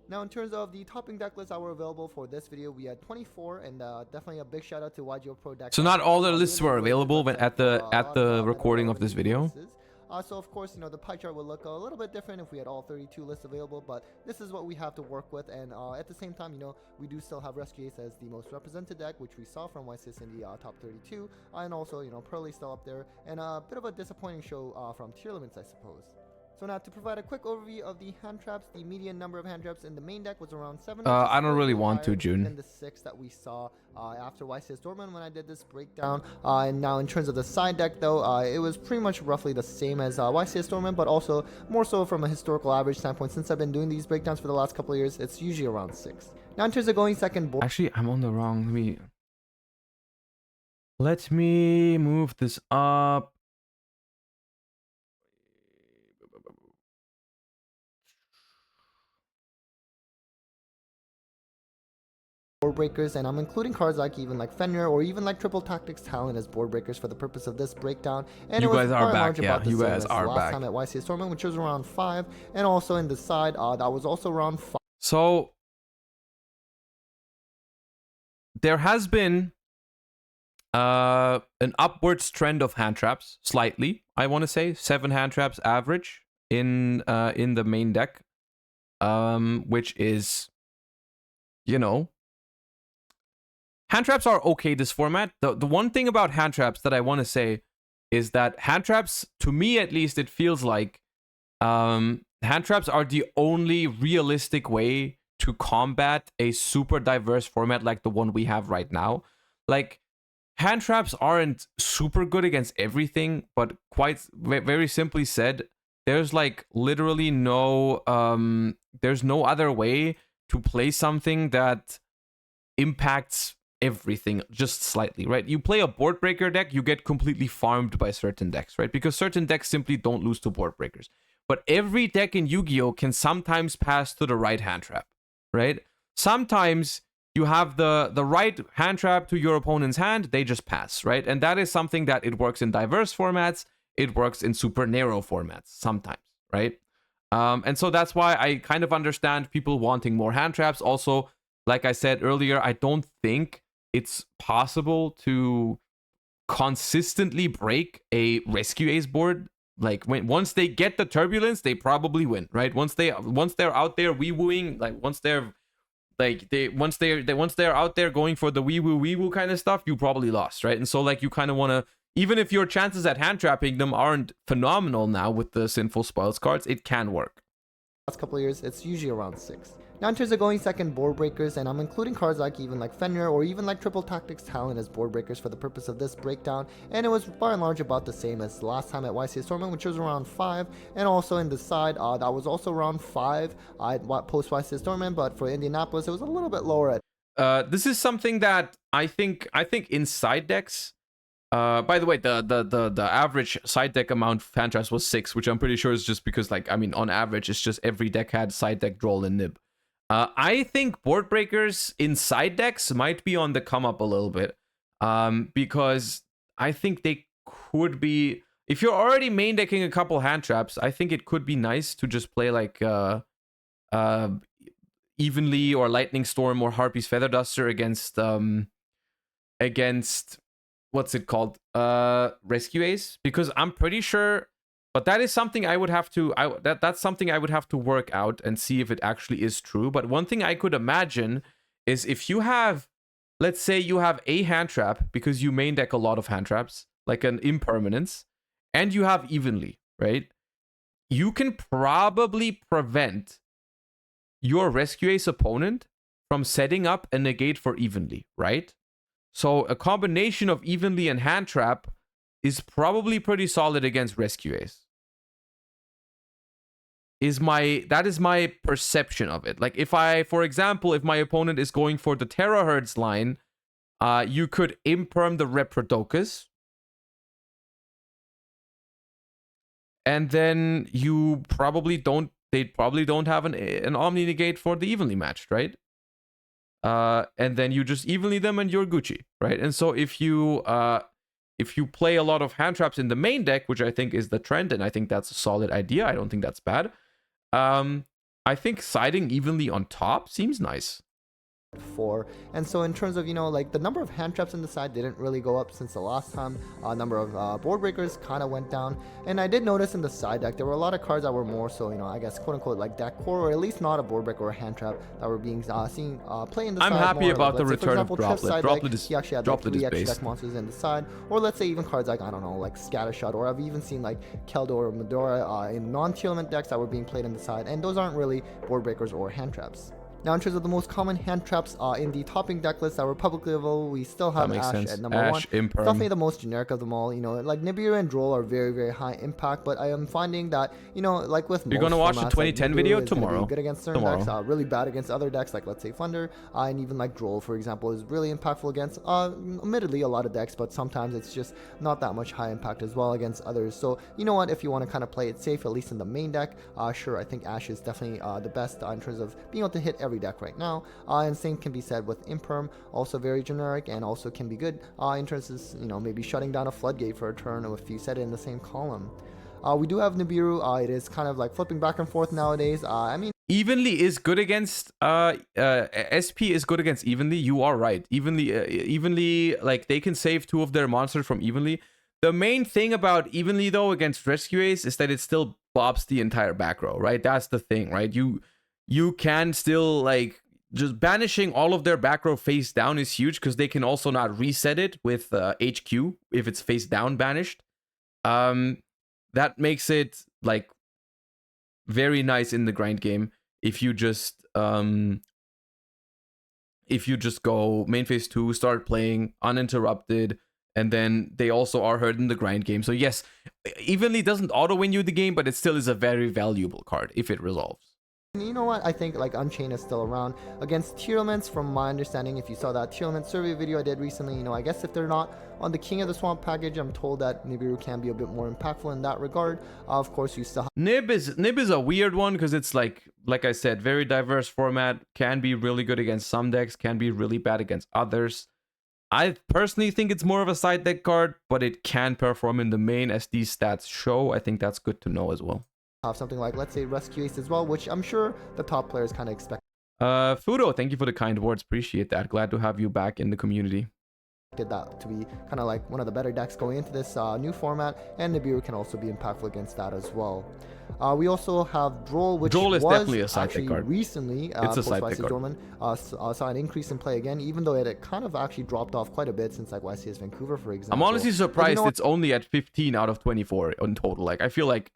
Now, in terms of the topping deck lists that were available for this video, we had 24, and definitely a big shout out to YCS Pro deck. So not all the lists were available at the recording of this video. So of course, you know, the pie chart would look a little bit different if we had all 32 lists available, but this is what we have to work with. And at the same time, you know, we do still have Rescue Ace as the most represented deck, which we saw from YCS Indy top 32, and also, you know, Pearly still up there, and a bit of a disappointing show from tier limits, I suppose. So now to provide a quick overview of the hand traps, the median number of hand traps in the main deck was around 7. I don't really want to, June. Than the 6 that we saw after YCS Dortmund when I did this breakdown. And now in terms of the side deck though, it was pretty much roughly the same as YCS Dortmund, but also more so from a historical average standpoint. Since I've been doing these breakdowns for the last couple of years, it's usually around 6. Now in terms of going second board. Actually, I'm on the wrong. Let me move this up. Board breakers, and I'm including cards like even like Fenrir or even like Triple Tactics Talent as board breakers for the purpose of this breakdown. And you guys are back, yeah. You guys are last back. Time at YCS Tournament, which was around 5, and also in the side that was also around 5. So there has been an upwards trend of hand traps, slightly. I want to say 7 hand traps average in the main deck, which is, you know. Hand traps are okay this format. The one thing about hand traps that I want to say is that hand traps, to me at least, it feels like hand traps are the only realistic way to combat a super diverse format like the one we have right now. Like, hand traps aren't super good against everything, but quite very simply said, there's like literally no there's no other way to play something that impacts everything just slightly, right? You play a board breaker deck, you get completely farmed by certain decks, right? Because certain decks simply don't lose to board breakers. But every deck in Yu-Gi-Oh can sometimes pass to the right hand trap, right? Sometimes you have the right hand trap to your opponent's hand, they just pass, right? And that is something that it works in diverse formats, it works in super narrow formats sometimes, right? And so that's why I kind of understand people wanting more hand traps. Also, like I said earlier, I don't think it's possible to consistently break a Rescue Ace board. Like once they get the turbulence, they probably win, right? Once they're out there wee-wooing, like once they're out there going for the wee-woo kind of stuff, you probably lost, right? And so like you kind of want to, even if your chances at hand trapping them aren't phenomenal now with the Sinful Spoils cards, it can work. Last couple of years, it's usually around 6. Now in terms of going second board breakers, and I'm including cards like even like Fenrir or even like Triple Tactics Talent as board breakers for the purpose of this breakdown, and it was by and large about the same as last time at YCS Tournament, which was around 5, and also in the side that was also around 5 post YCS Tournament, but for Indianapolis it was a little bit lower at. This is something that I think in side decks. By the way, the average side deck amount of hand traps was 6, which I'm pretty sure is just because, like, I mean, on average, it's just every deck had side deck, droll, and nib. I think board breakers in side decks might be on the come up a little bit, because I think they could be, if you're already main decking a couple hand traps, I think it could be nice to just play like Evenly or Lightning Storm or Harpy's Feather Duster against what's it called? Rescue Ace, because I'm pretty sure, but that is something I would have to that's something I would have to work out and see if it actually is true. But one thing I could imagine is if you have, let's say you have a hand trap because you main deck a lot of hand traps, like an impermanence, and you have Evenly, right? You can probably prevent your Rescue Ace opponent from setting up a negate for Evenly, right? So a combination of Evenly and hand trap is probably pretty solid against Rescue Ace. That is my perception of it. Like if for example, if my opponent is going for the Terahertz line, you could imperm the Reprodocus. And then they probably don't have an Omni negate for the evenly matched, right? And then you just evenly them and you're Gucci, right? And so if you play a lot of hand traps in the main deck, which I think is the trend, and I think that's a solid idea, I don't think that's bad. I think siding evenly on top seems nice. 4. And so in terms of, you know, like the number of hand traps in the side didn't really go up since the last time. Number of board breakers kind of went down. And I did notice in the side deck there were a lot of cards that were more so, you know, I guess quote unquote like deck core, or at least not a board breaker or a hand trap that were being seen play in the side. I'm happy more. about Like, the return of Droplet. Droplet is, he actually had like 3 extra deck monsters in the side, or let's say even cards like, I don't know, like Scattershot, or I've even seen like Keldor or Medora in non-Tearlament decks that were being played in the side, and those aren't really board breakers or hand traps. Now, in terms of the most common hand traps in the topping deck list that were publicly available, we still have Ash at number 1. It's definitely the most generic of them all. You know, like Nibiru and Droll are very, very high impact, but I am finding that, you know, like with you're gonna watch the 2010 video tomorrow. Good against certain decks, really bad against other decks, like let's say Thunder, and even like Droll, for example, is really impactful against, admittedly, a lot of decks, but sometimes it's just not that much high impact as well against others. So, you know what, if you want to kind of play it safe, at least in the main deck, sure, I think Ash is definitely the best in terms of being able to hit every deck right now. And same can be said with Imperm, also very generic and also can be good in terms of, you know, maybe shutting down a floodgate for a turn if you set it in the same column. We do have Nibiru. It is kind of like flipping back and forth nowadays. I mean, Evenly is good against SP is good against Evenly. You are right. Evenly, like they can save 2 of their monsters from Evenly. The main thing about Evenly though against Rescue Ace is that it still bobs the entire back row, right? That's the thing, right? You can still, like, just banishing all of their back row face down is huge, because they can also not reset it with HQ if it's face down banished. That makes it like very nice in the grind game if you just go main phase 2, start playing uninterrupted, and then they also are hurt in the grind game. So yes, Evenly doesn't auto win you the game, but it still is a very valuable card if it resolves. You know what, I think like Unchained is still around against Tearlaments. From my understanding, if you saw that Tearlament survey video I did recently, you know, I guess if they're not on the King of the Swamp package, I'm told that Nibiru can be a bit more impactful in that regard. Of course, you still have Nib is a weird one, because it's like I said, very diverse format, can be really good against some decks, can be really bad against others. I personally think it's more of a side deck card, but it can perform in the main as these stats show. I think that's good to know as well. Have something like, let's say, Rescue Ace as well, which I'm sure the top players kind of expect. Fudo, thank you for the kind words. Appreciate that. Glad to have you back in the community. That to be kind of like one of the better decks going into this new format, and Nibiru can also be impactful against that as well. We also have Droll, which Droll is was definitely a side deck card. Recently, it's a side deck card. Dorman, saw an increase in play again, even though it kind of actually dropped off quite a bit since like YCS Vancouver, for example. I'm honestly surprised you know it's only at 15 out of 24 in total. Like I feel like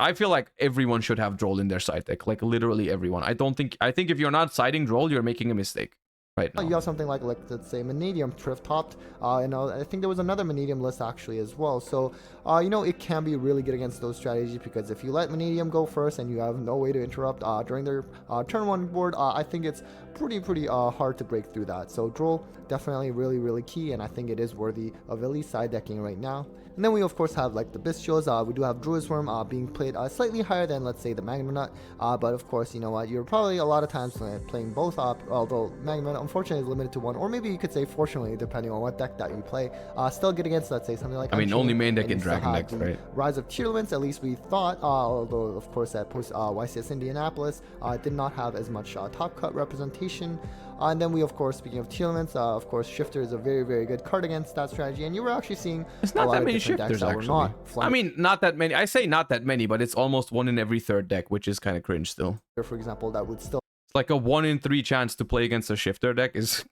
everyone should have Droll in their side deck, like literally everyone. I think if you're not siding Droll, you're making a mistake. Right now. You have something like let's say Vanadium Thrift topped, and I think there was another Vanadium list actually as well. So you know, it can be really good against those strategies, because if you let Vanadium go first and you have no way to interrupt during their turn 1 board, I think it's pretty hard to break through that. So Droll definitely really key, and I think it is worthy of at least side decking right now. And then we of course have like the Bestials. We do have Druid's being played slightly higher than, let's say, the Magmanut, but of course, you know what, you're probably a lot of times playing both up, although Magmanut unfortunately is limited to 1, or maybe you could say fortunately, depending on what deck that you play. Still good against, let's say, something like I mean, Unchained, only main deck and Dragon decks, right? Rise of Tearlaments, at least we thought, although of course at post YCS Indianapolis did not have as much top cut representation. And then we, of course, speaking of Tearlaments, of course, Shifter is a very good card against that strategy, and you were actually seeing it's not a lot that many of different Shifters decks that were not I mean, not that many. I say not that many, but it's almost 1 in every 3rd deck, which is kind of cringe still. For example, that would still like a 1 in 3 chance to play against a Shifter deck is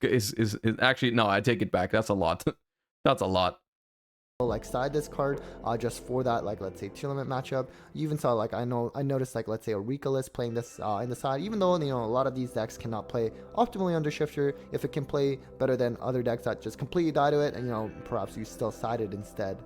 actually, no, I take it back. That's a lot. That's a lot. Like side this card just for that, like let's say Tearlament matchup. You even saw, like, I noticed, like, let's say a Rika list playing this in the side, even though, you know, a lot of these decks cannot play optimally under Shifter. If it can play better than other decks that just completely die to it, and, you know, perhaps you still side it instead.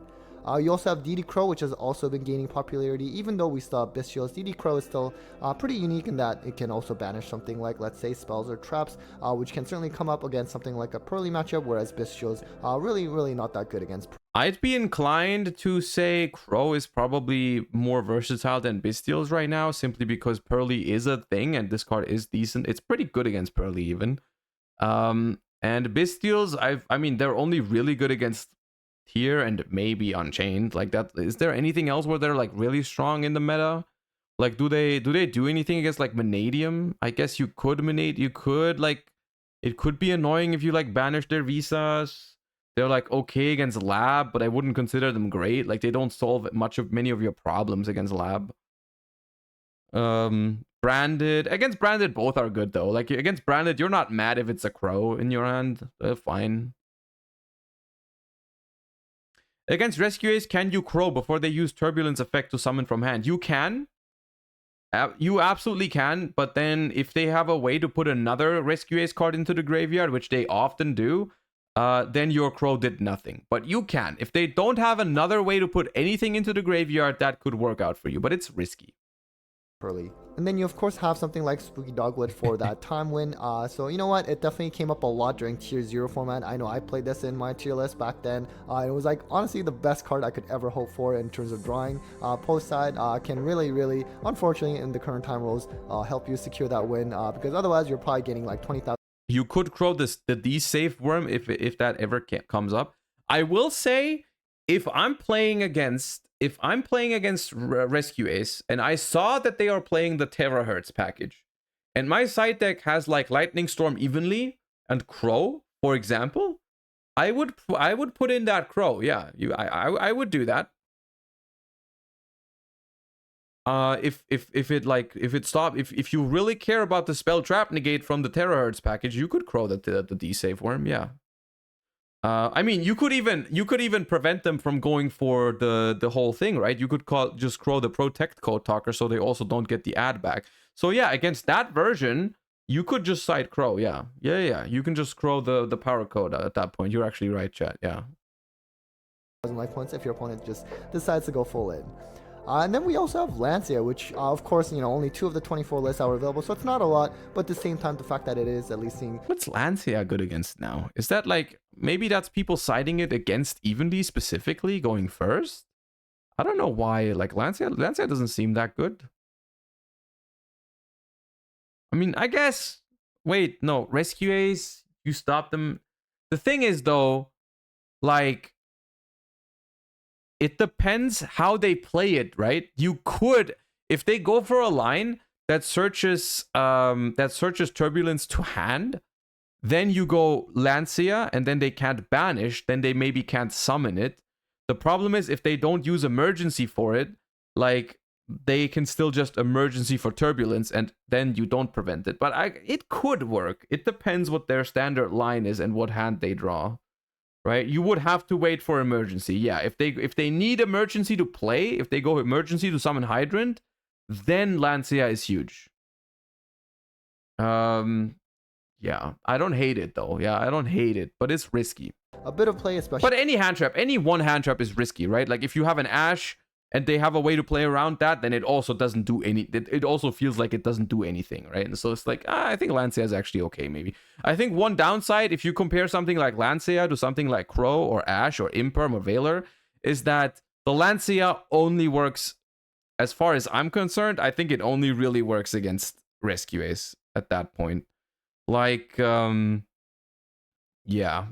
You also have DD Crow, which has also been gaining popularity, even though we still have Bestials. DD Crow is still pretty unique in that it can also banish something like, let's say, spells or traps, which can certainly come up against something like a Pearly matchup, whereas Bestials really not that good against. I'd be inclined to say Crow is probably more versatile than Bestials right now, simply because Pearly is a thing and this card is decent. It's pretty good against Pearly even. And Bestials, I mean, they're only really good against Tier and maybe Unchained. Like that, is there anything else where they're like really strong in the meta? Like, do they do anything against like Vanadium? I guess you could like It could be annoying if you like banish their visas. They're like okay against lab, but I wouldn't consider them great. Like they don't solve many of your problems against lab. Branded. Against branded, both are good though. Like against branded, you're not mad if it's a crow in your hand. Fine. Against rescue ace, can you crow before they use turbulence effect to summon from hand? You can. You absolutely can, but then if they have a way to put another rescue ace card into the graveyard, which they often do, then your crow did nothing. But you can. If they don't have another way to put anything into the graveyard, that could work out for you, but it's risky. Early. And then you of course have something like Spooky Dogwood for that time win. So you know what, it definitely came up a lot during tier 0 format. I know I played this in my tier list back then. It was like honestly the best card I could ever hope for in terms of drawing. Post side can really unfortunately in the current time rules help you secure that win, because otherwise you're probably getting like 20,000. You could crow the D-safe worm if that ever comes up. I will say, if I'm playing against Rescue Ace and I saw that they are playing the Terahertz package, and my side deck has like Lightning Storm evenly and Crow, for example, I would put in that Crow. Yeah, I would do that. If you really care about the spell trap negate from the Terahertz package, you could crow the D-Save Worm, yeah. I mean, you could even prevent them from going for the whole thing, right? You could just crow the Protect Code Talker so they also don't get the ad back. So yeah, against that version, you could just side crow, yeah. You can just crow the power code at that point. You're actually right, chat, yeah. Life points if your opponent just decides to go full in. And then we also have Lancia, which of course, you know, only 2 of the 24 lists are available, so it's not a lot, but at the same time, the fact that it is at least seeing... What's Lancia good against now? Is that like, maybe that's people siding it against Evenly specifically going first? I don't know why, like Lancia doesn't seem that good. I mean, I guess, wait, no, Rescue Ace, you stop them. The thing is though, like, it depends how they play it, right? You could, if they go for a line that searches turbulence to hand, then you go Lancia and then they can't banish, then they maybe can't summon it. The problem is if they don't use emergency for it, like they can still just emergency for turbulence and then you don't prevent it. But it could work. It depends what their standard line is and what hand they draw. Right, you would have to wait for emergency. Yeah, if they need emergency to play, if they go emergency to summon Hydrant, then Lancia is huge. Yeah, I don't hate it though. Yeah, I don't hate it, but it's risky. A bit of play, especially. But any hand trap, any one hand trap is risky, right? Like if you have an Ash and they have a way to play around that, then it also doesn't do any. It also feels like it doesn't do anything, right? And so it's like, I think Lancia is actually okay, maybe. I think one downside, if you compare something like Lancia to something like Crow or Ash or Imperm or Veiler, is that the Lancia only works, as far as I'm concerned, I think it only really works against Rescue Ace at that point. Like, yeah.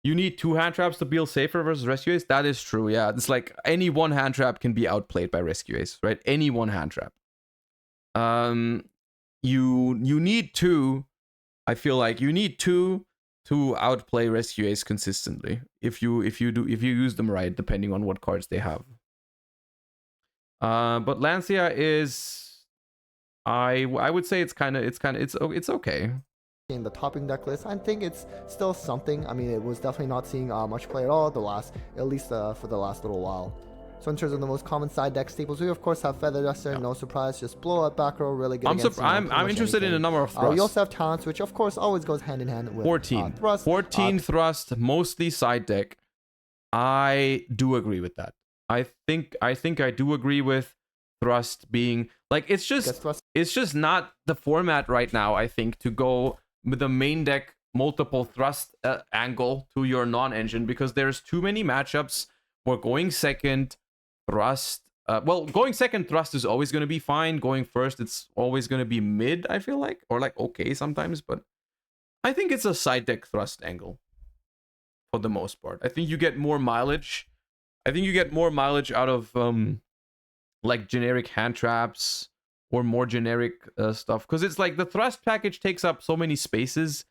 You need 2 hand traps to feel safer versus Rescue Ace. That is true, yeah. It's like any one hand trap can be outplayed by Rescue Ace, right? Any one hand trap. You need 2. I feel like you need 2 to outplay Rescue Ace consistently. If you use them right, depending on what cards they have. But Lancia is, I would say it's okay. In the topping deck list, I think it's still something. I mean, it was definitely not seeing much play at all at least for the last little while. So in terms of the most common side deck staples, we of course have Feather Duster, no surprise, just blow up back row, really good. I'm interested in a number of thrusts. We also have talents, which of course always goes hand in hand with 14 thrust. 14 thrust, mostly side deck. I do agree with that. I think I do agree with thrust being like, it's just not the format right now, I think, to go with the main deck multiple thrust angle to your non-engine, because there's too many matchups where going second thrust, well, going second thrust is always going to be fine. Going first, it's always going to be mid, I feel like, or like okay sometimes, but I think it's a side deck thrust angle for the most part. I think you get more mileage. I think you get more mileage out of like generic hand traps or more generic stuff, because it's like the thrust package takes up so many spaces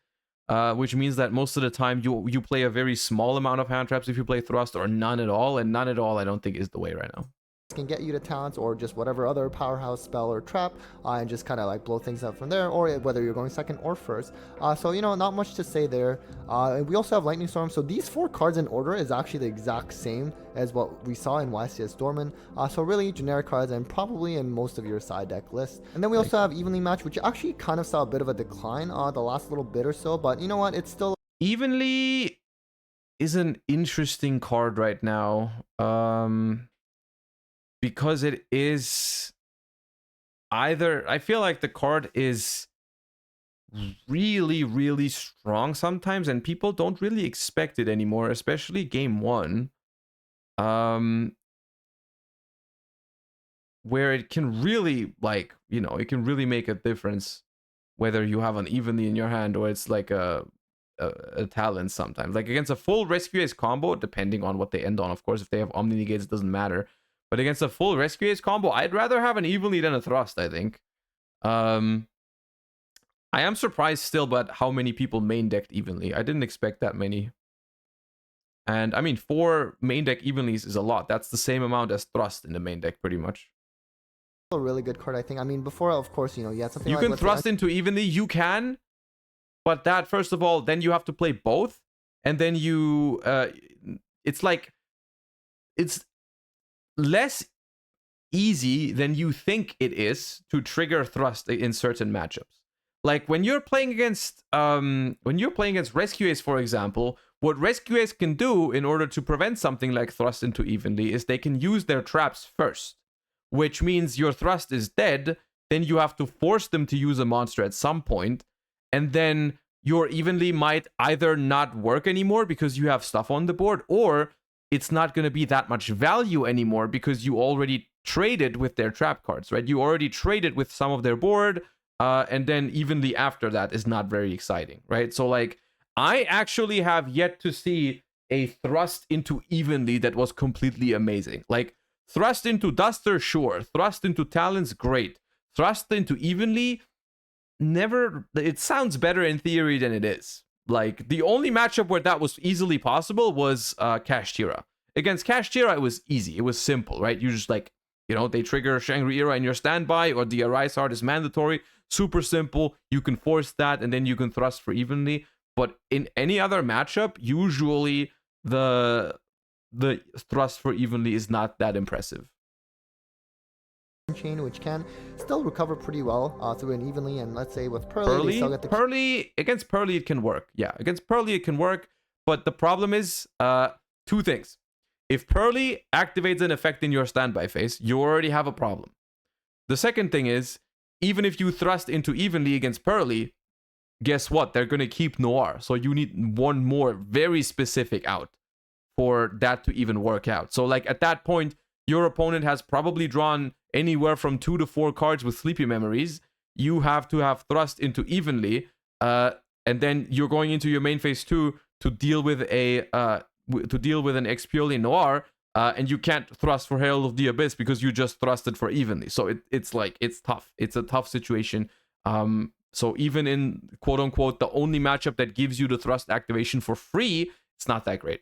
which means that most of the time you play a very small amount of hand traps if you play thrust, or none at all, and none at all I don't think is the way right now. Can get you to talents or just whatever other powerhouse spell or trap, and just kind of like blow things up from there, or whether you're going second or first. So you know, not much to say there. And we also have Lightning Storm. So these 4 cards in order is actually the exact same as what we saw in YCS Dorman. So really generic cards, and probably in most of your side deck list. And then we also have Evenly Match, which actually kind of saw a bit of a decline the last little bit or so, but you know what, it's still Evenly is an interesting card right now. Because it is either, I feel like the card is really, really strong sometimes, and people don't really expect it anymore, especially game 1. Where it can really, like, you know, it can really make a difference whether you have an Evenly in your hand or it's like a talent sometimes. Like against a full Rescue Ace combo, depending on what they end on, of course, if they have Omni Negates, it doesn't matter. But against a full Rescue Ace combo, I'd rather have an Evenly than a Thrust, I think. I am surprised still about how many people main decked Evenly. I didn't expect that many. And I mean, 4 main deck Evenlies is a lot. That's the same amount as Thrust in the main deck, pretty much. a really good card, I think. I mean, before, of course, you know, you had something you like... can thrust into Evenly, you can. But that, first of all, then you have to play both. And then you... it's like... It's less easy than you think it is to trigger thrust in certain matchups. Like when you're playing against Rescue Ace, for example, what Rescue Ace can do in order to prevent something like thrust into Evenly is they can use their traps first, which means your thrust is dead. Then you have to force them to use a monster at some point, and then your Evenly might either not work anymore because you have stuff on the board, or it's not going to be that much value anymore because you already traded with their trap cards, right? You already traded with some of their board, and then Evenly after that is not very exciting, right? So like, I actually have yet to see a thrust into Evenly that was completely amazing. Like, thrust into Duster, sure. Thrust into Talons, great. Thrust into Evenly, never. It sounds better in theory than it is. Like, the only matchup where that was easily possible was Kashtira. Against Kashtira, it was easy. It was simple, right? You just, like, you know, they trigger Shangri-Ira in your standby, or the Arise Art is mandatory. Super simple. You can force that, and then you can thrust for Evenly. But in any other matchup, usually the thrust for Evenly is not that impressive. Chain, which can still recover pretty well through an Evenly, and let's say with Pearly, they still get the... Pearly, against Pearly it can work. Yeah, against Pearly it can work, but the problem is two things. If Pearly activates an effect in your standby phase, you already have a problem. The second thing is, even if you thrust into Evenly against Pearly, guess what? They're going to keep Noir, so you need one more very specific out for that to even work out. So like at that point, your opponent has probably drawn anywhere from 2 to 4 cards with Sleepy Memories. You have to have thrust into Evenly, and then you're going into your main phase 2 to deal with an Expioli Noir, and you can't thrust for Herald of the Abyss because you just thrusted for Evenly. So it's tough. It's a tough situation. So even in quote unquote the only matchup that gives you the thrust activation for free, it's not that great.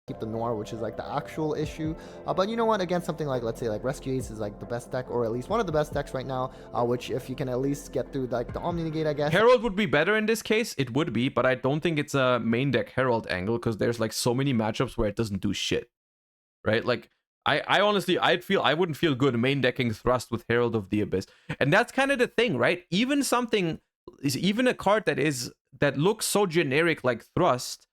Keep the Noir, which is like the actual issue. But you know what? Again, something like, let's say, like Rescue Ace is like the best deck, or at least one of the best decks right now, which if you can at least get through like the Omni Negate, I guess. Herald would be better in this case. It would be, but I don't think it's a main deck Herald angle because there's like so many matchups where it doesn't do shit, right? Like, I honestly, I wouldn't feel good main decking Thrust with Herald of the Abyss. And that's kind of the thing, right? Even a card that looks so generic like Thrust,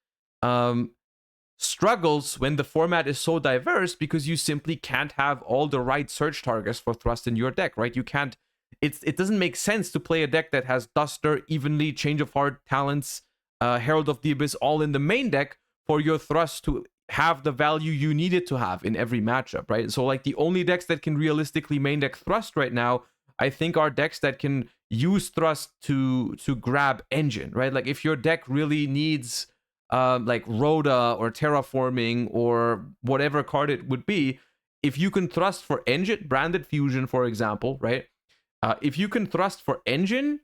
struggles when the format is so diverse because you simply can't have all the right search targets for Thrust in your deck, right? You can't, it doesn't make sense to play a deck that has Duster, Evenly, Change of Heart, Talents, Herald of the Abyss all in the main deck for your Thrust to have the value you need it to have in every matchup, right? So like the only decks that can realistically main deck Thrust right now, I think, are decks that can use Thrust to grab Engine, right? Like if your deck really needs like Rhoda or Terraforming or whatever card it would be, if you can thrust for Engine, Branded Fusion, for example, right? If you can thrust for Engine,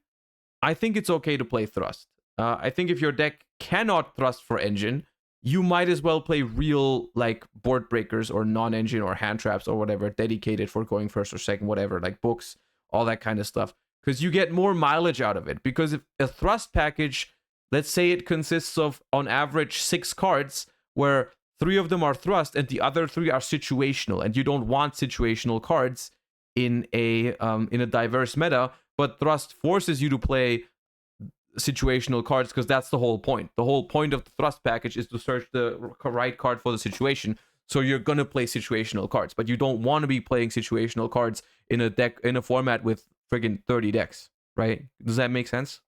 I think it's okay to play Thrust. I think if your deck cannot Thrust for Engine, you might as well play real like board breakers or non-engine or hand traps or whatever dedicated for going first or second, whatever, like books, all that kind of stuff. Because you get more mileage out of it. Because if a Thrust package, let's say it consists of on average 6 cards, where 3 of them are Thrust and the other 3 are situational, and you don't want situational cards in a diverse meta, but Thrust forces you to play situational cards because that's the whole point. The whole point of the Thrust package is to search the right card for the situation. So you're gonna play situational cards, but you don't want to be playing situational cards in a deck in a format with friggin' 30 decks, right? Does that make sense?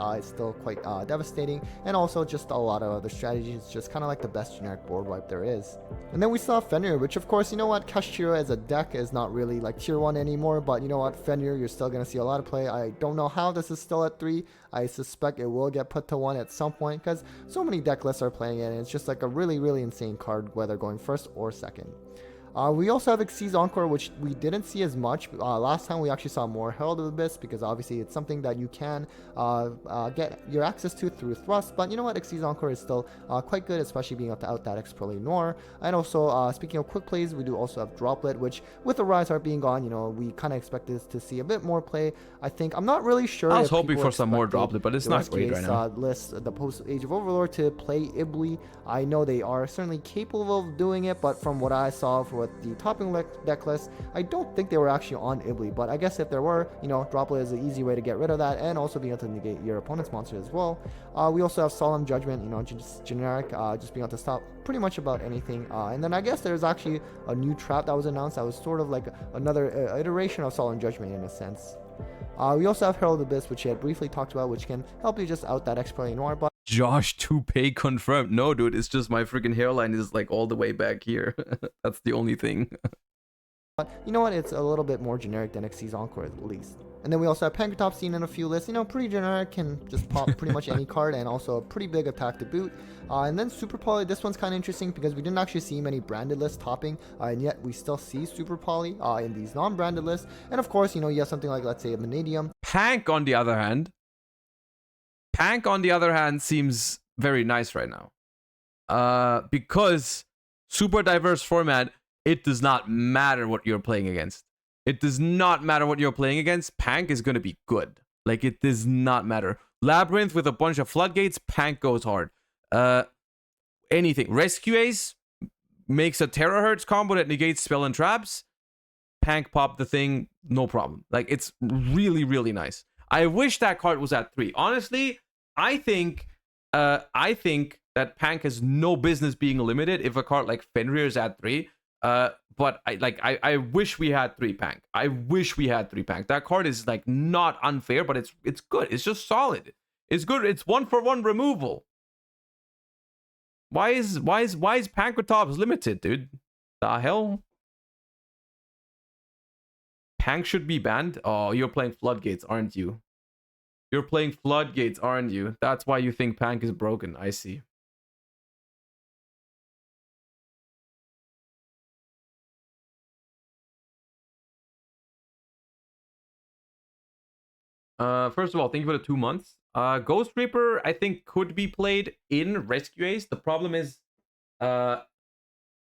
It's still quite devastating, and also just a lot of other strategies. It's just kind of like the best generic board wipe there is. And then we saw Fenrir, which of course, you know what, Kashira as a deck is not really like tier 1 anymore, but you know what, Fenrir, you're still going to see a lot of play. I don't know how this is still at 3. I suspect it will get put to 1 at some point, because so many deck lists are playing it, and it's just like a really, really insane card, whether going first or second. We also have Xyz Encore, which we didn't see as much. Last time we actually saw more Herald of the Abyss, because obviously it's something that you can get your access to through Thrust. But you know what, Xyz Encore is still quite good, especially being able to out that X-Pro Noir. And also, speaking of quick plays, we do also have Droplet, which with the Rise Heart being gone, you know, we kind of expect this to see a bit more play. I think, I'm not really sure. I was hoping for some more Droplet, but it's not great right now. List the post Age of Overlord to play Ibli. I know they are certainly capable of doing it, but from what I saw for the topping deck list, I don't think they were actually on Ibli. But I guess if there were, you know, Droplet is an easy way to get rid of that, and also being able to negate your opponent's monster as well. We also have Solemn Judgment, you know, just generic, just being able to stop pretty much about anything. And then I guess there's actually a new trap that was announced that was sort of like another iteration of Solemn Judgment in a sense. We also have Herald of the Abyss, which you had briefly talked about, which can help you just out that X-Pro Noir. But Josh Toupee confirmed. No, dude, it's just my freaking hairline is like all the way back here. That's the only thing. But you know what? It's a little bit more generic than Xyz Encore at least. And then we also have Pancratop seen in a few lists. You know, pretty generic, can just pop pretty much any card, and also a pretty big attack to boot. And then Super Poly, this one's kind of interesting because we didn't actually see many branded lists topping, and yet we still see Super Poly in these non-branded lists. And of course, you know, you have something like, let's say, a Vanadium. Pank, on the other hand, seems very nice right now. Because super diverse format, it does not matter what you're playing against. It does not matter what you're playing against. Pank is going to be good. Like, it does not matter. Labyrinth with a bunch of floodgates, Pank goes hard. Anything. Rescue Ace makes a terahertz combo that negates spell and traps. Pank pop the thing, no problem. Like, it's really, really nice. I wish that card was at 3. Honestly, I think that Pank has no business being limited if a card like Fenrir is at 3. But I wish we had 3 Pank. I wish we had 3 Pank. That card is like not unfair, but it's good. It's just solid. It's good. It's 1-for-1 removal. Why is Pancratops limited, dude? The hell? Pank should be banned. Oh, you're playing Floodgates, aren't you? You're playing Floodgates, aren't you? That's why you think Pank is broken. I see. First of all, thank you for the 2 months. Ghost Reaper, I think, could be played in Rescue Ace. The problem is, I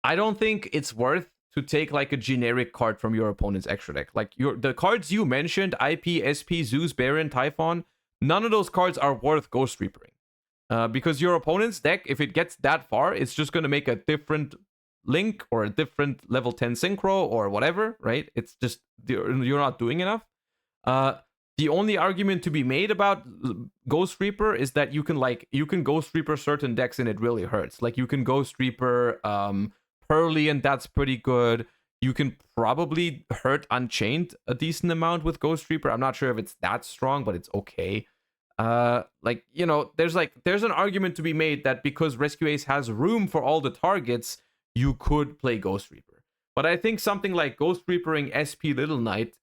don't think it's worth to take like a generic card from your opponent's extra deck. Like the cards you mentioned, IP, SP, Zeus, Baron, Typhon, none of those cards are worth Ghost Reapering. Because your opponent's deck, if it gets that far, it's just going to make a different Link or a different level 10 Synchro or whatever, right? It's just, you're not doing enough. The only argument to be made about Ghost Reaper is that you can Ghost Reaper certain decks and it really hurts. Like you can Ghost Reaper Pearly and that's pretty good. You can probably hurt Unchained a decent amount with Ghost Reaper. I'm not sure if it's that strong, but it's okay. Like, you know, there's an argument to be made that because Rescue Ace has room for all the targets, you could play Ghost Reaper. But I think something like Ghost Reapering SP Little Knight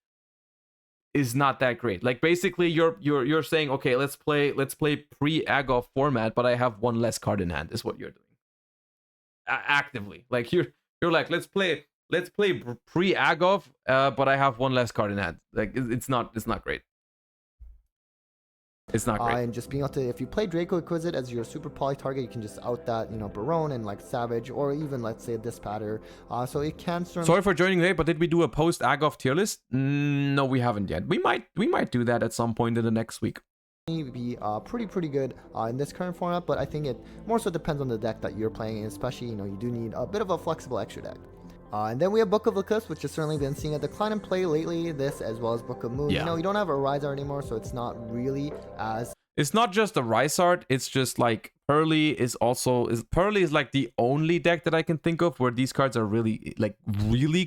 is not that great. Like basically you're saying, okay, let's play pre-Agov format, but I have 1 less card in hand, is what you're doing. Actively. Like you're like, let's play pre-Agov, but I have 1 less card in hand. Like it's not great. It's not great. And just being able to, if you play Draco Exquisite as your super poly target, you can just out that, you know, Barone and like Savage, or even let's say a Dispatter. So it can certainly... Sorry for joining late, but did we do a post Agov tier list? No, we haven't yet. We might do that at some point in the next week. Be pretty good in this current format, but I think it more so depends on the deck that you're playing, and especially, you know, you do need a bit of a flexible extra deck. And then we have Book of Eclipse, which has certainly been seeing a decline in play lately. This as well as Book of Moon. Yeah. You know, you don't have a Rizar anymore, so it's not really as... It's not just a Rice Art, it's just like Pearly is like the only deck that I can think of where these cards are really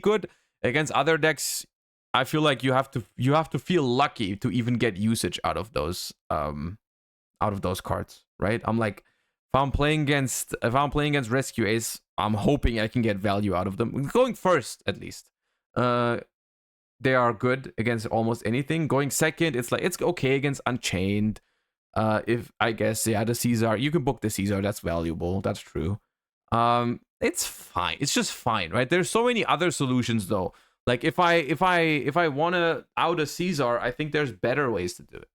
good. Against other decks, I feel like you have to feel lucky to even get usage out of those cards, right? I'm like, if I'm playing against Rescue Ace, I'm hoping I can get value out of them. Going first, at least. They are good against almost anything. Going second, it's like, it's okay against Unchained. If I guess, yeah, the Caesar, you can book the Caesar, that's valuable, that's true. It's fine, it's just fine, right? There's so many other solutions though. Like if I want to out a Caesar, I think there's better ways to do it.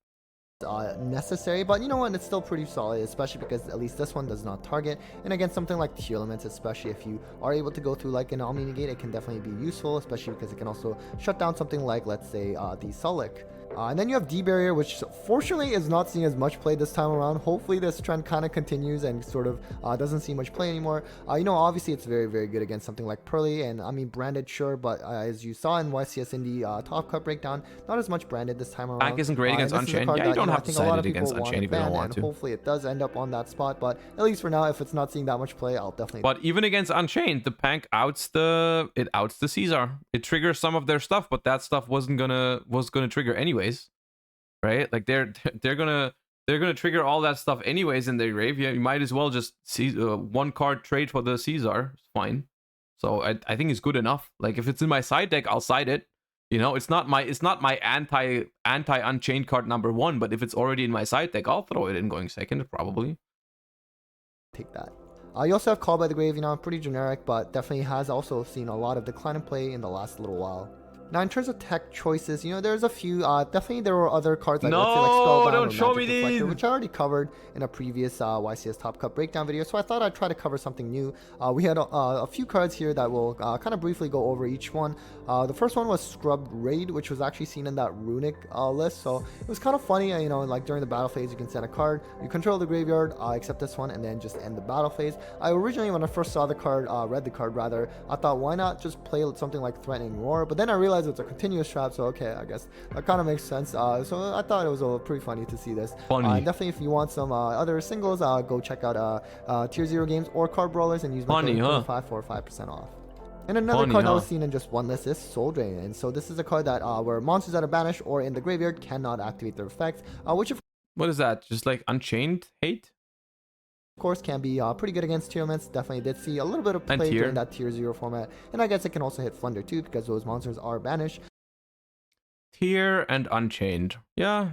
Necessary, but you know what, it's still pretty solid, especially because at least this one does not target. And again, something like Tier Limits, especially if you are able to go through like an Omni Negate, it can definitely be useful, especially because it can also shut down something like, let's say, the Sulik. And then you have D-Barrier, which fortunately is not seeing as much play this time around. Hopefully this trend kind of continues and sort of doesn't see much play anymore. You know, obviously it's very, very good against something like Pearly, and I mean Branded, sure, but as you saw in YCS Indie Top Cut Breakdown, not as much Branded this time around. Back isn't great against Unchained. Yeah, you don't have to side it against Unchained if you don't want to. Hopefully it does end up on that spot, but at least for now, if it's not seeing that much play, I'll definitely... But even against Unchained, the Pank outs the Caesar. It triggers some of their stuff, but that stuff was gonna trigger anyways. Right, like they're gonna trigger all that stuff anyways in their grave. Yeah, you might as well just see one card trade for the Caesar. It's fine. So I think it's good enough. Like if it's in my side deck, I'll side it. You know, it's not my anti Unchained card number 1, but if it's already in my side deck, I'll throw it in going second probably. Take that. You also have Call by the Grave. You know, pretty generic, but definitely has also seen a lot of decline in play in the last little while. Now, in terms of tech choices, you know, there's a few. Definitely, there were other cards like, let's say, like Spellbound don't or show Magic me Deflector, these. which I already covered in a previous YCS Top Cut Breakdown video. So I thought I'd try to cover something new. We had a few cards here that will kind of briefly go over each one. The first one was Scrubbed Raid, which was actually seen in that Runic list. So it was kind of funny, you know, like during the battle phase, you can send a card, you control the graveyard, except this one, and then just end the battle phase. I originally, when I first saw the card, read the card rather, I thought, why not just play something like Threatening Roar? But then I realized it's a continuous trap, so okay, I guess that kind of makes sense. So I thought it was pretty funny to see this. Definitely, if you want some other singles, go check out Tier 0 games or Card Brawlers and use my code 25 for 5% off. And another card that was seen in just one list is Soul Drain. And so this is a card that where monsters that are banished or in the graveyard cannot activate their effects, which of What is that? Just like Unchained hate? Of course, can be pretty good against Tier Limits. Definitely did see a little bit of play during that Tier 0 format. And I guess it can also hit Flunder too, because those monsters are banished. Tier and Unchained. Yeah,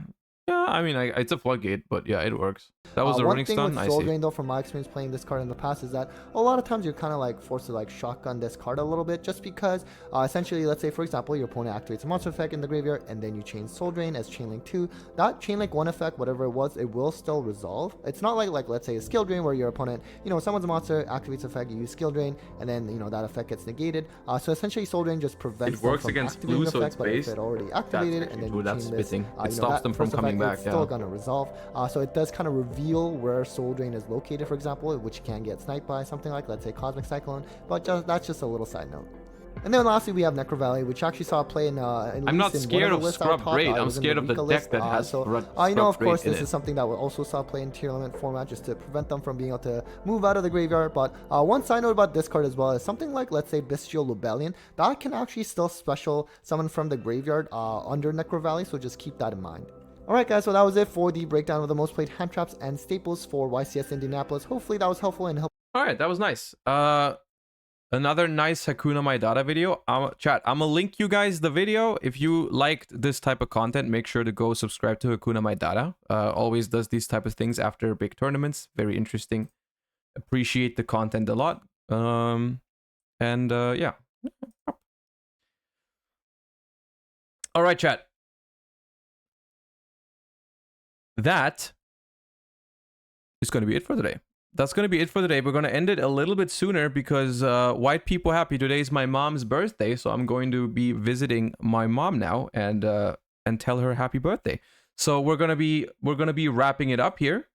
I mean, it's a floodgate, but yeah, it works. That was a running stun. One thing with Soul Drain, though, from my experience playing this card in the past, is that a lot of times you're kind of like forced to like shotgun this card a little bit, just because essentially, let's say for example, your opponent activates a monster effect in the graveyard, and then you chain Soul Drain as Chainlink 2. That Chainlink 1 effect, whatever it was, it will still resolve. It's not like let's say a Skill Drain where your opponent, you know, someone's a monster, activates effect, you use Skill Drain, and then you know that effect gets negated. So essentially, Soul Drain just prevents it works them from against activating blue, the so effect, it's but if based. it already activated and then you chain this, it stops them from coming back. It's still gonna resolve. So it does kind of reveal where Soul Drain is located, for example, which can get sniped by something like, let's say, Cosmic Cyclone, but that's just a little side note. And then lastly, we have Necro Valley, which actually saw play in I'm not scared of Scrub Raid, I'm scared of the deck that has you know, of course, this is something that we also saw play in Tier Limit format, just to prevent them from being able to move out of the graveyard. But one side note about this card as well is something like, let's say, Bestial Lubellion, that can actually still special summon from the graveyard under Necro Valley, so just keep that in mind. Alright guys, so that was it for the breakdown of the most played hand traps and staples for YCS Indianapolis. Hopefully that was helpful and helpful. Alright, that was nice. Another nice Hakuna Matata video. Chat, I'm gonna link you guys the video. If you liked this type of content, make sure to go subscribe to Hakuna Matata. Always does these type of things after big tournaments. Very interesting. Appreciate the content a lot. Yeah. Alright, chat. that is going to be it for today. That's going to be it for today. We're going to end it a little bit sooner because white people happy. Today is my mom's birthday, so I'm going to be visiting my mom now and tell her happy birthday. So we're gonna be wrapping it up here,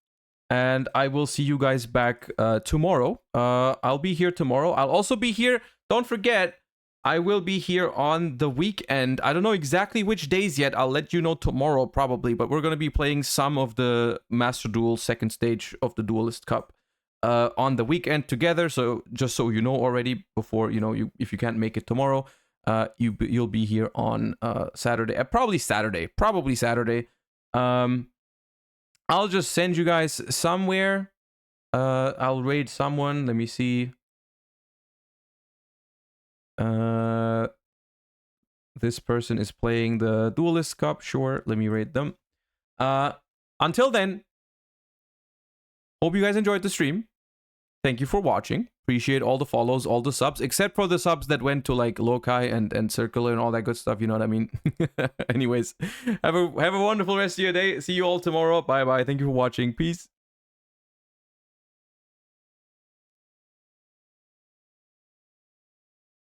and I will see you guys back tomorrow. I'll be here tomorrow. I'll also be here. Don't forget, I will be here on the weekend. I don't know exactly which days yet. I'll let you know tomorrow probably, but we're gonna be playing some of the Master Duel second stage of the Duelist Cup on the weekend together. So just so you know already, before if you can't make it tomorrow, you'll be here on Saturday. Probably Saturday. I'll just send you guys somewhere. I'll raid someone. Let me see. This person is playing the Duelist Cup. Sure, let me raid them. Until then, hope you guys enjoyed the stream. Thank you for watching. Appreciate all the follows, all the subs, except for the subs that went to like Lokai and Circular and all that good stuff. You know what I mean? Anyways, have a wonderful rest of your day. See you all tomorrow. Bye bye. Thank you for watching. Peace.